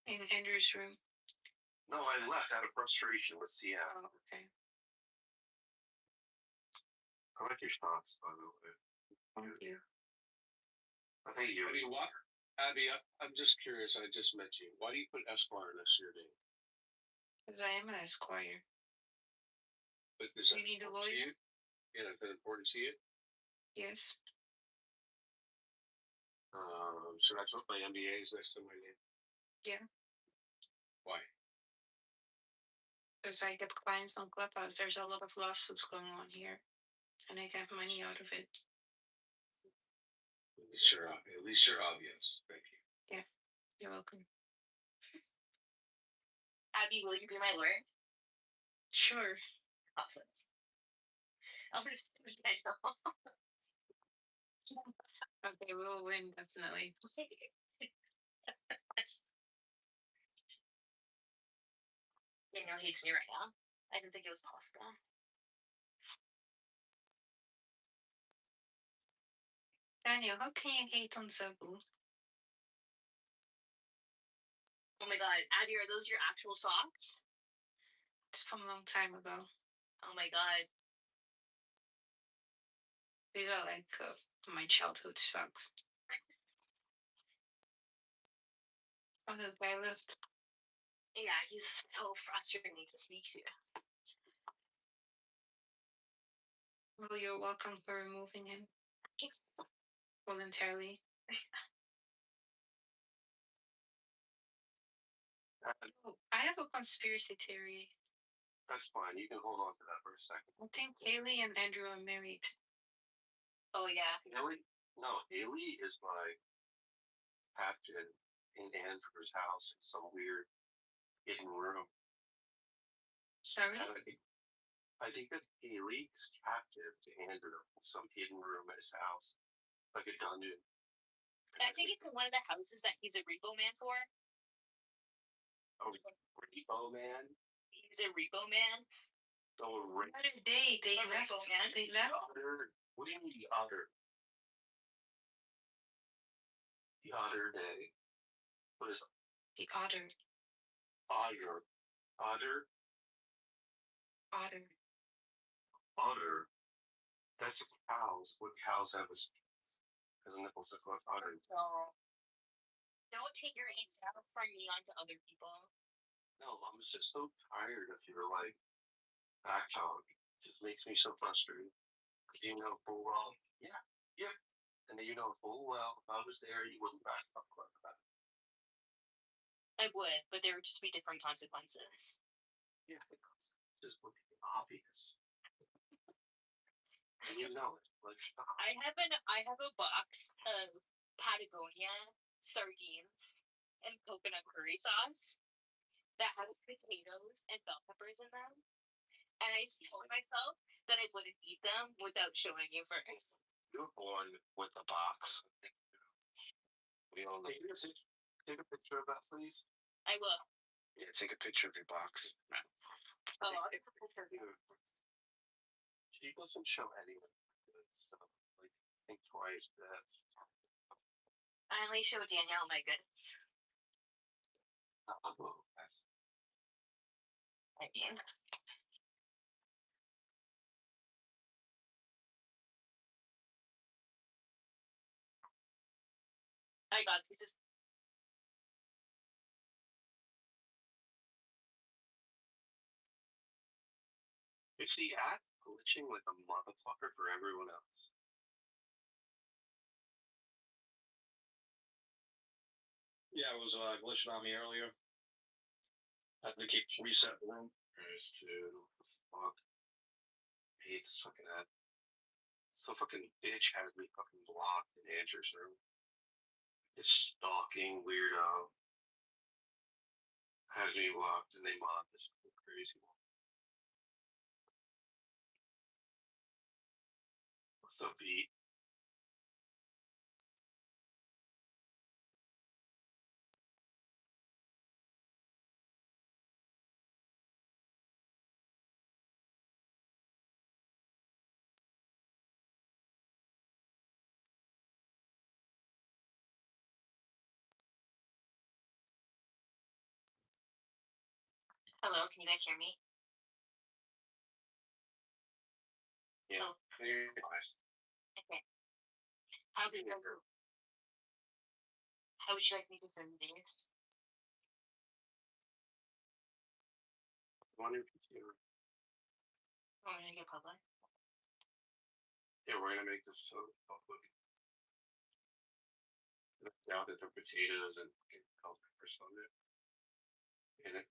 In Andrew's room. No, I left out of frustration with CM. Oh, okay. I like your shots, by the way. Thank you. I think you. Abby, what? Abby, I'm just curious. I just met you. Why do you put Esquire next to your name? Because I am an esquire. But is you need a lawyer? Yeah, is that important to you? Yes. Should I put my MBAs next to my name? Yeah. Why? Because I get clients on Clubhouse. There's a lot of lawsuits going on here, and I get money out of it. At least you're obvious. Thank you. Yeah, you're welcome. Abby, will you be my lawyer? Sure. Awesome. I'll just Daniel. Okay, we'll win, definitely. Daniel hates me right now. I didn't think it was possible. Daniel, how can you hate on Zebu? Oh my god, Abby, are those your actual socks? It's from a long time ago. Oh my god. These are like my childhood socks. Oh, the guy left. Yeah, he's so frustrating to speak to. Well, you're welcome for removing him. Voluntarily. Oh, I have a conspiracy theory. That's fine. You can hold on to that for a second. I think Haley and Andrew are married. Oh yeah. Haley? No, Haley is like captain in Andrew's house in some weird hidden room. Sorry? I think that Haley is captive to Andrew in some hidden room at his house, like a dungeon. I think it's one of the houses that he's a repo man for. Oh, repo man? He's a repo man. Oh, What are they? They left. Man. They left. What do you mean the other? The other day. What is the otter? Otter. Otter? Otter. Otter. That's cows. What cows have a because the nipples look like otter. No. Don't take your hands out from me onto other people. No, I'm just so tired of your like back talk. It just makes me so frustrated. You know full well. Yeah. Yeah. And you know full well if I was there you wouldn't back talk like that. I would, but there would just be different consequences. Yeah, the consequences would be obvious. And you know it. Like stop. I have a box of Patagonia sardines and coconut curry sauce that has potatoes and bell peppers in them. And I just told myself that I wouldn't eat them without showing you first. You're born with a box. We all take a picture of that, please. I will. Yeah, take a picture of your box. Oh, I'll take a picture of you. She doesn't show anyone. So, like, think twice, but I only show Danielle my good. I mean. I got this. Is the app glitching like a motherfucker for everyone else? Yeah, it was glitching on me earlier. I had to keep reset the room. There's two. Fuck. I hate this fucking app. Some fucking bitch has me fucking blocked in Andrew's room. This stalking weirdo has me blocked, and they mod this crazy one. What's up, Pete? Hello, can you guys hear me? Yeah. Oh. Nice. Okay. How would you like me to send this? One in particular. Oh, I'm gonna get public. Yeah, we're gonna make this so public. Now that they're potatoes and coconut or something in it.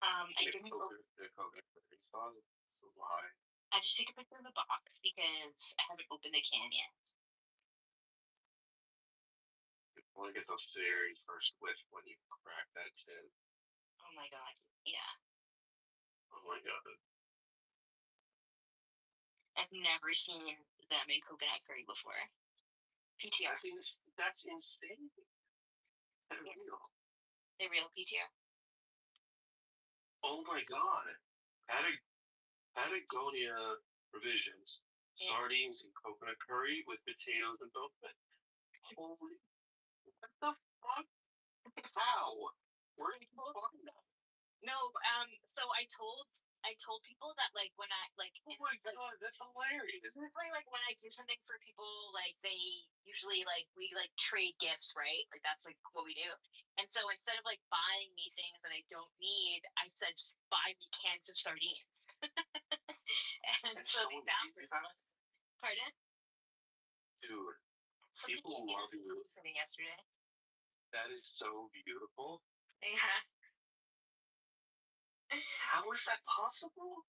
I didn't. The coconut curry sauce. It's a lie. I just take a picture of the box because I haven't opened the can yet. You only get those very first whiff when you crack that tin. Oh my god, yeah. Oh my god. I've never seen them in coconut curry before. PTR. That's insane. They're real. They're real PTR. Oh my god. Patagonia provisions. Yeah. Sardines and coconut curry with potatoes and both. Holy. What the fuck? How? Where did you find that? No, so I told people that like when I like oh my god, that's hilarious. Usually like when I do something for people, like they usually like we like trade gifts, right? Like that's like what we do. And so instead of like buying me things that I don't need, I said just buy me cans of sardines. And so they found this one. Pardon? Dude, people love you. Yesterday. That is so beautiful. Yeah. How is that possible?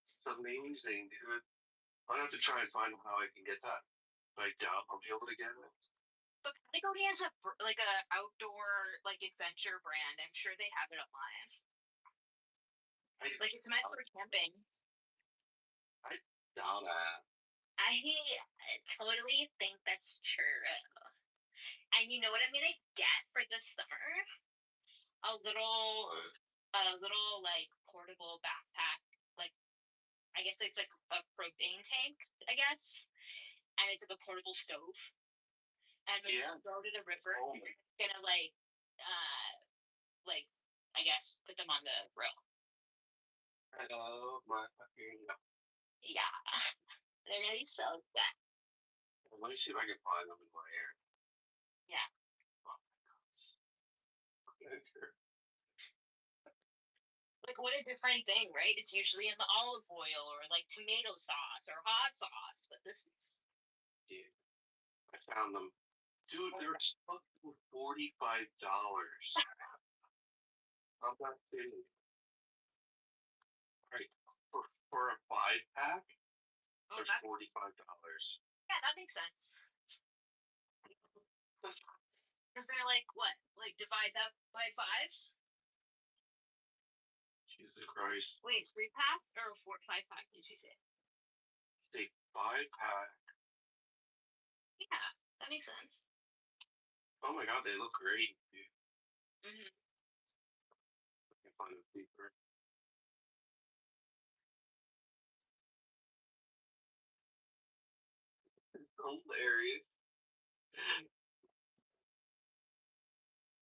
It's amazing, dude. I'll have to try and find how I can get that. I doubt I'll be able to get it. But Patagonia is a outdoor like adventure brand. I'm sure they have it online. Like it's meant for camping. I doubt that. I totally think that's true. And you know what I'm gonna get for this summer? A little like portable backpack. Like I guess it's like a propane tank. I guess, and it's like a portable stove. And when you go to the river, you're gonna like I guess put them on the grill. Hello, my fucking. Yeah, they're gonna be so good. Well, let me see if I can find them in my hair. Yeah. Oh my god. Like what a different thing, right? It's usually in the olive oil or like tomato sauce or hot sauce, but this is. Yeah, I found them. Dude, they're fucking $45. I'm not kidding. Right, for a 5-pack, there's $45. Yeah, that makes sense. Because they're like what? Like divide that by 5? Jesus Christ. Wait, 3-pack or 5-pack? Did you say? It's a 5-pack. Yeah, that makes sense. Oh my god, they look great, dude. Mhm. I can find them deeper. Hilarious.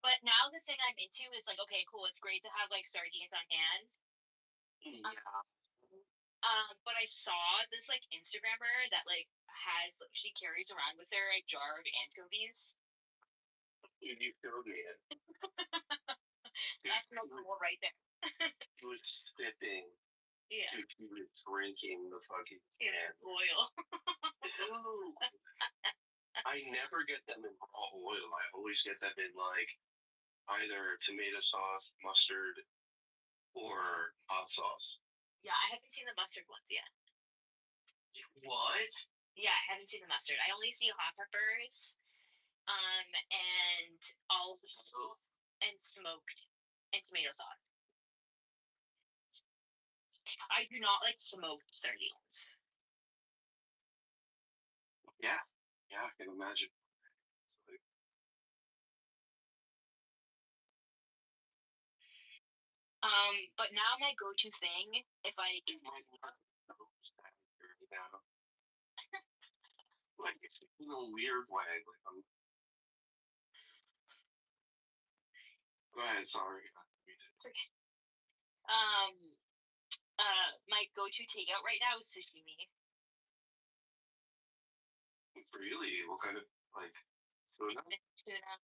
But now the thing I'm into is like, okay, cool. It's great to have like sardines on hand. Yeah. But I saw this like Instagrammer that like she carries around with her a jar of anchovies. Dude, you feel me? That's no cool right there. He was sipping. Yeah. Dude, he was drinking the fucking can. Oil. I never get them in raw oil. I always get them in like either tomato sauce, mustard, or hot sauce. Yeah, I haven't seen the mustard ones yet. What? Yeah, I haven't seen the mustard. I only see hot peppers, and also and smoked and tomato sauce. I do not like smoked sardines. Yeah, yeah, I can imagine. But now my go-to thing, if I get like it's in a weird way. Like go ahead, sorry. my go-to takeout right now is sashimi. Really? What kind of like tuna? Tuna,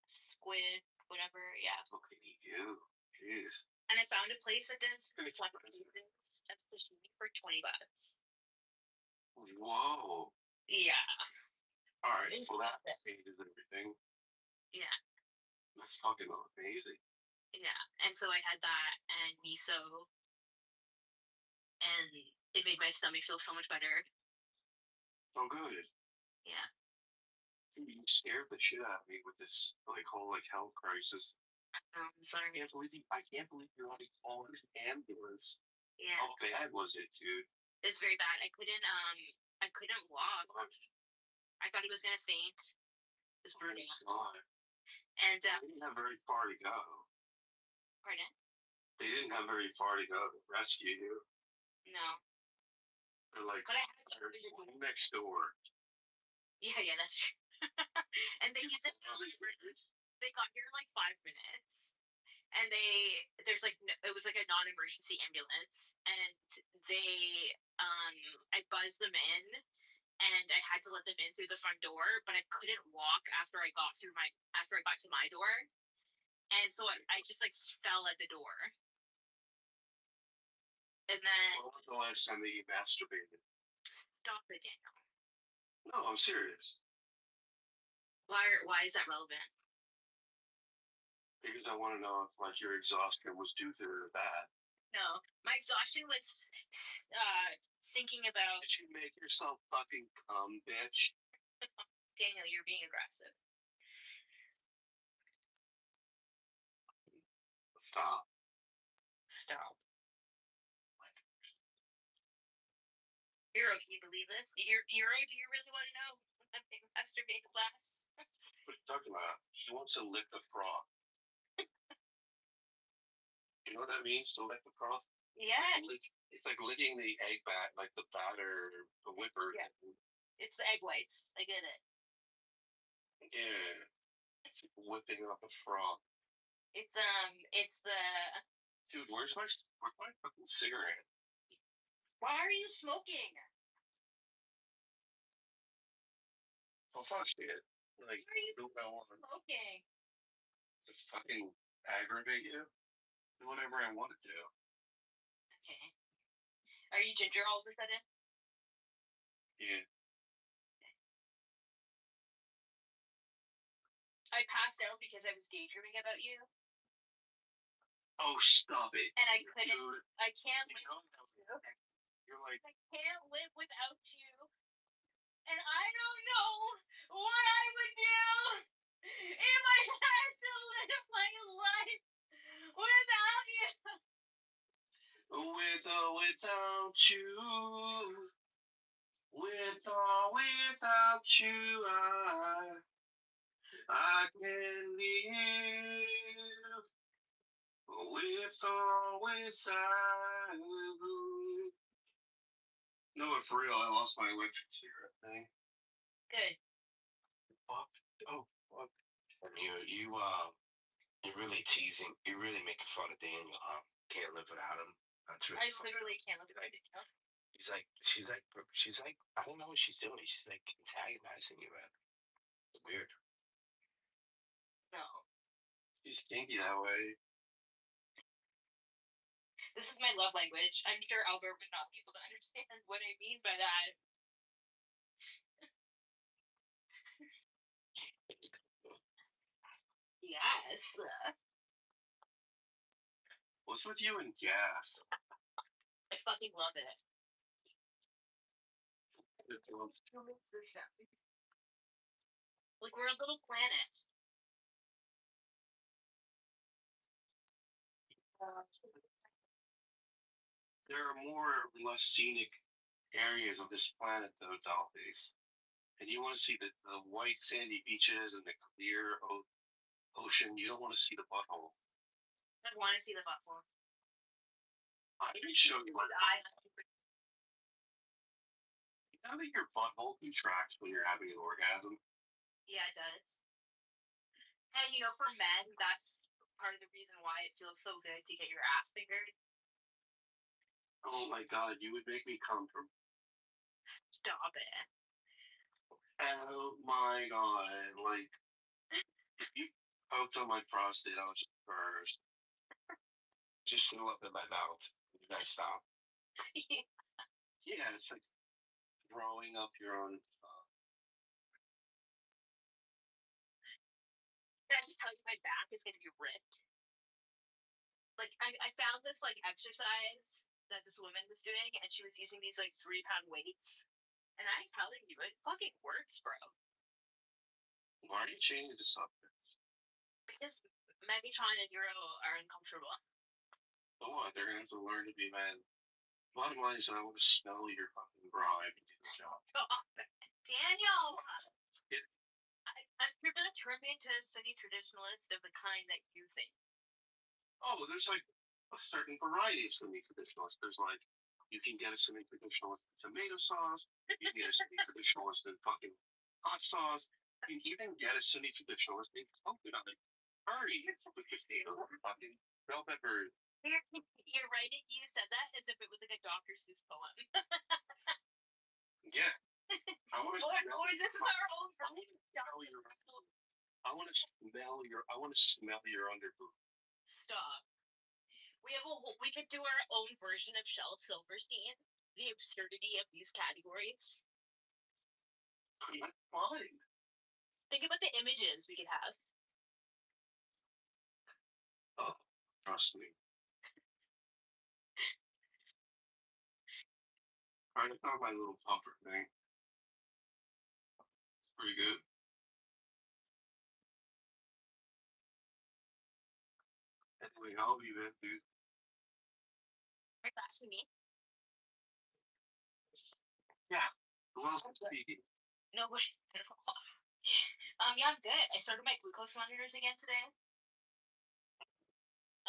squid, whatever. Yeah. Okay, you. Jeez. And I found a place that does 20 pieces of sashimi for $20. Whoa. Yeah. All right. Well, that changes everything. Yeah. That's fucking amazing. Yeah. And so I had that and miso, and it made my stomach feel so much better. Oh, good. Yeah. Dude, you scared the shit out of me with this like whole like health crisis. I'm sorry. I can't believe you're on an ambulance. Yeah. How bad was it, dude? It's very bad. I couldn't walk. I thought he was gonna faint. It was brutal. God. And they didn't have very far to go. Pardon? They didn't have very far to go to rescue you. No. They're like, but I had to next door. Yeah, that's true. And they used it. They got here in like 5 minutes, and there's like it was like a non-emergency ambulance, and I buzzed them in, and I had to let them in through the front door, but I couldn't walk after I got to my door, and so I just like fell at the door. And then When was the last time that you masturbated? Stop it, Daniel. No, I'm serious. Why is that relevant? Because I want to know if like your exhaustion was due to that. No, my exhaustion was thinking about. Did you make yourself fucking come, bitch? Daniel, you're being aggressive. Stop. Hero, can you believe this? Hero, do you really want to know when I masturbated last? What are you talking about? She wants to lick the frog. You know what that means, to lick the frog? Yeah. It's like licking the egg bat, like the batter, the whipper. Yeah. It's the egg whites. I get it. Yeah. It's like whipping up a frog. It's the. Dude, where's my fucking cigarette? Why are you smoking? Don't talk shit. Like, why are you smoking? To fucking aggravate you? Do whatever I want to do. Okay. Are you ginger all of a sudden? Yeah. I passed out because I was daydreaming about you. Oh, stop it. And I couldn't. Dude. I can't live. You're like. I can't live without you. And I don't know what I would do if I had to live my life without you. Without you. Without you, I can live. Without you. No, but for real, I lost my electric cigarette thing. Good. Fuck. Oh, fuck. You're really teasing. You're really making fun of Daniel, huh? Can't live without him. That's really. I literally can't live without you. She's like, I don't know what she's doing. She's like antagonizing you, man. Weird. No. She's kinky that way. This is my love language. I'm sure Albert would not be able to understand what I mean by that. Yes. What's with you and gas? I fucking love it. Humans, this stuff. Like we're a little planet. There are more or less scenic areas of this planet, though, Dollface. And you want to see the white sandy beaches and the clear ocean. You don't want to see the butthole. I want to see the butthole. I can show you my. Now that your butthole contracts when you're having an orgasm. Yeah, it does. And you know, for men, that's part of the reason why it feels so good to get your ass fingered. Oh my god, you would make me comfortable. Stop it. Oh my god, like, if you poked on my prostate, I was just first. Just fill up in my mouth. You guys stop. Yeah, it's like throwing up your own. Can I just tell you, my back is going to be ripped? Like, I found this, like, exercise that this woman was doing, and she was using these, like, 3-pound weights. And I'm telling you, it fucking works, bro. Why are you changing the subject? Because Megatron and Euro are uncomfortable. So what? They're going to have to learn to be men. Bottom line is, I want to smell your fucking bride and do the job. Stop it. Daniel! You're going to turn me into a study traditionalist of the kind that you think. Oh, there's like a certain variety of semi-traditionalists. There's like, you can get a semi-traditionalist in tomato sauce. You can get a semi-traditionalist in fucking hot sauce. You can even get a semi-traditionalist in coconut curry with potatoes and fucking bell pepper. You're right. You said that as if it was like a Dr. Seuss poem. Yeah. I want to or this is our own version. I want to smell your underboob. Stop. We could do our own version of Shel Silverstein. The absurdity of these categories. That's fine. Think about the images we could have. Oh, trust me. I found my little pumper thing. It's pretty good. Anyway, how have you been, dude? Right back to me. Yeah. Who else is speaking? Nobody. Yeah, I'm good. I started my glucose monitors again today.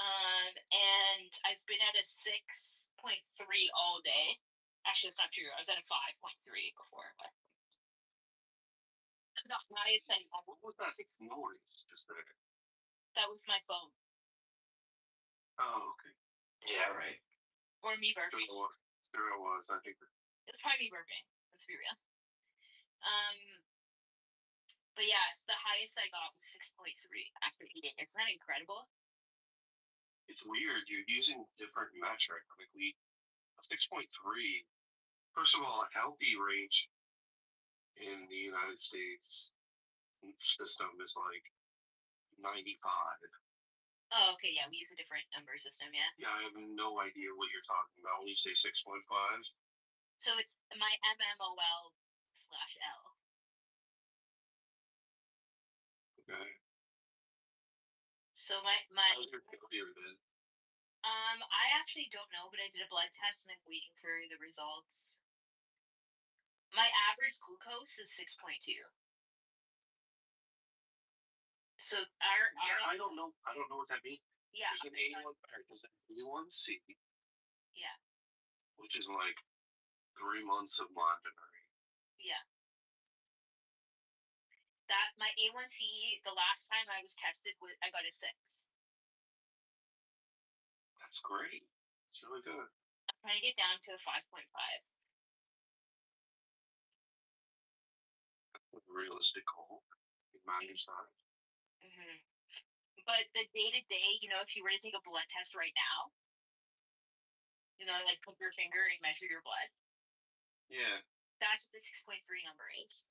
And I've been at a 6.3 all day. Actually, that's not true. I was at a 5.3 before. But the highest I ever. What was that noise just there? That was my phone. Oh, okay. Yeah, right. Or me burping. There it was. I think. It's probably me burping. Let's be real. But yeah, the highest I got was 6.3 after eating. Isn't that incredible? It's weird. You're using different metric. Like 6.3. First of all, a healthy range in the United States system is like 95. Oh, okay. Yeah, we use a different number system. Yeah. Yeah, I have no idea what you're talking about when you say 6.5. So it's my MMOL/L. Okay. So my. How's your failure then? I actually don't know, but I did a blood test and I'm waiting for the results. My average glucose is 6.2. So I don't know. I don't know what that means. Yeah. There's an A1C. Yeah. Which is like 3 months of monitoring. Yeah. That my A1C, the last time I was tested, I got a 6. That's great. It's really good. I'm trying to get down to a 5.5. A realistic goal. Manage that. Mm-hmm. But the day-to-day, if you were to take a blood test right now, like put your finger and measure your blood. Yeah. That's what the 6.3 number is.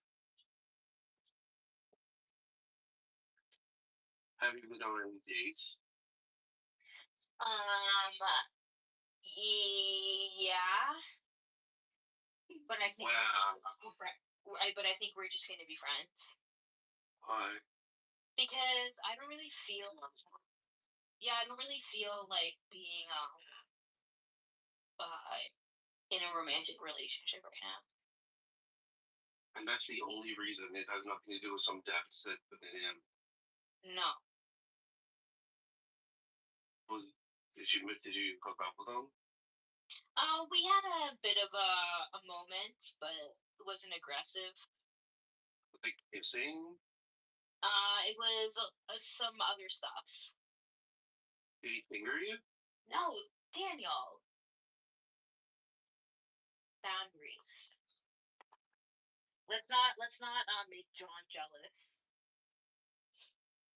Have you been on any dates? Yeah. But I think but I think we're just gonna be friends. Why? Because I don't really feel I don't really feel like being in a romantic relationship right now. And that's the only reason. It has nothing to do with some deficit within him. No. Did you hook up with him? We had a bit of a moment, but it wasn't aggressive. Like kissing? It was some other stuff. Did he finger you? No, Daniel. Boundaries. Let's not make John jealous.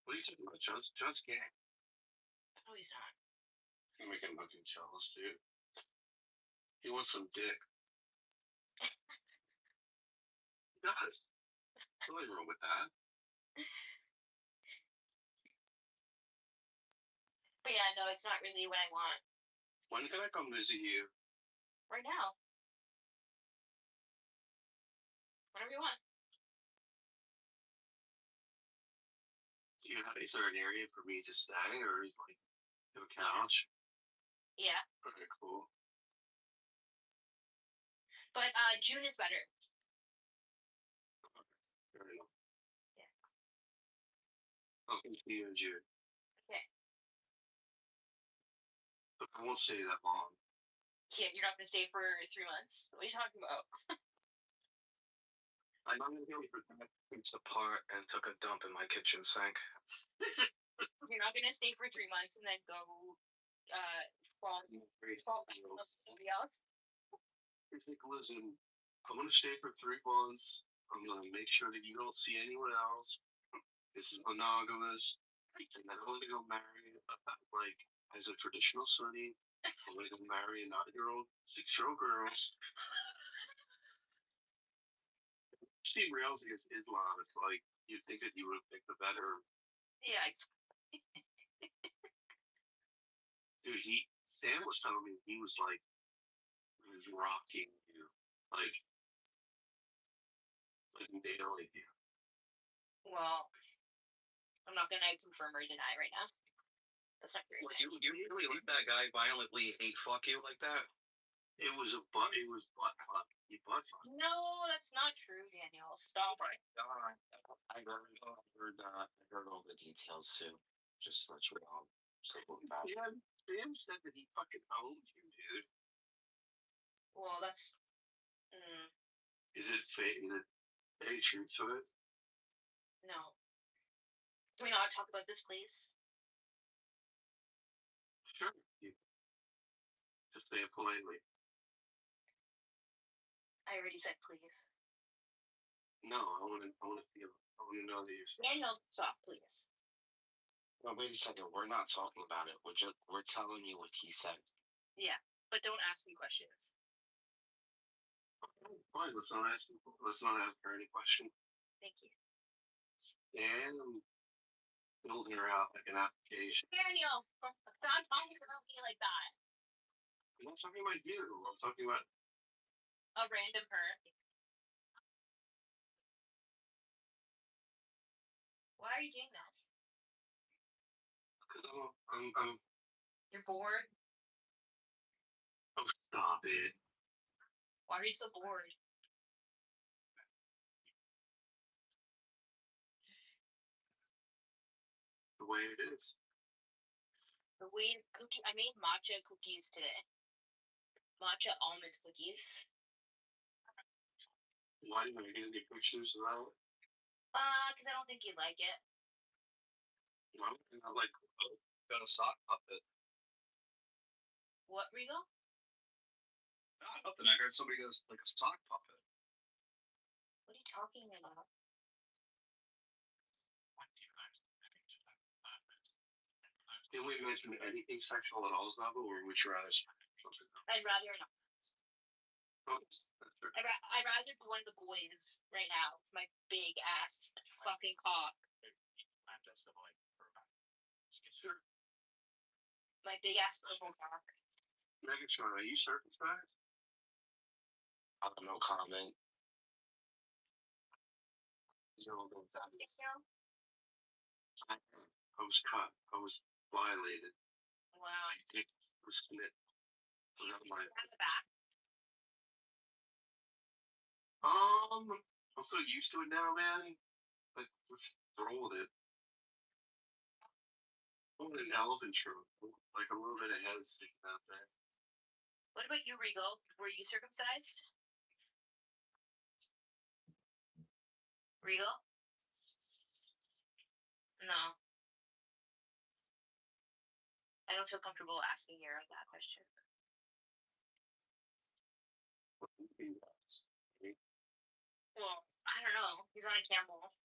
What are you talking about? John's gay. No, he's not. You make him fucking jealous, dude. He wants some dick. He does. There's nothing wrong with that. But yeah, no, it's not really what I want. When can I come visit you? Right now. Whatever you want. Is there an area for me to stay, or is like a couch? Yeah. Okay, cool. But June is better. Fair enough. Yeah. I'll come see you in June. Okay. But I won't stay that long. Yeah, you're not gonna stay for 3 months? What are you talking about? I'm not gonna go for that. It's apart and took a dump in my kitchen sink. You're not gonna stay for 3 months and then go fall with somebody else? It's like, listen, I'm gonna stay for 3 months. I'm gonna make sure that you don't see anyone else. This is monogamous. And then I'm gonna go marry like as a traditional Sunni. I'm gonna go marry a 9-year-old, 6-year-old girl. She rails against Islam. It's like you'd think that you would have picked the better. Yeah, Dude, Sam was telling me he was like he was rocking you. Like nailing you. well, I'm not gonna confirm or deny right now. That's not very You really let that guy violently hate fuck you like that? It was butt fuck. He butt fuck. No, that's not true, Daniel. Stop. I heard all the details too. Just let you know. Sam said that he fucking owned you, dude. Well, that's. Is it fake? Is it any truth to it? No. Can we not talk about this, please? Sure. Just say it politely. I already said please. No, I want to know that you're. Daniel, stop, please. No, wait a second. We're not talking about it. We're telling you what he said. Yeah, but don't ask me questions. Fine. Let's not ask her any question. Thank you. And I'm building her out like an application. Daniel, stop talking about me like that. I'm not talking about you. I'm talking about a random her. Why are you doing this? Because I'm. You're bored? Oh, stop it. Why are you so bored? The way it is. The way cookie. I made matcha cookies today. Matcha almond cookies. Why didn't I get any pictures of that? Because I don't think you'd like it. No, I like got a sock puppet. What, Regal? No, nothing. I heard somebody goes like a sock puppet. What are you talking about? Can we mention anything sexual at all, Zabo, or would you rather something else? I'd rather not. Oh, that's fair. I'd rather be one of the boys right now with my big ass fucking cock. Sure. My big ass purple cock. Megatron, are you circumcised? No comment. Zero goes down. I was caught. I was violated. Wow. It was snit. So never mind. That's the back. I'm so used to it now, man. Like, let's roll with it. I'm an elephant trunk, like a little bit of head sticking out there. What about you, Regal? Were you circumcised? Regal? No. I don't feel comfortable asking you that question. Well, I don't know. He's on a camel.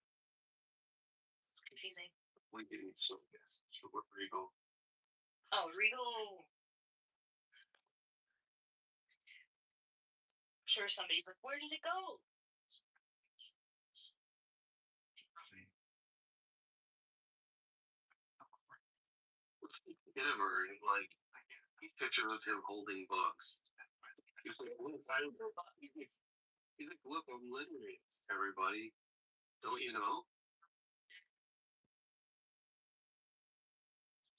It's confusing. We didn't so yes. So what Regal? Oh, Regal. I'm sure somebody's like, where did it go? Kitover, like, picture of him holding bugs. He's like, look, I'm literate, everybody. Don't you know?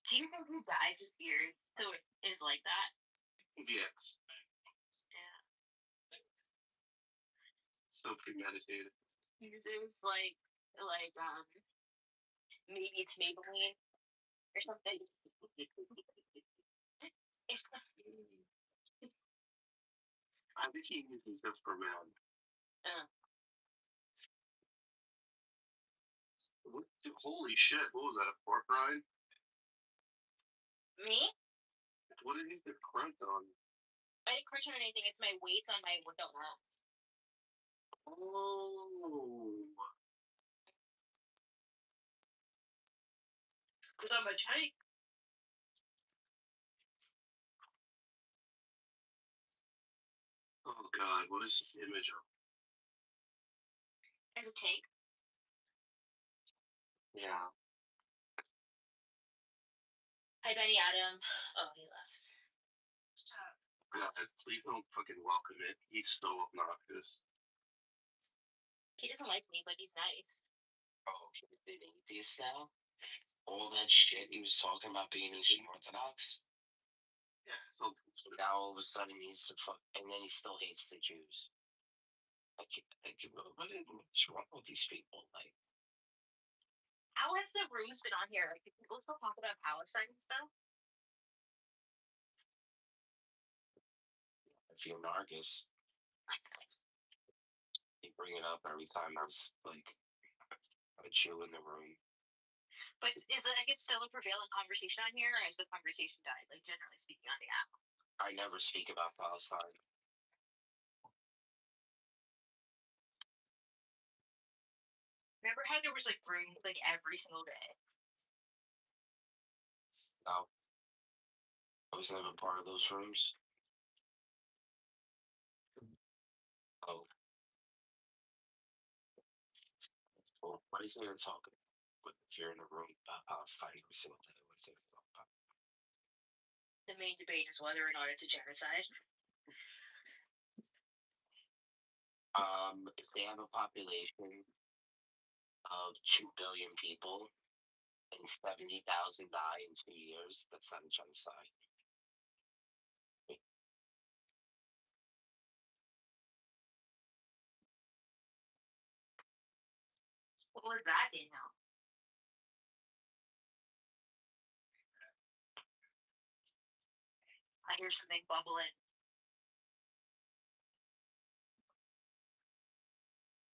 Do you think he dyes his beard so it is like that? Yes. Yeah. So premeditated. It was like maybe it's Maybelline or something. I think he uses this for men. Holy shit, what was that, a pork rind? Me? What did he get crunch on? I didn't crunch on anything. It's my weights on my workout mats. Oh. Because I'm a tank. Oh god, what is this image of? As a tank. Yeah. Hi, Benny Adam. Oh, he left. God, please don't fucking welcome it. He's so obnoxious. He doesn't like me, but he's nice. Oh, he's an atheist now? All that shit he was talking about being Eastern Orthodox? Yeah, so now all of a sudden he's and then he still hates the Jews. What's wrong with these people? Like, how has the rooms been on here? Like, do people still talk about Palestine and stuff? if you're an Argus, you bring it up every time there's like a Jew in the room. But is it still a prevalent conversation on here, or has the conversation died? Like, generally speaking, on the app. I never speak about Palestine. Remember how there was like rooms like every single day? No, I was never part of those rooms. Oh, well, what is there to talk about? But if you're in a room about Palestine every single day, what's there to talk about? The main debate is whether or not it's a genocide. If they have a population of 2 billion people and 70,000 die in 2 years, that's not a genocide. What was that, Daniel? I hear something bubbling.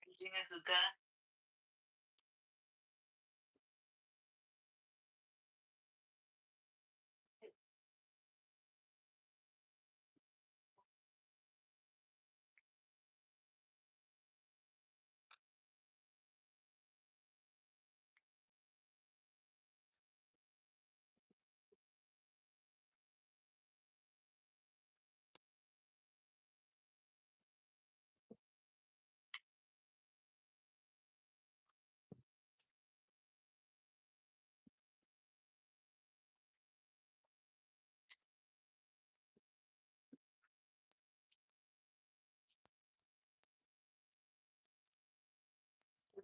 Are you doing a hookah?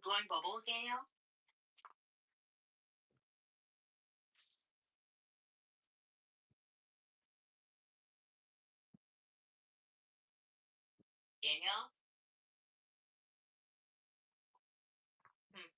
blowing bubbles, Daniel? Daniel? Hmm.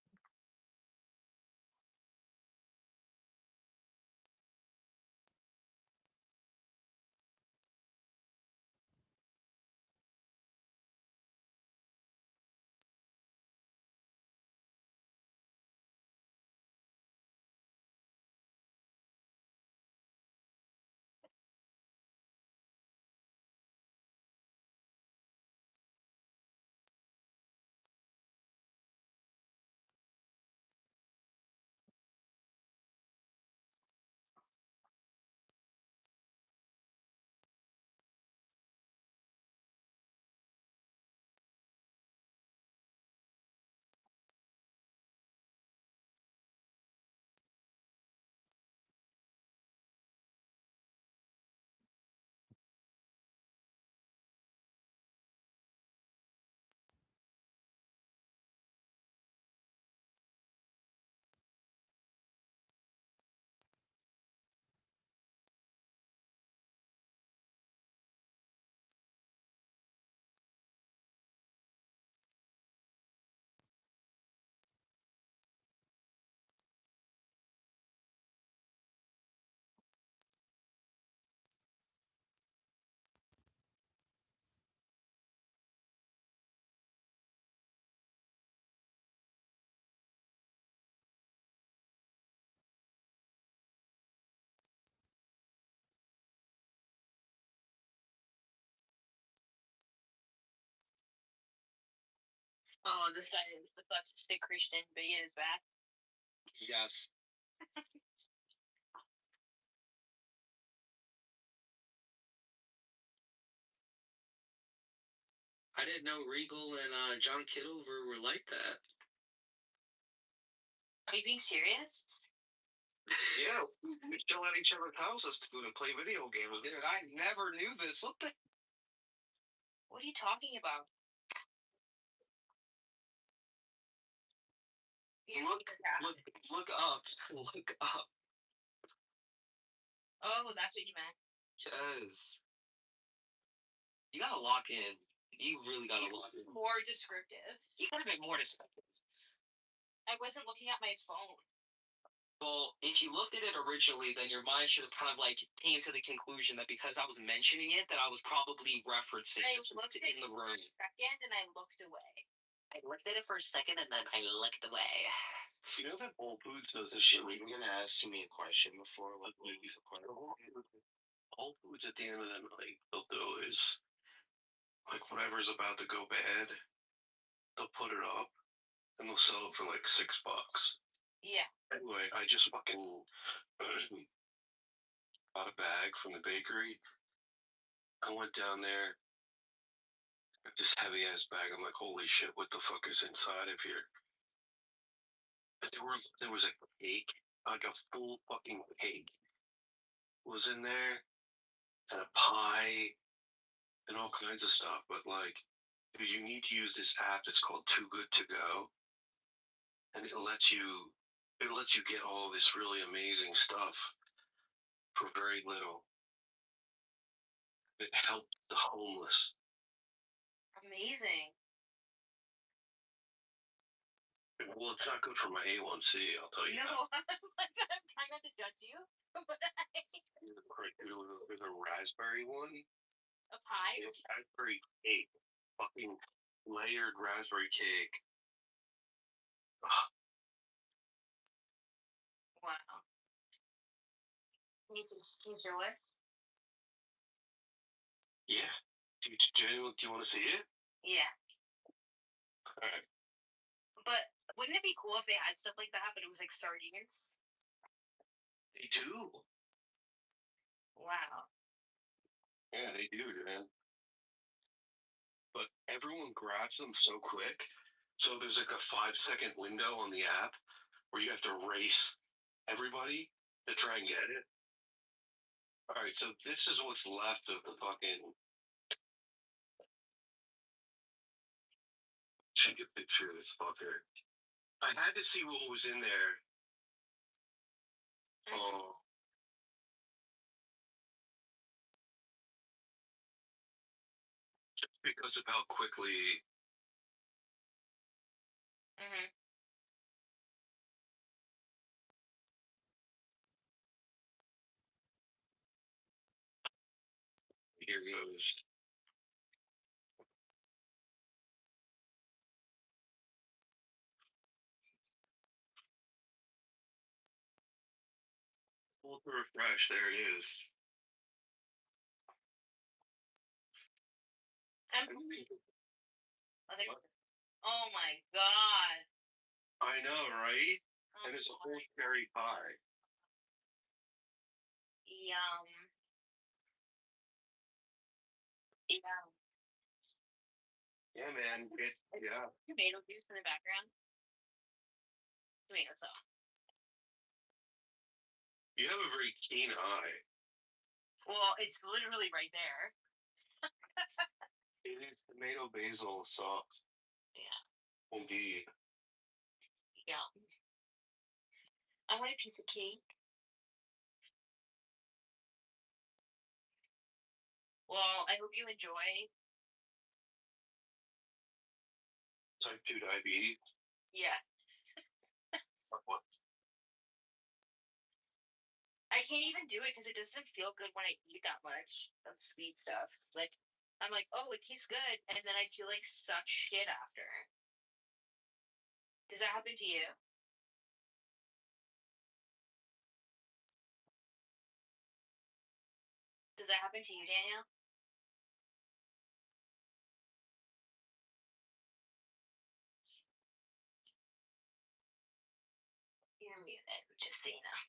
Oh, this guy is the autistic Christian bigot is back. Yes. I didn't know Regal and John Kitover were like that. Are you being serious? Yeah, we chill at each other's houses to and play video games. Dude, I never knew this. What the? What are you talking about? Look up. Look up. Oh, that's what you meant. Yes. You gotta lock in. You really gotta lock in. More descriptive. You gotta be more descriptive. I wasn't looking at my phone. Well, if you looked at it originally, then your mind should have kind of like came to the conclusion that because I was mentioning it, that I was probably referencing I it looked in the room. for a second and I looked away. I looked at it for a second and then I looked away. You know that Whole Foods does this Shit, shit. were you gonna ask me a question before? What would be the question? Whole Foods at the end of the night, they'll do is like whatever's about to go bad, they'll put it up and they'll sell it for like $6. Yeah. Anyway, I just fucking got a bag from the bakery. I went down there, got this heavy ass bag. I'm like, holy shit, what the fuck is inside of here? There was a cake, like a full fucking cake was in there, and a pie, and all kinds of stuff. But like, dude, you need to use this app that's called Too Good to Go, and it lets you get all this really amazing stuff for very little. It helps the homeless. Amazing. Well, it's not good for my A1C, I'll tell you that. No, I'm trying not to judge you. But There's a raspberry one. A pie? It's raspberry cake. Fucking layered raspberry cake. Ugh. Wow. Can you show us? Yeah. Do you want to see it? Yeah. Alright. But wouldn't it be cool if they had stuff like that, but it was like sardines? They do. Wow. Yeah, they do, man. But everyone grabs them so quick. So there's like a 5-second window on the app where you have to race everybody to try and get it. Alright, so this is what's left of the fucking. Take a picture of this fucker. I had to see what was in there. Oh. Just because of how quickly. Mm-hmm. Here goes. Ultra refresh, there it is. Oh my god. I know, right? And it's a whole cherry pie. Yum. Yum. Yeah, man. Yeah. Tomato juice in the background. Tomato sauce. You have a very keen eye. Well, it's literally right there. It is tomato basil sauce. Yeah. Indeed. Yum. I want a piece of cake. Well, I hope you enjoy. Type 2 diabetes. Yeah. What? I can't even do it because it doesn't feel good when I eat that much of sweet stuff. Like, I'm like, oh, it tastes good, and then I feel like such shit after. Does that happen to you? Does that happen to you, Daniel? You're muted, just so you know.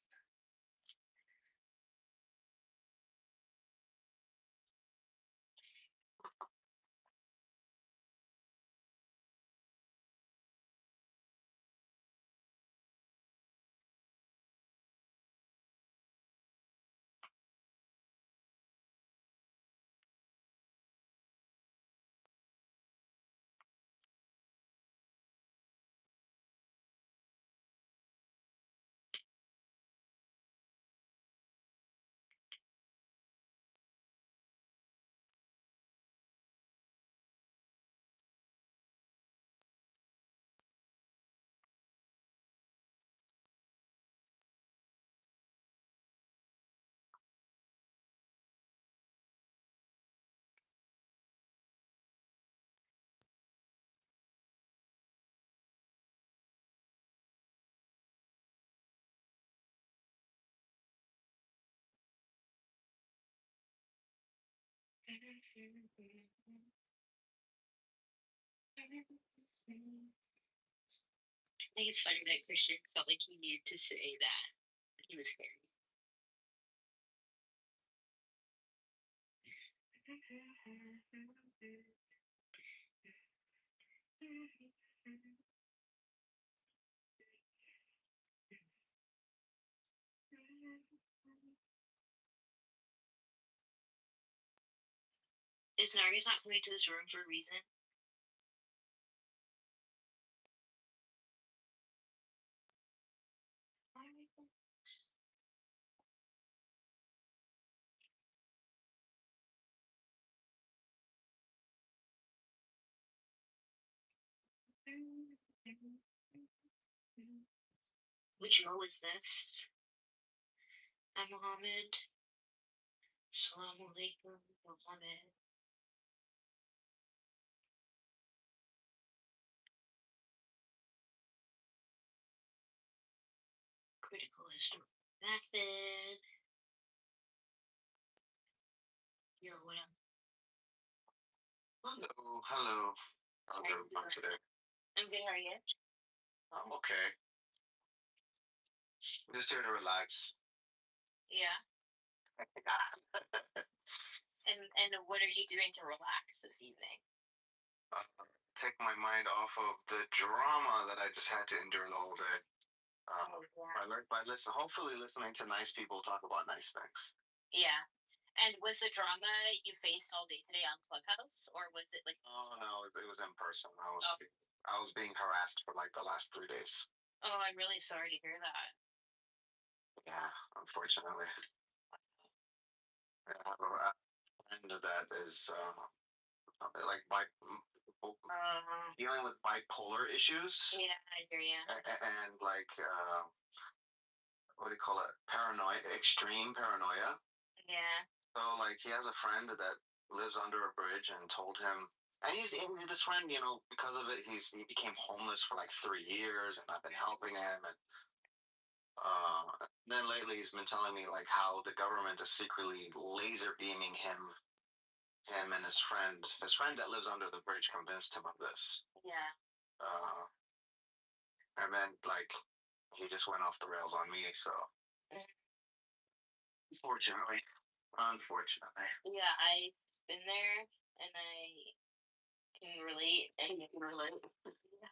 I think it's funny that Christian felt like he needed to say that. He was scared. Is Nargis not coming to this room for a reason? Which mo is this? I'm Mohammed. Assalamu alaikum, Mohammed. Critical history method. Yo, what up? Hello, hello. How's everyone today? I'm good, how are you? I'm okay. I'm just here to relax. Yeah. And what are you doing to relax this evening? Take my mind off of the drama that I just had to endure the whole day. Hopefully listening to nice people talk about nice things. Yeah. And was the drama you faced all day today on Clubhouse, or was it like? Oh no, it was in person. I was being harassed for like the last 3 days. Oh, I'm really sorry to hear that. Yeah, unfortunately. I have a friend that is like dealing with bipolar issues. Yeah, I hear you. And like what do you call it? Paranoia, extreme paranoia. Yeah. So like he has a friend that lives under a bridge and told him, and this friend, you know, because of it, he became homeless for like 3 years, and I've been helping him, and then lately he's been telling me like how the government is secretly laser beaming him and his friend that lives under the bridge convinced him of this. Yeah. And then like he just went off the rails on me, so unfortunately. Yeah, I've been there and I can relate and you can relate.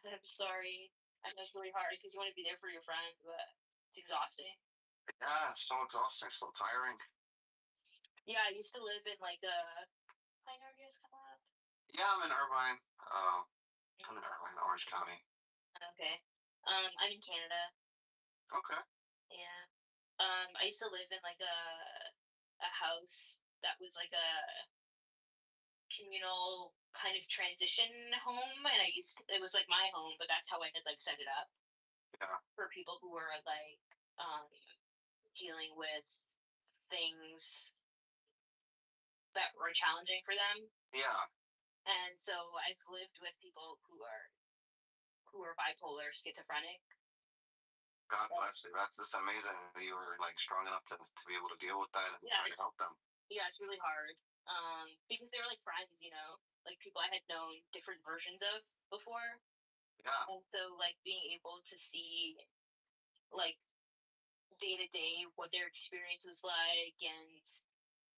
I'm sorry. I know it's really hard because you want to be there for your friend, but it's exhausting. Yeah, it's so exhausting, so tiring. Yeah, I used to live in like a. Pine Areas come up? Yeah, I'm in Irvine. I'm in Irvine, Orange County. Okay. I'm in Canada. Okay. Yeah. I used to live in like a house that was like a communal kind of transition home, and it was like my home, but that's how I had like set it up. Yeah. For people who were like dealing with things that were challenging for them. Yeah. And so I've lived with people who are bipolar, schizophrenic. God bless you. That's amazing that you were like strong enough to be able to deal with that and try to help them. Yeah, it's really hard. Because they were like friends, you know, like people I had known different versions of before. Yeah. And so like being able to see like day to day what their experience was like, and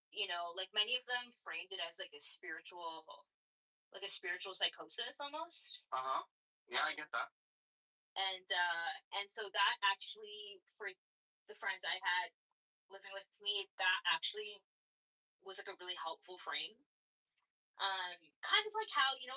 you know, like many of them framed it as like a spiritual psychosis almost. Yeah, I get that. And so that actually, for the friends I had living with me, that actually was like a really helpful frame. Kind of like how, you know,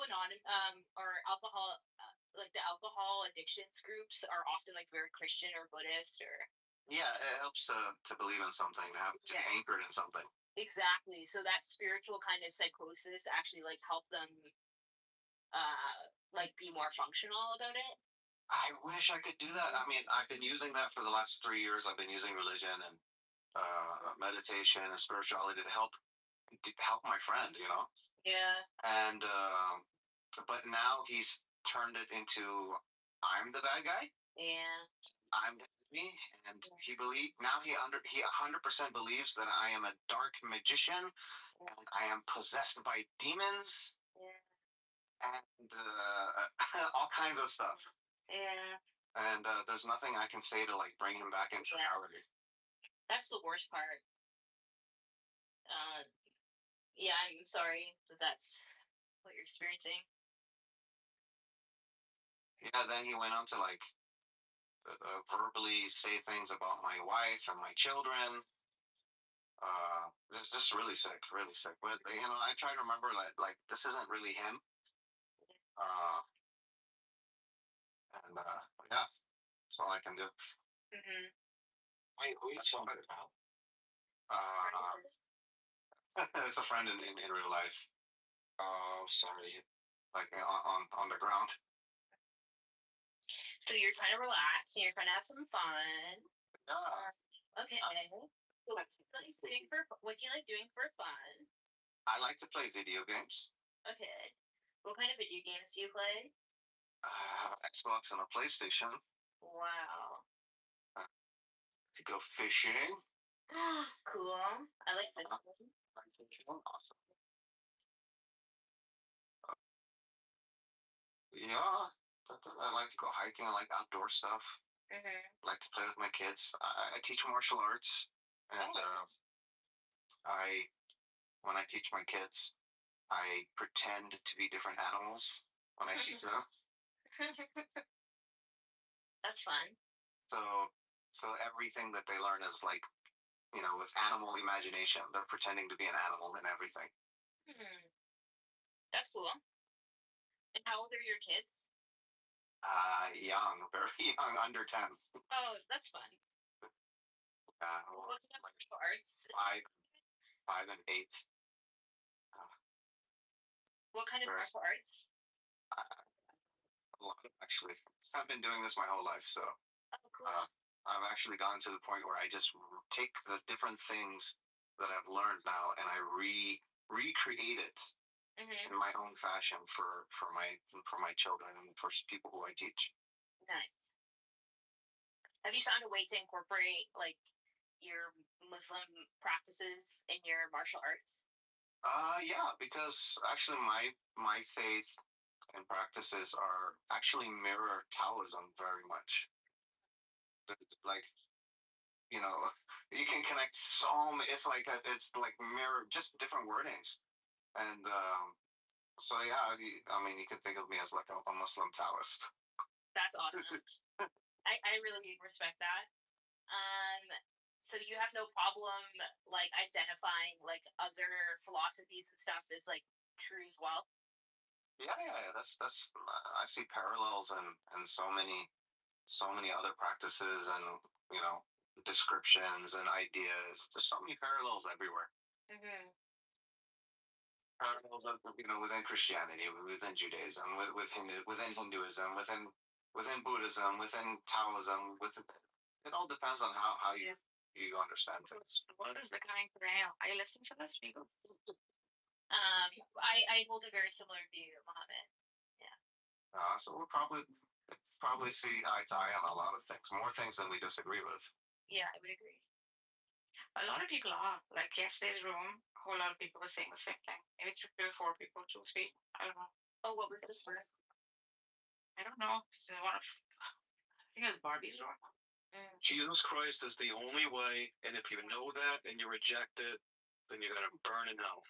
or alcohol, like the alcohol addictions groups are often like very Christian or Buddhist or. Yeah, it helps to believe in something, to be anchored in something. Exactly. So that spiritual kind of psychosis actually like helped them like be more functional about it. I wish I could do that. I mean, I've been using that for the last 3 years. I've been using religion and meditation and spirituality to help my friend, you know. Yeah. And but now he's turned it into I'm the bad guy. Yeah. I'm the enemy, and he 100% believes that I am a dark magician and I am possessed by demons. Yeah. And all kinds of stuff. Yeah. And there's nothing I can say to like bring him back into reality. That's the worst part. Yeah, I'm sorry that that's what you're experiencing. Yeah, then he went on to like verbally say things about my wife and my children. It's just really sick, really sick. But you know, I try to remember like this isn't really him. And yeah, that's all I can do. Mm-hmm. Wait, who are you talking about? It's a friend in real life. Oh, sorry. Like on the ground. So you're trying to relax and you're trying to have some fun. Yeah. Okay. So what do you like doing for fun? I like to play video games. Okay. What kind of video games do you play? I have an Xbox and a PlayStation. Wow. To go fishing. Cool. I like fishing. Awesome. Yeah. I like to go hiking. I like outdoor stuff. Mm-hmm. I like to play with my kids. I teach martial arts, and when I teach my kids, I pretend to be different animals when I teach them. That's fun. So everything that they learn is like, you know, with animal imagination. They're pretending to be an animal and everything. That's cool. And how old are your kids? Young, very young, under 10. Oh, that's fun. What's the Like martial arts? 5 and 8. What kind of Very- martial arts? A lot of, actually. I've been doing this my whole life, so Oh, cool. I've actually gotten to the point where I just take the different things that I've learned now and I recreate it in my own fashion for my children and for people who I teach. Nice. Have you found a way to incorporate like your Muslim practices in your martial arts? Yeah, because actually my faith and practices are actually mirror Taoism very much. Like, you know, you can connect so many. It's like it's like mirror, just different wordings, and so yeah. I mean, you could think of me as like a Muslim Taoist. That's awesome. I really respect that. So you have no problem like identifying like other philosophies and stuff as like true as well. Yeah. That's I see parallels and so many other practices and descriptions and ideas. There's so many parallels everywhere. Parallels, within Christianity, within Judaism, within Hinduism, within Buddhism, within Taoism. It all depends on how you understand things. The world is becoming real. Are you listening to this, Migo? I hold a very similar view, Mohammed. Yeah. So we'll probably see eye to eye on a lot of things, more things than we disagree with. Yeah, I would agree. A lot of people are. Like yesterday's room, a whole lot of people were saying the same thing. Maybe 3 or 4 people, 2 or 3. I don't know. Oh, what was this for? I don't know. This is one of, I think it was Barbie's room. Jesus Christ is the only way, and if you know that and you reject it, then you're gonna burn in hell.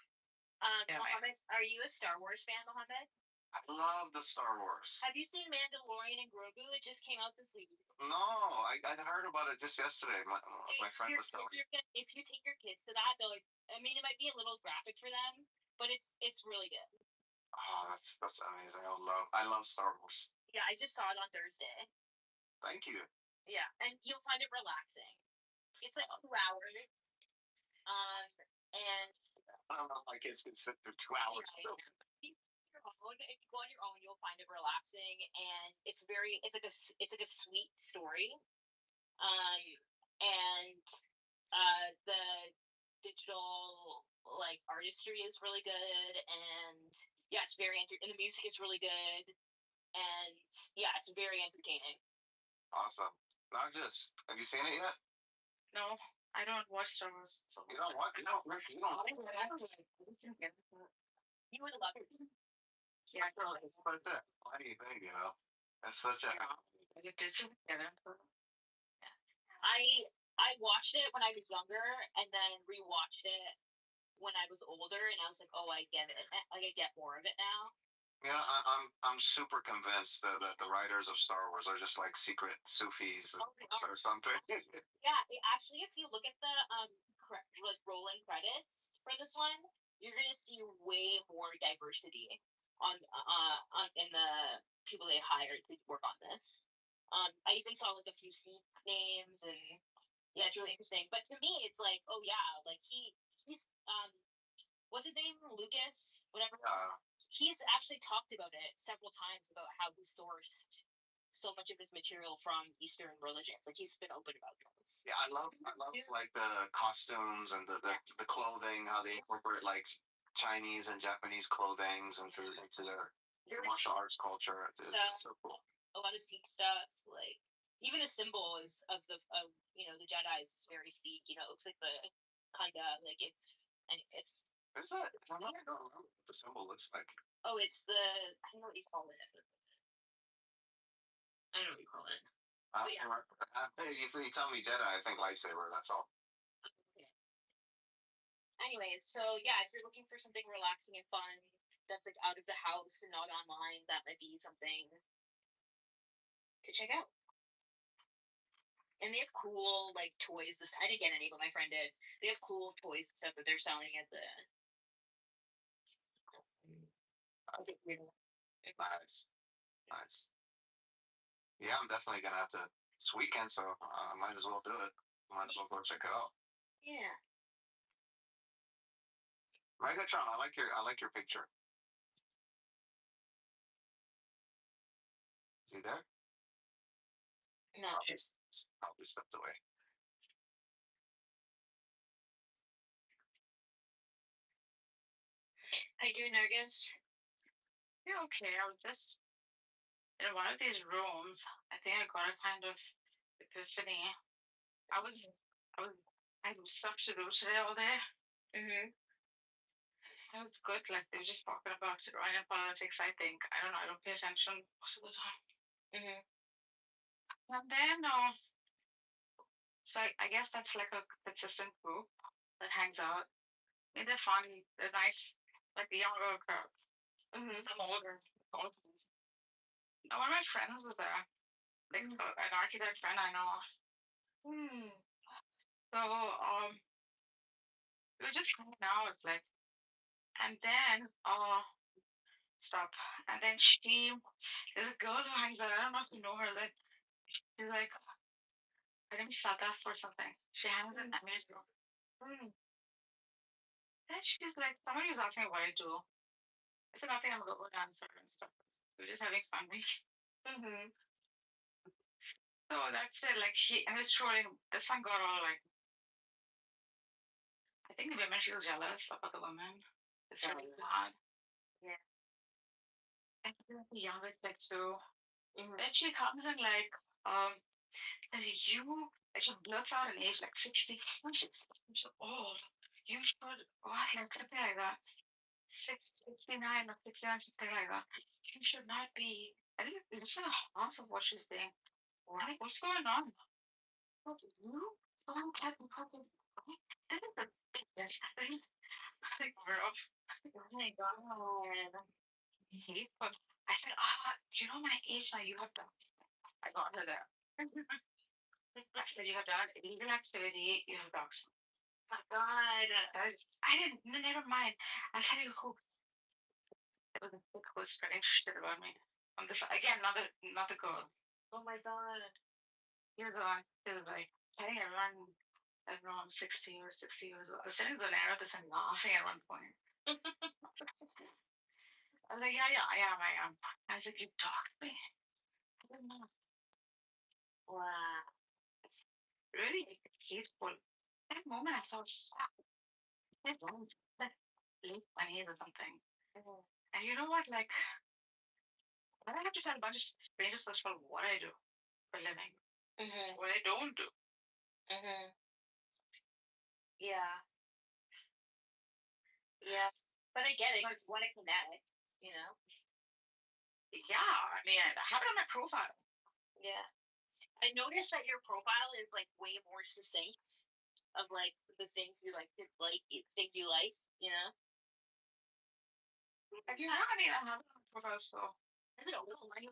Mohammed, are you a Star Wars fan, Mohammed? I love the Star Wars. Have you seen Mandalorian and Grogu? It just came out this week. No, I heard about it just yesterday. My friend was telling me. If you take your kids to that, they'll. I mean, it might be a little graphic for them, but it's really good. Oh, that's amazing. I love Star Wars. Yeah, I just saw it on Thursday. Thank you. Yeah, and you'll find it relaxing. It's like 2 hours. And I don't know if my kids can sit through 2 hours still. If you go on your own, you'll find it relaxing, and it's like a sweet story. And the digital like artistry is really good, and yeah, it's very and the music is really good, and yeah, it's very entertaining. Awesome. Have you seen it yet? No, I don't watch Star Wars. So you don't what? You don't. You would love it. Yeah, it's quite a bit. Funny thing, It's such a. I watched it when I was younger, and then rewatched it when I was older, and I was like, oh, I get it. Like, I get more of it now. Yeah, I'm super convinced that the writers of Star Wars are just like secret Sufis or something. Yeah, actually, if you look at the like rolling credits for this one, you're gonna see way more diversity on in the people they hired to work on this. I even saw like a few Sikh names, and yeah, it's really interesting. But to me, it's like, oh yeah, like he's what's his name, Lucas, whatever. He's actually talked about it several times about how he sourced so much of his material from Eastern religions. Like he's been open about this. Yeah, I love like the costumes and the clothing, how they incorporate like Chinese and Japanese clothings into their martial arts culture. It's so cool. A lot of Sikh stuff, like even the symbol is of the the Jedi's is very Sikh. It looks like the kind of like it's Is it? I don't know what the symbol looks like. Oh, it's the I don't know what you call it. I don't know what you call it. You tell me Jedi, I think lightsaber. That's all. Okay. Anyways, so yeah, if you're looking for something relaxing and fun that's like out of the house and not online, that might be something to check out. And they have cool like toys. I didn't get any, but my friend did. They have cool toys and stuff that they're selling at the. Nice. Yeah, I'm definitely gonna have to. It's weekend, so I might as well do it. Might as well go check it out. Yeah. Megatron, I like your picture. Is he there? No. Just probably stepped away. How you doing, Argus? Yeah, okay. I was just in one of these rooms. I think I got a kind of epiphany. I was I had stuff to do today all day. Mm-hmm. It was good. Like they were just talking about Iranian politics. I think I don't know. I don't pay attention most of the time. Mm-hmm. And then, so I guess that's like a consistent group that hangs out. I mean, they're fun. They're nice. Like the younger crowd. Mm-hmm. Some older. Older ones. Now, one of my friends was there. Like an architect friend I know of. Mm. So we were just hanging out, like, and then stop. And then there's a girl who hangs out. I don't know if you know her. Like, she's like, her name is Sadaf or something. She hangs in Amirs group. Then she's like, somebody was asking me what I do. I said nothing. I'm a go dancer and stuff. We were just having fun. Mm-hmm. So that's it. Like and it's trolling. This one got all like, I think the women feel jealous about the women. It's really hard. Yeah. And the younger chick too. Mm-hmm. Then she comes in like, as you, and she blurts out an age like 60. I'm 60 years old. You should, what, like something like that. 69 or 69, something like that. You should not be. I think this is half of what she's saying. What? Like, what's going on? What, you don't have the problem. This is the biggest thing. Like, bro. Oh my god. He's but I said, you know my age now, you have done. I got her there. I said, you have done illegal activity, you have dogs. Oh my god. I didn't, never mind. I'll tell you who. It was a chick who was spreading shit about me. On this, again, another girl. Oh my god. You're the one who's like, telling everyone, I don't know, I'm 60 or 60 years old. I was sitting Zonair at this and laughing at one point. I was like, yeah, I am. I was like, you talked to me? I didn't know. Wow. Really hateful. That moment I thought, fuck, I don't like late 20s or something. Mm-hmm. And you know what? Like, I have to tell a bunch of strangers first of all what I do for a living. Mm-hmm. What I don't do. Mm-hmm. Yeah. Yeah. But I get it. Because want to connect, you know? Yeah, I mean, I have it on my profile. Yeah. I noticed that your profile is like way more succinct of like the things you like to things you like, you know? Yeah, I mean, I have it on my profile, so. Is it always like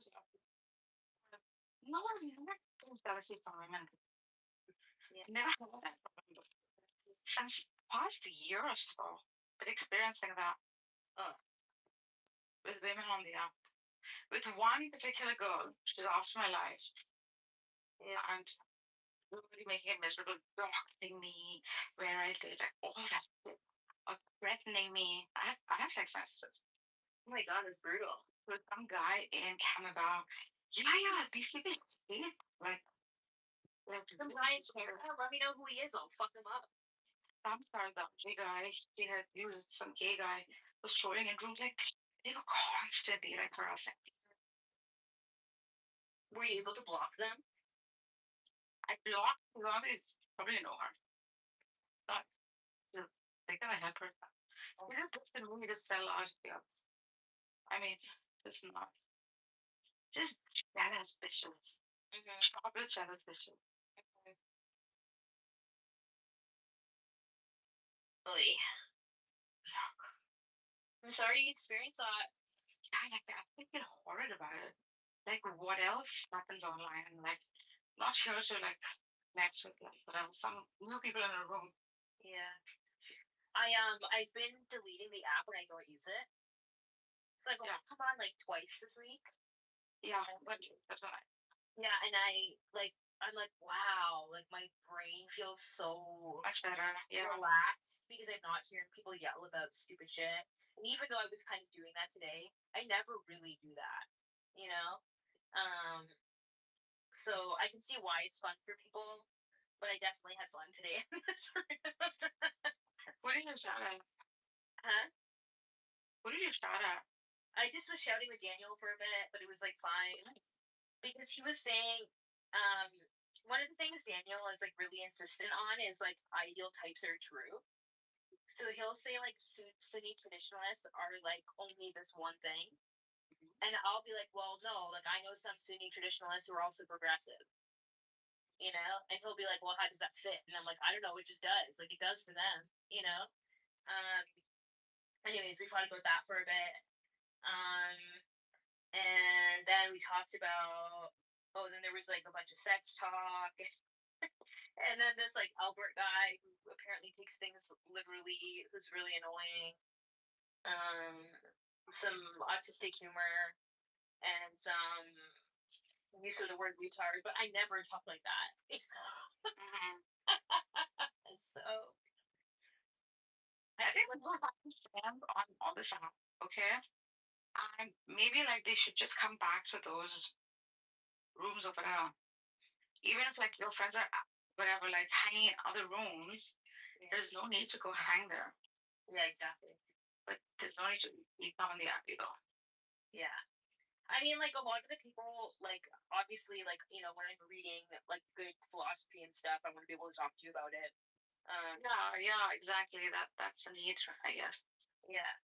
No, I've never been jealousy from women. Yeah. Never had that problem before. Since past year or so, but experiencing that with women on the app. With one particular girl, she's after my life. Yeah, and really making it miserable, doxing me, where I live, like all that shit. Threatening me. I have text messages. Oh my god, that's brutal. With some guy in Canada. Yeah, these people hate like some guy in Canada, let me know who he is, I'll fuck him up. I'm sorry, that gay guy, he was some gay guy was trolling in rooms like they were constantly like harassing me. Were you able to block them? I blocked one of these, probably know her. But they gotta help her. We have this in me to sell art deals. I mean, it's not just jealous bitches. Probably jealous bitches. Oy. Yuck. I'm sorry you experienced that. Yeah, like I feel horrid about it. Like what else happens online and like not sure to like connect with like some new people in a room. Yeah. I've been deleting the app when I don't use it. So I've only come on like twice this week. Yeah, but that's all right. Yeah, and I'm like, wow, like my brain feels so Much better. Yeah. relaxed because I'm not hearing people yell about stupid shit. And even though I was kind of doing that today, I never really do that, you know? Um, so I can see why it's fun for people, but I definitely had fun today in this room. What did you shout at? Huh? What did you shout at? I just was shouting with Daniel for a bit, but it was like fine. Because he was saying, um, one of the things Daniel is like really insistent on is like ideal types are true. So he'll say like Sunni traditionalists are like only this one thing, and I'll be like, well, no, like I know some Sunni traditionalists who are also progressive, you know, and he'll be like, well, how does that fit? And I'm like, I don't know, it just does. Like it does for them, you know. Um. Anyways, we fought about that for a bit. Um. And then we talked about, oh, then there was like a bunch of sex talk. And then this like Albert guy who apparently takes things literally, who's really annoying. Some autistic humor and some use of the word retard, but I never talk like that. So I think people have to stand on this app, okay? And maybe like they should just come back to those rooms over there. Even if like your friends are whatever, like hanging in other rooms, there's no need to go hang there. Yeah, exactly. But there's no need to become on the app either. Yeah. I mean, like a lot of the people, like obviously, like you know, when I'm reading like good philosophy and stuff, I want to be able to talk to you about it. Yeah, exactly. That's the need, I guess. Yeah.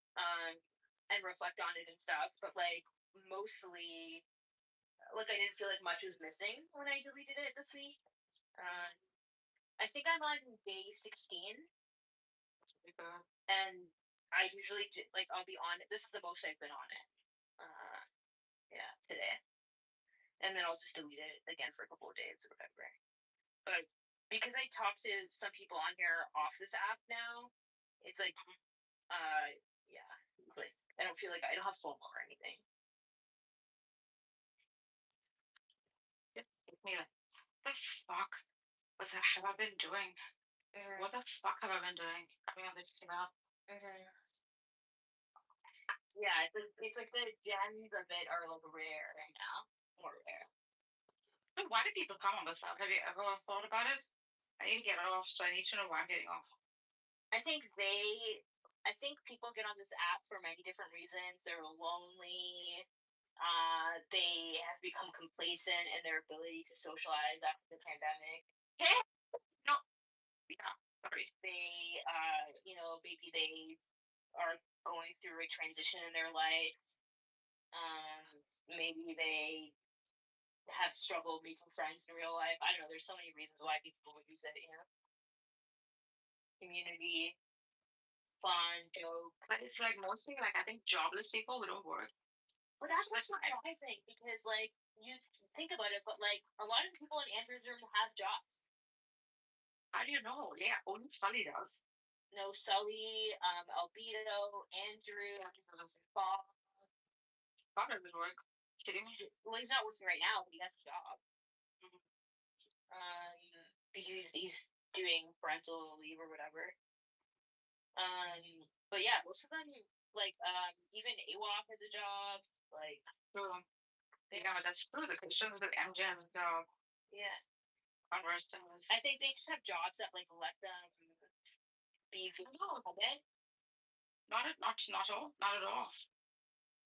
And reflect on it and stuff. But like mostly, like I didn't feel like much was missing when I deleted it this week. I think I'm on day 16, and I usually like I'll be on it. This is the most I've been on it. Yeah, today, and then I'll just delete it again for a couple of days or whatever. But because I talk to some people on here off this app now, it's like, yeah, it's like I don't feel like I don't have FOMO or anything. Just hit me like, what the fuck have I been doing? What the fuck have I been doing? Coming on this app. Yeah, it's like the gens of it are like rare right now, more rare. So why do people come on this app? Have you ever thought about it? I need to get off, so I need to know why I'm getting off. I think people get on this app for many different reasons. They're lonely. They have become complacent in their ability to socialize after the pandemic. Hey, no, yeah, sorry. They, you know, maybe they are going through a transition in their life. Maybe they have struggled making friends in real life. I don't know. There's so many reasons why people would use it. You know, community, fun, joke. But it's like mostly like I think jobless people who don't work. But that's what's surprising because like you think about it, but like a lot of the people in Andrew's room have jobs. How do you know? Yeah, only Sully does. No, Sully, Albedo, Andrew, Bob. Bob doesn't work. Kidding me? Well, he's not working right now, but he has a job. Because he's doing parental leave or whatever. But yeah, most of them like even AWOC has a job. Like, yeah, that's true. The Christians that MJ has a job. Yeah. Unrest I think they just have jobs that like let them be independent. Not at all.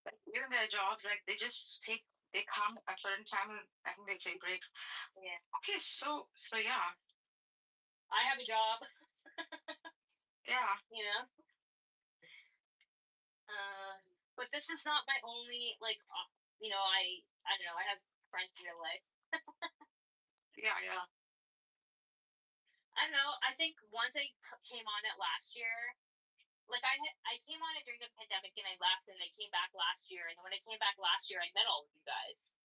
Like, even their jobs, like they come at certain time and I think they take breaks. Yeah. Okay, so yeah. I have a job. Yeah. You know? But this is not my only like you know, I don't know, I have friends in real life. Yeah. I don't know. I think once I came on it last year, like I came on it during the pandemic and I left, and I came back last year. And when I came back last year, I met all of you guys,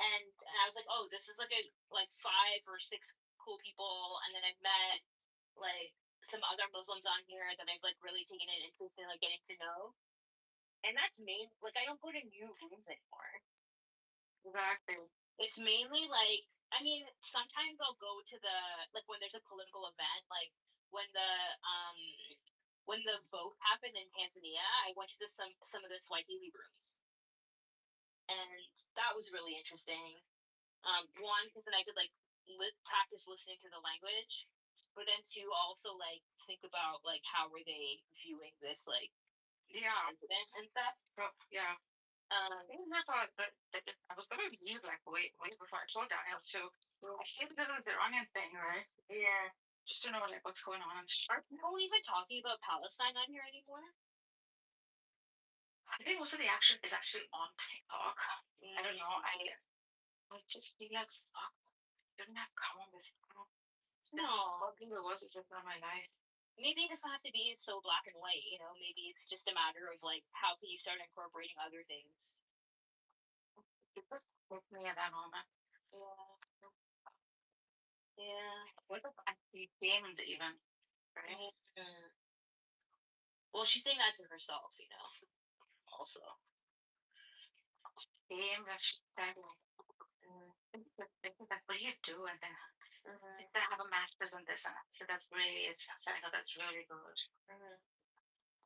and I was like, oh, this is like 5 or 6 cool people. And then I met like some other Muslims on here that I've like really taken an interest in like getting to know. And that's main. Like I don't go to new rooms anymore. Exactly. It's mainly like, I mean, sometimes I'll go to the, like when there's a political event, like when the um when the vote happened in Tanzania, I went to some of the Swahili rooms, and that was really interesting. One, because then I could like practice listening to the language, but then two, also like think about like how were they viewing this like Yeah. incident and stuff. Yeah. I think I thought that I was gonna leave like way before I told Daniel to. I see because of the Iranian thing, right? Yeah. Just to know like what's going on. Are people even talking about Palestine on here anymore? I think most of the action is actually on TikTok. I don't know. I just feel like fuck. Shouldn't have come on this. No. Ugly it was is in my life. Maybe it doesn't have to be so black and white, you know. Maybe it's just a matter of like how can you start incorporating other things. It just hit me at that moment. Yeah. Yeah. What if I gamed even? Right? Mm-hmm. Well, she's saying that to herself, you know. Also. Gamed that she's trying to like what do you do? And then I have a master's in this, and so that's really it's that's really good.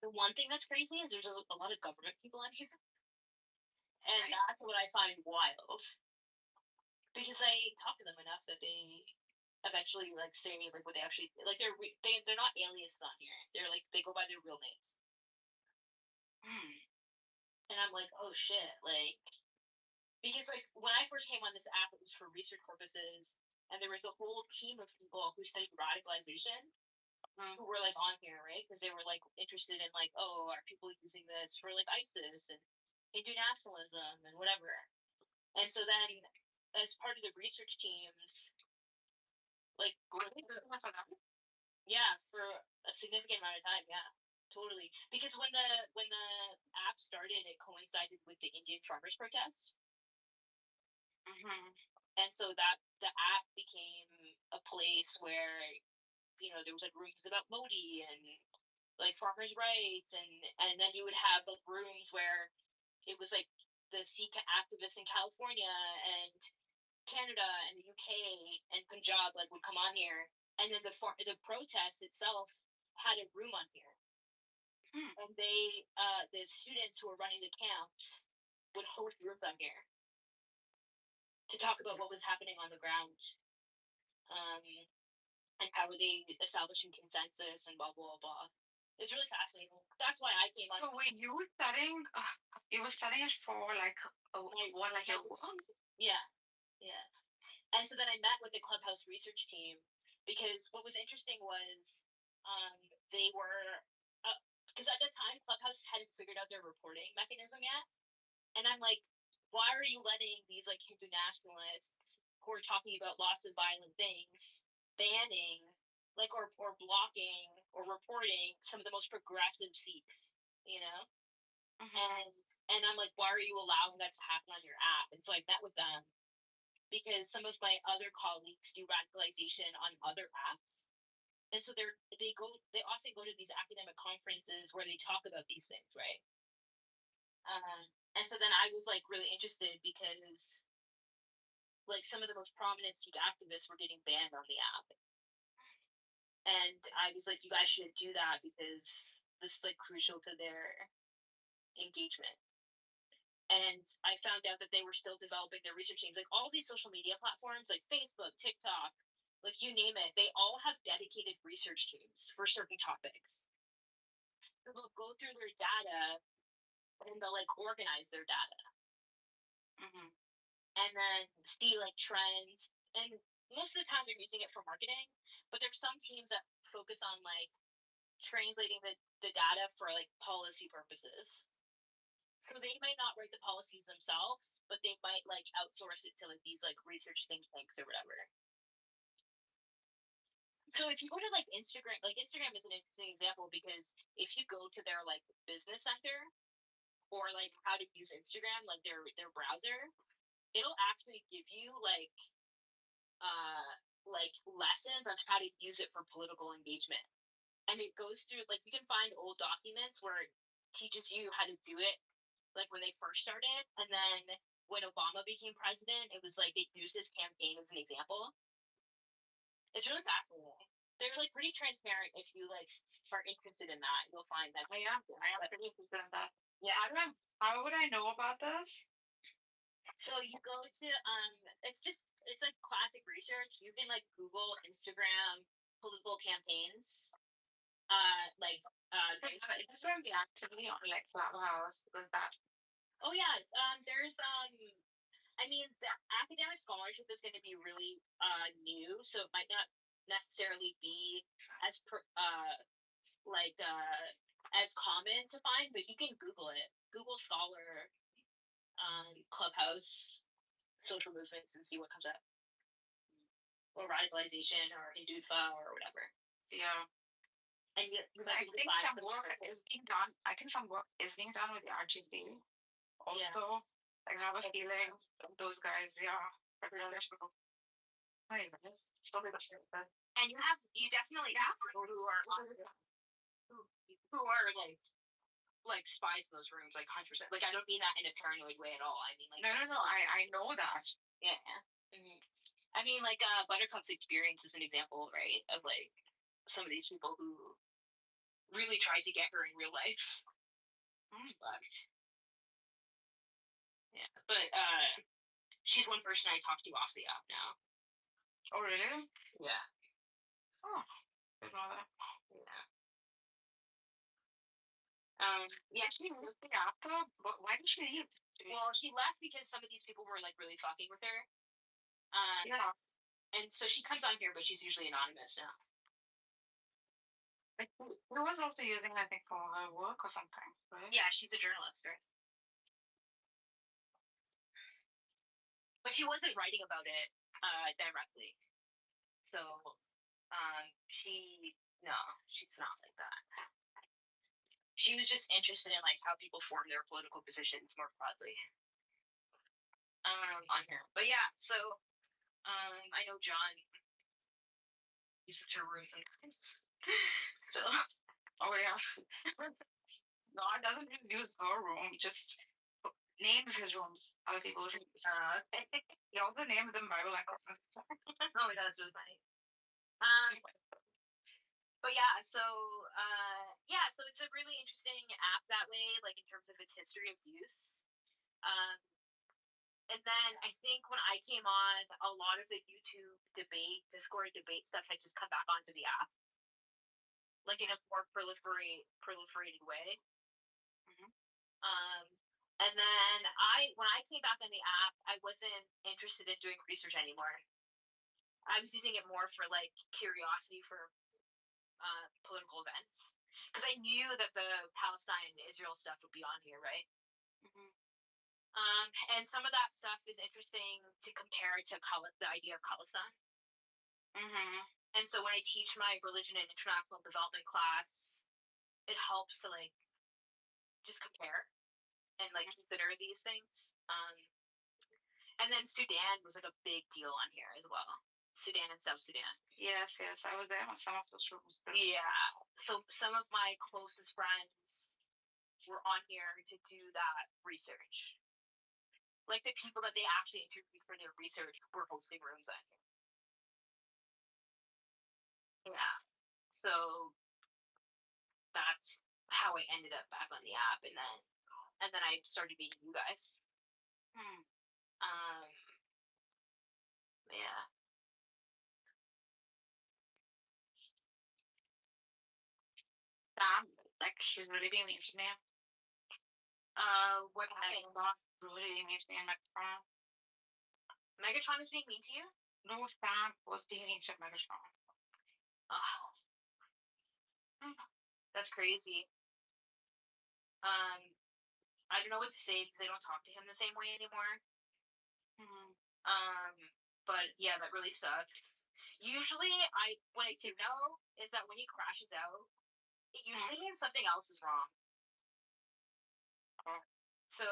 The one thing that's crazy is there's a lot of government people on here, and that's what I find wild. Because I talk to them enough that they eventually like say me like what they actually like. They're not aliases on here. They're like they go by their real names. And I'm like, oh shit, like because like when I first came on this app, it was for research purposes, and there was a whole team of people who studied radicalization who were like on here, right? Because they were like interested in like, oh, are people using this for like ISIS and Hindu nationalism and whatever. And so then, as part of the research teams, like yeah, for a significant amount of time, yeah, totally. Because when the app started, it coincided with the Indian farmers protest. And so that the app became a place where you know there was like rooms about Modi and like farmers' rights, and then you would have like rooms where it was like the Sikh activists in California and Canada and the UK and Punjab like would come on here, and then the protest itself had a room on here, and they the students who were running the camps would host rooms on here to talk about what was happening on the ground, and how were they establishing consensus and blah blah blah. It's really fascinating. That's why I came on. So were you studying? You were studying it for like what, like your work? Yeah, yeah. And so then I met with the Clubhouse research team because what was interesting was they were because at the time Clubhouse hadn't figured out their reporting mechanism yet, and I'm like, why are you letting these like Hindu nationalists who are talking about lots of violent things banning like or blocking or reporting some of the most progressive Sikhs, you know? And I'm like, why are you allowing that to happen on your app? And so I met with them because some of my other colleagues do radicalization on other apps. And so they often go to these academic conferences where they talk about these things, right? And so then I was like really interested because like some of the most prominent Sikh activists were getting banned on the app. And I was like, you guys should do that because this is like crucial to their engagement. And I found out that they were still developing their research teams. Like all these social media platforms, like Facebook, TikTok, like you name it, they all have dedicated research teams for certain topics. So they'll go through their data and they'll like organize their data. And then see like trends. And most of the time they're using it for marketing, but there's some teams that focus on like translating the data for like policy purposes. So they might not write the policies themselves, but they might like outsource it to like these like research think tanks or whatever. So if you go to like Instagram is an interesting example because if you go to their like business center or like how to use Instagram, like their browser, it'll actually give you like lessons on how to use it for political engagement. And it goes through like you can find old documents where it teaches you how to do it like when they first started, and then when Obama became president, it was like they used his campaign as an example. It's really fascinating. They're like pretty transparent. If you like are interested in that, you'll find that. I am pretty interested in that. Yeah. How would I know about this? So you go to it's like classic research. You can like Google Instagram political campaigns. Is there the activity on like Clubhouse? Is that? Oh yeah. There's I mean, the academic scholarship is going to be really new, so it might not necessarily be as as common to find, but you can Google it. Google Scholar, Clubhouse, social movements, and see what comes up, or radicalization, or Hindufa, or whatever. Yeah. And I think some work is being done. I think some work is being done with the RGC. Also, yeah. I have a feeling those guys, yeah. And you definitely have people who are like spies in those rooms, like 100%. Like I don't mean that in a paranoid way at all. I mean like no. I know that. Yeah. Mm-hmm. I mean like Buttercup's experience is an example, right, of like some of these people who really tried to get her in real life. But yeah, but she's one person I talk to off the app now. Oh really? Yeah. Oh, I know that. Yeah. Yeah, she left the app though. But why did she leave? Well, she left because some of these people were like really fucking with her. Yeah. And so she comes on here, but she's usually anonymous now. Like, who was also using, I think, for her work or something, right? Yeah, she's a journalist, right? But she wasn't writing about it directly. So, she's not like that. She was just interested in like how people form their political positions more broadly. On here. But yeah, so I know John uses her room sometimes. Still. Oh yeah. No, it doesn't even use her room, just names his rooms, other people's rooms. He also named them Bible and Christmas. Oh, that's really funny. But yeah, so it's a really interesting app that way, like in terms of its history of use. And then I think when I came on, a lot of the YouTube Discord debate stuff had just come back onto the app, like in a more proliferated way. Mm-hmm. And then when I came back on the app, I wasn't interested in doing research anymore. I was using it more for like curiosity for political events, because I knew that the Palestine-Israel stuff would be on here, right? Mm-hmm. And some of that stuff is interesting to compare to the idea of Palestine. Mm-hmm. And so when I teach my religion and international development class, it helps to like just compare and like consider these things. And then Sudan was like a big deal on here as well. Sudan and South Sudan. Yes, I was there on some of those rooms. Yeah. So some of my closest friends were on here to do that research. Like the people that they actually interviewed for their research were hosting rooms on here. Yeah. So that's how I ended up back on the app, and then I started meeting you guys. Yeah. Damn, like she's really being mean to me. What happened? Really being mean to me in Megatron. Megatron was being mean to you? No, Sam was being mean to Megatron. Oh. That's crazy. I don't know what to say because I don't talk to him the same way anymore. Mm-hmm. But yeah, that really sucks. Usually, what I do know is that when he crashes out, it usually means something else is wrong. So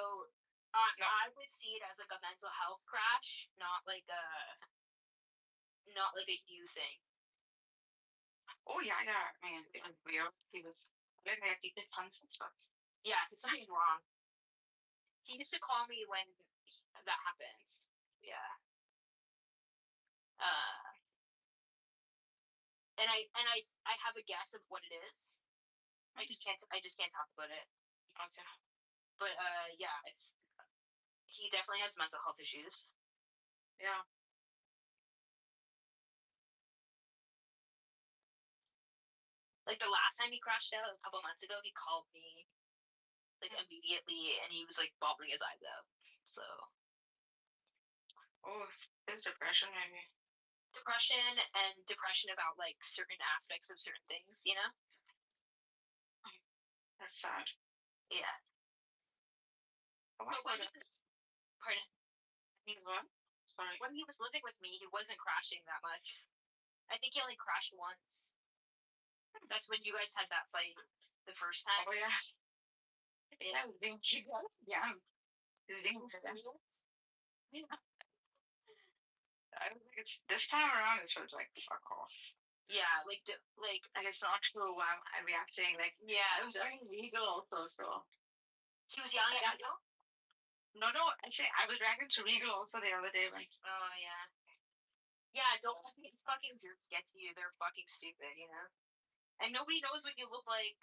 I would see it as like a mental health crash, not like a you thing. Oh yeah. I mean, it was weird. He was like his tons and stuff. Yeah, something's wrong. He used to call me when that happens. Yeah. And I have a guess of what it is. I just can't talk about it. Okay. But yeah, he definitely has mental health issues. Yeah. Like the last time he crashed out a couple months ago, he called me like immediately, and he was like bawling his eyes out. So. Oh, it's depression maybe. Depression about like certain aspects of certain things, you know? That's sad. Yeah. But when he was, pardon? He's what? Sorry. When he was living with me, he wasn't crashing that much. I think he only crashed once. That's when you guys had that fight the first time. Oh yeah. Yeah, yeah. He's being serious. Yeah. I was like, this time around, it was like, fuck off. Yeah, like it's not true. I'm reacting like, yeah. I was very legal also, so. He was yelling at you? No, I say I was reacting to Regal also the other day. Like, oh yeah. Yeah, don't let these fucking jerks get to you. They're fucking stupid, you know? And nobody knows what you look like.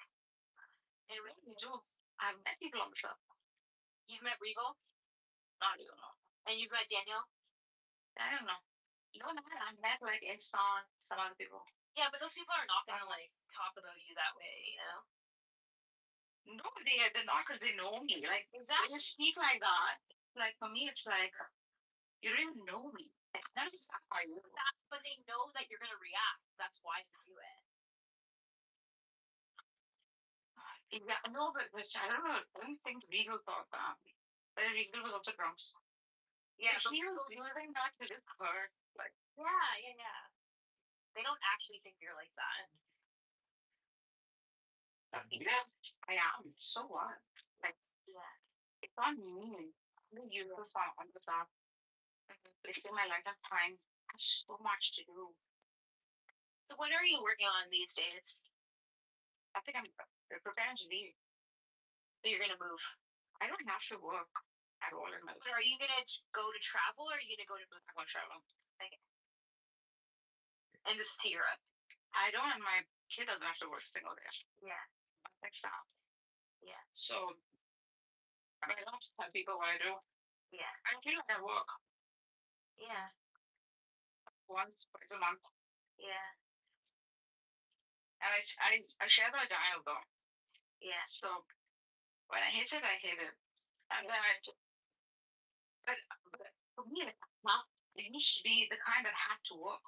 And you do. I've met people on the show. You've met Regal? Not Regal, no. And you've met Daniel? I don't know. No, I've met like Inson, some other people. Yeah, but those people are not gonna like talk about you that way, you know? No, they're not because they know me. Like, exactly. When you speak like that, like for me, it's like you don't even know me. That's exactly that, but they know that you're gonna react. That's why they do it. Yeah, no, but I don't know. I don't think Regal thought that. But Regal was also drunk. Yeah, but he was moving back to this car. Like, yeah. They don't actually think you're like that. Yeah, I am. So what? Like, yeah, it's on me. I'm use this on this app. Wasting my life and time. I have so much to do. So what are you working on these days? I think I'm preparing to leave. So you're gonna move? I don't have to work at all in my life. But are you gonna go to travel or are you gonna go to move? I want to travel. Okay. And this is to Europe? I don't, and my kid doesn't have to work a single day. Yeah. Like that. Yeah. So I don't have to tell people what I do. Yeah. I feel like I work. Yeah. Once, twice a month. Yeah. And I share the dial though. Yeah. So when I hit it, I hit it. And then I just, but for me, it used to be the kind that had to work.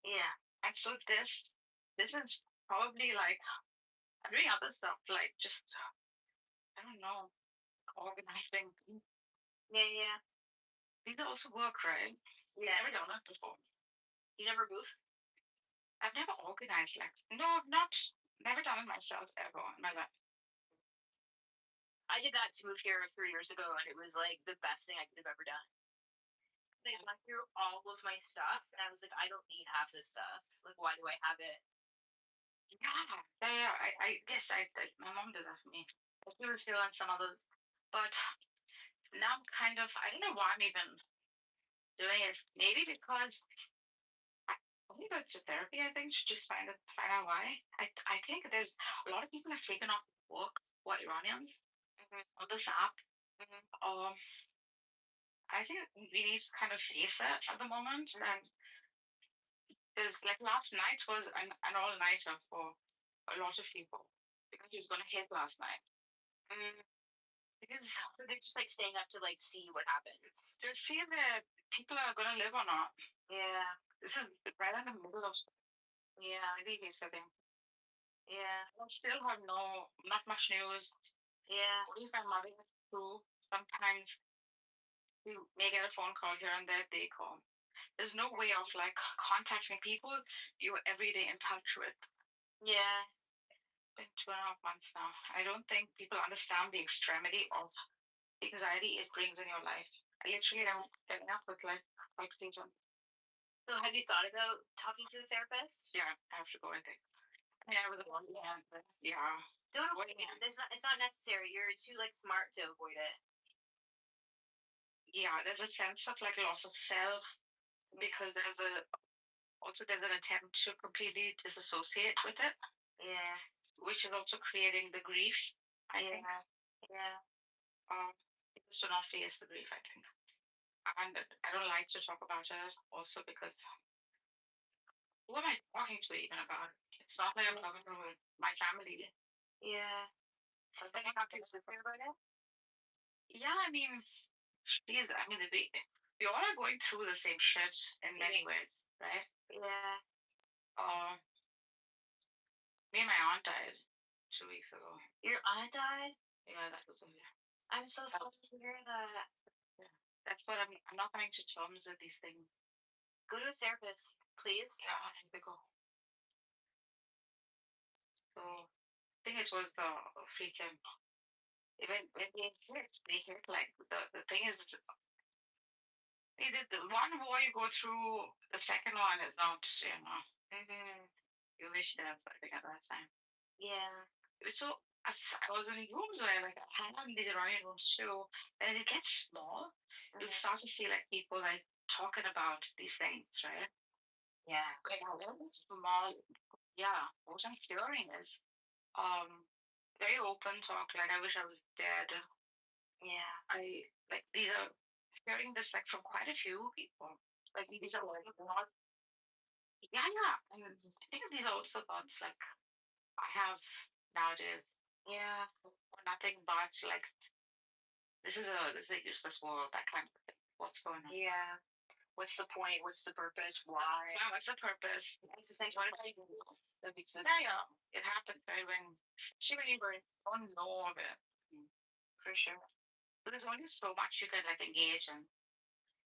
Yeah. And so this is probably like I'm doing other stuff, like just I don't know, organizing. Yeah. These are also work, right? Yeah. Never done that before. You never move? I've never organized like never done it myself ever in my life. I did that to move here 3 years ago, and it was like the best thing I could have ever done. I went through all of my stuff, and I was like, I don't need half this stuff. Like, why do I have it? Yeah. I guess my mom did that for me. She was still on some others, but now I'm kind of I don't know why I'm even doing it. Maybe because I need to go to therapy. I think to just find out why. I think there's a lot of people have taken off work. What Iranians on this app. I think we need to kind of face it at the moment. And there's like last night was an all nighter for a lot of people because he was going to hit last night. Because so they're just like staying up to like see what happens. To see if people are going to live or not. Yeah. This is right in the middle of. Yeah. Maybe he's sitting. Yeah. I still have not much news. Yeah. Only if I'm having through. Sometimes you may get a phone call here and there. They call. There's no way of like contacting people you're every day in touch with. Yeah. It's been 2.5 months now. I don't think people understand the extremity of anxiety it brings in your life. I literally am getting up with like palpitation. So have you thought about talking to a therapist? Yeah, I have to go, I think. I mean, I was one hand, but yeah. Don't avoid it. It's not necessary. You're too like smart to avoid it. yeah, there's a sense of like loss of self because there's an attempt to completely disassociate with it. Yeah. Which is also creating the grief, I think. Yeah. Because to not face the grief, I think. And I don't like to talk about it also because who am I talking to even about it? It's not like I'm talking to my family. Yeah. Are you talking to Sophia about it? Yeah, I mean, we all are going through the same shit in many ways, right? Yeah. Me and my aunt died 2 weeks ago. Your aunt died? Yeah, that was I'm so sorry to hear that. Yeah. That's what I'm not coming to terms with these things. Go to a therapist, please. Yeah, I need to go. So I think it was the freaking even when they hit like the thing is the one war you go through, the second one is not, you wish that I think at that time. Yeah. So I was in rooms where like I hang out in these Iranian rooms too, and it gets small. You start to see like people like talking about these things, right? Yeah. Like a little small, yeah. What I'm hearing is very open talk. Like I wish I was dead. Yeah. I like these are hearing this like from quite a few people. Like these are like not. Yeah, yeah. And I think these are also thoughts like I have nowadays. Yeah. Nothing but like this is a useless world. That kind of thing. What's going on? Yeah. What's the point? What's the purpose? Why? Yeah, what's the purpose? It's the same. That makes sense. Yeah, yeah. It happened right when you don't know of it. For sure. But there's only so much you can like engage in.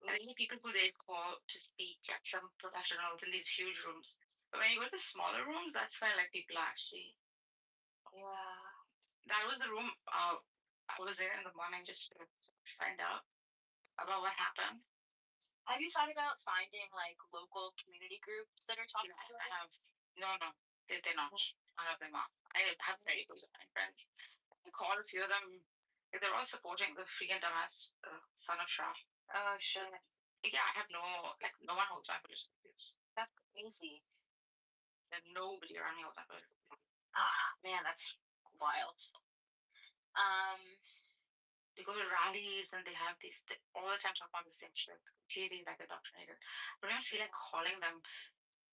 And many people who they call to speak, like some professionals in these huge rooms. But when you go to the smaller rooms, that's where like people actually. Yeah. That was the room. I was there in the morning just to find out about what happened. Have you thought about finding like local community groups that are talking about it? I have. No, they're not. None of them are. I have very close friends. I called a few of them. They're all supporting the freaking dumbass son of Shah. Oh shit. Yeah, I have no one holds my political views. That's crazy. And nobody around me holds my political views. Ah, man, that's wild. They go to rallies and they have these all the time talk about the same shit, completely like indoctrinated. I don't even feel like calling them.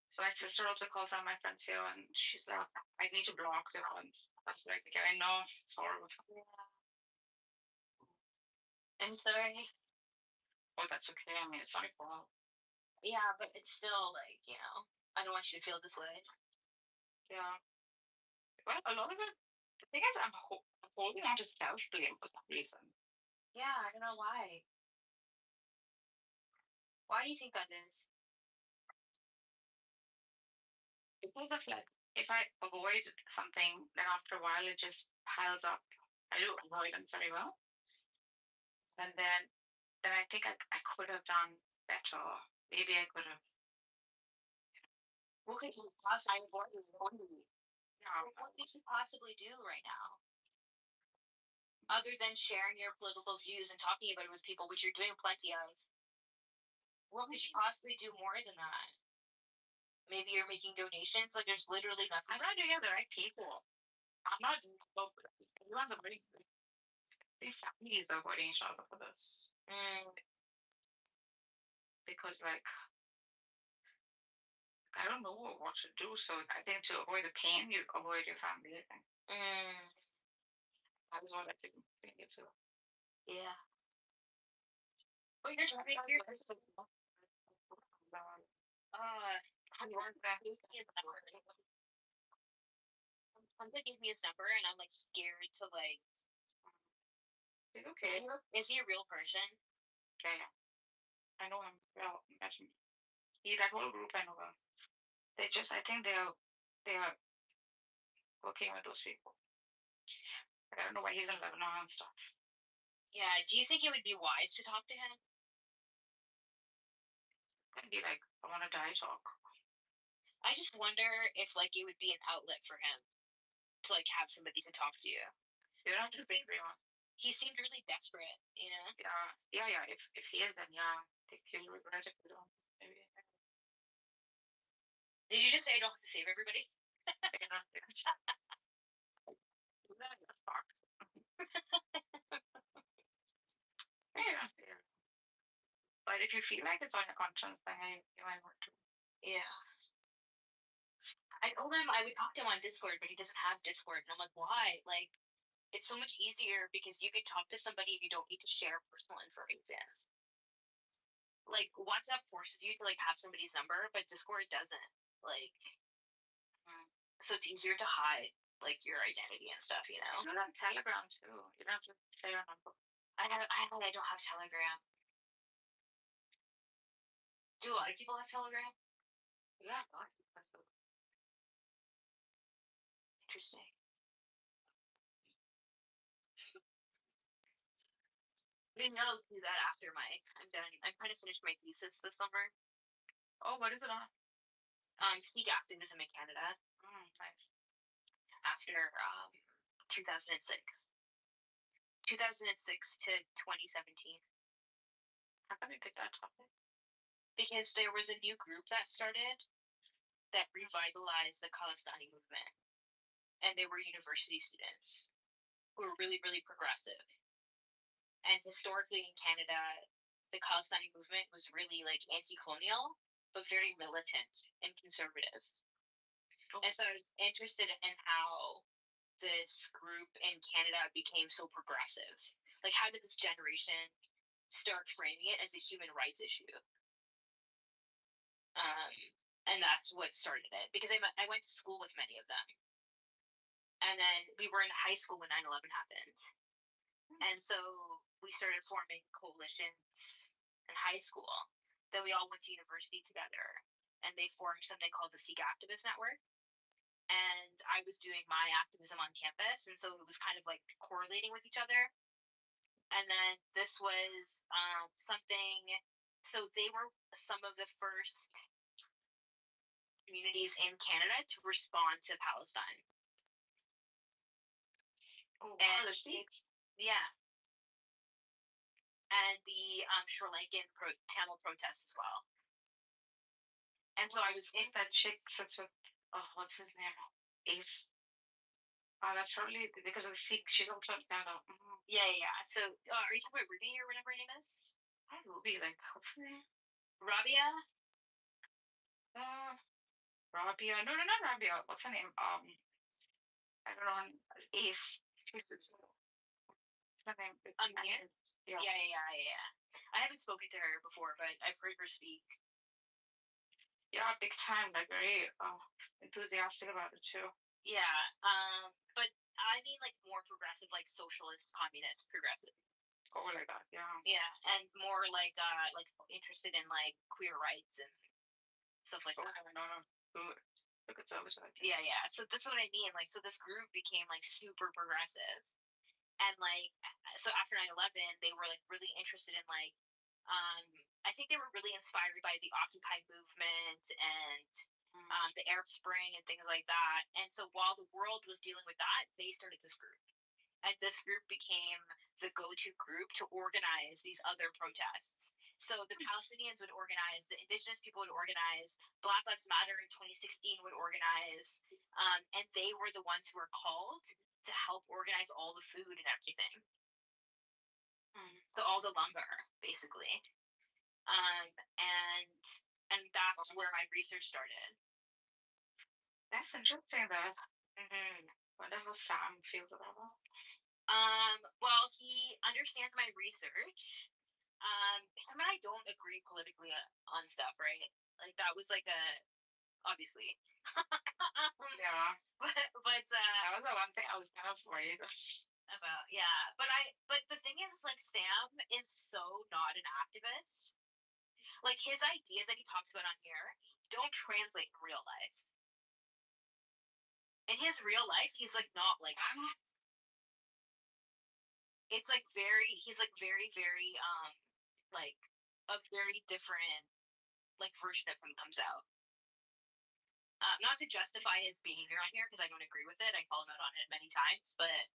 So my sister also calls some of my friends here, and she's like, "I need to block your friends." I was like, "Okay, I know it's horrible." Yeah. I'm sorry. Oh, that's okay. I mean, it's not your fault. Yeah, but it's still like I don't want you to feel this way. Yeah. Well, a lot of it. The thing is, I'm holding on to self blame for some reason. Yeah, I don't know why. Why do you think that is? Because of like, if I avoid something, then after a while it just piles up. I do avoidance very well, and then I think I could have done better. Maybe I could have. What could you possibly Yeah. What could you possibly do right now? Other than sharing your political views and talking about it with people, which you're doing plenty of. What could you possibly do more than that? Maybe you're making donations. Like there's literally nothing. I'm not doing it the right people. I'm not. Everyone's avoiding. These families are avoiding each other for this. Because like I don't know what to do. So I think to avoid the pain, you avoid your family. I think. That is what I think it too. Yeah. But you're trying to hear this. I'm gonna give me his number, and I'm like scared to like. He's okay. Is he a real person? Yeah. I know him well. That whole group I know well. I think they are working with those people. I don't know why he's in Lebanon and stuff. Yeah. Do you think it would be wise to talk to him? It'd be like I want to die talk. I just wonder if like it would be an outlet for him to like have somebody to talk to you. You don't have to be everyone. He seemed really desperate, you know. Yeah. If he is, then yeah, I think he'll regret it. Maybe. Did you just say I don't have to save everybody? But if you feel like it's on your conscience, then you might want to. Yeah. I told him I would talk to him on Discord, but he doesn't have Discord, and I'm like, why? Like, it's so much easier because you could talk to somebody and you don't need to share personal information. Like, WhatsApp forces you to like have somebody's number, but Discord doesn't. Like, so it's easier to hide like your identity and stuff, you know. You have Telegram too. You don't have to say your number. I don't have Telegram. Do a lot of people have Telegram? Yeah, interesting. Maybe I'll do that after I'm done. I'm trying to finish my thesis this summer. Oh, what is it on? Sea activism in Canada. Nice. After 2006. 2006 to 2017. How come you picked that topic? Because there was a new group that started that revitalized the Khalistani movement. And they were university students who were really, really progressive. And historically in Canada, the Khalistani movement was really like anti-colonial, but very militant and conservative. And so I was interested in how this group in Canada became so progressive. Like, how did this generation start framing it as a human rights issue? And that's what started it. Because I went to school with many of them. And then we were in high school when 9/11 happened. And so we started forming coalitions in high school. Then we all went to university together. And they formed something called the Sikh Activist Network. And I was doing my activism on campus. And so it was kind of like correlating with each other. And then this was something, so they were some of the first communities in Canada to respond to Palestine. Oh, and the Sikhs? Yeah. And the Sri Lankan Tamil protests as well. And so I was in that chick, what's his name? Ace. Oh, that's probably because of the Sikh. She's also Canada. Yeah. So, are you talking about Ruby or whatever her name is? Hi, Ruby. Like, what's her name? Rabia? Rabia. No, not Rabia. What's her name? I don't know. Ace. What's her name? Yeah. I haven't spoken to her before, but I've heard her speak. Yeah, big time. Like, very enthusiastic about it too. Yeah. But I mean, like, more progressive, like socialist, communist, progressive. Oh, like that. Yeah. Yeah, and more like interested in like queer rights and stuff like that. Look at those. Yeah. So that's what I mean. Like, so this group became like super progressive, and like, so after 9/11, they were like really interested in like, I think they were really inspired by the Occupy movement and the Arab Spring and things like that. And so while the world was dealing with that, they started this group. And this group became the go-to group to organize these other protests. So the Palestinians would organize, the indigenous people would organize, Black Lives Matter in 2016 would organize, and they were the ones who were called to help organize all the food and everything. So all the lumber, basically. And that's where my research started. That's interesting, though. Wonder how Sam feels about that. Well, he understands my research. Him and I don't agree politically on stuff, right? Like, that was like obviously. Yeah. But that was the one thing I was kind of worried about. Yeah, but the thing is, like, Sam is so not an activist. Like, his ideas that he talks about on here don't translate in real life. In his real life, he's like not like that. It's like he's like very like a very different like version of him comes out. Not to justify his behavior on here because I don't agree with it. I call him out on it many times, but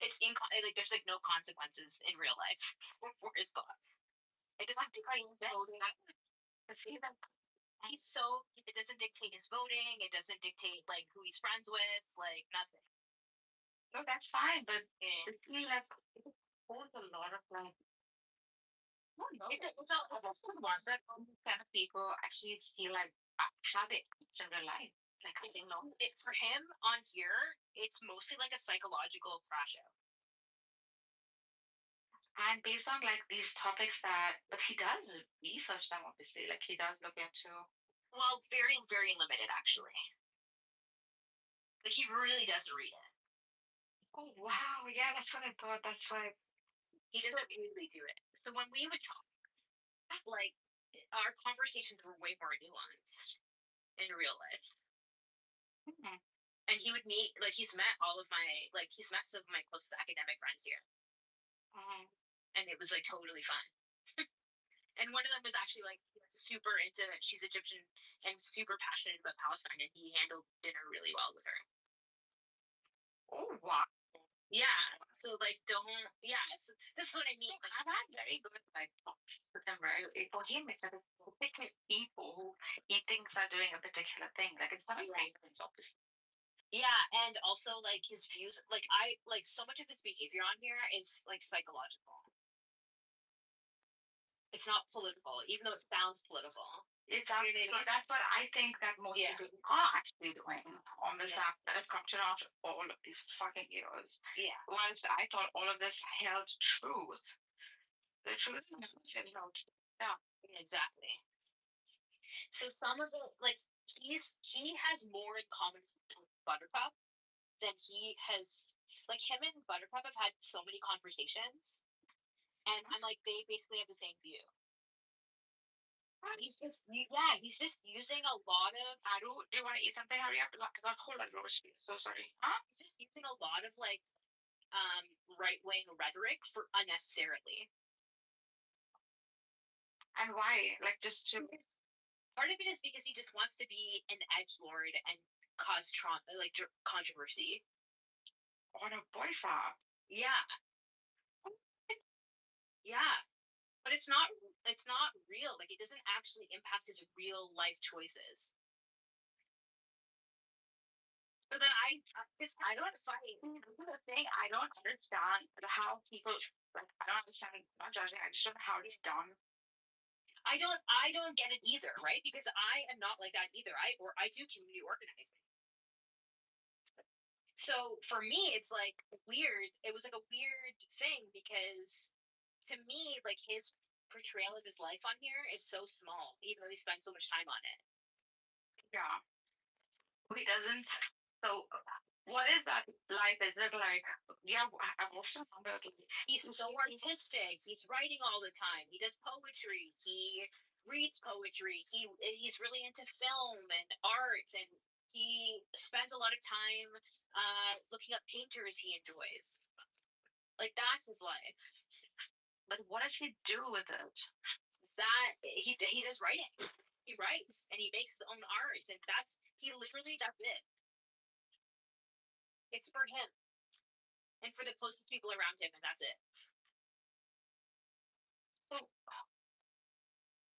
like there's like no consequences in real life for his thoughts. It doesn't dictate his voting. He's so it doesn't dictate his voting. It doesn't dictate like who he's friends with. Like nothing. No, that's fine, but it holds a lot of like. It's a lot that kind of people actually feel like how they act in real life. Like I don't know. It's for him on here. It's mostly like a psychological crash out. And based on like these topics but he does research them obviously. Like he does look into. Well, very very limited actually. Like he really doesn't read it. Oh wow, yeah, that's what I thought. That's why he doesn't really do it. So when we would talk, like our conversations were way more nuanced in real life. Mm-hmm. And he would meet he's met some of my closest academic friends here. Mm-hmm. And it was like totally fun. And one of them was actually like super into it. She's Egyptian and super passionate about Palestine, and he handled dinner really well with her. Oh wow. Yeah. So like so this is what I mean. Like I've had very good like talks with him, right? For him it's like specific people who he thinks are doing a particular thing. Like it's not favorites, obviously. Yeah, and also like his views so much of his behavior on here is like psychological. It's not political, even though it sounds political. It sounds political. That's what I think that most people are actually doing on this app that have come to after all of these fucking years. Yeah. Once I thought all of this held truth, the truth is never held true. Yeah. Exactly. So some of it, like he has more in common with Buttercup than he has. Like him and Buttercup have had so many conversations. And I'm like, they basically have the same view. He's just using a lot of. Do you want to eat something? Hurry up! I got a whole lot of groceries. So sorry. Huh? He's just using a lot of like, right wing rhetoric for unnecessarily. And why? Like just to. Part of it is because he just wants to be an edgelord and cause controversy. On a voice app. Yeah. Yeah. But it's not real. Like it doesn't actually impact his real life choices. So then I don't fight. The thing I don't understand how people like. I don't understand. I'm not judging. I just don't know how it's done. I don't get it either, right? Because I am not like that either. I do community organizing. So for me, it's like weird. It was like a weird thing because to me, like his portrayal of his life on here is so small, even though he spent so much time on it. Yeah. He doesn't. So, what is that life? Is it like? Yeah, I've watched him. He's so artistic. He's writing all the time. He does poetry. He reads poetry. He's really into film and art, and he spends a lot of time looking up painters he enjoys. Like that's his life. But what does he do with it? That he does writing. He writes and he makes his own art, and that's it. It's for him and for the closest people around him, and that's it. So,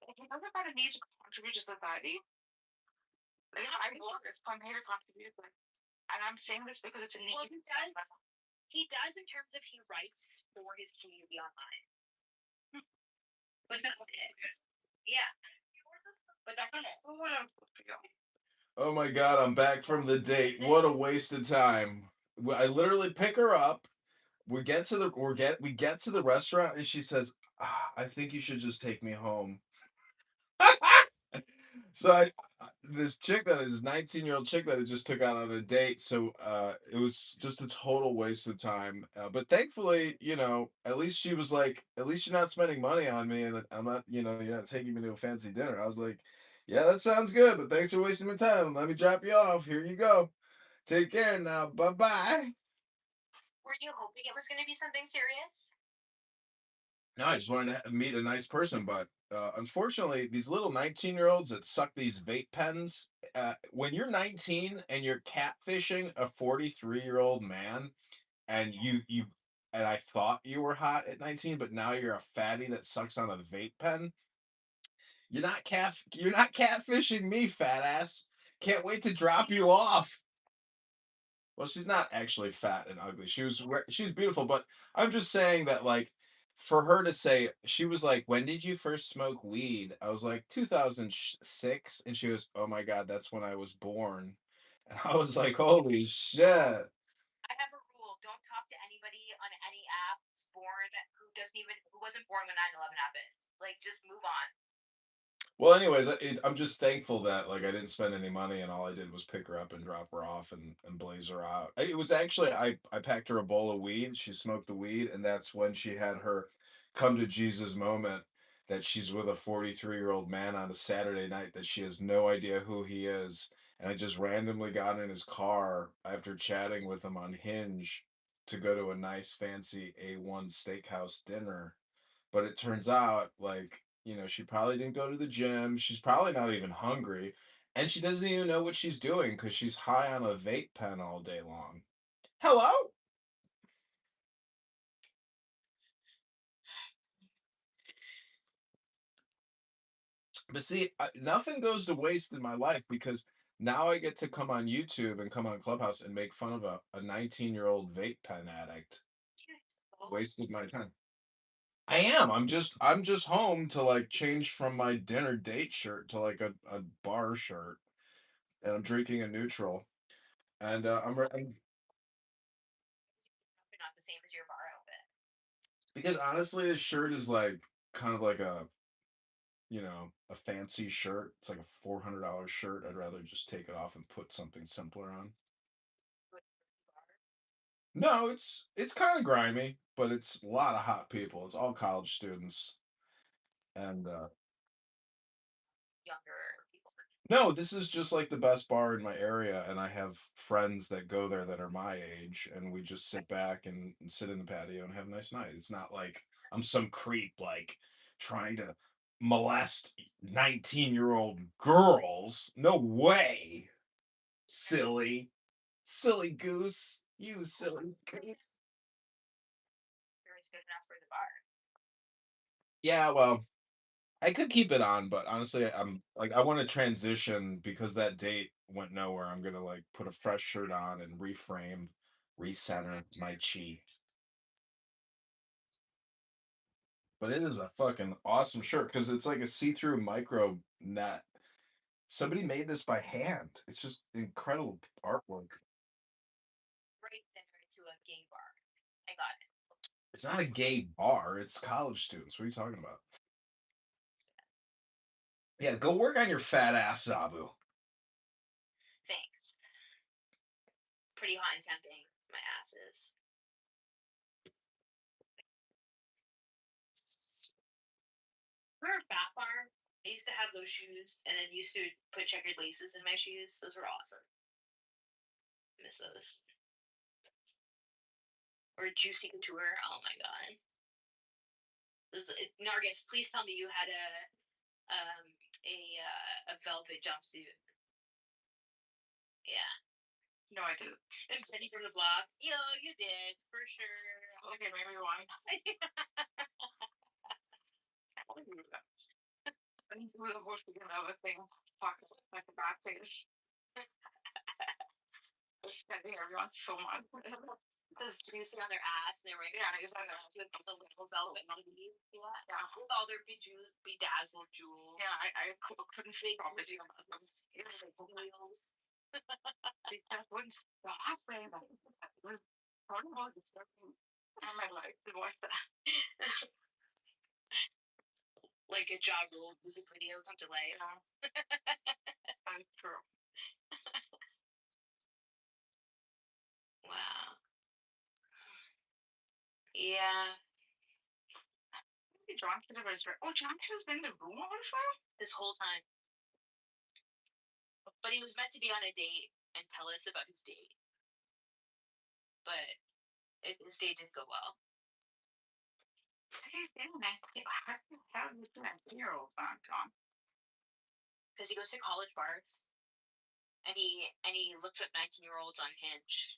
if he doesn't kind of need to contribute to society, like I work, it's for me to contribute. And I'm saying this because it's a need. Well, he does. He does in terms of he writes for his community online. But that's it. Yeah. But that's it. Oh my god, I'm back from the date. What a waste of time. I literally pick her up. We get to the restaurant and she says, I think you should just take me home. So this chick that is 19-year-old chick that I just took out on a date. So it was just a total waste of time. But thankfully, at least she was like, at least you're not spending money on me, and I'm not, you're not taking me to a fancy dinner. I was like, yeah, that sounds good, but thanks for wasting my time. Let me drop you off. Here you go. Take care now. Bye-bye. Were you hoping it was going to be something serious? No, I just wanted to meet a nice person, but unfortunately, these little 19-year-olds that suck these vape pens, when you're 19 and you're catfishing a 43-year-old man, and and I thought you were hot at 19, but now you're a fatty that sucks on a vape pen. You're not catfishing me, fat ass. Can't wait to drop you off. Well, she's not actually fat and ugly. She's beautiful, but I'm just saying that like for her to say she was like, "When did you first smoke weed?" I was like, 2006, and she was, "Oh my god, that's when I was born." And I was like, "Holy shit." I have a rule: don't talk to anybody on any app who's born who wasn't born when 9/11 happened. Like, just move on. Well, anyways, I'm just thankful that like I didn't spend any money and all I did was pick her up and drop her off and blaze her out. It was actually I packed her a bowl of weed. She smoked the weed, and that's when she had her come to Jesus moment that she's with a 43-year-old man on a Saturday night that she has no idea who he is. And I just randomly got in his car after chatting with him on Hinge to go to a nice fancy A1 steakhouse dinner. But it turns out, like, she probably didn't go to the gym. She's probably not even hungry. And she doesn't even know what she's doing because she's high on a vape pen all day long. Hello? But see, nothing goes to waste in my life because now I get to come on YouTube and come on Clubhouse and make fun of a 19-year-old vape pen addict. Wasted my time. I am. I'm just home to like change from my dinner date shirt to like a bar shirt, and I'm drinking a neutral. And I'm Not the same as your bar outfit. because honestly, this shirt is like kind of like a fancy shirt. It's like a $400 shirt. I'd rather just take it off and put something simpler on. No, it's kind of grimy, but it's a lot of hot people. It's all college students, and Younger people. no, this is just like the best bar in my area, and I have friends that go there that are my age, and we just sit back and sit in the patio and have a nice night. It's not like I'm some creep like trying to molest 19-year-old girls. No way. Silly. Silly goose. You silly goose. It's good enough for the bar. Yeah, well, I could keep it on, but honestly, I'm like I want to transition because that date went nowhere. I'm gonna like put a fresh shirt on and reframe, recenter my chi. But it is a fucking awesome shirt because it's like a see-through micro net. Somebody made this by hand. It's just incredible artwork. Right there to a gay bar. I got it. It's not a gay bar. It's college students. What are you talking about? Yeah, go work on your fat ass, Sabu. Thanks. Pretty hot and tempting. My ass is. Remember Fat Farm? I used to have those shoes, and then used to put checkered laces in my shoes. Those were awesome. Miss those. Or Juicy Couture. Oh my god. Nargis, please tell me you had a velvet jumpsuit. Yeah. No, I didn't. And Jenny from the block. Yo, you did for sure. Okay, maybe one. I need to move on to another thing. Fuck, like a bad face. Spending everyone so much. Just juicy on their ass, and they're wearing Yeah, I know. with the little velvet sleeve. Yeah. With all their bedazzled jewels. Yeah, I couldn't Big stop it. wheels. Wheels. They just wouldn't stop saying that. It was part of all the stuff in my life to watch that. Like a Ja Rule music video come to life. Yeah. That's true. Wow. Yeah. Maybe John Kitover is right. Oh, John Kitover's been in the room also? This whole time. But he was meant to be on a date and tell us about his date. But his date didn't go well. He's in that. How can you tell he's in that 0-year-old on John? Because he goes to college bars. And he looks at 19-year-olds on Hinge.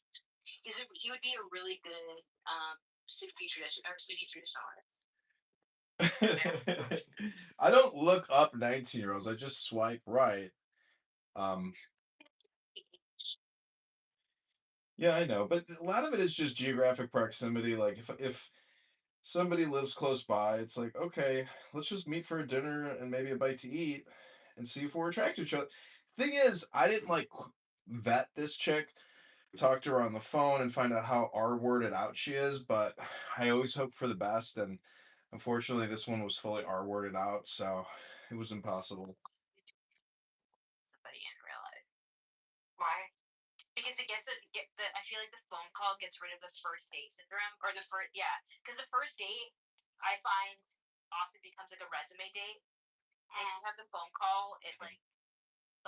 he would be a really good city traditionalist. I don't look up 19-year-olds. I just swipe right. Yeah, I know, but a lot of it is just geographic proximity. Like if somebody lives close by, it's like, okay, let's just meet for a dinner and maybe a bite to eat and see if we're attracted to each other. Thing is, I didn't like vet this chick, talk to her on the phone and find out how R-worded out she is, but I always hope for the best, and unfortunately this one was fully R-worded out, so it was impossible. Somebody in real life. Why? Because I feel like the phone call gets rid of the first date syndrome, or because the first date I find often becomes like a resume date. And if you have the phone call, it like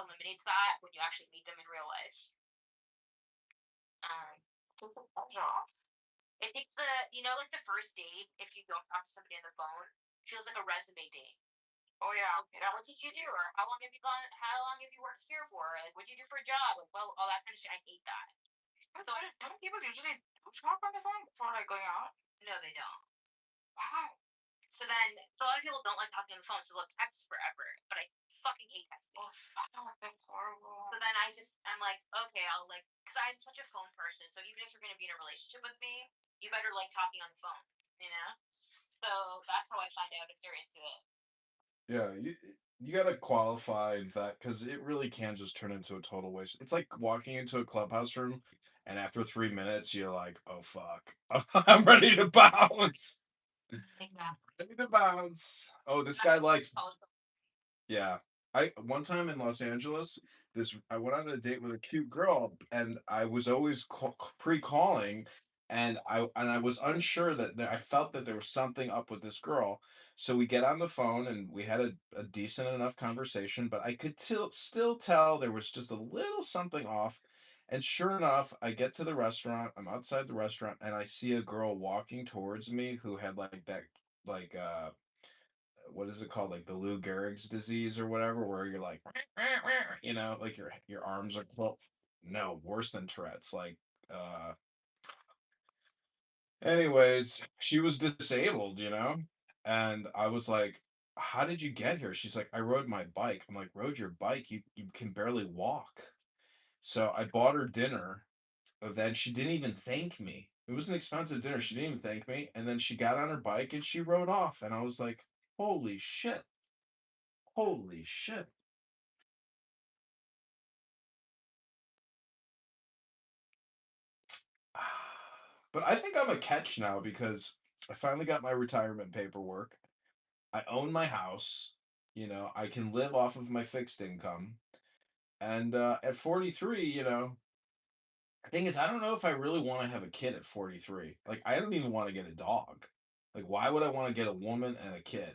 eliminates that when you actually meet them in real life. It takes like the first date, if you don't talk to somebody on the phone, feels like a resume date. Oh yeah. What did you do? Or how long have you worked here for? Like, what do you do for a job? Like, well, all that kind of shit. I hate that. So don't people usually talk on the phone before like going out? No, they don't. Wow. So a lot of people don't like talking on the phone, so they'll text forever. But I fucking hate texting. Oh, that's horrible. So then I'm like, okay, because I'm such a phone person. So even if you're gonna be in a relationship with me, you better like talking on the phone, you know. So that's how I find out if they're into it. Yeah, you gotta qualify that because it really can just turn into a total waste. It's like walking into a clubhouse room, and after 3 minutes, you're like, "Oh fuck, I'm ready to bounce." Exactly. Ready to bounce. Oh, this guy likes. Yeah. I one time in Los Angeles, I went on a date with a cute girl, and I was always pre-calling, and I was unsure I felt that there was something up with this girl. So we get on the phone and we had a decent enough conversation, but I could still tell there was just a little something off. And sure enough, I get to the restaurant, I'm outside the restaurant, and I see a girl walking towards me who had like that like what is it called, like the Lou Gehrig's disease or whatever, where you're like like your arms are close. No, worse than Tourette's. Like uh anyways, she was disabled, and I was like, how did you get here? She's like, I rode my bike. I'm like, rode your bike? You can barely walk. So I bought her dinner. Then she didn't even thank me. It was an expensive dinner. She didn't even thank me. And then she got on her bike and she rode off. And I was like, holy shit. Holy shit. But I think I'm a catch now because I finally got my retirement paperwork. I own my house. I can live off of my fixed income. And at 43, the thing is, I don't know if I really want to have a kid at 43. Like, I don't even want to get a dog. Like, why would I want to get a woman and a kid?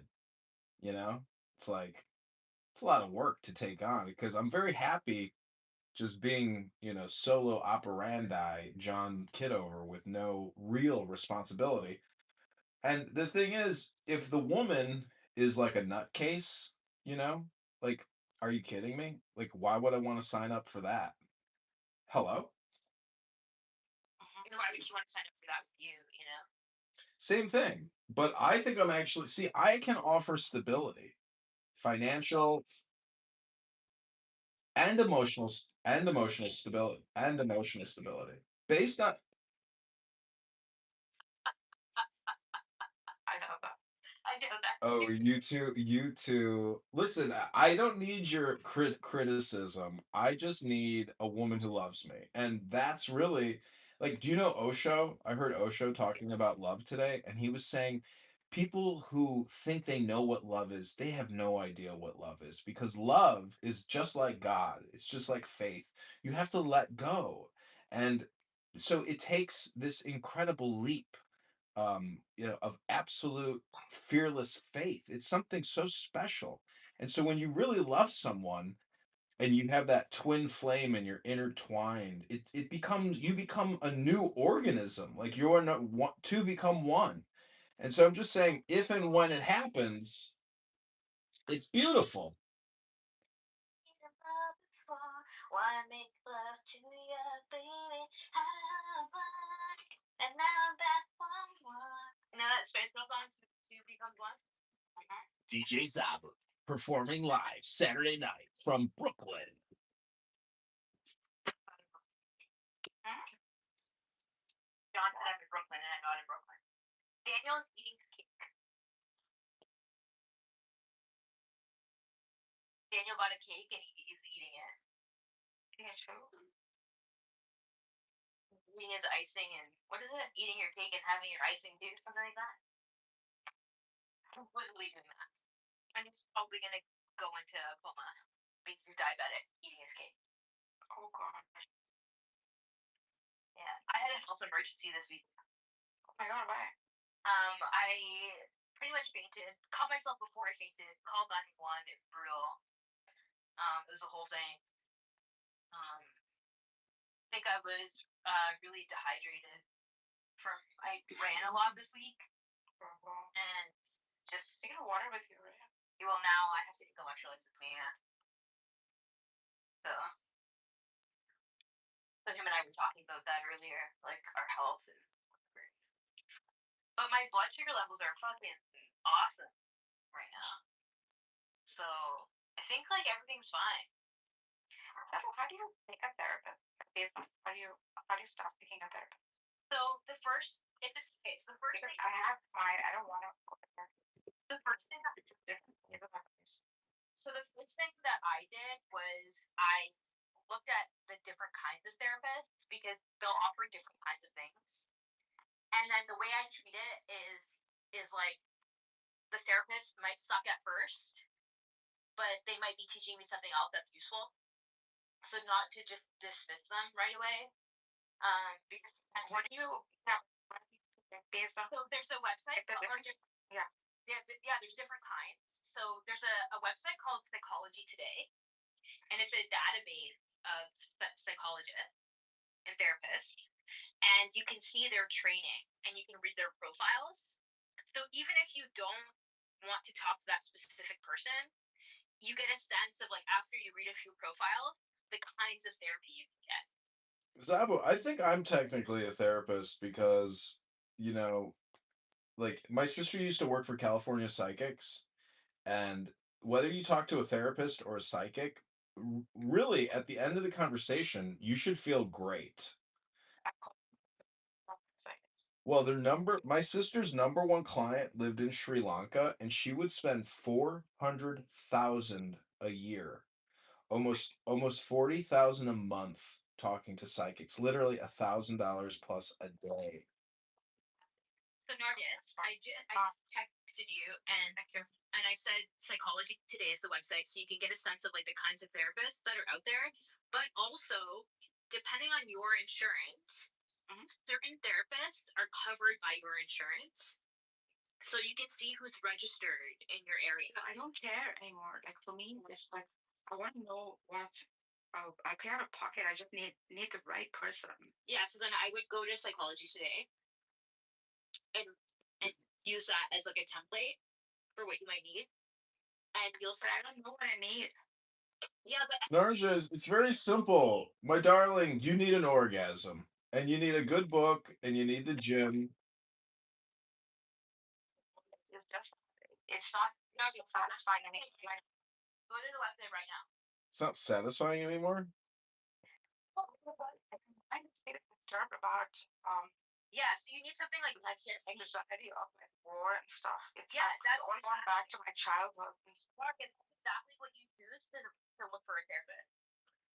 You know? It's like, it's a lot of work to take on because I'm very happy just being, solo operandi John Kitover with no real responsibility. And the thing is, if the woman is like a nutcase, you know, like, are you kidding me? Like, why would I want to sign up for that? Hello? Why would you want to sign up for that with you? Same thing. But I think I'm actually, see, I can offer stability, financial and emotional stability based on. I know that. I know that. Oh, you two, you two. Listen, I don't need your criticism. I just need a woman who loves me. And that's really like, do you know Osho? I heard Osho talking about love today, and he was saying people who think they know what love is, they have no idea what love is because love is just like God. It's just like faith. You have to let go. And so it takes this incredible leap of absolute fearless faith. It's something so special. And so when you really love someone and you have that twin flame and you're intertwined, it becomes you become a new organism. Like you're not one, two become one. And so I'm just saying, if and when it happens, it's beautiful. Wanna make love to you, baby. And now I'm back from work. You know that Space Girl song, Two Becomes One? DJ Zabu performing live Saturday night from Brooklyn. John said I'm in Brooklyn, and I'm not in Brooklyn. Daniel's eating his cake. Daniel got a cake, and he's eating it. Yeah, true. Eating his icing, and what is it? Eating your cake and having your icing too, something like that. I'm literally doing that. And he's probably gonna go into a coma because he's diabetic, eating his cake. Oh god. Yeah, I had a health emergency this week. Oh my god, why? I pretty much fainted. Caught myself before I fainted. Called 911. It's brutal. It was a whole thing. I think I was really dehydrated. I ran a lot this week, and just take water with you, right? Well, now I have to take electrolytes with me. Yeah. So him and I were talking about that earlier, like our health and. But my blood sugar levels are fucking awesome right now. So I think like everything's fine. So how do you pick a therapist? How do you stop picking a therapist? So the first thing I don't want to. The first thing So the first thing that I did was I looked at the different kinds of therapists because they'll offer different kinds of things. And then the way I treat it is like the therapist might suck at first, but they might be teaching me something else that's useful. So not to just dismiss them right away. Because what do you based on? So there's a website. There's different kinds. So there's a website called Psychology Today, and it's a database of psychologists and therapists, and you can see their training and you can read their profiles. So even if you don't want to talk to that specific person, you get a sense of like after you read a few profiles, the kinds of therapy you can get. Zabu, I think I'm technically a therapist because, like my sister used to work for California Psychics, and whether you talk to a therapist or a psychic, really at the end of the conversation, you should feel great. Well, my sister's number one client lived in Sri Lanka, and she would spend 400,000 a year, almost 40,000 a month talking to psychics. Literally $1,000 plus a day. So Nargis, I texted you and I said Psychology Today is the website, so you can get a sense of like the kinds of therapists that are out there, but also depending on your insurance. Certain therapists are covered by your insurance, so you can see who's registered in your area. I don't care anymore. Like for me, it's like I want to know what I pay out of pocket. I just need the right person. Yeah. So then I would go to Psychology Today and use that as like a template for what you might need, and you'll say, I don't know what I need. Yeah, but Narja, it's very simple. My darling, you need an orgasm. And you need a good book, and you need the gym. It's not satisfying anymore. Go to the website right now. It's not satisfying anymore? I'm disturbed about yeah, so you need something like anxiety off my war and stuff. That's all going back to my childhood. Mark, is exactly what you use to look for a therapist.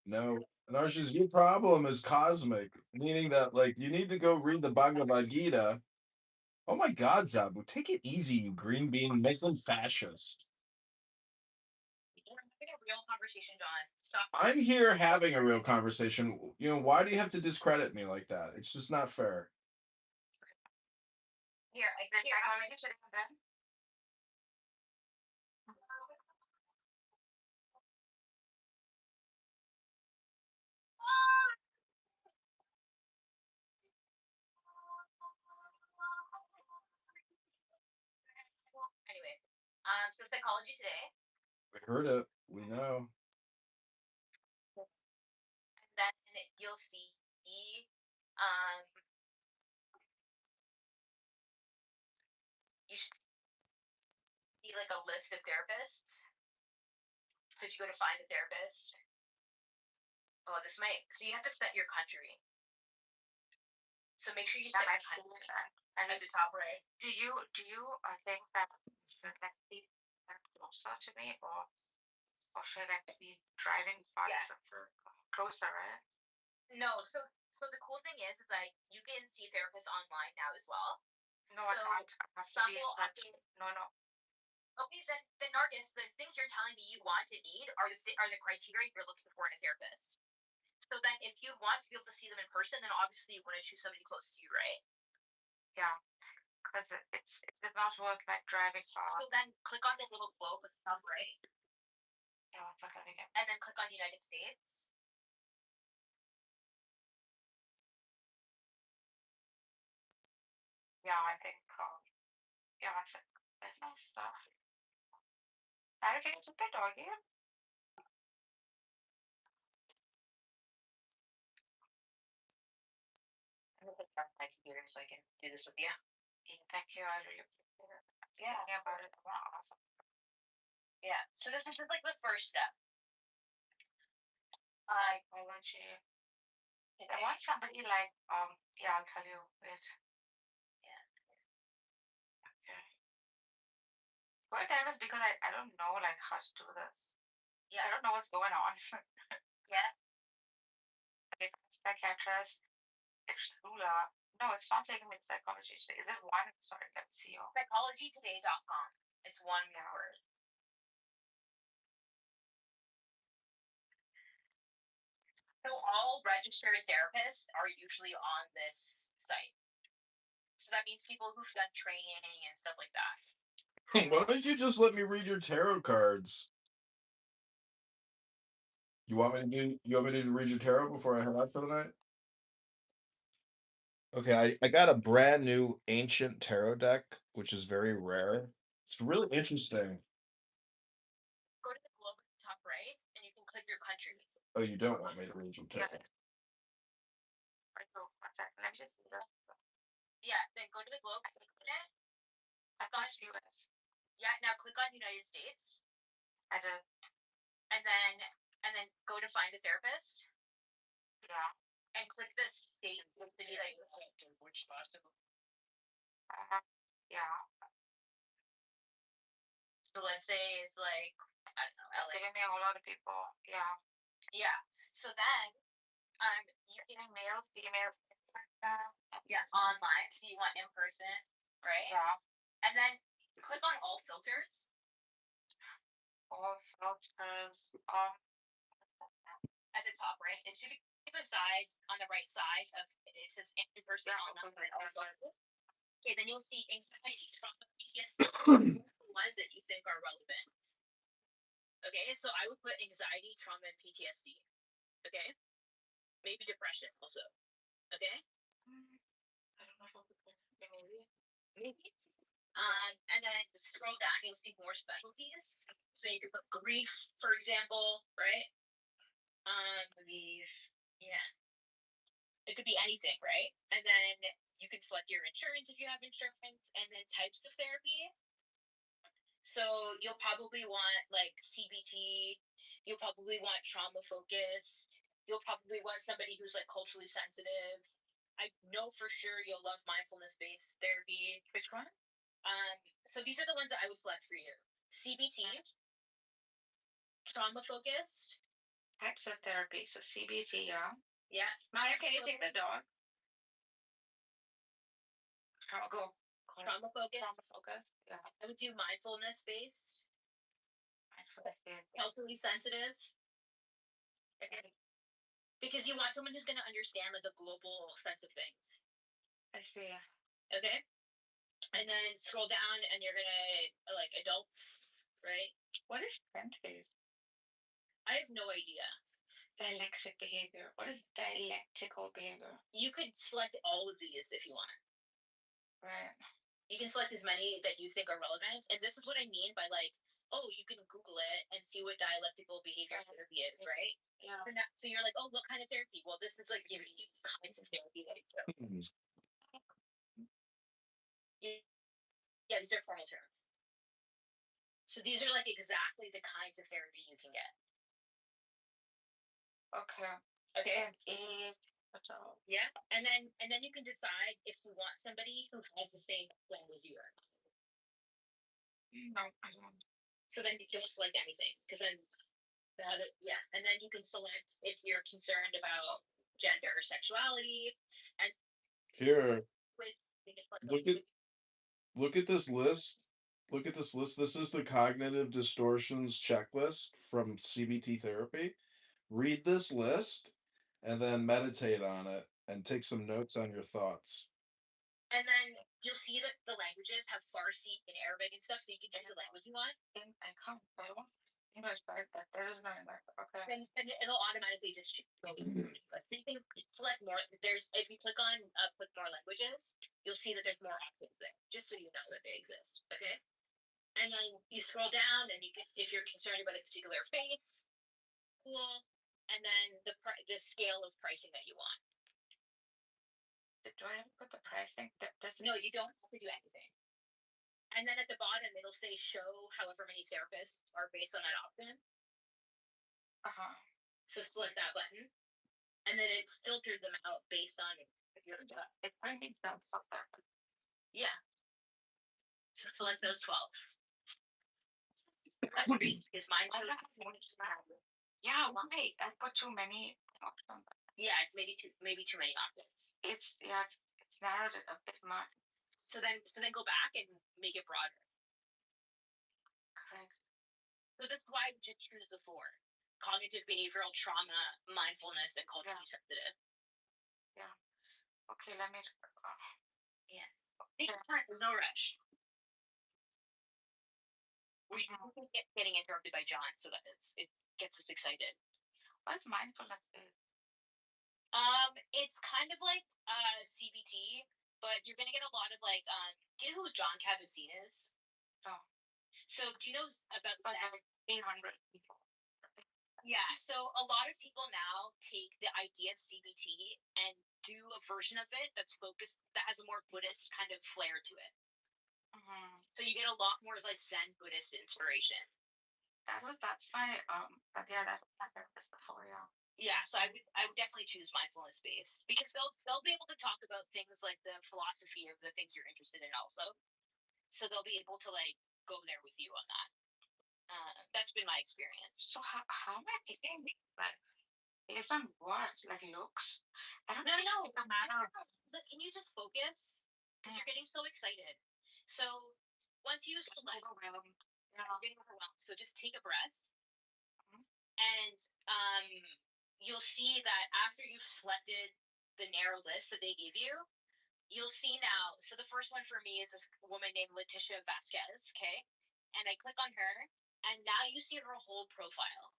No. Narcissus, your problem is cosmic, meaning that like you need to go read the Bhagavad Gita. Oh my god, Zabu, take it easy, you green bean Muslim fascist. We're having a real conversation, John. Stop. I'm here having a real conversation. Why do you have to discredit me like that? It's just not fair. Here, I'm going to shut it down. Anyway, so Psychology Today. We heard it. We know. And then you'll see you should see like a list of therapists. So if you go to find a therapist, so you have to set your country. So make sure you set your country at the top right. Do you think that should like be closer to me, or should I be driving farther closer, right? No, so the cool thing is like you can see therapists online now as well. No, I can't. Some will often. No. Okay, then Narcus, the things you're telling me you want and need are the criteria you're looking for in a therapist. So then, if you want to be able to see them in person, then obviously you want to choose somebody close to you, right? Yeah, because it's not worth like driving far. So then, click on the little globe at the top right. Yeah, it's not gonna get. And then click on United States. Yeah, I think. Yeah, that's it. There's no stuff. How can you put the dog here? I'm gonna put it on my computer so I can do this with you. Yeah, thank you. I really appreciate it. Yeah, about it. Awesome. Yeah. So this is just like the first step. Psychology. I want somebody like yeah, I'll tell you. Wait. Yeah. Okay. What time is because I don't know like how to do this. Yeah. I don't know what's going on. Yeah. Okay, psychiatrist, ruler. No, it's not taking me to psychology today. Is it one? Sorry, let's see. Psychologytoday.com. It's one word. So all registered therapists are usually on this site. So that means people who've done training and stuff like that. Why don't you just let me read your tarot cards? You want me to read your tarot before I head out for the night? Okay, I got a brand new ancient tarot deck, which is very rare. It's really interesting. Go to the globe at the top right, and you can click your country. Oh, you don't want me to read your tarot? Wait, one second. Let me just see that. Yeah, then go to the globe, click on it. I got US. Yeah, now click on United States. I did. And then go to find a therapist. Yeah. And click this state to be like which hospital? Yeah. So let's say it's like I don't know, LA. Giving me a whole lot of people. Yeah. Yeah. So then you can male, female. Yeah, online. So you want in person, right? Yeah. And then click on all filters. All filters. At the top right. It should be beside on the right side of it says in person online. Okay, then you'll see anxiety, trauma, PTSD, ones that you think are relevant. Okay, so I would put anxiety, trauma, and PTSD. Okay, maybe depression also. Okay. I don't know if I'll put maybe. And then scroll down, you'll see more specialties. So you could put grief, for example, right? Grief. Yeah. It could be anything, right? And then you can select your insurance if you have insurance, and then types of therapy. So you'll probably want like CBT. You'll probably want trauma focused. You'll probably want somebody who's like culturally sensitive. I know for sure you'll love mindfulness based therapy. Which one? So these are the ones that I would select for you. CBT, trauma focused. Types of therapy. So CBT, yeah. Yeah. Maya, can you take the dog? Trauma focused. Trauma focused. Yeah. I would do mindfulness based. Mindfulness based. Culturally sensitive. Okay. Because you want someone who's going to understand like a global sense of things. I see. Okay. And then scroll down, and you're gonna like adults, right? What is trend based? I have no idea. Dialectic behavior. What is dialectical behavior? You could select all of these if you want. Right. You can select as many that you think are relevant, and this is what I mean by like, oh, you can Google it and see what dialectical behavior therapy is, right? Yeah. So you're like, oh, what kind of therapy? Well, this is like giving you kinds of therapy that you do. Yeah, these are formal terms. So these are like exactly the kinds of therapy you can get. Okay. Okay. And age. Yeah, and then you can decide if you want somebody who has the same plan as you are. No, I don't. So then you don't select anything because then, yeah, and then you can select if you're concerned about gender or sexuality, and Here, with look at this list. Look at this list. This is the cognitive distortions checklist from CBT therapy. Read this list and then meditate on it and take some notes on your thoughts. And then you'll see that the languages have Farsi and Arabic and stuff, so you can choose the language you want. And I can't. I want English like that. There is no English. Okay. Then it'll automatically just go. But you can select more. There's if you click on put more languages, you'll see that there's more options there. Just so you know that they exist. Okay. And then you scroll down, and you can, if you're concerned about a particular face, cool. And then the scale of pricing that you want. Do I have to put the pricing? No, you don't have to do anything. And then at the bottom, it'll say show however many therapists are based on that option. So select that button. And then it's filtered them out based on if you're It only does something. Yeah. So select those 12. That's crazy because mine. Yeah, why? I put too many options. Yeah, maybe too many options. It's narrowed it a bit much. So then go back and make it broader. Correct. So this is why I just choose the 4: cognitive behavioral trauma, mindfulness, and culturally sensitive. Yeah. Okay, let me. Yeah. Take your time. There's no rush. We keep getting interrupted by John, so that it gets us excited. What's mindfulness is? It's kind of like CBT, but you're gonna get a lot of like do you know who John Kabat-Zinn is? No. So do you know about that? 800 people. Yeah, so a lot of people now take the idea of CBT and do a version of it that's focused, that has a more Buddhist kind of flair to it. So you get a lot more like Zen Buddhist inspiration. That's my but yeah, that's my therapist before, yeah. Yeah, so I would definitely choose mindfulness based because they'll be able to talk about things like the philosophy of the things you're interested in also. So they'll be able to like go there with you on that. That's been my experience. So how am I picking these? Like based on what? Like looks? I don't know. Look, can you just focus? Because you're getting so excited. So once you select, you're getting overwhelmed. So just take a breath, and you'll see that after you've selected the narrow list that they gave you, you'll see now. So the first one for me is this woman named Letitia Vasquez. Okay, and I click on her, and now you see her whole profile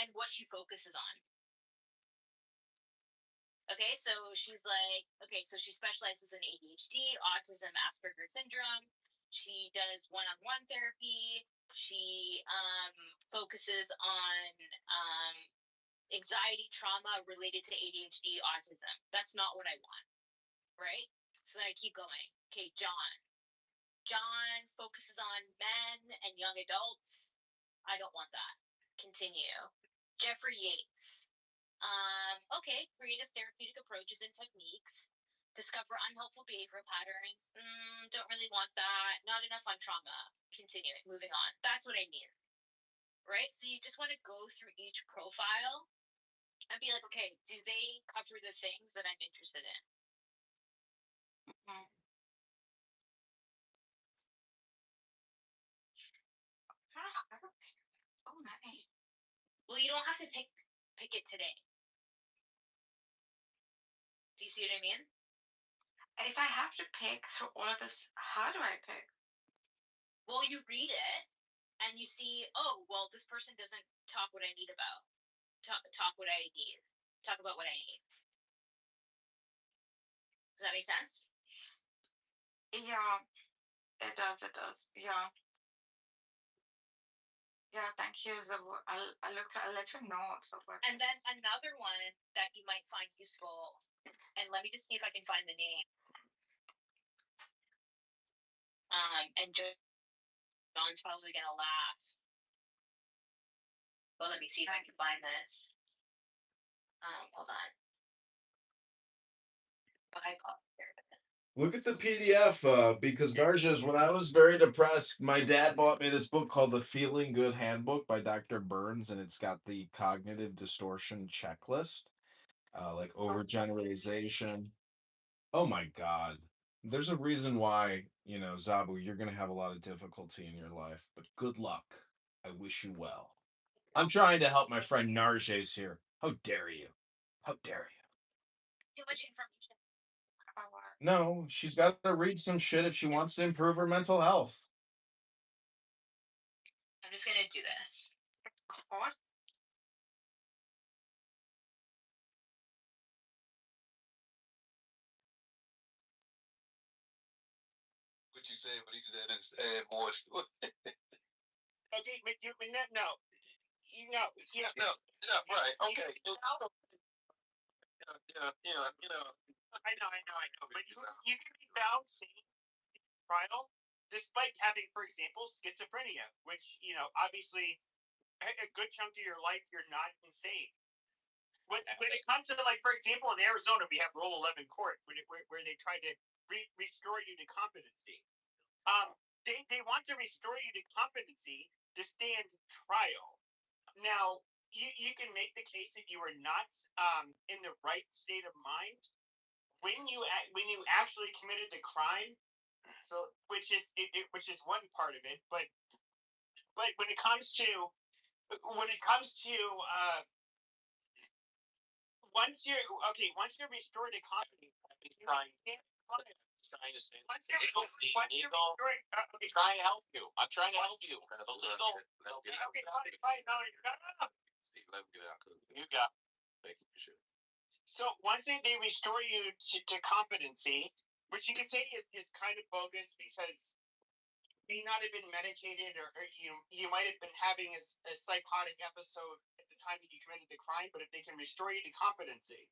and what she focuses on. Okay, so she's like, so she specializes in ADHD, autism, Asperger's syndrome. She does one-on-one therapy. She focuses on anxiety, trauma related to ADHD, autism. That's not what I want, right? So then I keep going. Okay, John. John focuses on men and young adults. I don't want that. Continue. Jeffrey Yates. Creative therapeutic approaches and techniques. Discover unhelpful behavioral patterns. Don't really want that. Not enough on trauma. Continuing. Moving on. That's what I mean. Right? So you just want to go through each profile and be like, okay, do they cover the things that I'm interested in? So many. Well, you don't have to pick it today. Do you see what I mean? If I have to pick through all of this, how do I pick? Well, you read it and you see, oh, well, this person doesn't talk what I need about. Talk what I need. Talk about what I need. Does that make sense? Yeah, it does. It does. Yeah. Yeah, thank you. So I'll look through. I'll let you know also. And then another one that you might find useful, and let me just see if I can find the name. And John's probably gonna laugh. But let me see if I can find this. Hold on. Look at the PDF, because Narjas, when I was very depressed, my dad bought me this book called The Feeling Good Handbook by Dr. Burns, and it's got the cognitive distortion checklist, like overgeneralization. Oh my God. There's a reason why, Zabu, you're going to have a lot of difficulty in your life, but good luck. I wish you well. I'm trying to help my friend Narjes here. How dare you? How dare you? Too much information. No, she's got to read some shit if she wants to improve her mental health. I'm just gonna do this. What you say? What he said is add more to it. Okay, but no, no, right? Okay. I know. But you can be found sane trial despite having, for example, schizophrenia, which obviously a good chunk of your life you're not insane. When it comes to, like, for example, in Arizona, we have Rule 11 court where they try to restore you to competency. They want to restore you to competency to stand trial. Now, you can make the case that you are not in the right state of mind when you actually committed the crime. So, which is one part of it, but when it comes to once you're restored to competency, trying to help you. I'm trying to help you. You got. Thank you for sure. So once they restore you to competency, which you can say is kind of bogus because you may not have been medicated, or you might have been having a psychotic episode at the time that you committed the crime. But if they can restore you to competency,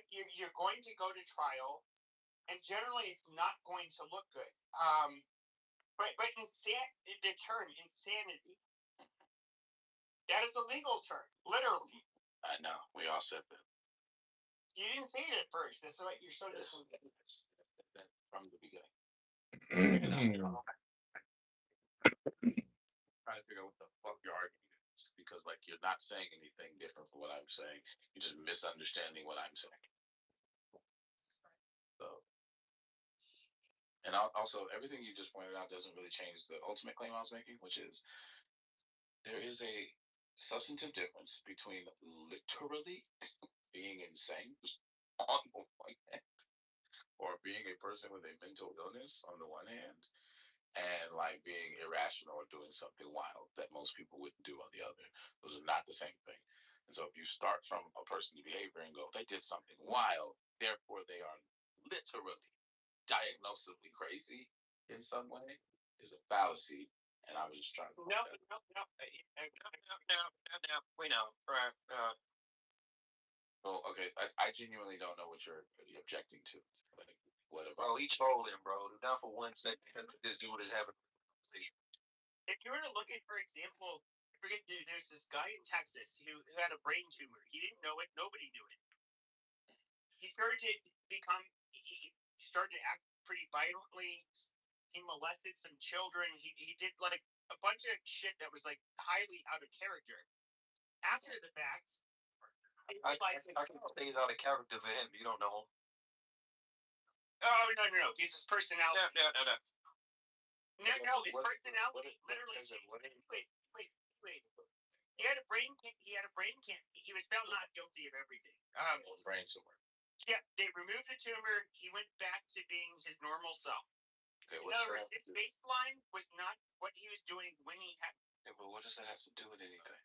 you're going to go to trial, and generally it's not going to look good. But the term insanity, that is a legal term, literally. I know. We all said that. You didn't say it at first. That's why you're so disillusioned. From the beginning. Trying to figure out what the fuck your argument is, because like you're not saying anything different from what I'm saying. You're just misunderstanding what I'm saying. So, and also everything you just pointed out doesn't really change the ultimate claim I was making, which is there is a substantive difference between literally being insane on the one hand, or being a person with a mental illness on the one hand, and like being irrational or doing something wild that most people wouldn't do on the other. Those are not the same thing. And so if you start from a person's behavior and go, they did something wild, therefore they are literally diagnosably crazy in some way, is a fallacy. And I was just trying to. No. We know. Well, okay. I genuinely don't know what you're objecting to. Like, whatever. Bro, he trolling, bro. Not for 1 second. This dude is having a conversation. If you were to look at, for example, there's this guy in Texas who had a brain tumor. He didn't know it. Nobody knew it. He started to act pretty violently. He molested some children. He did like a bunch of shit that was like highly out of character. After the fact, I can say he's out of character for him. You don't know him. Oh no! He's his personality. No. His personality literally. Wait. He had a brain cancer. He was found not guilty of everything. Brain tumor. Yeah, they removed the tumor. He went back to being his normal self. Okay, in other words, his baseline was not what he was doing when he had. Yeah, but what does that have to do with anything?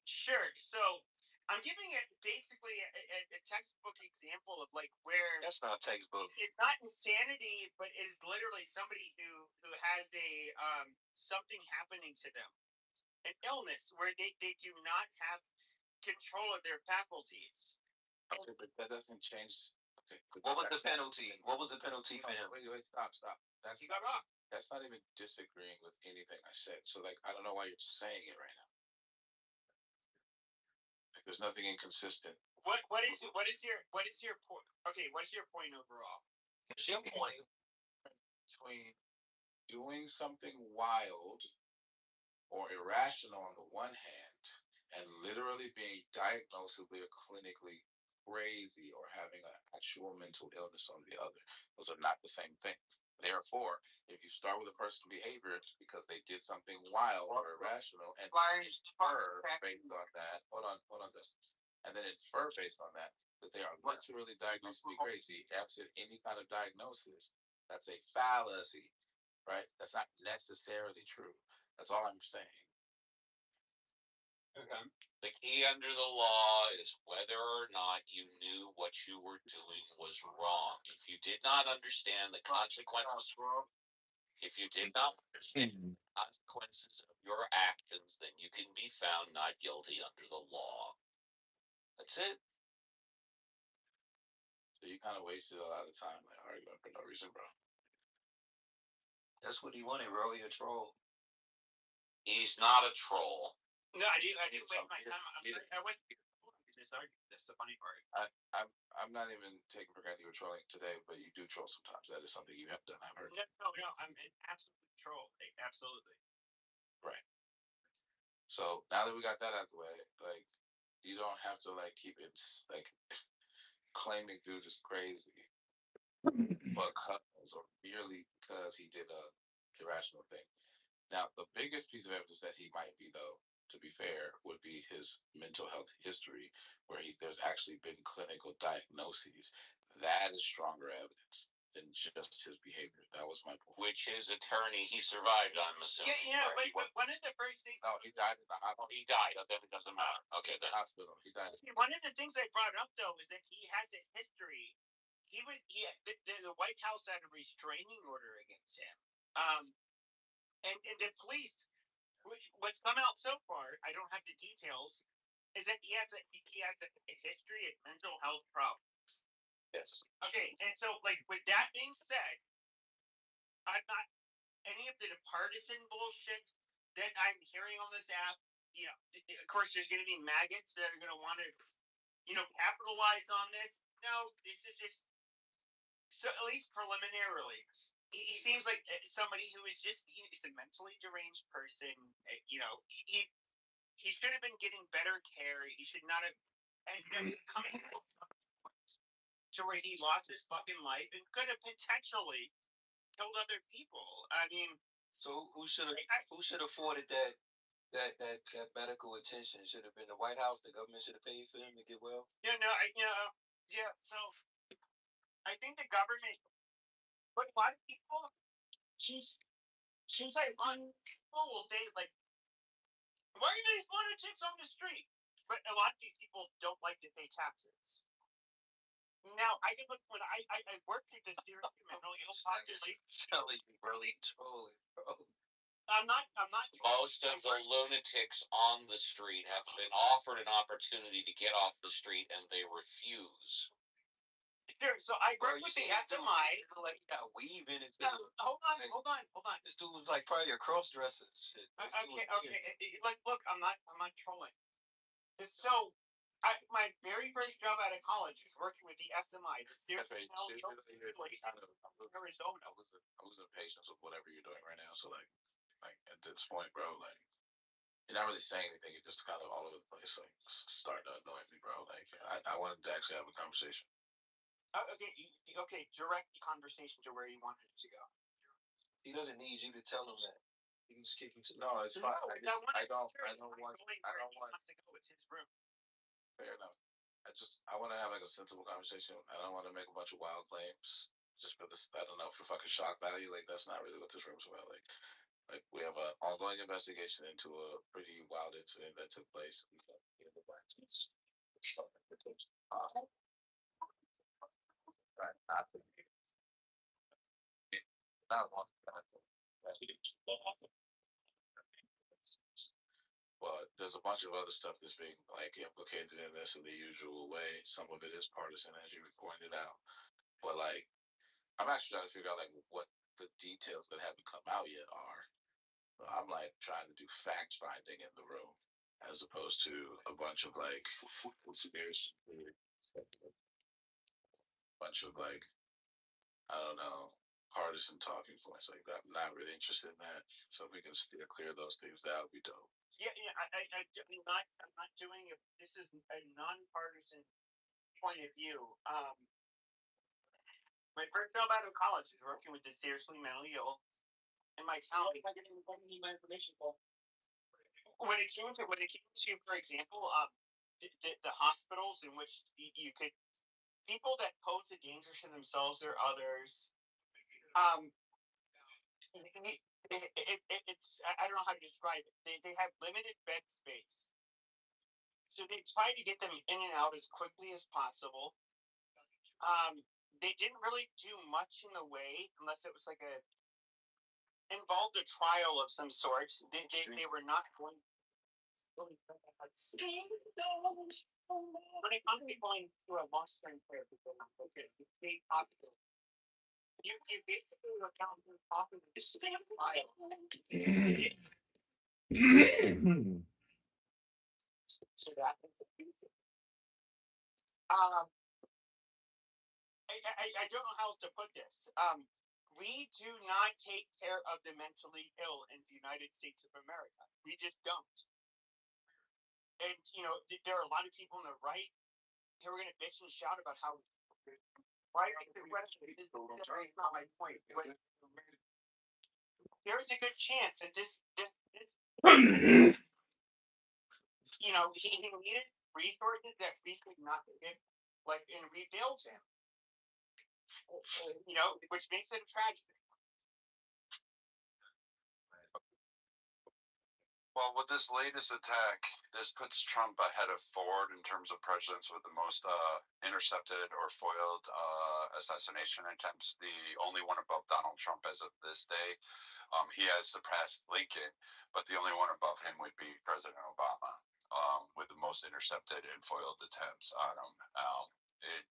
Sure. So I'm giving it basically a textbook example of like where. That's not textbook. It's not insanity, but it is literally somebody who has a something happening to them, an illness where they do not have control of their faculties. Okay, but that doesn't change What was the penalty? What was the penalty for him? Wait, stop. That's He got off. That's not even disagreeing with anything I said. So like, I don't know why you're saying it right now. Like, there's nothing inconsistent. What is your point? Okay, what's your point overall? What's your point? Between doing something wild or irrational on the one hand and literally being diagnosed with being clinically crazy or having an actual mental illness on the other. Those are not the same thing. Therefore, if you start with a person's behavior because they did something wild or irrational and infer based on that, hold on this, and then infer based on that they are literally diagnosed to be crazy, absent any kind of diagnosis, that's a fallacy, right? That's not necessarily true. That's all I'm saying. Okay. The key under the law is whether or not you knew what you were doing was wrong. If you did not understand the consequences, if you did not understand the consequences of your actions, then you can be found not guilty under the law. That's it. So you kind of wasted a lot of time like arguing for no reason, bro. That's what he wanted, bro. He a troll. He's not a troll. No, I didn't waste my time. I went this argument. That's the funny part. I'm not even taking for granted you were trolling today, but you do troll sometimes. That is something you have done. I've heard. No, I'm an absolute troll. Like, absolutely. Right. So now that we got that out the way, like, you don't have to like keep it like claiming dude is crazy, because or merely because he did a irrational thing. Now, the biggest piece of evidence that he might be, though, to be fair, would be his mental health history, where there's actually been clinical diagnoses. That is stronger evidence than just his behavior. That was my point. Which his attorney, he survived, I'm assuming. Yeah, one of the first things. No, he died in the hospital. He died. Then it doesn't matter. Okay, the hospital. He died. One of the things I brought up though is that he has a history. The White House had a restraining order against him. And the police, what's come out so far, I don't have the details, is that he has a history of mental health problems. Yes. Okay, and so like with that being said, I'm not any of the partisan bullshit that I'm hearing on this app. You know, of course, there's going to be maggots that are going to want to, capitalize on this. No, this is just so at least preliminarily. He seems like somebody who is he's a mentally deranged person. He should have been getting better care. He should not have coming to where he lost his fucking life and could have potentially killed other people. I mean, so who should afforded that medical attention? Should have been the White House. The government should have paid for him to get well. Yeah, so I think the government. But a lot of people, she's like, people will say like, why are these lunatics on the street? But a lot of these people don't like to pay taxes. Now I can look when I worked with this serious mentally ill population. Selling really trolling, bro. I'm not. Most of the lunatics on the street have been offered an opportunity to get off the street and they refuse. Sure. So I worked with the SMI. Like, weave in it. Hold on. This dude was like probably a cross dresser. Shit. Okay. Like, look, I'm not trolling. So, my very first job out of college was working with the SMI, the Serious Mental Illness Arizona. I'm losing patience with whatever you're doing right now. So like at this point, bro, like you're not really saying anything. You're just kind of all over the place. Like starting to annoy me, bro. Like I wanted to actually have a conversation. Okay. Direct the conversation to where you wanted it to go. He doesn't need you to tell him that. You can just kick him to. No, it's fine. I don't want. To go. It's his room. Fair enough. I want to have like a sensible conversation. I don't want to make a bunch of wild claims just for this. I don't know, for fucking shock value. Like that's not really what this room's about. Like we have an ongoing investigation into a pretty wild incident that took place. But there's a bunch of other stuff that's being like implicated in this in the usual way. Some of it is partisan, as you pointed out. But like, I'm actually trying to figure out like what the details that haven't come out yet are. So I'm like trying to do fact finding in the room as opposed to a bunch of like conspiracy, bunch of like, I don't know, partisan talking points like that. I'm not really interested in that. So if we can steer clear those things, that would be dope. Yeah, yeah. I'm not doing it. This is a nonpartisan point of view. My first job out of college is working with the seriously mentally ill in my county. What do you need my information for? When it came to, for example, the hospitals in which you could people that pose a danger to themselves or others. It's I don't know how to describe it. They have limited bed space, so they try to get them in and out as quickly as possible. They didn't really do much in the way unless it was like a involved a trial of some sort. They were not going. When it comes to going through a long-term care facility, okay, the state hospital, you basically are down to talking to the trial. So that I don't know how else to put this. We do not take care of the mentally ill in the United States of America. We just don't. And there are a lot of people on the right who are going to bitch and shout about how. Why are the West? That's not my point. There's a good chance that this he needed resources that we could not get, like and rebuild them. Which makes it a tragedy. Well, with this latest attack, this puts Trump ahead of Ford in terms of presidents with the most intercepted or foiled assassination attempts. The only one above Donald Trump as of this day. He has surpassed Lincoln, but the only one above him would be President Obama, with the most intercepted and foiled attempts on him.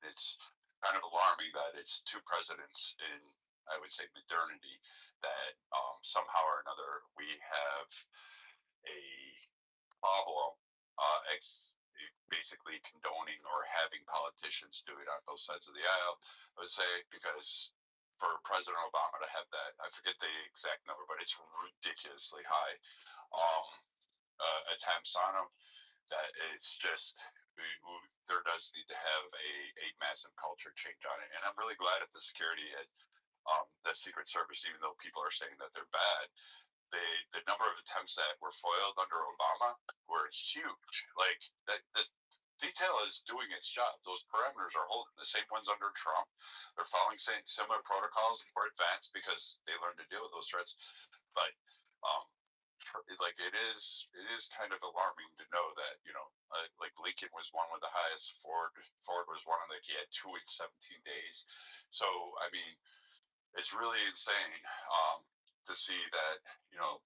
It's kind of alarming that it's two presidents in, I would say, modernity that somehow or another we have a problem basically condoning or having politicians do it on both sides of the aisle. I would say because for President Obama to have that, I forget the exact number, but it's ridiculously high attempts on him. That it's just there does need to have a massive culture change on it, and I'm really glad at the security at the Secret Service, even though people are saying that they're bad. The number of attempts that were foiled under Obama were huge. Like the detail is doing its job. Those parameters are holding. The same ones under Trump. They're following similar protocols, more advanced because they learned to deal with those threats. But like it is kind of alarming to know that like Lincoln was one with the highest. Ford was one of he had 2 in 17 days. So I mean, it's really insane to see that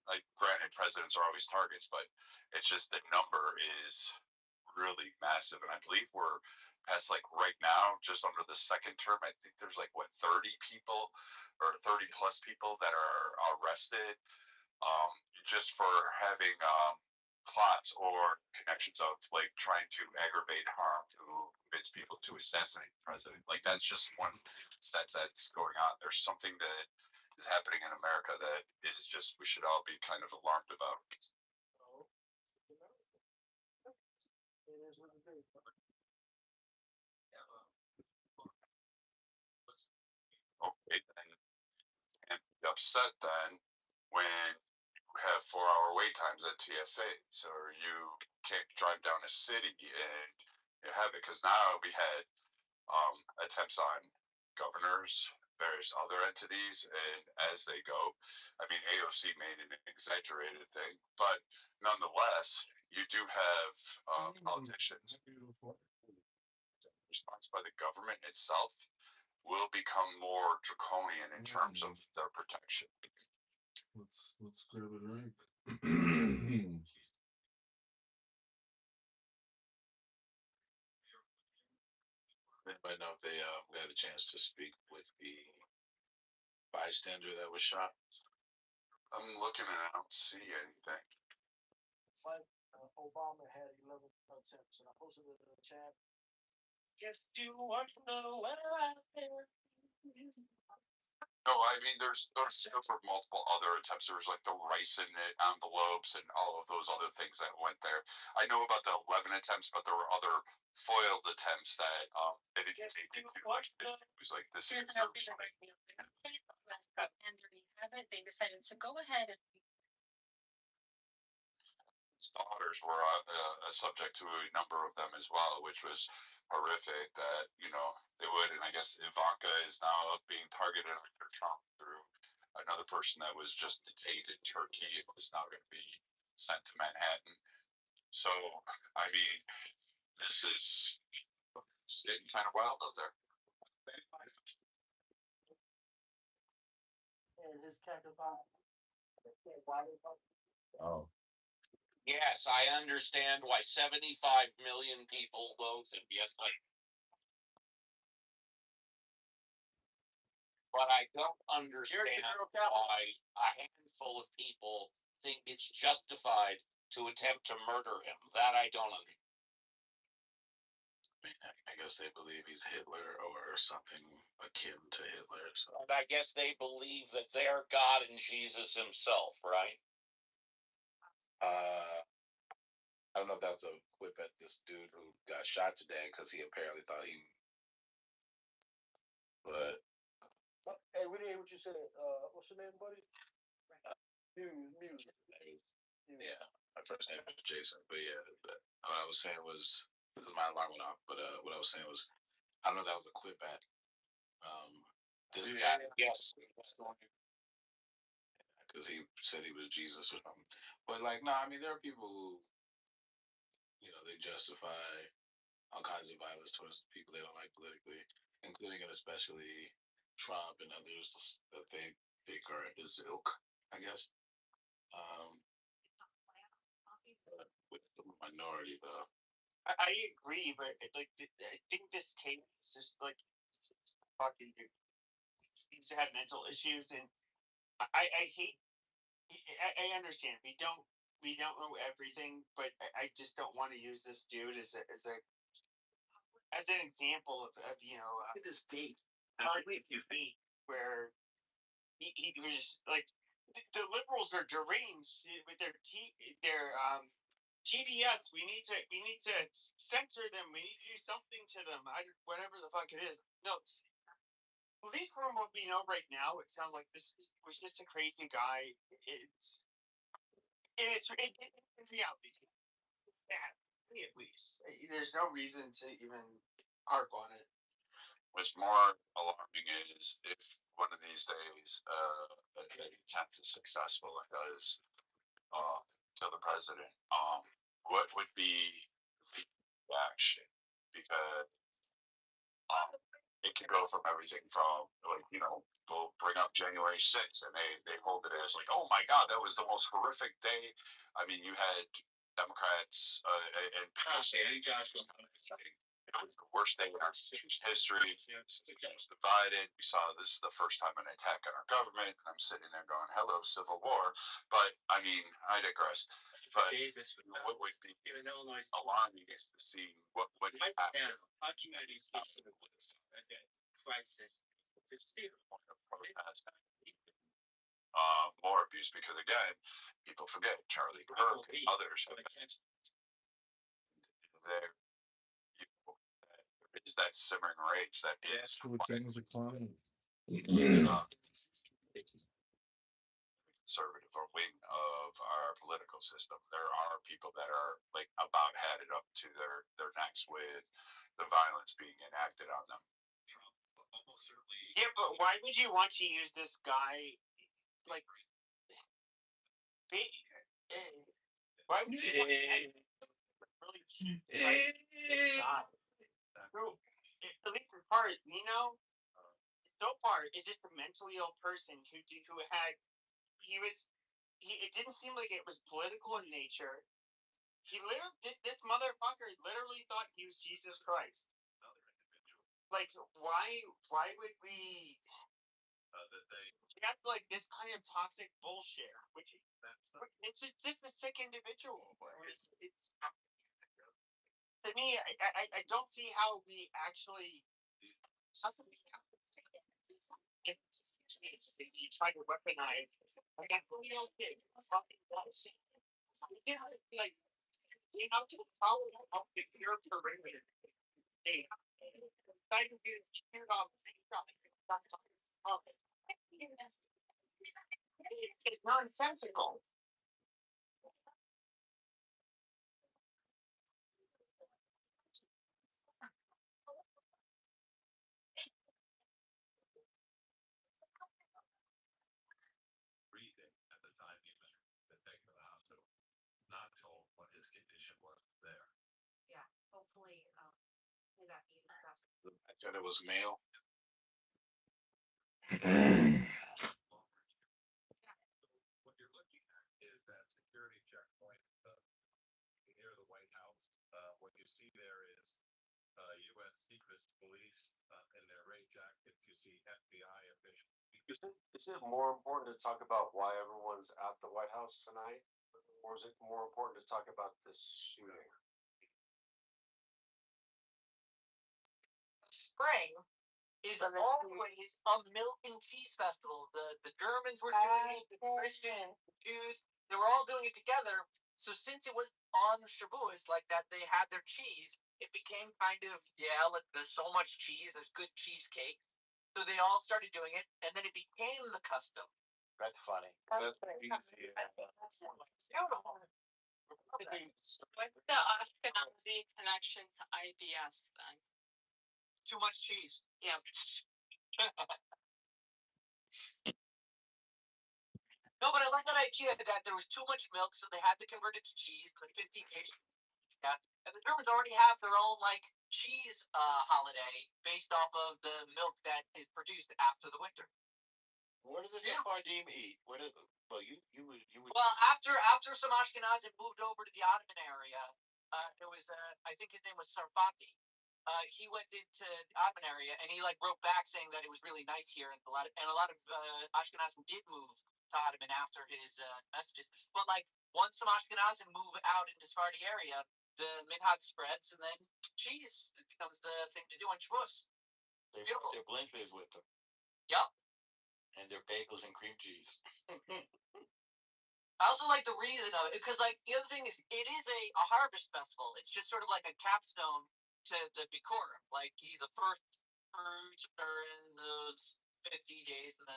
like granted presidents are always targets, but it's just the number is really massive, and I believe we're past like right now just under the second term. I think there's like what 30 people or 30 plus people that are arrested just for having plots or connections of like trying to aggravate harm to convince people to assassinate the president. Like that's just one that's going on. There's something that is happening in America that is just we should all be kind of alarmed about. Okay, and be upset then when you have 4-hour wait times at TSA, so you can't drive down a city and you have it because now we had attempts on governors, various other entities, and as they go, I mean, AOC made an exaggerated thing, but nonetheless, you do have politicians. Response by the government itself will become more draconian in terms of their protection. Let's grab a drink. anybody know if they got a chance to speak with the bystander that was shot? I'm looking and I don't see anything. Obama had 11 attempts, and I posted it in the chat. Just do want to know where I've been. No, I mean there were multiple other attempts. There was like the rice in it, envelopes, and all of those other things that went there. I know about the 11 attempts, but there were other foiled attempts that they didn't take into. Like it was like this. And they haven't. They decided to go ahead and Daughters were a subject to a number of them as well, which was horrific. That they would, and I guess Ivanka is now being targeted under Trump through another person that was just detained in Turkey and is now going to be sent to Manhattan. So, I mean, this is it's getting kind of wild out there. And his cackathon. Oh. Yes, I understand why 75 million people voted. Yes, but I don't understand why a handful of people think it's justified to attempt to murder him. That I don't understand. I guess they believe he's Hitler or something akin to Hitler. So. And I guess they believe that they're God and Jesus himself, right? I don't know if that's a quip at this dude who got shot today because he apparently thought he. But. Hey, we didn't hear what you said. What's your name, buddy? Music. Yeah, my first name is Jason. But yeah, what I was saying was because my alarm went off. But what I was saying was I don't know if that was a quip at this guy. Yes. Because he said he was Jesus or something. But like, no, I mean there are people who they justify all kinds of violence towards people they don't like politically, including and especially Trump and others that they think are his ilk, I guess. With the minority, though. I agree, but I think this case is just like fucking dude seems to have mental issues, and I hate. I understand we don't know everything, but I just don't want to use this dude as an example of this date. Hardly a few feet where he was just like the liberals are deranged with their TBS. We need to censor them. We need to do something to them. Whatever the fuck it is. No, at least from what we know right now, it sounds like this was just a crazy guy. It's reality. At least there's no reason to even harp on it. What's more alarming is if one of these days an attempt is successful and does kill the president, what would be the action? Because it could go from everything from they'll bring up January 6th and they hold it as like, oh my God, that was the most horrific day. I mean, you had Democrats and it was the worst day in our history. It's divided. We saw this is the first time an attack on our government. I'm sitting there going, hello, Civil War. But I mean, I digress. But what would be alarming is to see what happen. More abuse because again, people forget Charlie Kirk and others. There is that simmering rage that is things are fine. Conservative or wing of our political system. There are people that are like about headed up to their necks with the violence being enacted on them. Yeah, but why would you want to use this guy? Like, why would you want to really at least as far as we know, so far is just a mentally ill person who had it didn't seem like it was political in nature. This motherfucker literally thought he was Jesus Christ. like why would we have like this kind of toxic bullshit? Which it's just a sick individual. It's to me, I don't see how we actually. It's just you try to weaponize. Like we don't get fucking bullshit. Like you know, to follow up the pure perimeter. They try to do cheer on it's nonsensical. Breathing at the time he was taken to the hospital, not told what his condition was there. Yeah, hopefully, that means that. I said it was male. What you're looking at is that security checkpoint near the White House. What you see there is U.S. Secret Police in their rain jackets. You see FBI officials. Is it more important to talk about why everyone's at the White House tonight, or is it more important to talk about this shooting? Spring is always a milk and cheese festival. The Germans were doing it, the Christians, the Jews, they were all doing it together. So since it was on Shavuos like that, they had their cheese. It became kind of like there's so much cheese, there's good cheesecake. So they all started doing it, and then it became the custom. That's funny. What's the Ashkenazi connection to IBS then? Too much cheese. Yeah. No, but I like that idea that there was too much milk, so they had to convert it to cheese. The 50 days. Yeah, and the Germans already have their own like cheese holiday based off of the milk that is produced after the winter. What does the Sephardim eat? You would. Well, after some Ashkenazim moved over to the Ottoman area, there was I think his name was Sarfati. He went into the Ottoman area and he like wrote back saying that it was really nice here, and a lot of Ashkenazim did move to Ottoman after his messages. But like once some Ashkenazim move out into Sephardi area, the minhag spreads, and then cheese becomes the thing to do on Shavuos. It's beautiful. Their blend is with them. Yep. And their bagels and cream cheese. I also like the reason of it, because like the other thing is it is a harvest festival. It's just sort of like a capstone to the Bikurim. Like the first fruits are in those 50 days, and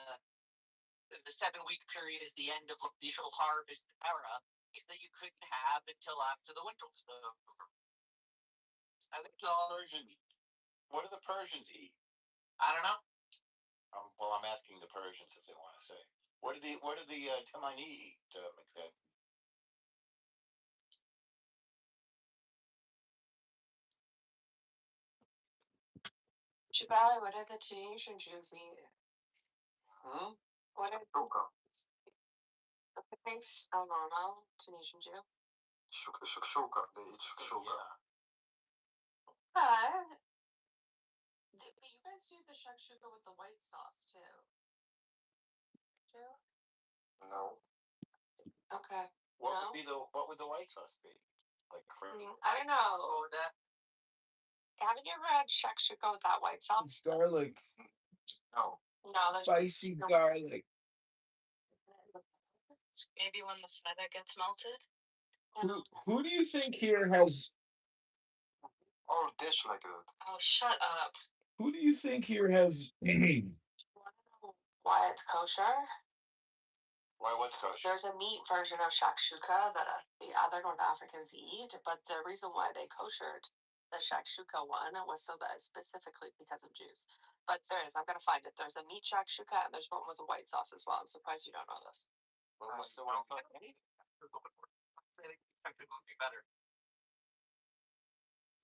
the 7-week period is the end of the initial harvest era that you couldn't have until after the winter. So I think it's all Persians. What do the Persians eat? I don't know. Well, I'm asking the Persians if they want to say. What do the Temani eat, McDad? Shabali, what are the Tunisian Jews eat? What are the things are normal Tunisian Jew? Shakshuka. They eat shakshuka. But you guys do the shakshuka with the white sauce too. Joe? No. Okay. What would the white sauce be? Like cream? I don't know. What would that? Haven't you ever had shakshuka with that white sauce? Garlic. No. No, there's Spicy garlic. Maybe when the feta gets melted. Who do you think here has? Oh, dish like that. Oh, shut up. Who do you think here has? Why it's kosher? Why what's kosher? There's a meat version of shakshuka that the other North Africans eat, but the reason why they koshered the shakshuka one was so that specifically because of Jews. But there is, I'm gonna find it. There's a meat shakshuka and there's one with a white sauce as well. I'm surprised you don't know this. What's the white sauce? Shakshuka would be better.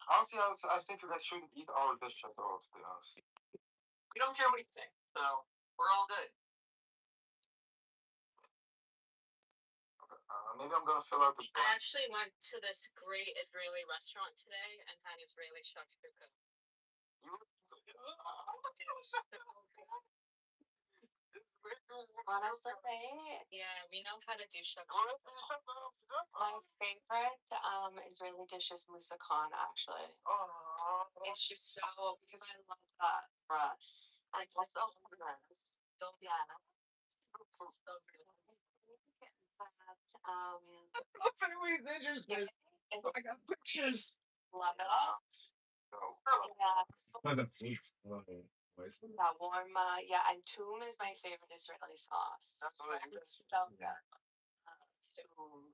Honestly, I think that shouldn't eat all of this shit at all, to be honest. We don't care what you think, so we're all good. Maybe I'm gonna fill out the. I actually went to this great Israeli restaurant today and had Israeli shakshuka. Honestly, Yeah, we know how to do sugar. my favorite Israeli dish is mousse khan, actually. It's just so, because I love that for us. And also hummus. So, yeah. So good. Anyways, interesting. I got pictures. Love it. Yeah. Yeah, warm. Yeah, and toom is my favorite Israeli sauce. That's what I It's so good. Toom.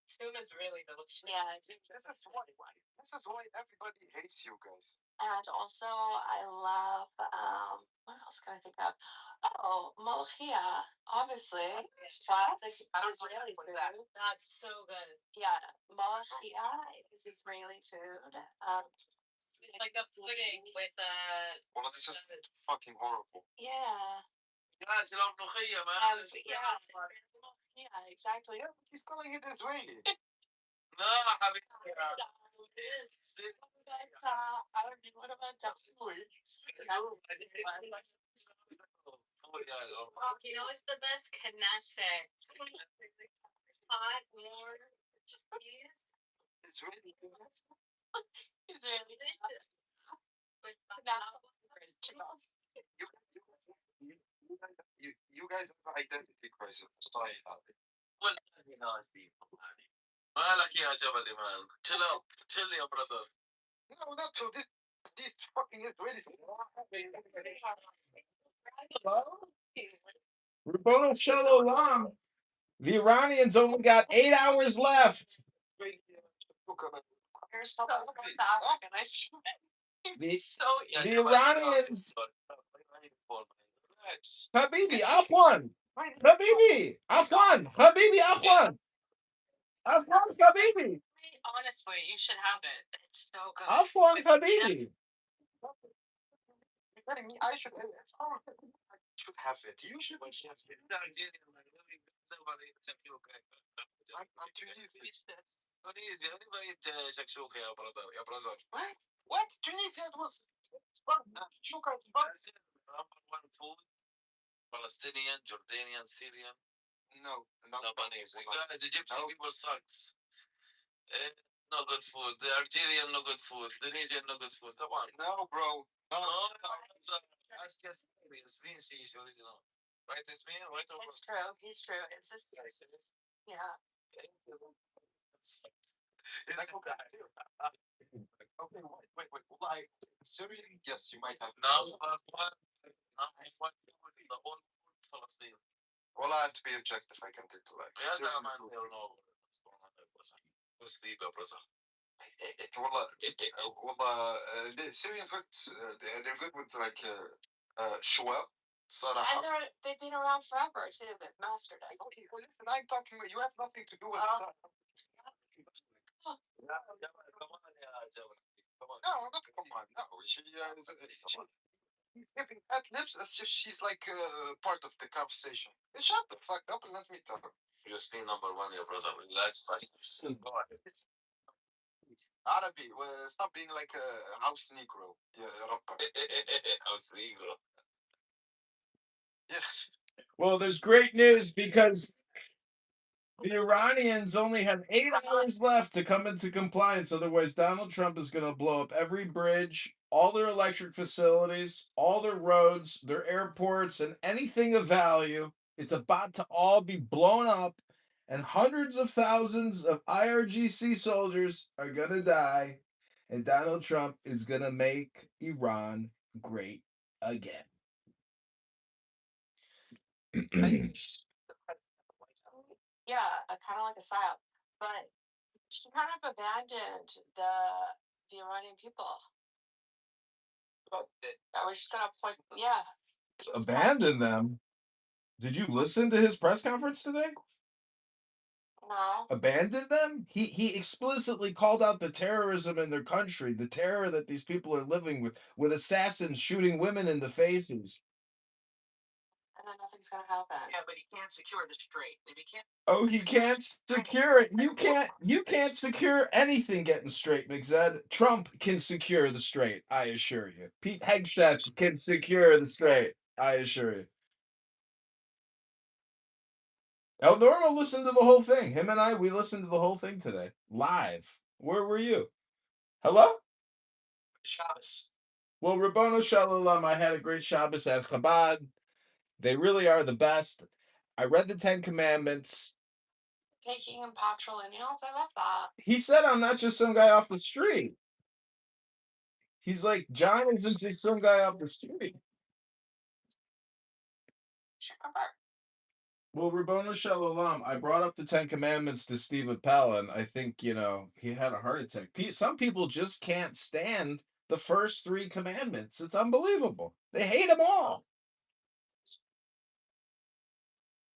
Toom is really delicious. Yeah, This is why everybody hates you guys. and also I love what else can I think of? Oh, malachia, obviously. That's Israeli food. That's so good. Yeah, malachia is Israeli food. Like a pudding with Well, this is fucking horrible. Yeah. Guys, you love Nochia, man. Yeah, exactly. Yeah, he's calling it Israeli. No, حبيبي. What about Dafui? You know, it's the best knafe. Hot, warm cheese. It's really good. It's really delicious. With You guys have an identity crisis. Sorry. مالك يا جبل إيمان. Chill out. Chill يا brother. No, not so. This fucking Israelis. Rabboni Shalom. The Iranians only got 8 hours left. The Iranians. Habibi, Afwan. Habibi, Afwan. Habibi, Afwan. Afwan, Habibi. honestly, you should have it. It's so good. Afwan, Habibi. You're telling me I should have it. I should have it. You should have it. I'm Tunisian. تونيزي أنا بقيت شكشوكة يا برادر يا برادر. What? Tunisia was sugar. Number one food. Palestinian, Jordanian, Syrian. No, Lebanese. Guys, Egyptian people sucks. No good food. The Algerian, no good food. Tunisian, no good food. Come on. No, bro. No. Ask Yasmin, she's original. Right, Yasmin? Right over. It's true. He's true. It's a yeah. Okay, wait. Like, Syrian? Yes, you might have. No, the whole Palestine. Well, I have to be objective. I can take the leg. Yeah, no, man, you know what's going on there, brother. What's the brother? والله the Syrian food they're good with like شواء صراحة. And they've been around forever too. They've mastered it. Okay, well, listen, I'm talking. You have nothing to do with it. No, come on. No, she's giving fat lips as if she's like part of the conversation. Shut the fuck up and let me talk. Just be number one, your brother. Relax, buddy. Go ahead. Arabi, stop being like a house Negro. Yeah, House Negro. Yes. Well, there's great news because the Iranians only have 8 hours left to come into compliance. Otherwise, Donald Trump is going to blow up every bridge, all their electric facilities, all their roads, their airports, and anything of value. It's about to all be blown up, and hundreds of thousands of IRGC soldiers are going to die, and Donald Trump is going to make Iran great again. Yeah, kind of like a psyop, but he kind of abandoned the Iranian people. I was just gonna point. Yeah. Abandon them? Did you listen to his press conference today? No. Abandon them? He explicitly called out the terrorism in their country, the terror that these people are living with assassins shooting women in the faces. and then nothing's gonna happen. Yeah, but he can't secure the strait. If he can't. Oh, he can't secure it. You can't secure anything getting straight, McZed. Trump can secure the straight, I assure you. Pete Hegseth can secure the straight, I assure you. El Normo listened to the whole thing. Him and we listened to the whole thing today. Live. Where were you? Hello? Shabbos. Well, Rabbono Shalom, I had a great Shabbos at Chabad. They really are the best. I read the 10 Commandments. Taking in patrilineals, I love that. He said I'm not just some guy off the street. He's like, John isn't just some guy off the street. Well, Rabbono Shalom, I brought up the 10 Commandments to Steve Appel, and I think, he had a heart attack. Some people just can't stand the first 3 commandments. It's unbelievable. They hate them all.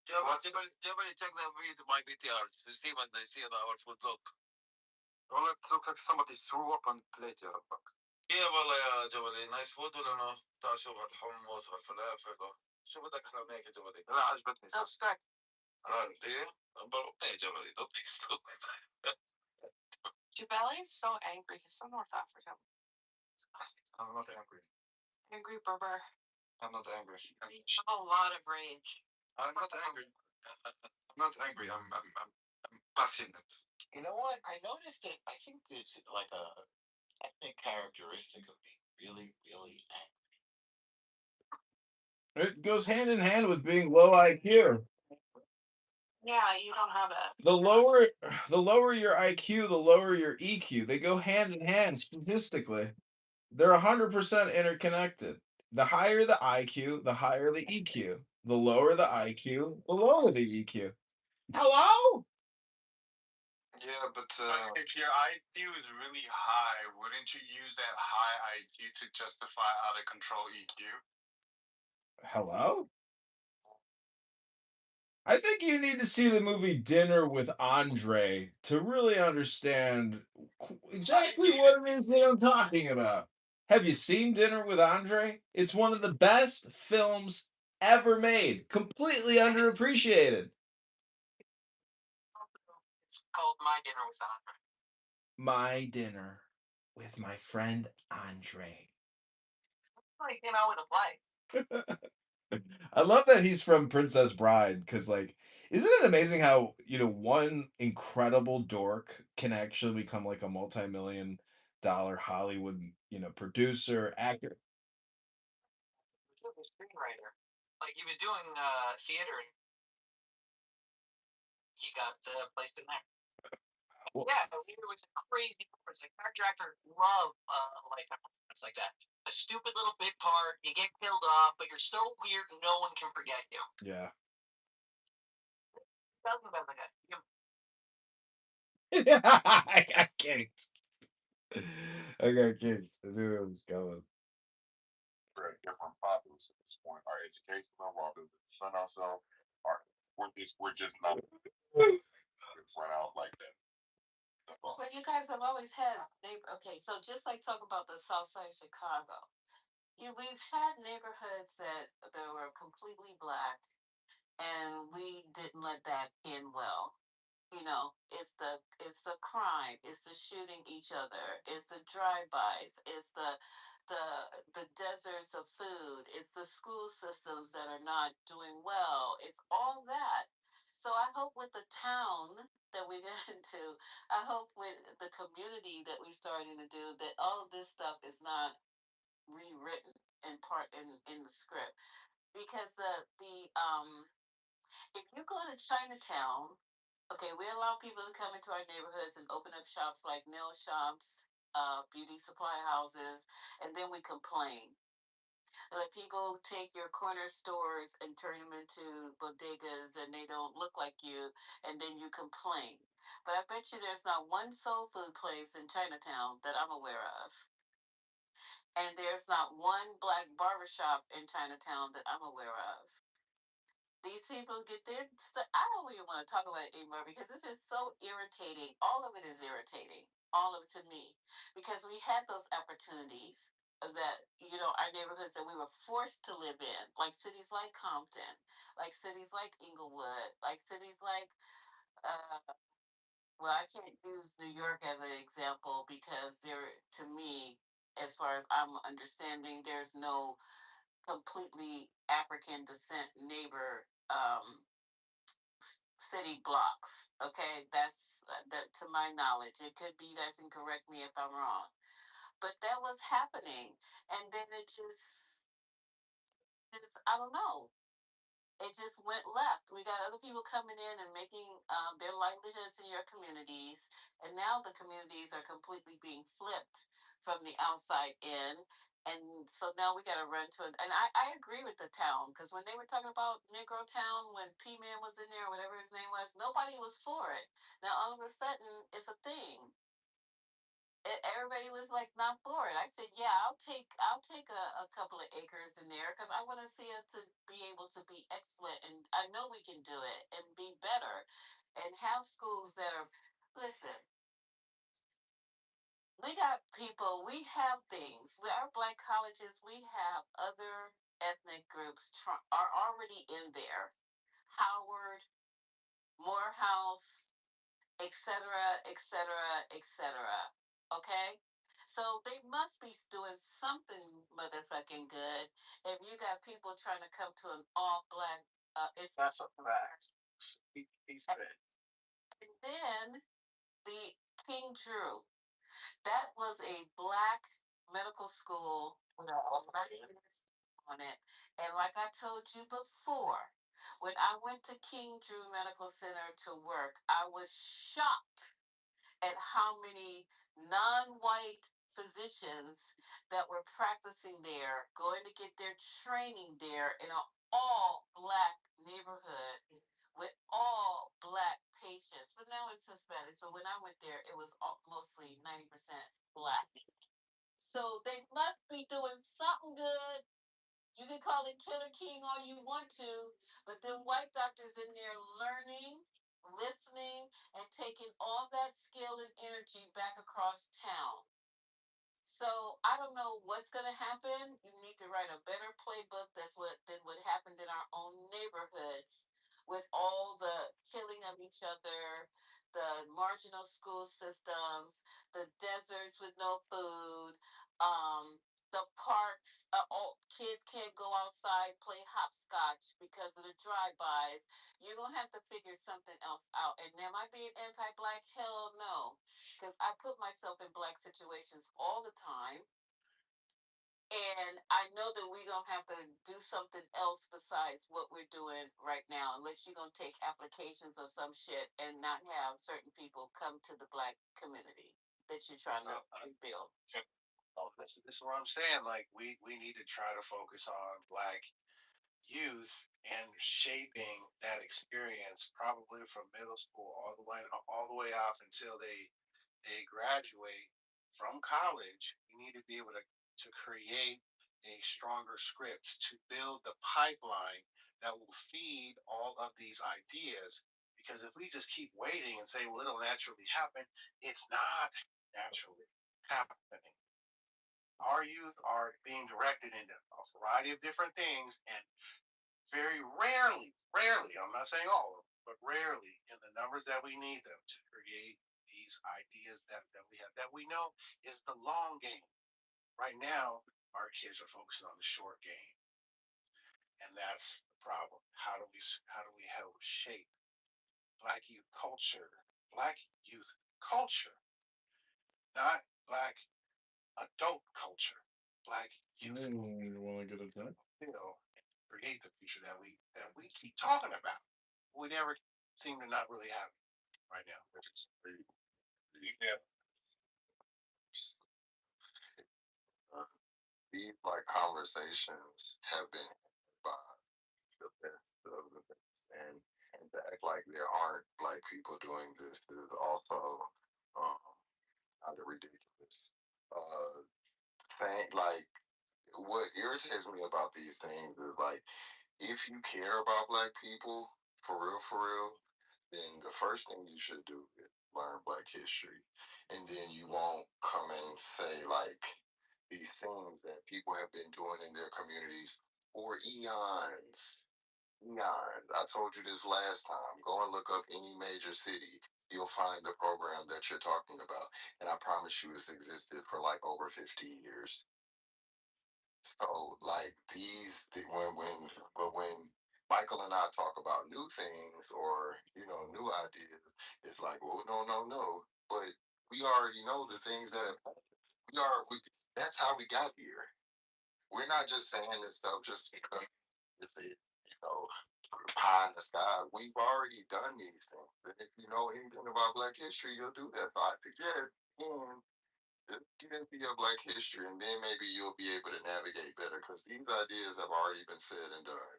Somebody check that video to my BTR to see what they see about our food look. Well, it looks like somebody threw up on the plate يا ربك. ايه والله يا جبلي نايس فود ولا نو؟ تعال شوف الحمص والفلافل شو بدك احلى من هيك يا جبلي؟ لا عجبتني. That was good. انت ايه جبلي don't be stupid. Jabali's so angry. He's so North African. I'm not angry. Angry Berber. I'm not angry. You have a lot of rage. I'm not angry. I'm not angry. I'm passionate. You know what? I noticed that I think there's like a ethnic characteristic of being really, really angry. It goes hand in hand with being low IQ. Yeah, you don't have it. The lower your IQ, the lower your EQ. They go hand in hand statistically. They're 100% interconnected. The higher the IQ, the higher the EQ. The lower the IQ, the lower the EQ. Hello? Yeah, but if your IQ is really high, wouldn't you use that high IQ to justify out of control EQ? Hello? I think you need to see the movie Dinner with Andre to really understand exactly what it is that I'm talking about. Have you seen Dinner with Andre? It's one of the best films ever made. Completely underappreciated. It's called My Dinner with Andre. My Dinner with my friend Andre. Like, with a play. I love that he's from Princess Bride because, like, isn't it amazing how, one incredible dork can actually become like a multi-million-dollar Hollywood, producer, actor? He was a screenwriter. Like, he was doing theater. He got placed in there. Well, yeah, it was a crazy performance. Like, character actor love lifetime performance like that. A stupid little bit part, you get killed off, but you're so weird, no one can forget you. yeah. Tell me about that. I got kicked. I got kicked. I knew it was going. We're at different problems at this point. Our educational, while we defend ourselves, we're just not run out like that. But you guys have always had okay, so just like talk about the South Side of Chicago. We've had neighborhoods that were completely black, and we didn't let that end well. It's the crime, it's the shooting each other, it's the drive-bys, it's the deserts of food, it's the school systems that are not doing well, it's all that. So I hope with the town that we get into, I hope with the community that we're starting to do, that all of this stuff is not rewritten in part in the script, because if you go to Chinatown, okay, we allow people to come into our neighborhoods and open up shops like nail shops, beauty supply houses, and then we complain. Like, people take your corner stores and turn them into bodegas, and they don't look like you, and then you complain. But I bet you there's not one soul food place in Chinatown that I'm aware of. And there's not one black barbershop in Chinatown that I'm aware of. These people get their stuff. I don't even want to talk about it anymore because this is so irritating. All of it is irritating. All of it to me. Because we had those opportunities. that our neighborhoods that we were forced to live in, like cities like Compton, like cities like Inglewood, like cities like well, I can't use New York as an example because there, to me, as far as I'm understanding, there's no completely African descent neighbor city blocks. Okay, that's that to my knowledge. It could be, you guys can correct me if I'm wrong, but that was happening, and then it just I don't know. It just went left. We got other people coming in and making their livelihoods in your communities, and now the communities are completely being flipped from the outside in. And so now we got to run to it. And I agree with the town because when they were talking about Negro Town, when P Man was in there, whatever his name was, nobody was for it. Now all of a sudden, it's a thing. Everybody was like not for it. I said, yeah, I'll take a couple of acres in there because I want to see us to be able to be excellent, and I know we can do it and be better, and have schools that are. Listen, we got people. We have things. We our black colleges. We have other ethnic groups are already in there. Howard, Morehouse, etc., etc., etc. Okay? So they must be doing something motherfucking good if you got people trying to come to an all black. It's that's a fact. He's good. And then the King Drew. That was a black medical school with all on it. And like I told you before, when I went to King Drew Medical Center to work, I was shocked at how many non-white physicians that were practicing there, going to get their training there in an all black neighborhood with all black patients. But now it's Hispanic. So when I went there, it was mostly 90% black. So they must be doing something good. You can call it Killer King all you want to, but them white doctors in there learning, listening, and taking all that skill and energy back across town. So I don't know what's gonna happen. You need to write a better playbook than what happened in our own neighborhoods with all the killing of each other, the marginal school systems, the deserts with no food, the parks. All kids can't go outside play hopscotch because of the drive-bys. You're gonna have to figure something else out. And am I being anti-black? Hell no, because I put myself in black situations all the time. And I know that we're going to have to do something else besides what we're doing right now, unless you're going to take applications or some shit and not have certain people come to the black community that you're trying to rebuild. Oh, this is what I'm saying. Like we need to try to focus on black youth and shaping that experience probably from middle school all the way off until they graduate from college. We need to be able to create a stronger script to build the pipeline that will feed all of these ideas. Because if we just keep waiting and say, well, it'll naturally happen, it's not naturally happening. Our youth are being directed into a variety of different things, and very rarely, I'm not saying all of them, but rarely in the numbers that we need them to create these ideas that we have that we know is the long game. Right now, our kids are focusing on the short game, and that's the problem. How do we help shape black youth culture, black youth culture, not black adult culture, black youth. You want to get a tip? Create the future that we keep talking about. We never seem to not really have it right now. Yeah. These like conversations have been by the best of the best, and to act like there aren't black people doing this is also um, kind of ridiculous. Uh, like what irritates me about these things is like if you care about black people for real, then the first thing you should do is learn black history, and then you won't come and say like these things that people have been doing in their communities for eons. Eons. I told you this last time. Go and look up any major city. You'll find the program that you're talking about. And I promise you it's existed for like over 50 years. So like when Michael and I talk about new things or new ideas, it's like, well, no. But we already know the things that have we that's how we got here. We're not just saying this stuff just because it's pie in the sky. We've already done these things. And if you know anything about Black history, you'll do that. So I suggest and just get into your Black history, and then maybe you'll be able to navigate better because these ideas have already been said and done.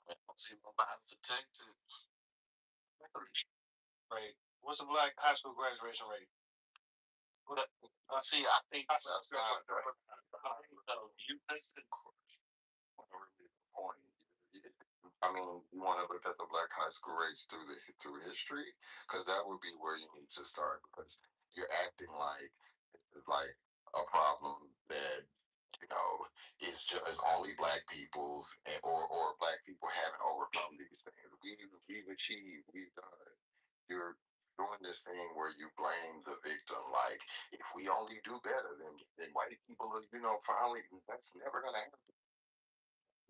I don't see nobody to take to. Right. What's the black high school graduation rate? See, I think that's not right. You missed the point. I mean, you want to look at the black high school rates through history, because that would be where you need to start. Because you're acting like it's like a problem that is just only black people's or black people haven't overcome these things. We've achieved. We've done. You're doing this thing where you blame the victim. Like if we only do better, then white people, finally. That's never gonna happen.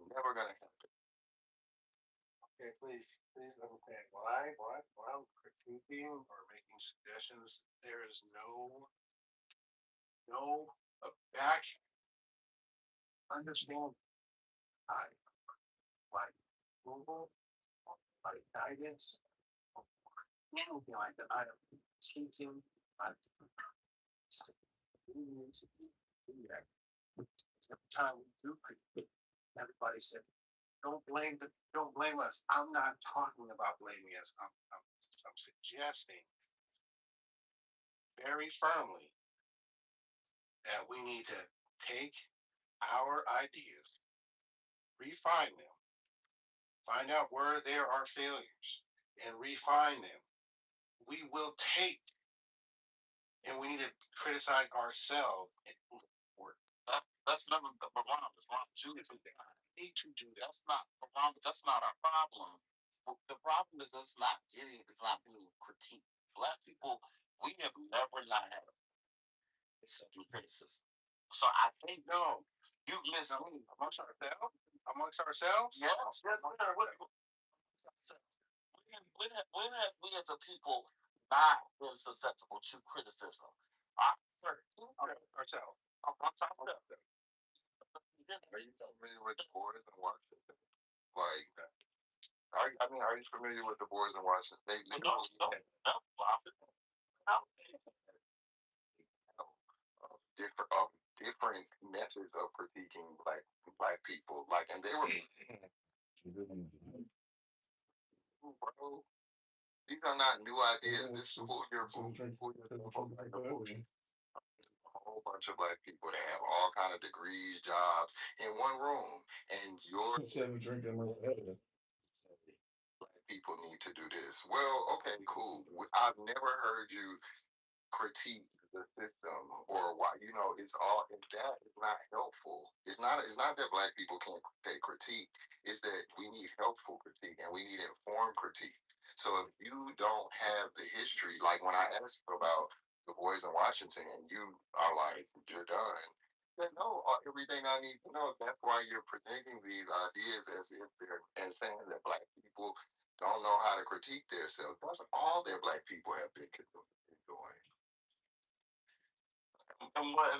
Never gonna happen. Okay, please understand. While I'm critiquing or making suggestions, there is no back understanding. I like Google, like guidance, anything like that. I am teaching. We need to do that. Every time we do critique, everybody said, don't blame us. I'm not talking about blaming us. I'm suggesting very firmly that we need to take our ideas, refine them, find out where there are failures, and refine them. We will take, and we need to criticize ourselves and move forward. That's never wrong. It's wrong. Need to do that. That's not wrong. That's not our problem. The problem is it's not being critiqued. Black people, we have never not had accepting criticism. So I think no, you miss me amongst ourselves. Amongst ourselves, yes. When have we as a people not been susceptible to criticism? Ourselves. Are you familiar with the boys in Washington? Like, are you familiar with the boys in Washington? They literally different methods of critiquing black people. Like, and they were bro. These are not new ideas. This is who you're a whole bunch of black people that have all kind of degrees, jobs in one room, and you're black people need to do this. Well, okay, cool. I've never heard you critique the system or why that is not helpful. It's not that black people can't take critique. It's that we need helpful critique and we need informed critique. So if you don't have the history, like when I asked you about the boys in Washington and you are like, you're done. Then no, everything I need to know. That's why you're presenting these ideas as if they're and saying that black people don't know how to critique themselves. That's all that black people have been doing. And not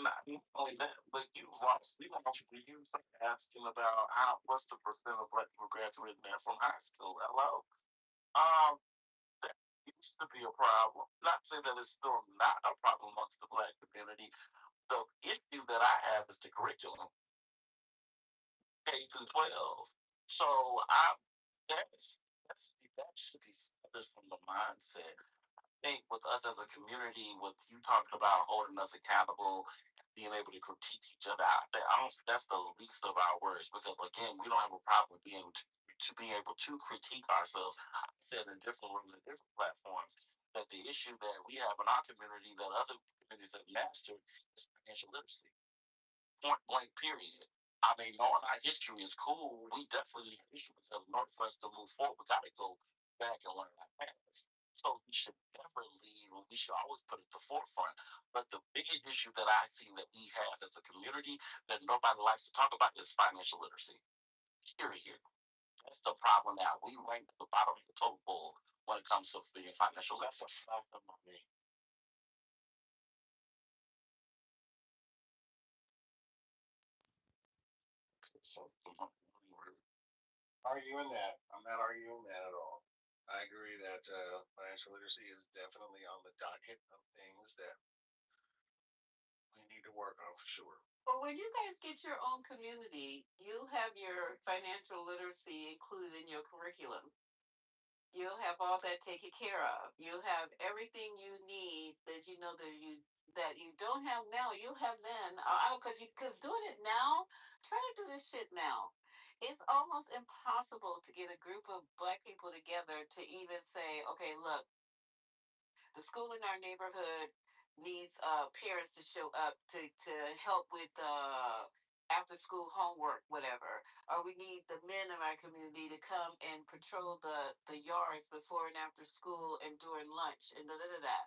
only that, but you lost. We don't you asking about what's the percent of black people graduating there from high school. Hello, that used to be a problem. Not saying that it's still not a problem amongst the black community. The issue that I have is the curriculum, K through 12. So that should be this from the mindset. Think with us as a community, with you talking about holding us accountable, being able to critique each other out there, that's the least of our worries. Because again, we don't have a problem being to be able to critique ourselves. I said in different rooms and different platforms that the issue that we have in our community that other communities have mastered is financial literacy. Point blank, period. I mean, knowing our history is cool. We definitely need history because in order for us to move forward, we got to go back and learn our past. So we should never leave, and we should always put it at the forefront. But the biggest issue that I see that we have as a community that nobody likes to talk about is financial literacy. Period. That's the problem now. We rank at the bottom of the total pool when it comes to being financial. That's a fact of my name. So, Arguing that. I'm not arguing that at all. I agree that financial literacy is definitely on the docket of things that we need to work on for sure. Well, when you guys get your own community, you have your financial literacy included in your curriculum. You'll have all that taken care of. You'll have everything you need that you know that you don't have now. You have then. I don't because doing it now. Try to do this shit now. It's almost impossible to get a group of black people together to even say, okay, look, the school in our neighborhood needs parents to show up to help with after school homework, whatever. Or we need the men of our community to come and patrol the yards before and after school and during lunch and da da da da.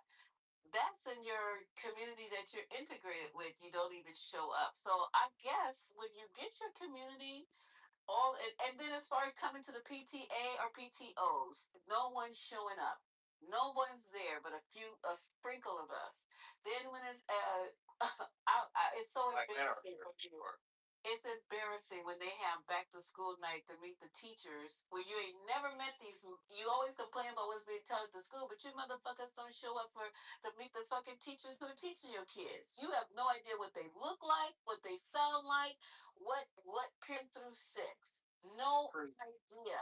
That's in your community that you're integrated with. You don't even show up. So I guess when you get your community and then as far as coming to the PTA or PTOs, no one's showing up. No one's there but a sprinkle of us. Then when it's it's so Black men are embarrassing here, for you. sure. It's embarrassing when they have back to school night to meet the teachers where you ain't never met these. You always complain about what's being taught at the school, but you motherfuckers don't show up to meet the fucking teachers who are teaching your kids. You have no idea what they look like, what they sound like, what parent through six. No idea.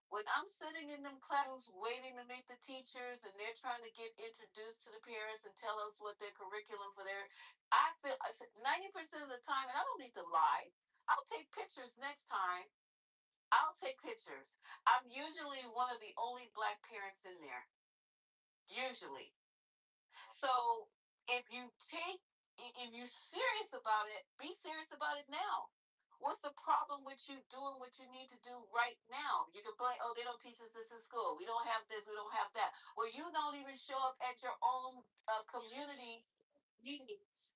When I'm sitting in them classrooms waiting to meet the teachers and they're trying to get introduced to the parents and tell us what their curriculum for their, I said 90% of the time, and I don't need to lie, I'll take pictures next time. I'll take pictures. I'm usually one of the only black parents in there. Usually. So if you're serious about it, be serious about it now. What's the problem with you doing what you need to do right now? You can play, oh, they don't teach us this in school. We don't have this, we don't have that. Well, you don't even show up at your own community meetings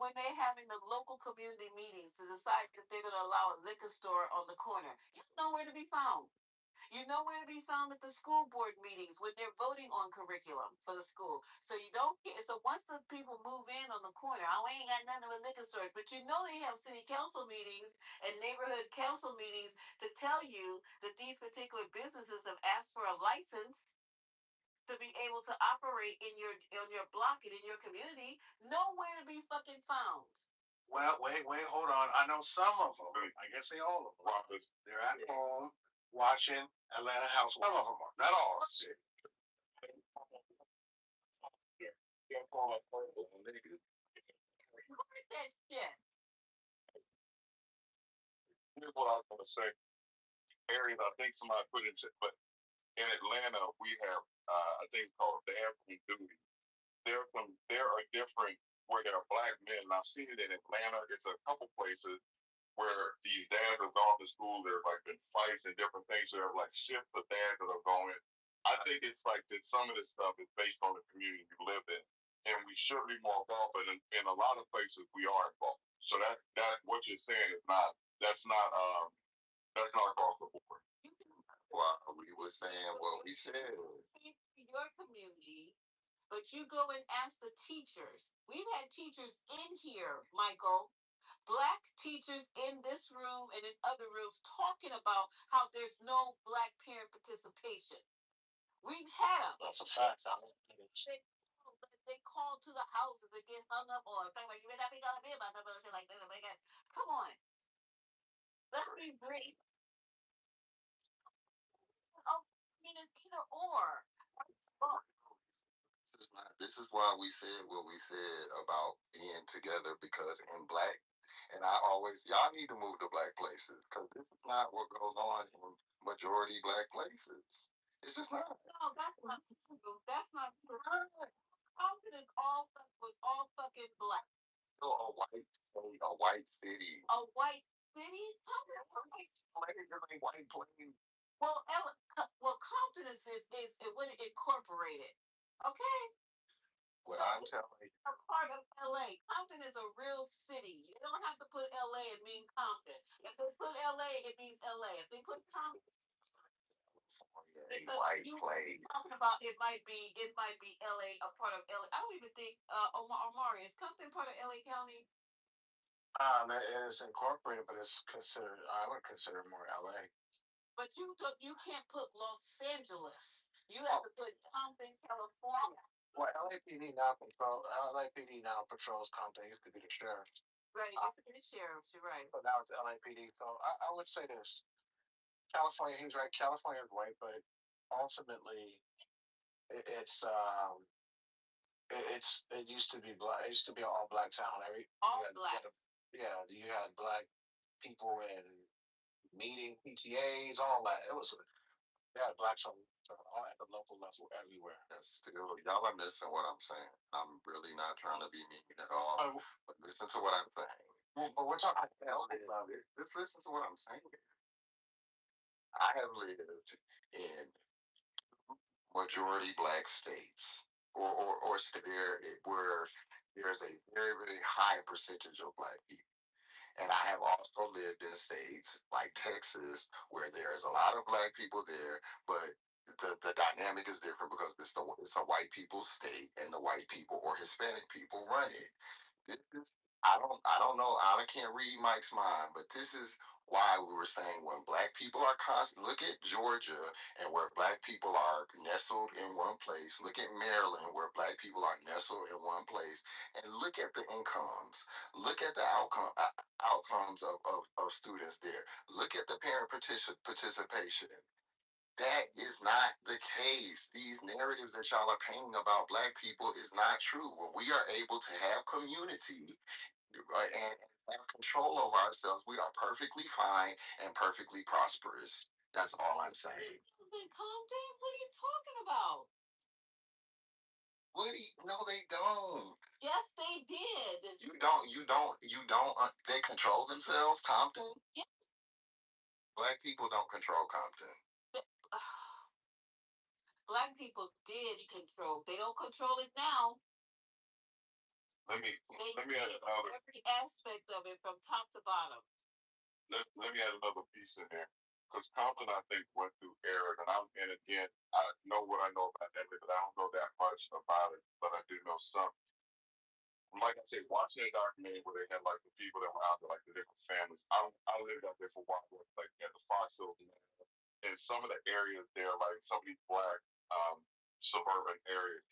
when they're having the local community meetings to decide if they're going to allow a liquor store on the corner. You're nowhere to be found. You know where to be found at the school board meetings when they're voting on curriculum for the school. So you don't get so once the people move in on the corner, oh, I ain't got nothing with liquor stores. But you know they have city council meetings and neighborhood council meetings to tell you that these particular businesses have asked for a license to be able to operate in your block and in your community. Nowhere to be fucking found. Well, wait, hold on. I know some of them. I guess they all of them. They're at home watching Atlanta House. Some of them are, not all. Record that shit. Here's what I was gonna say. Areas I think somebody put into, but in Atlanta we have a thing called dancing duty. There are different where there are black men, and I've seen it in Atlanta. It's a couple places where the dads have gone to school. There's like been fights and different things. So there are like shifts of dads that are going. I think it's like that some of this stuff is based on the community we live in, and we should be more involved. But in a lot of places, we are involved. So that what you're saying is not that's not across the board. Well, we were saying what we said. Your community, but you go and ask the teachers. We've had teachers in here, Michael, black teachers in this room and in other rooms talking about how there's no black parent participation. We've had them. That's a fact. They call to the houses and get hung up on. Talking about you better be gonna be about shit like this. Come on. Let's be brief. Oh, I mean, it's either or. This is why we said what we said about being together, because in black And I always, y'all need to move to black places because this is not what goes on in majority black places. It's just not. No, that's not true. That's not true. Compton is was all fucking black. So a white state, a white city. A white city? Compton is a white White plain. Well, Compton is when it incorporated. Okay? Well, I'm telling you. A part of LA. Compton is a real city. You don't have to put LA and mean Compton. If they put LA, it means LA. If they put Compton, white place. Talking about it might be LA, a part of LA. I don't even think Omari is Compton part of LA County. It is incorporated, but it's considered. I would consider more LA. But you can't put Los Angeles. You have to put Compton, California. Well, LAPD now patrols Compton. He used to be the sheriff. Right, he used to be the sheriff. You're right. But now it's LAPD. So I would say this: California. He's right. California is white, but ultimately, it used to be black. It used to be an all black town. All black. You had black people in meeting PTAs, all that. It was blacks on at the local level everywhere. That's still, y'all are missing what I'm saying. I'm really not trying to be mean at all, but listen to what I'm saying. But we're talking. Just listen to what I'm saying. I have lived in majority black states, or there where there's a very, very high percentage of black people. And I have also lived in states like Texas where there's a lot of black people there, but the dynamic is different because it's a white people's state and the white people or Hispanic people run it. This is, I don't know, I can't read Mike's mind, but this is why we were saying when black people are constant, look at Georgia and where black people are nestled in one place. Look at Maryland where black people are nestled in one place, and look at the incomes. Look at the outcomes of students there. Look at the parent participation. That is not the case. These narratives that y'all are painting about black people is not true. When we are able to have community and have control over ourselves, we are perfectly fine and perfectly prosperous. That's all I'm saying. Calm down. What are you talking about? No, they don't. Yes, they did. You don't. They control themselves, Compton? Yes. Black people don't control Compton. Black people did control. They don't control it now. Let me add another. Every aspect of it from top to bottom. Let me add another piece in there. Because Compton, I think, went through eras, and again, I know what I know about that, but I don't know that much about it, but I do know some. Like I said, watching a documentary where they had like the people that were out there, like the different families. I lived out there for a while, like at the Fox Hills, and some of the areas there, like some of these black suburban areas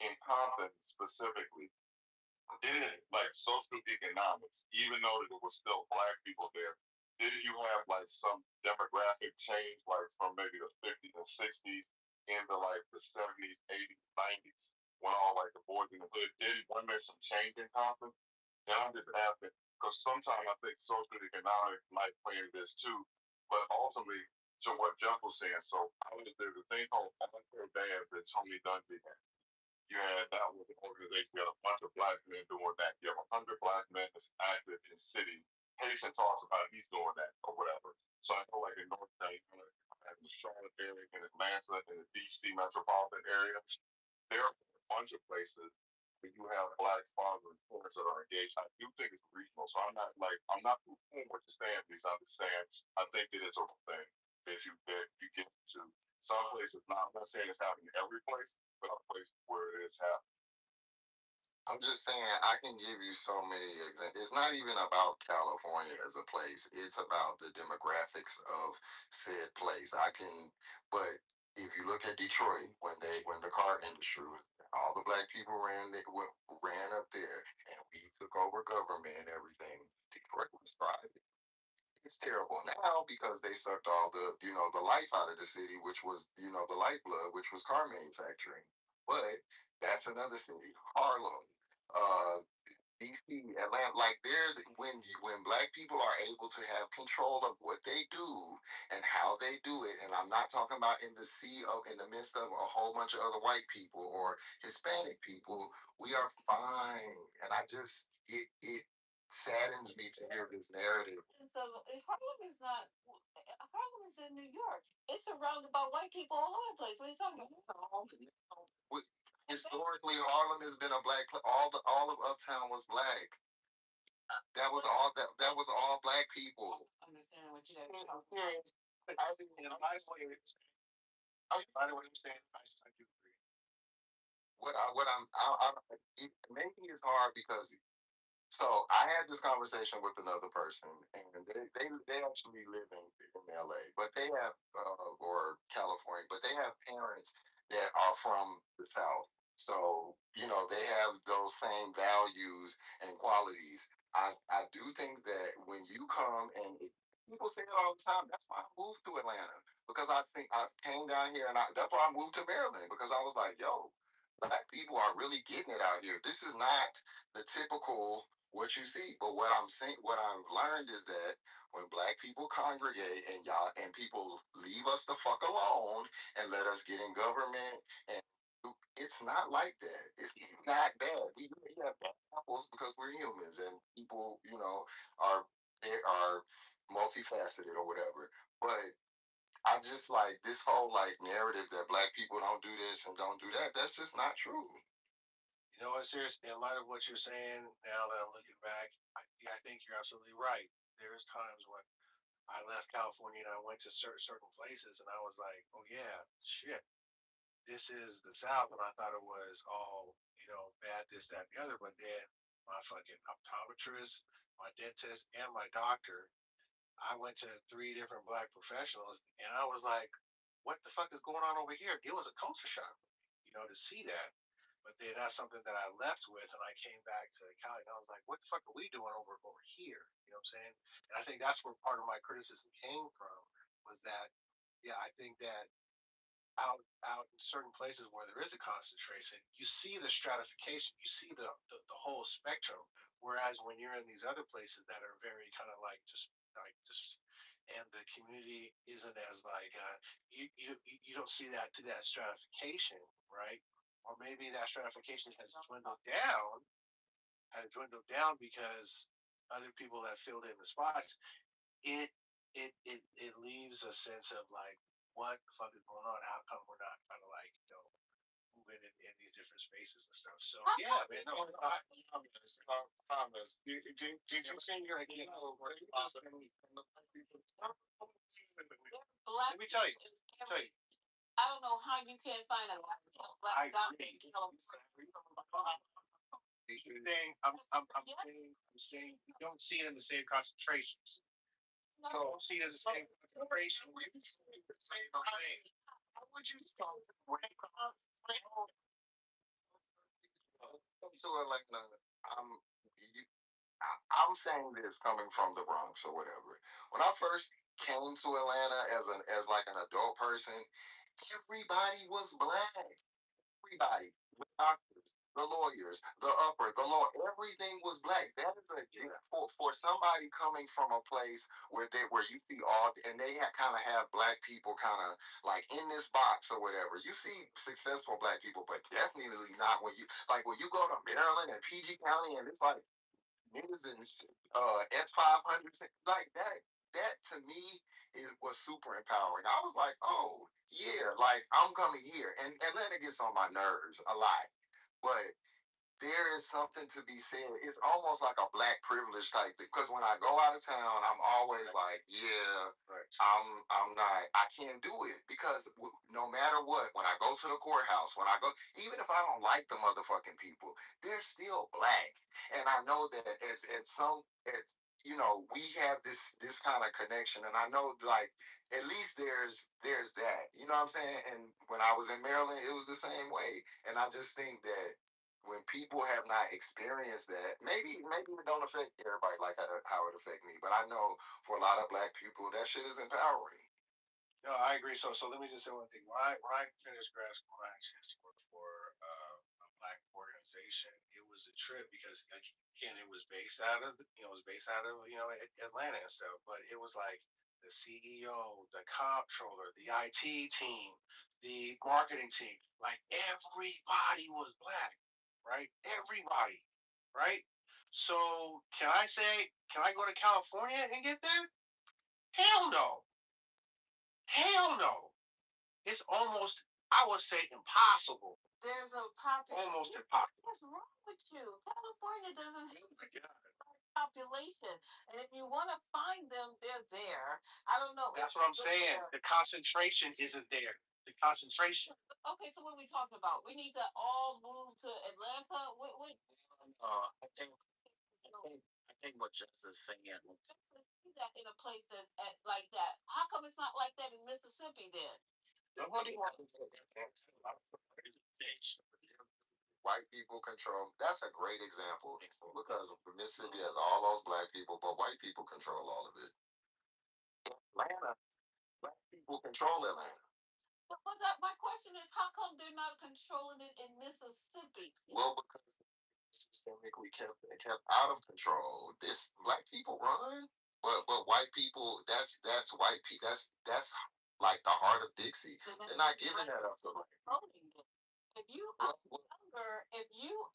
in Compton specifically, didn't like social economics, even though it was still black people there. Didn't you have like some demographic change, like from maybe the 50s and 60s into like the 70s, 80s, 90s, when all like the boys in the hood did? Wasn't there some change in Compton? And I'm just asking because sometimes I think social economics might play into this too, but ultimately, to what Jeff was saying, so there's a thing called Volunteer Dads that Tony Dungy had. You had that was an organization. You had a bunch of black men doing that. You have 100 black men that's active in cities. Haitian talks about he's doing that or whatever. So I know like in North Carolina, in the Charlotte area, in Atlanta, in the DC metropolitan area, there are a bunch of places where you have black fathers and parents that are engaged. I do think it's regional. So I'm not poo-pooing what you're saying, because I'm just saying I think it is a thing that you get to. Some places, now I'm not saying it's happening every place, but other places where it is happening. I'm just saying, I can give you so many examples. It's not even about California as a place. It's about the demographics of said place. But if you look at Detroit, when the car industry was, all the black people ran up there, and we took over government and everything. Detroit was thriving. It's terrible now because they sucked all the life out of the city, which was, the lifeblood, which was car manufacturing. But that's another city, Harlem. Uh, DC, Atlanta, like there's when black people are able to have control of what they do and how they do it, and I'm not talking about in the in the midst of a whole bunch of other white people or Hispanic people, we are fine. And I just it saddens me to hear this narrative. So Harlem is not. Harlem is in New York. It's surrounded by white people all over the place. What are you talking about? Historically, Harlem has been a black. All of Uptown was black. That was all. That was all black people. Understand what you're saying? I think, by the way, you're saying, I do agree. Maybe it's hard because so I had this conversation with another person, and they actually live in LA, but they have or California, but they have parents that are from the South. So they have those same values and qualities. I do think that when you come and people say it all the time, that's why I moved to Atlanta because I think I came down here and that's why I moved to Maryland because I was like, yo, black people are really getting it out here. This is not the typical what you see. But what I'm saying, what I've learned is that when black people congregate and people leave us the fuck alone and let us get in government, and it's not like that. It's not bad. We have bad apples because we're humans and people, are multifaceted or whatever. But I just like this whole like narrative that black people don't do this and don't do that. That's just not true. You know what, seriously, in light of what you're saying, now that I'm looking back, I think you're absolutely right. There's times when I left California and I went to certain places and I was like, oh yeah, shit, this is the South, and I thought it was all bad, this, that, and the other. But then my fucking optometrist, my dentist, and my doctor, I went to 3 different black professionals, and I was like, what the fuck is going on over here? It was a culture shock, to see that. But then that's something that I left with, and I came back to Cali, and I was like, "What the fuck are we doing over here?" You know what I'm saying? And I think that's where part of my criticism came from was that, yeah, I think that out in certain places where there is a concentration, you see the stratification, you see the whole spectrum. Whereas when you're in these other places that are very kind of like just, and the community isn't as like you don't see that to that stratification, right? Or maybe that stratification has dwindled down because other people have filled in the spots. It it it, it leaves a sense of like what the fuck is going on? How come we're not kind of like moving in these different spaces and stuff? So yeah, man. No, Thomas, did you say your idea of what you let me tell you. I don't know how you can't find a black doctor in California. I'm saying you don't see it in the same concentrations. So see it as the same concentration. How would you start? So like, I'm saying this coming from the Bronx or whatever. When I first came to Atlanta as like an adult person, everybody was black. Everybody, the doctors, the lawyers, the upper, the lower, everything was black. That is a for somebody coming from a place where you see all and they kind of have black people kind of like in this box or whatever. You see successful black people, but definitely not when you go to Maryland and PG County and it's like niggas in S500 like that. That to me was super empowering. I was like, oh yeah, like I'm coming here, and Atlanta gets on my nerves a lot, but there is something to be said. It's almost like a black privilege type thing. Because when I go out of town, I'm always like, yeah, right. I'm not. I can't do it because no matter what, when I go to the courthouse, when I go, even if I don't like the motherfucking people, they're still black, and I know that it's we have this kind of connection, and I know like at least there's that. You know what I'm saying? And when I was in Maryland, it was the same way, and I just think that when people have not experienced that, maybe it don't affect everybody like how it affect me. But I know for a lot of black people, that shit is empowering. No, I agree. So let me just say one thing. When I finished grad school, I actually worked for a black organization. It was a trip because like, again, it was based out of it was based out of Atlanta and stuff, but it was like the CEO, the comptroller, the IT team, the marketing team, like everybody was black, right? Everybody, right? So can I go to California and get that? Hell no. Hell no. It's almost, I would say, impossible. There's a population. Almost impossible. What's wrong with you? California doesn't have a population, and if you want to find them, they're there. I don't know. That's what I'm saying. The concentration isn't there. The concentration. Okay, so what are we talking about? We need to all move to Atlanta. I think what Jess is saying. See that in a place that's like that. How come it's not like that in Mississippi then? White people control. That's a great example because Mississippi has all those black people, but white people control all of it. Atlanta, black people control Atlanta. But my question is, how come they're not controlling it in Mississippi? Well, because systemically kept out of control. This black people run, but white people. That's white people. That's like the heart of Dixie. They're not giving that up to black people. If you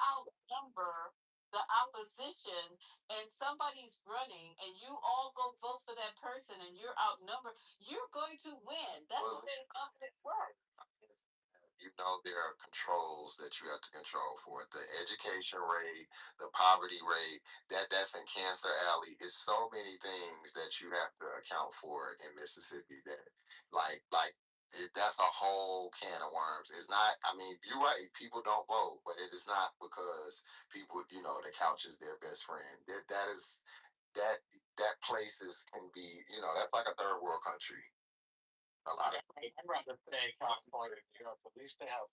outnumber the opposition and somebody's running and you all go vote for that person and you're outnumbered, you're going to win. That's the way it works. You know there are controls that you have to control for it. The education rate, the poverty rate, that's in Cancer Alley. It's so many things that you have to account for in Mississippi that that's a whole can of worms. It's not, I mean, you're right, people don't vote, but it is not because people, the couch is their best friend. That places can be, that's like a third world country. A lot of I'd rather say California, New York. At least they have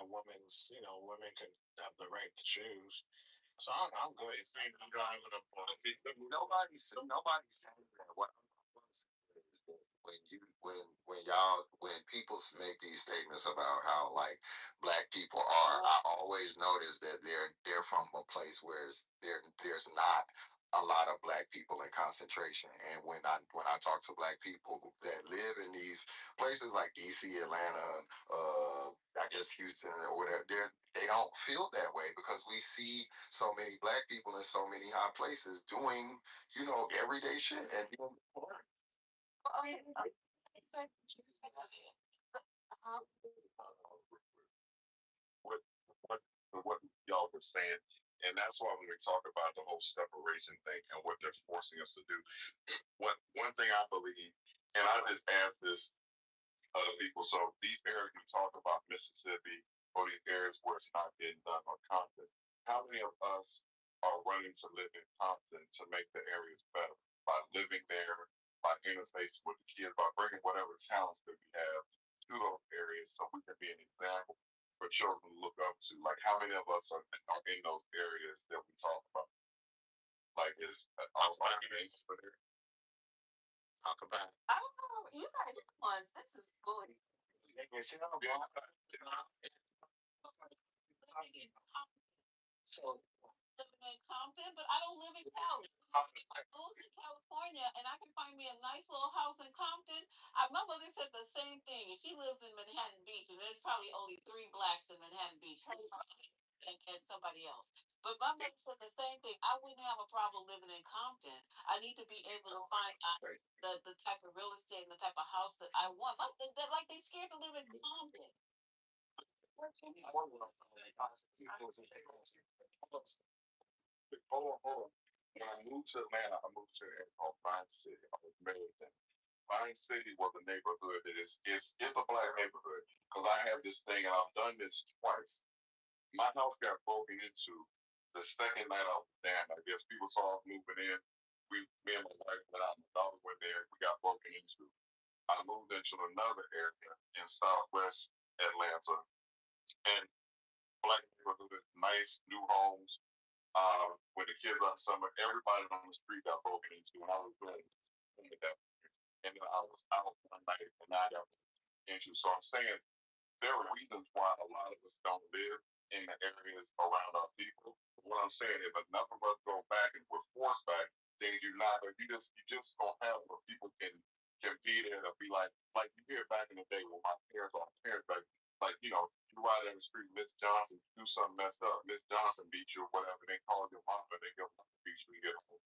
women's. Women can have the right to choose. So I'm good. Nobody's saying that. What I'm saying is that when people make these statements about how like black people are, I always notice that they're from a place where there's not a lot of black people in concentration. And when I talk to black people that live in these places like DC, Atlanta, I guess Houston or whatever, they don't feel that way because we see so many black people in so many high places doing, everyday shit and doing work. What y'all were saying, and that's why when we talk about the whole separation thing and what they're forcing us to do, one thing I believe, and I just asked this other people, so these areas you talk about Mississippi or these areas where it's not getting done or Compton, how many of us are running to live in Compton to make the areas better by living there, by interfacing with the kids, by bringing whatever talents that we have to those areas so we can be an example for children to look up to? Like, how many of us are in those areas that we talk about? Like, is outside for there? Talk about. I don't know. You guys are ones. This is good. So living in Compton, but I don't live in Cali. If I move to California and I can find me a nice little house in Compton, my mother said the same thing. She lives in Manhattan Beach, and there's probably only 3 blacks in Manhattan Beach, her and somebody else. But my mother said the same thing. I wouldn't have a problem living in Compton. I need to be able to find the type of real estate and the type of house that I want. Like they scared to live in Compton. Hold on. When I moved to Atlanta, I moved to an area called Vine City. I was married then. Vine City was a neighborhood that it's a black neighborhood. Because I have this thing, and I've done this twice. My house got broken into the second night I was down. I guess people saw us moving in. Me and my wife went out, my daughter went there. We got broken into. I moved into another area in Southwest Atlanta, and black neighborhood, nice new homes. When the kids left summer, everybody on the street got broken into, and I was doing that. And then I was out one night, and I got broken into. So I'm saying there are reasons why a lot of us don't live in the areas around our people. What I'm saying, if enough of us go back and we're forced back, then you just don't have where people can be there to be like you hear back in the day when my parents back like you ride down the street, Miss Johnson do something messed up, Miss Johnson beat you or whatever, they call your mom and they go beat you and get home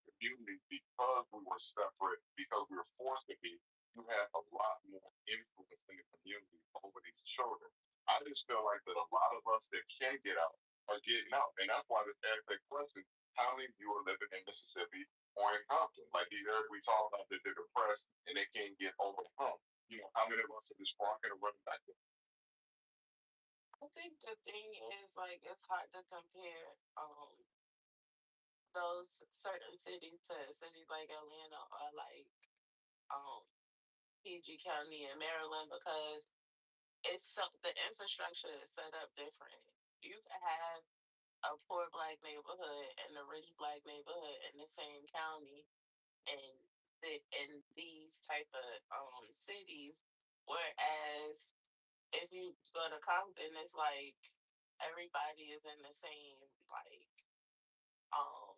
communities because we were separate, because we were forced to be, you have a lot more influence in the community over these children. I just feel like that a lot of us that can get out are getting out. And that's why this asked that question, how many of you are living in Mississippi or in Compton? Like these areas we talk about that they're depressed and they can't get over the hump. How many of us are just walking and running back there? I think the thing is like it's hard to compare those certain cities to cities like Atlanta or like um PG County in Maryland because it's so the infrastructure is set up different. You can have a poor black neighborhood and a rich black neighborhood in the same county and in these type of cities. Whereas if you go to Compton, it's like everybody is in the same like um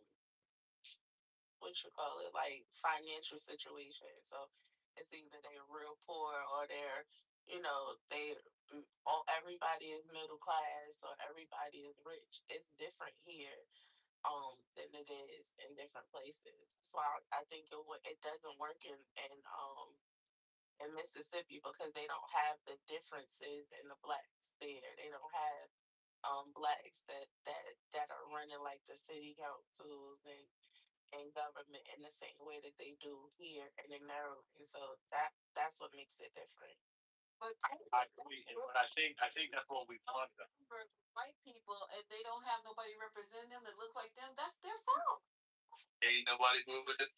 what you call it, like financial situation. So it's either they're real poor or they're, they all everybody is middle class or everybody is rich. It's different here than it is in different places. So I think it doesn't work in Mississippi because they don't have the differences in the blacks there. They don't have blacks that are running like the city councils and government in the same way that they do here and in Maryland. And so that's what makes it different. But I agree, but I think that's what we want. white people, if they don't have nobody representing them that looks like them, that's their fault. Ain't nobody moving the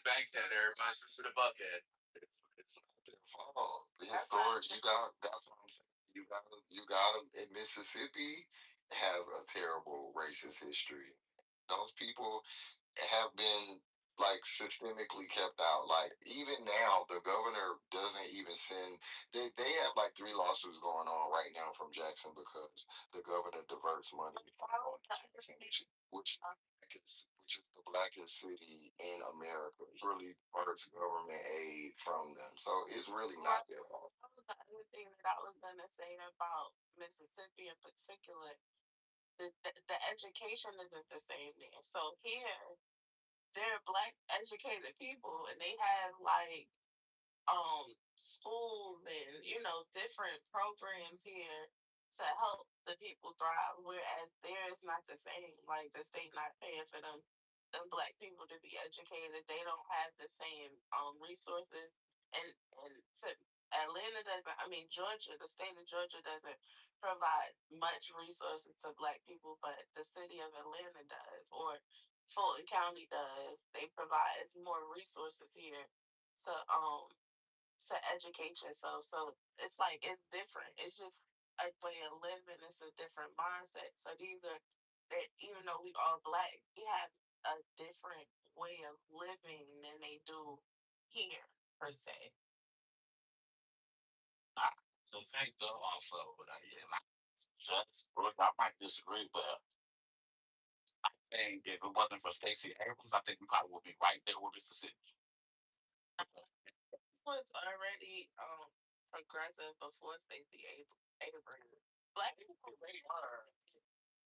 bankhead. Everybody's just in the buckhead. It's not their fault. The historic, that's what I'm saying. You got in Mississippi has a terrible racist history. Those people have been like systemically kept out. Like even now, the governor doesn't even send. They have like 3 lawsuits going on right now from Jackson because the governor diverts money from Jackson, which is the blackest city in America. It really diverts government aid from them. So it's really not their fault. That was the other thing that I was gonna say about Mississippi in particular. The education isn't the same there. So here, they're black educated people, and they have like schools and different programs here to help the people thrive. Whereas there is not the same. Like the state not paying for them black people to be educated. They don't have the same resources and to Atlanta doesn't. I mean Georgia, the state of Georgia doesn't provide much resources to black people, but the city of Atlanta does, or Fulton County does. They provide more resources here to education. So it's like it's different. It's just a way of living. It's a different mindset. So these are that even though we all black, we have a different way of living than they do here per se. So thank God also, but I might disagree, but I think if it wasn't for Stacey Abrams, I think we probably would be right there with Mississippi. Was already progressive before Stacey Abrams. Black people they are.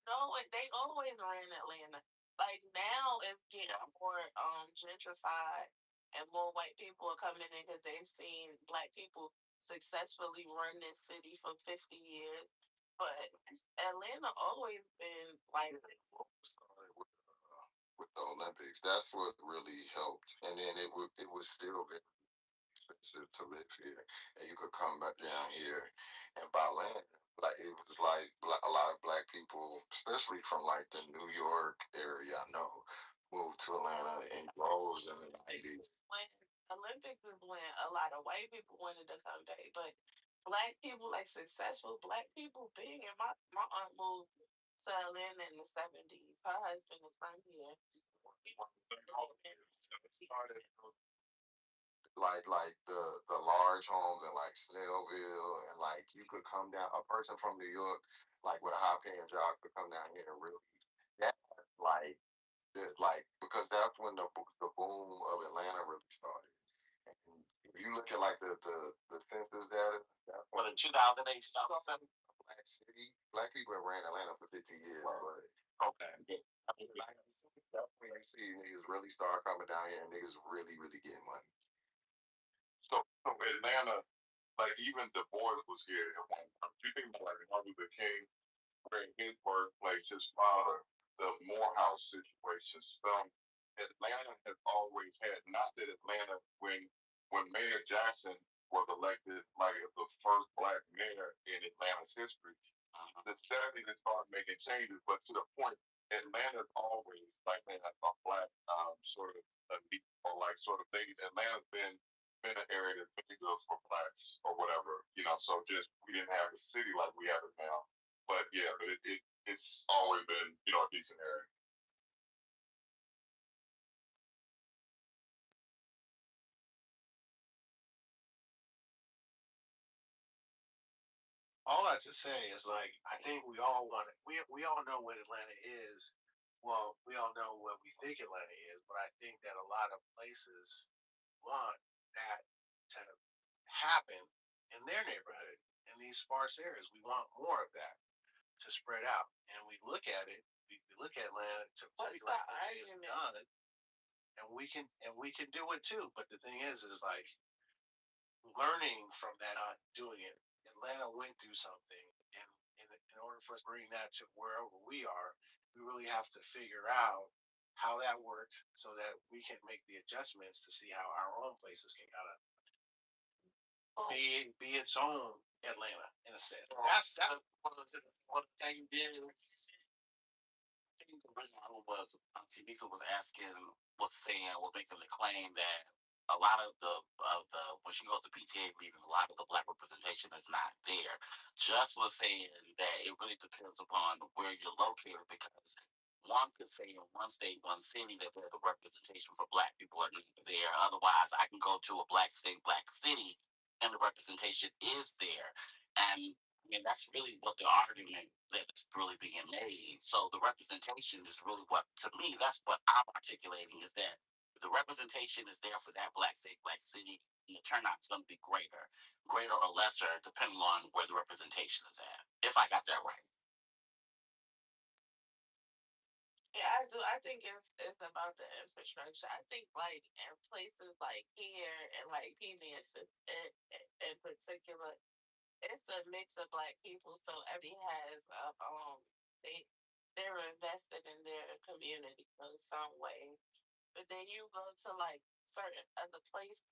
No, they always ran Atlanta. Like now it's getting more gentrified and more white people are coming in because they've seen black people successfully run this city for 50 years. But Atlanta always been like With the Olympics, that's what really helped. And then it was still very expensive to live here, and you could come back down here and buy land. Like it was like a lot of black people, especially from like the New York area, I know, moved to Atlanta in droves in the 90s. when Olympics is when a lot of white people wanted to come back, but black people, like successful black people, being and my aunt moved to Atlanta in the 70s. Her husband is from here. like the large homes in like Snellville, and like you could come down. A person from New York, like with a high paying job, could come down here and really that like like because that's when the boom of Atlanta really started. And if you look at like the census data, that's Well, in 2008 stuff. Black city. Black people have ran Atlanta for 50 years, but Okay. I mean, like, that's when you see niggas really start coming down here and niggas really, really get money. So Atlanta, like even Du Bois was here at one time. You think about like Martin Luther King, where in his birthplace, his father, the Morehouse situation. Atlanta has always had, not that Atlanta, when Mayor Jackson was elected like the first black mayor in Atlanta's history, the 70s they started making changes, but to the point, Atlanta's always like they have a black sort of elite or like sort of things. Atlanta's been an area that's been good for blacks or whatever, you know. So just we didn't have a city like we have it now, but yeah, but it's always been, you know, a decent area. All that to say is like I think we all want it. We all know what Atlanta is. Well, we all know what we think Atlanta is, but I think that a lot of places want that to happen in their neighborhood, in these sparse areas. We want more of that to spread out. And we look at it, we look at Atlanta to be like, okay, it's done, and we can do it too. But the thing is like learning from that, not doing it. Atlanta went through something, and in order for us to bring that to wherever we are, we really have to figure out how that works so that we can make the adjustments to see how our own places can kind of be its own Atlanta in a sense. That's One of the things I think the reason I was Lisa was asking, was saying, was making the claim that a lot of the when she goes to PTA meetings, a lot of the black representation is not there. Just was saying that it really depends upon where you're located, because one could say in one state, one city, that the representation for black people are not there. Otherwise, I can go to a black state, black city, and the representation is there. And I mean, that's really what the argument that's really being made. So the representation is really what, to me, that's what I'm articulating, is that the representation is there for that black state, black city, and the turnout's going to be greater or lesser, depending on where the representation is at. If I got that right. Yeah, I do. I think it's about the infrastructure. I think like in places like here and like Phoenix in particular, it's a mix of black people, so everybody has they they're invested in their community in some way. But then you go to like certain other places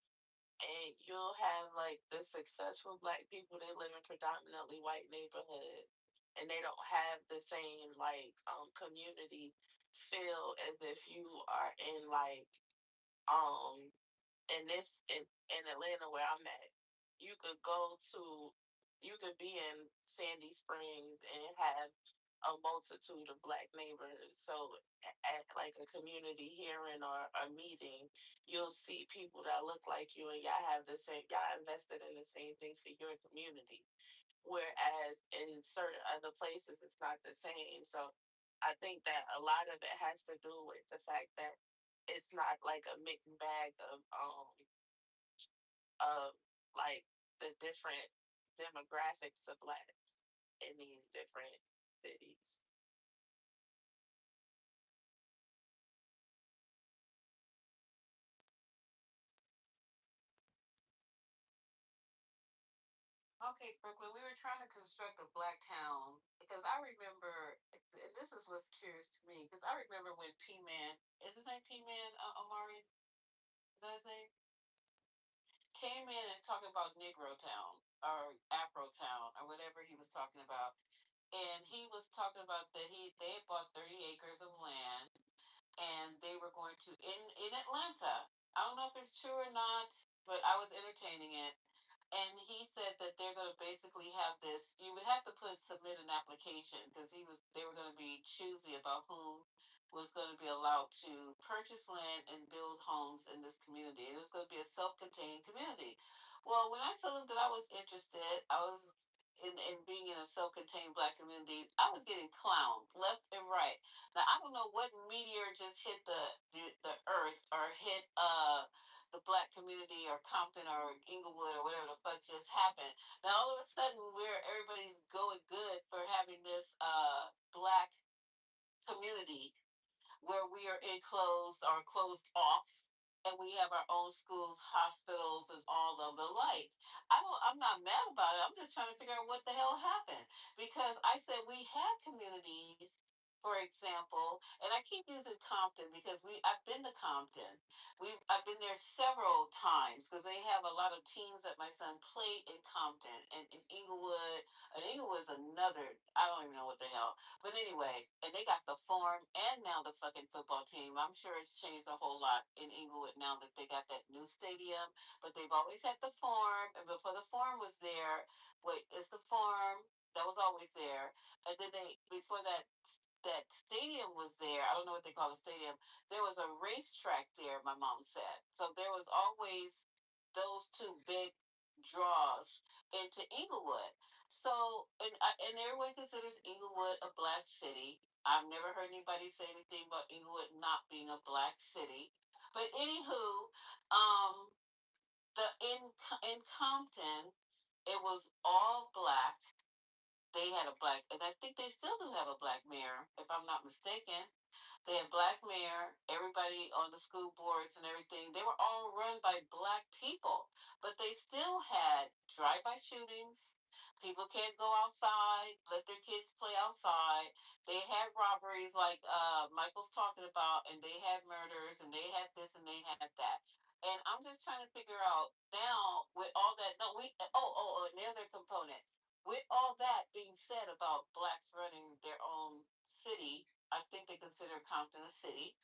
and you'll have like the successful black people that live in predominantly white neighborhoods, and they don't have the same like community feel as if you are in like um in Atlanta where I'm at. You could go to you could be in Sandy Springs and have a multitude of black neighbors. So at like a community hearing or a meeting, you'll see people that look like you, and y'all have the same, y'all invested in the same things for your community. Whereas in certain other places, it's not the same. So I think that a lot of it has to do with the fact that it's not like a mixed bag of like the different demographics of blacks in these different cities. Okay, Brooklyn, we were trying to construct a black town because I remember, and this is what's curious to me, because I remember when P Man, is his name P Man Omari? Is that his name? Came in and talking about Negro Town or Afro Town or whatever he was talking about. And he was talking about that they had bought 30 acres of land and they were going to in Atlanta. I don't know if it's true or not, but I was entertaining it. And he said that they're going to basically have this. You would have to submit an application because they were going to be choosy about who was going to be allowed to purchase land and build homes in this community. And it was going to be a self-contained community. Well, when I told them that I was interested, I was in being in a self-contained black community, I was getting clowned left and right. Now I don't know what meteor just hit the earth or hit the black community or Compton or Inglewood or whatever the fuck just happened. Now all of a sudden everybody's going good for having this black community where we are enclosed or closed off and we have our own schools, hospitals, and all of the like. I'm not mad about it. I'm just trying to figure out what the hell happened. Because I said we had communities, for example, and I keep using Compton because I've been to Compton. I've been there several times because they have a lot of teams that my son played in Compton and in Inglewood. And Inglewood's another, I don't even know what the hell. But anyway, and they got the farm and now the fucking football team. I'm sure it's changed a whole lot in Inglewood now that they got that new stadium. But they've always had the farm, and before the farm was there, wait, it's the farm that was always there, and then they before that stadium was there. I don't know what they call the stadium. There was a racetrack there. My mom said so. There was always those two big draws into Inglewood. So, and everyone considers Inglewood a black city. I've never heard anybody say anything about Inglewood not being a black city. But anywho, um, the in Compton, it was all black. They had a black, and I think they still do have a black mayor, if I'm not mistaken. They had black mayor, everybody on the school boards and everything. They were all run by black people, but they still had drive-by shootings. People can't go outside, let their kids play outside. They had robberies like Michael's talking about, and they had murders, and they had this, and they had that. And I'm just trying to figure out now with all that. No, another component. With all that being said about blacks running their own city, I think they consider Compton a city.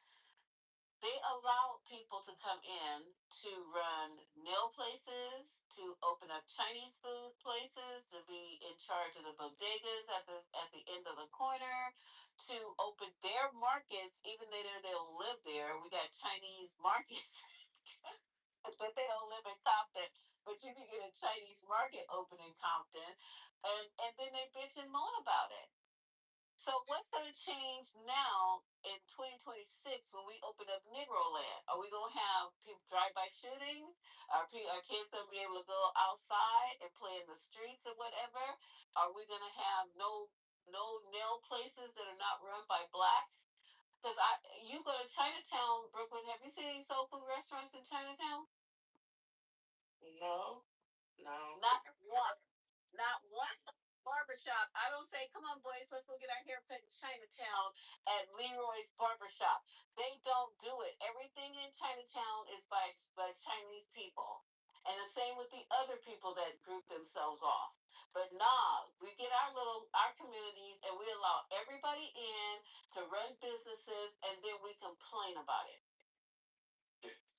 They allow people to come in to run nail places, to open up Chinese food places, to be in charge of the bodegas at the end of the corner, to open their markets, even though they don't live there. We got Chinese markets that they don't live in Compton, but you can get a Chinese market open in Compton, and then they bitch and moan about it. So what's going to change now in 2026 when we open up Negro land? Are we going to have people drive-by shootings? Are kids going to be able to go outside and play in the streets or whatever? Are we going to have no nail places that are not run by blacks? Because you go to Chinatown, Brooklyn. Have you seen any soul food restaurants in Chinatown? No, no, not one. Not one barbershop. I don't say, come on, boys, let's go get our haircut in Chinatown at Leroy's Barbershop. They don't do it. Everything in Chinatown is by Chinese people. And the same with the other people that group themselves off. But nah, we get our communities and we allow everybody in to run businesses and then we complain about it.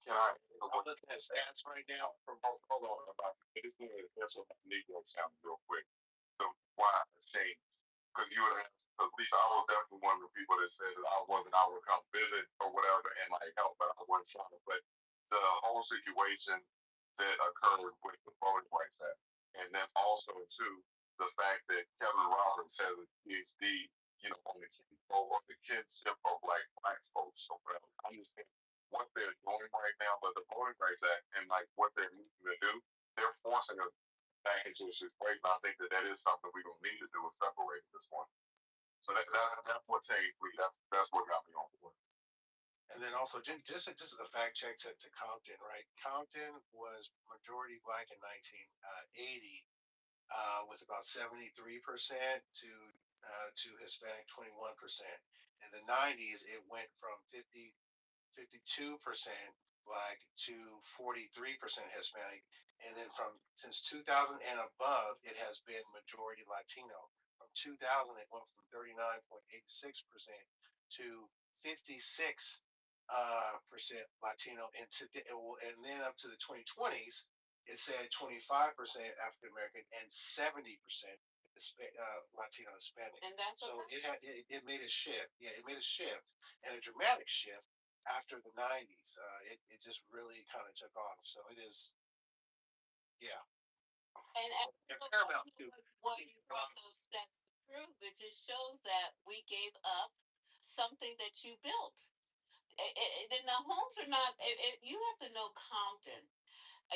Yeah, I'm looking at stats right now from hold on about it. It's going to answer about Negro sound real quick. The why has changed. Because you would have, at least I was definitely one of the people that said that I would come visit or whatever and like help, but I wasn't trying to. But the whole situation that occurred with the Voting Rights Act, and then also too the fact that Kevin Roberts has a PhD, on the kinship of like black folks or whatever. I understand what they're doing right now, but the Voting Rights Act and like what they're needing to do, they're forcing us back into a situation. I think that is something we're gonna need to do is separate this one. So that's what changed me. That's what got me on board. And then also, just as a fact check to Compton, right? Compton was majority black in 1980, with about 73% to Hispanic 21%. In the 90s, it went from 52% black to 43% Hispanic. And then since 2000 and above, it has been majority Latino. From 2000, it went from 39.86% to 56 percent Latino, and then up to the 2020s, it said 25% African American and 70% Latino Hispanic. And that's so what it made a shift. Yeah, it made a shift and a dramatic shift after the '90s. It just really kind of took off. So it is, yeah. And Paramount too. What you brought those stats to prove, it just shows that we gave up something that you built. And the homes are not. You have to know Compton.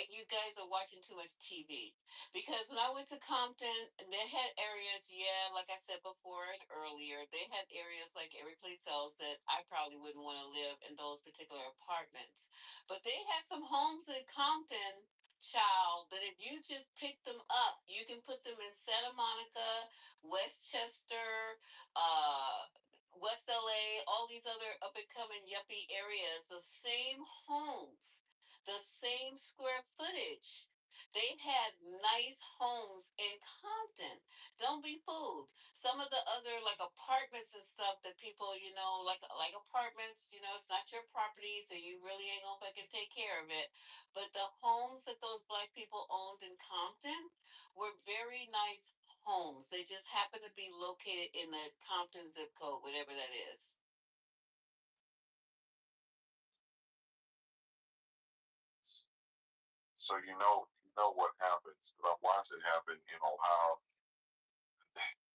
You guys are watching too much TV. Because when I went to Compton, they had areas, yeah, like I said before and earlier, they had areas like every place else that I probably wouldn't want to live in those particular apartments. But they had some homes in Compton, child, that if you just pick them up, you can put them in Santa Monica, Westchester, West LA, all these other up and coming yuppie areas, the same homes, the same square footage. They had nice homes in Compton. Don't be fooled. Some of the other like apartments and stuff that people, like apartments, it's not your property, so you really ain't gonna fucking take care of it. But the homes that those black people owned in Compton were very nice homes. They just happen to be located in the Compton zip code, whatever that is. So you know what happens because I watched it happen in Ohio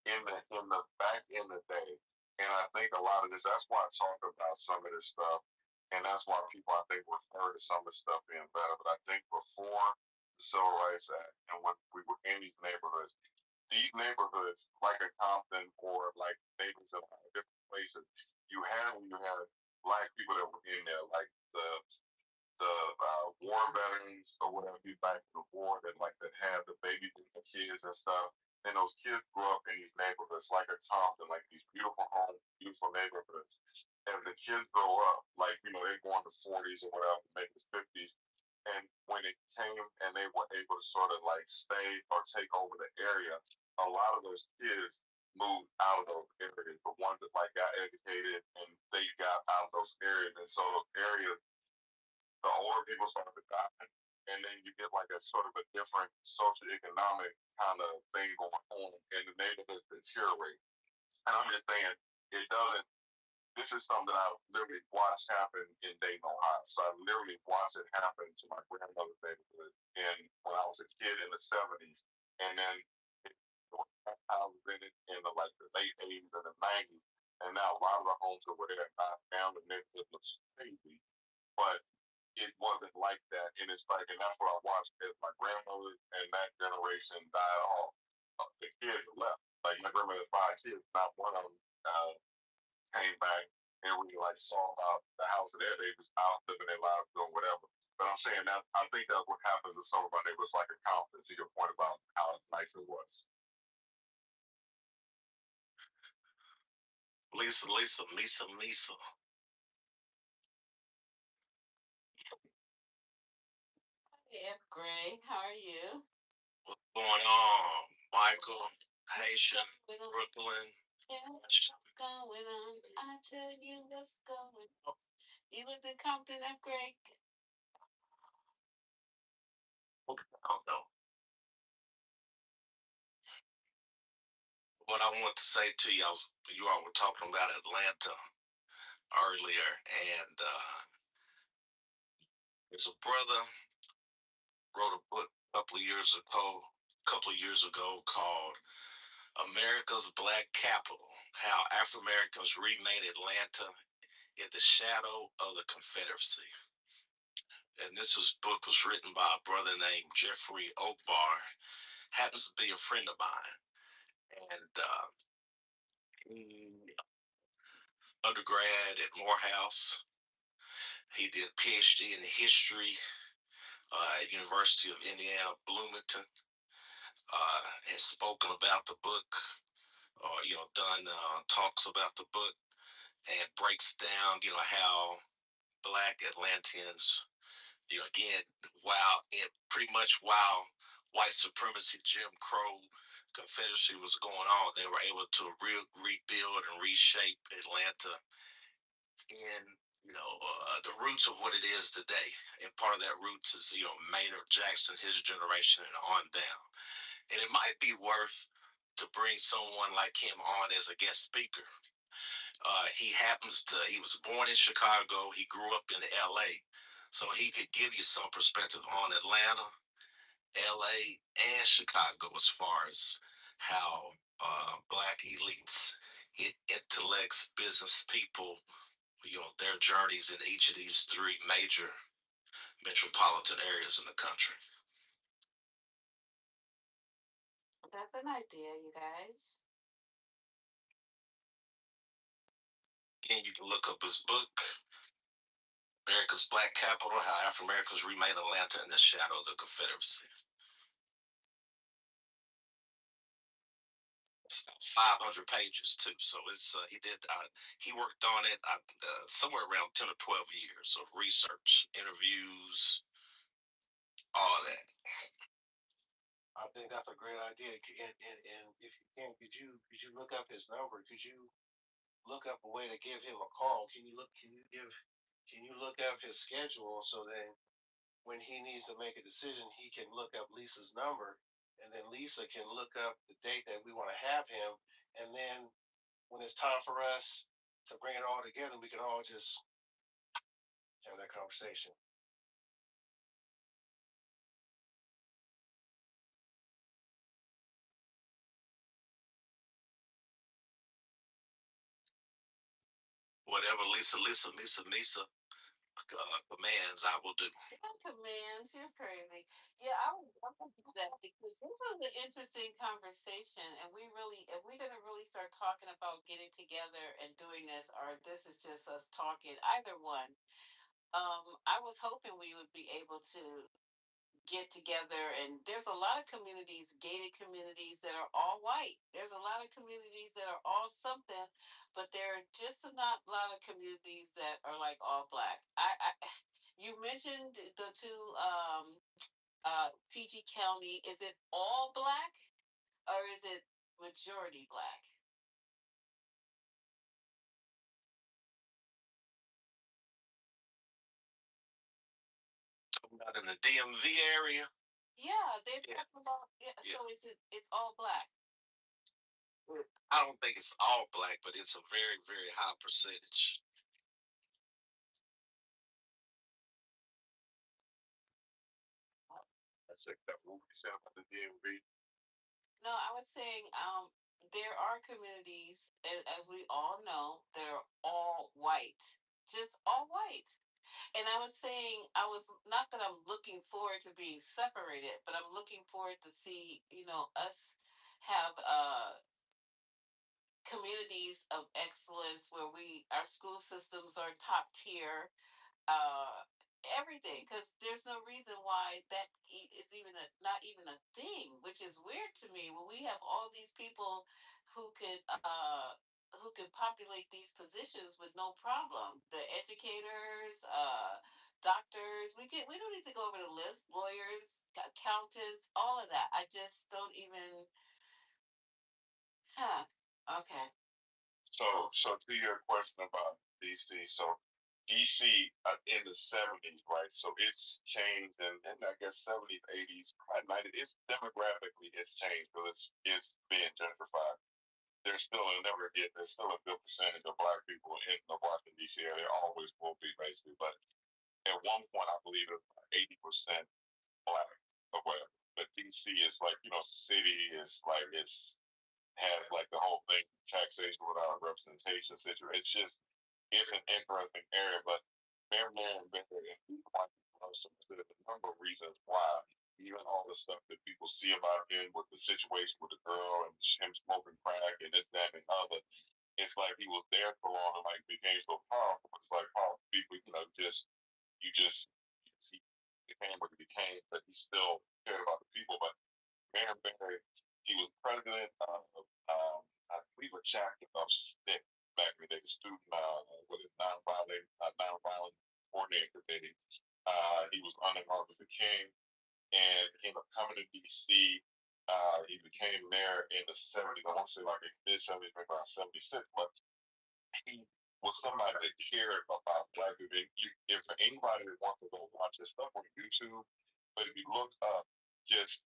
in the back in the day, and I think a lot of this. That's why I talk about some of this stuff, and that's why people I think refer to some of the stuff being better. But I think before the Civil Rights Act, and when we were in these neighborhoods like a Compton or like neighborhoods in different places, when you had black people that were in there, like the war veterans or whatever, you back in the war that had the baby kids and stuff. And those kids grew up in these neighborhoods like a Compton, like these beautiful homes, beautiful neighborhoods. And the kids grow up, they go in the 40s or whatever, maybe the 50s. And when it came and they were able to sort of like stay or take over the area, a lot of those kids moved out of those areas. The ones that got educated and they got out of those areas. And so those areas, the older people start to die, and then you get like a sort of a different socioeconomic kind of thing going on, and the neighborhoods deteriorate. And I'm just saying, it doesn't. This is something that I literally watched happen in Dayton, Ohio. So I literally watched it happen to my grandmother's neighborhood, and when I was a kid in the '70s, and then I was in it in the late '80s and the '90s, and now a lot of the homes over there not down the neighborhood looks crazy, but it wasn't like that. And it's like, and that's what I watched as my grandmother and that generation died off. The kids left. Like my grandmother had 5 kids, not one of them came back and really saw about the house of their neighbors out living their lives doing whatever. But I'm saying that I think that's what happens to some of our neighbors, like a confidence to your point about how nice it was. Lisa. Hey, F. Gray, how are you? What's going on, Michael, Haitian, Brooklyn? Yeah, what's going on? I tell you what's going on. You lived in Compton, F. Gray? I don't know. What I want to say to you, you all were talking about Atlanta earlier, and there's a brother wrote a book a couple of years ago called America's Black Capital: How African Americans Remade Atlanta in the Shadow of the Confederacy. And book was written by a brother named Jeffrey Oakbar, happens to be a friend of mine. And he undergrad at Morehouse. He did a PhD in history at University of Indiana, Bloomington. Has spoken about the book, or done talks about the book, and breaks down, how Black Atlanteans, again, while white supremacy, Jim Crow, Confederacy was going on, they were able to rebuild and reshape Atlanta in the roots of what it is today. And part of that roots is Maynard Jackson, his generation, and on down. And it might be worth to bring someone like him on as a guest speaker. He was born in Chicago. He grew up in LA. So he could give you some perspective on Atlanta, LA, and Chicago as far as how black elites, intellects, business people, their journeys in each of these three major metropolitan areas in the country. That's an idea, you guys. Again, you can look up his book, America's Black Capital: How Afro Americans Remade Atlanta in the Shadow of the Confederacy. It's about 500 pages too. So he worked on it somewhere around 10 or 12 years of research, interviews, all that. I think that's a great idea. And if you can, could you look up his number? Could you look up a way to give him a call? Can you look up his schedule so that when he needs to make a decision, he can look up Lisa's number, and then Lisa can look up the date that we want to have him, and then when it's time for us to bring it all together, we can all just have that conversation. Whatever Lisa commands, I will do. Commands, you're crazy. Yeah, I would do that because this is an interesting conversation, and if we're gonna really start talking about getting together and doing this, or this is just us talking, either one. I was hoping we would be able to get together, and there's a lot of communities, gated communities, that are all white. There's a lot of communities that are all something, but there are just not a lot of communities that are like all black. You mentioned the two PG County. Is it all black or is it majority black? Not in the DMV area. Yeah, they're talking about. Yeah, yeah. So it's all black. I don't think it's all black, but it's a very, very high percentage. That's like that movie sound about the DMV. No, I was saying there are communities, as we all know, that are all white, just all white. And I was saying, I was not that I'm looking forward to being separated, but I'm looking forward to see, us have communities of excellence where our school systems are top tier, uh, everything, because there's no reason why that is even not even a thing, which is weird to me. When we have all these people who could populate these positions with no problem, the educators, doctors, we don't need to go over the list, lawyers, accountants, all of that. I just don't even. Huh. Okay. So to your question about DC, so DC in the 70s, right? So it's changed, and I guess 70s, 80s, probably 90s. It's demographically it's changed because it's being gentrified. There's still there's still a good percentage of black people in the Washington DC area. There always will be basically, but at one point I believe it was 80% black or whatever. But DC is like city is like has like the whole thing taxation without a representation situation. It's an interesting area, but Maryland and there's a number of reasons why. Even all the stuff that people see about him with the situation with the girl and him smoking crack and this, that, and other. It's like he was there so long and like became so powerful. It's like powerful people, he became what he became, but he still cared about the people. But Mayor Barry, he was president of, I believe, a chapter of SNCC back in the day, student, what is nonviolent coordinator committee. He was under Martin Luther King and ended up coming to DC. He became mayor in the 70s. I want to say like in mid 70s, maybe around 76, but he was somebody that cared about black people. If for anybody that wants to go watch his stuff on YouTube, but if you look up just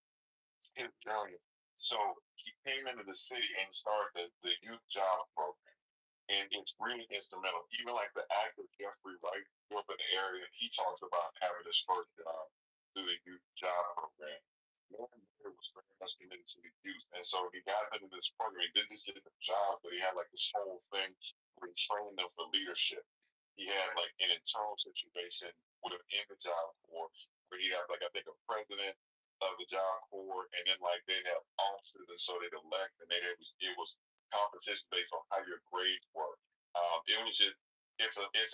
his journey So he came into the city and started the youth job program. And it's really instrumental. Even like the actor Jeffrey Wright grew up in the area, and he talks about having his first job through the youth job program. Warren Bear was very much committed to the youth, and so he got into this program. He didn't just get the job, but he had like this whole thing where he trained them for leadership. He had like an internal situation within the job corps where he had like I think a president of the job corps, and then like they have officers, and so they'd elect, and it was competition based on how your grades were. It was just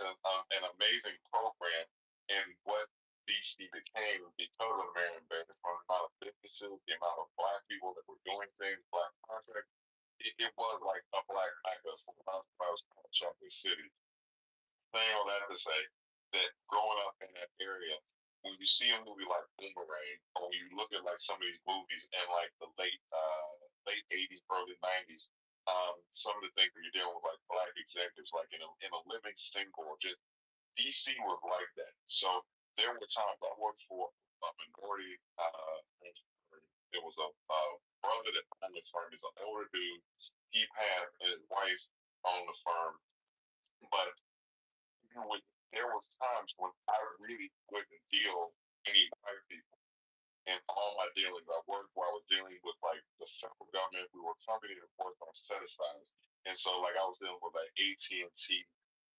an amazing program, and what BC became because of Marion Bay, from the amount of businesses, the amount of black people that were doing things, black contracts, it was like a black mecca for us chocolate city. Saying all that to say that growing up in that area, when you see a movie like Boomerang, or when you look at like some of these movies in like the late '80s, early '90s, some of the things that you're dealing with like black executives, like in a living single, just DC was like that. So there were times I worked for a minority. There was a brother that owned the firm. He's an older dude. He passed. His wife owned the firm, but with, there was times when I really wouldn't deal any white people in all my dealings. I worked where I was dealing with like the federal government. We were a company that worked on set asides, and so like I was dealing with like AT&T,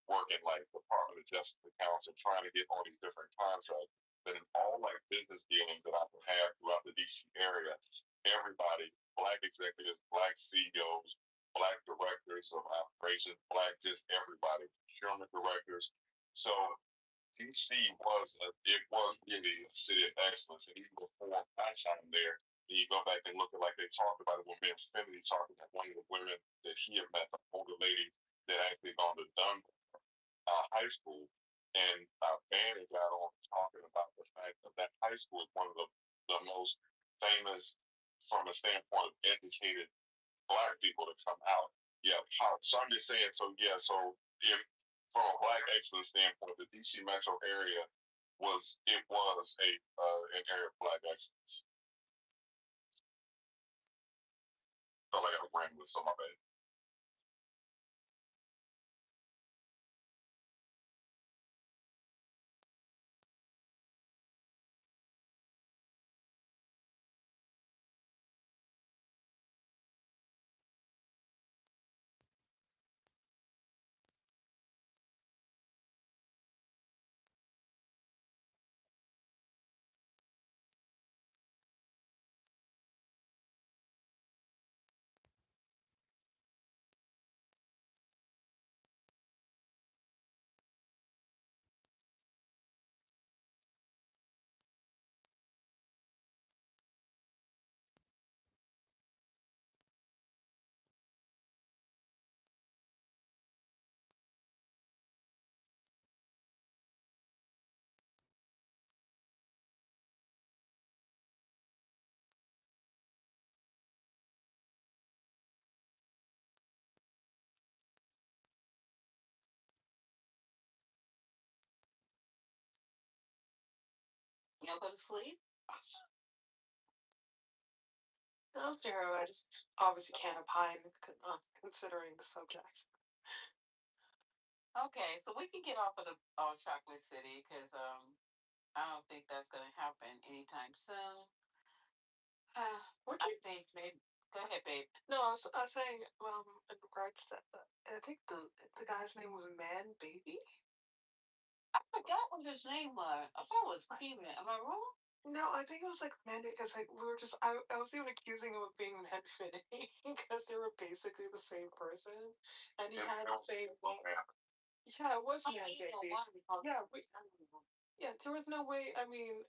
working like Department of Justice accounts and trying to get all these different contracts. But in all like business dealings that I would have throughout the DC area, everybody, black executives, black CEOs, black directors of operations, black just everybody, procurement directors. So DC it was really a city of excellence. And even before my time there, you go back and look at like they talked about it when Ben Finley talked about one of the women that he had met, the older lady that actually gone to Dunbar high school, and Bannon got on talking about the fact that that high school is one of the most famous from a standpoint of educated black people to come out. Yeah, so I'm just saying. So yeah, so if from a black excellence standpoint, the DC metro area was a an area of black excellence. Felt like I ran with some of it. You know, go to sleep. No, zero. I just obviously can't opine, considering the subject. Okay, so we can get off of the Chocolate City because I don't think that's gonna happen anytime soon. What I you? think maybe. Go ahead, babe. No, I was saying, in regards to, I think the guy's name was Man Baby. I forgot what his name was. I thought it was female. Am I wrong? No, I think it was like Man because like we were just I was even accusing him of being man fitting because they were basically the same person, and he had the same name. Yeah, it was Man Baby. Yeah, there was no way. I mean,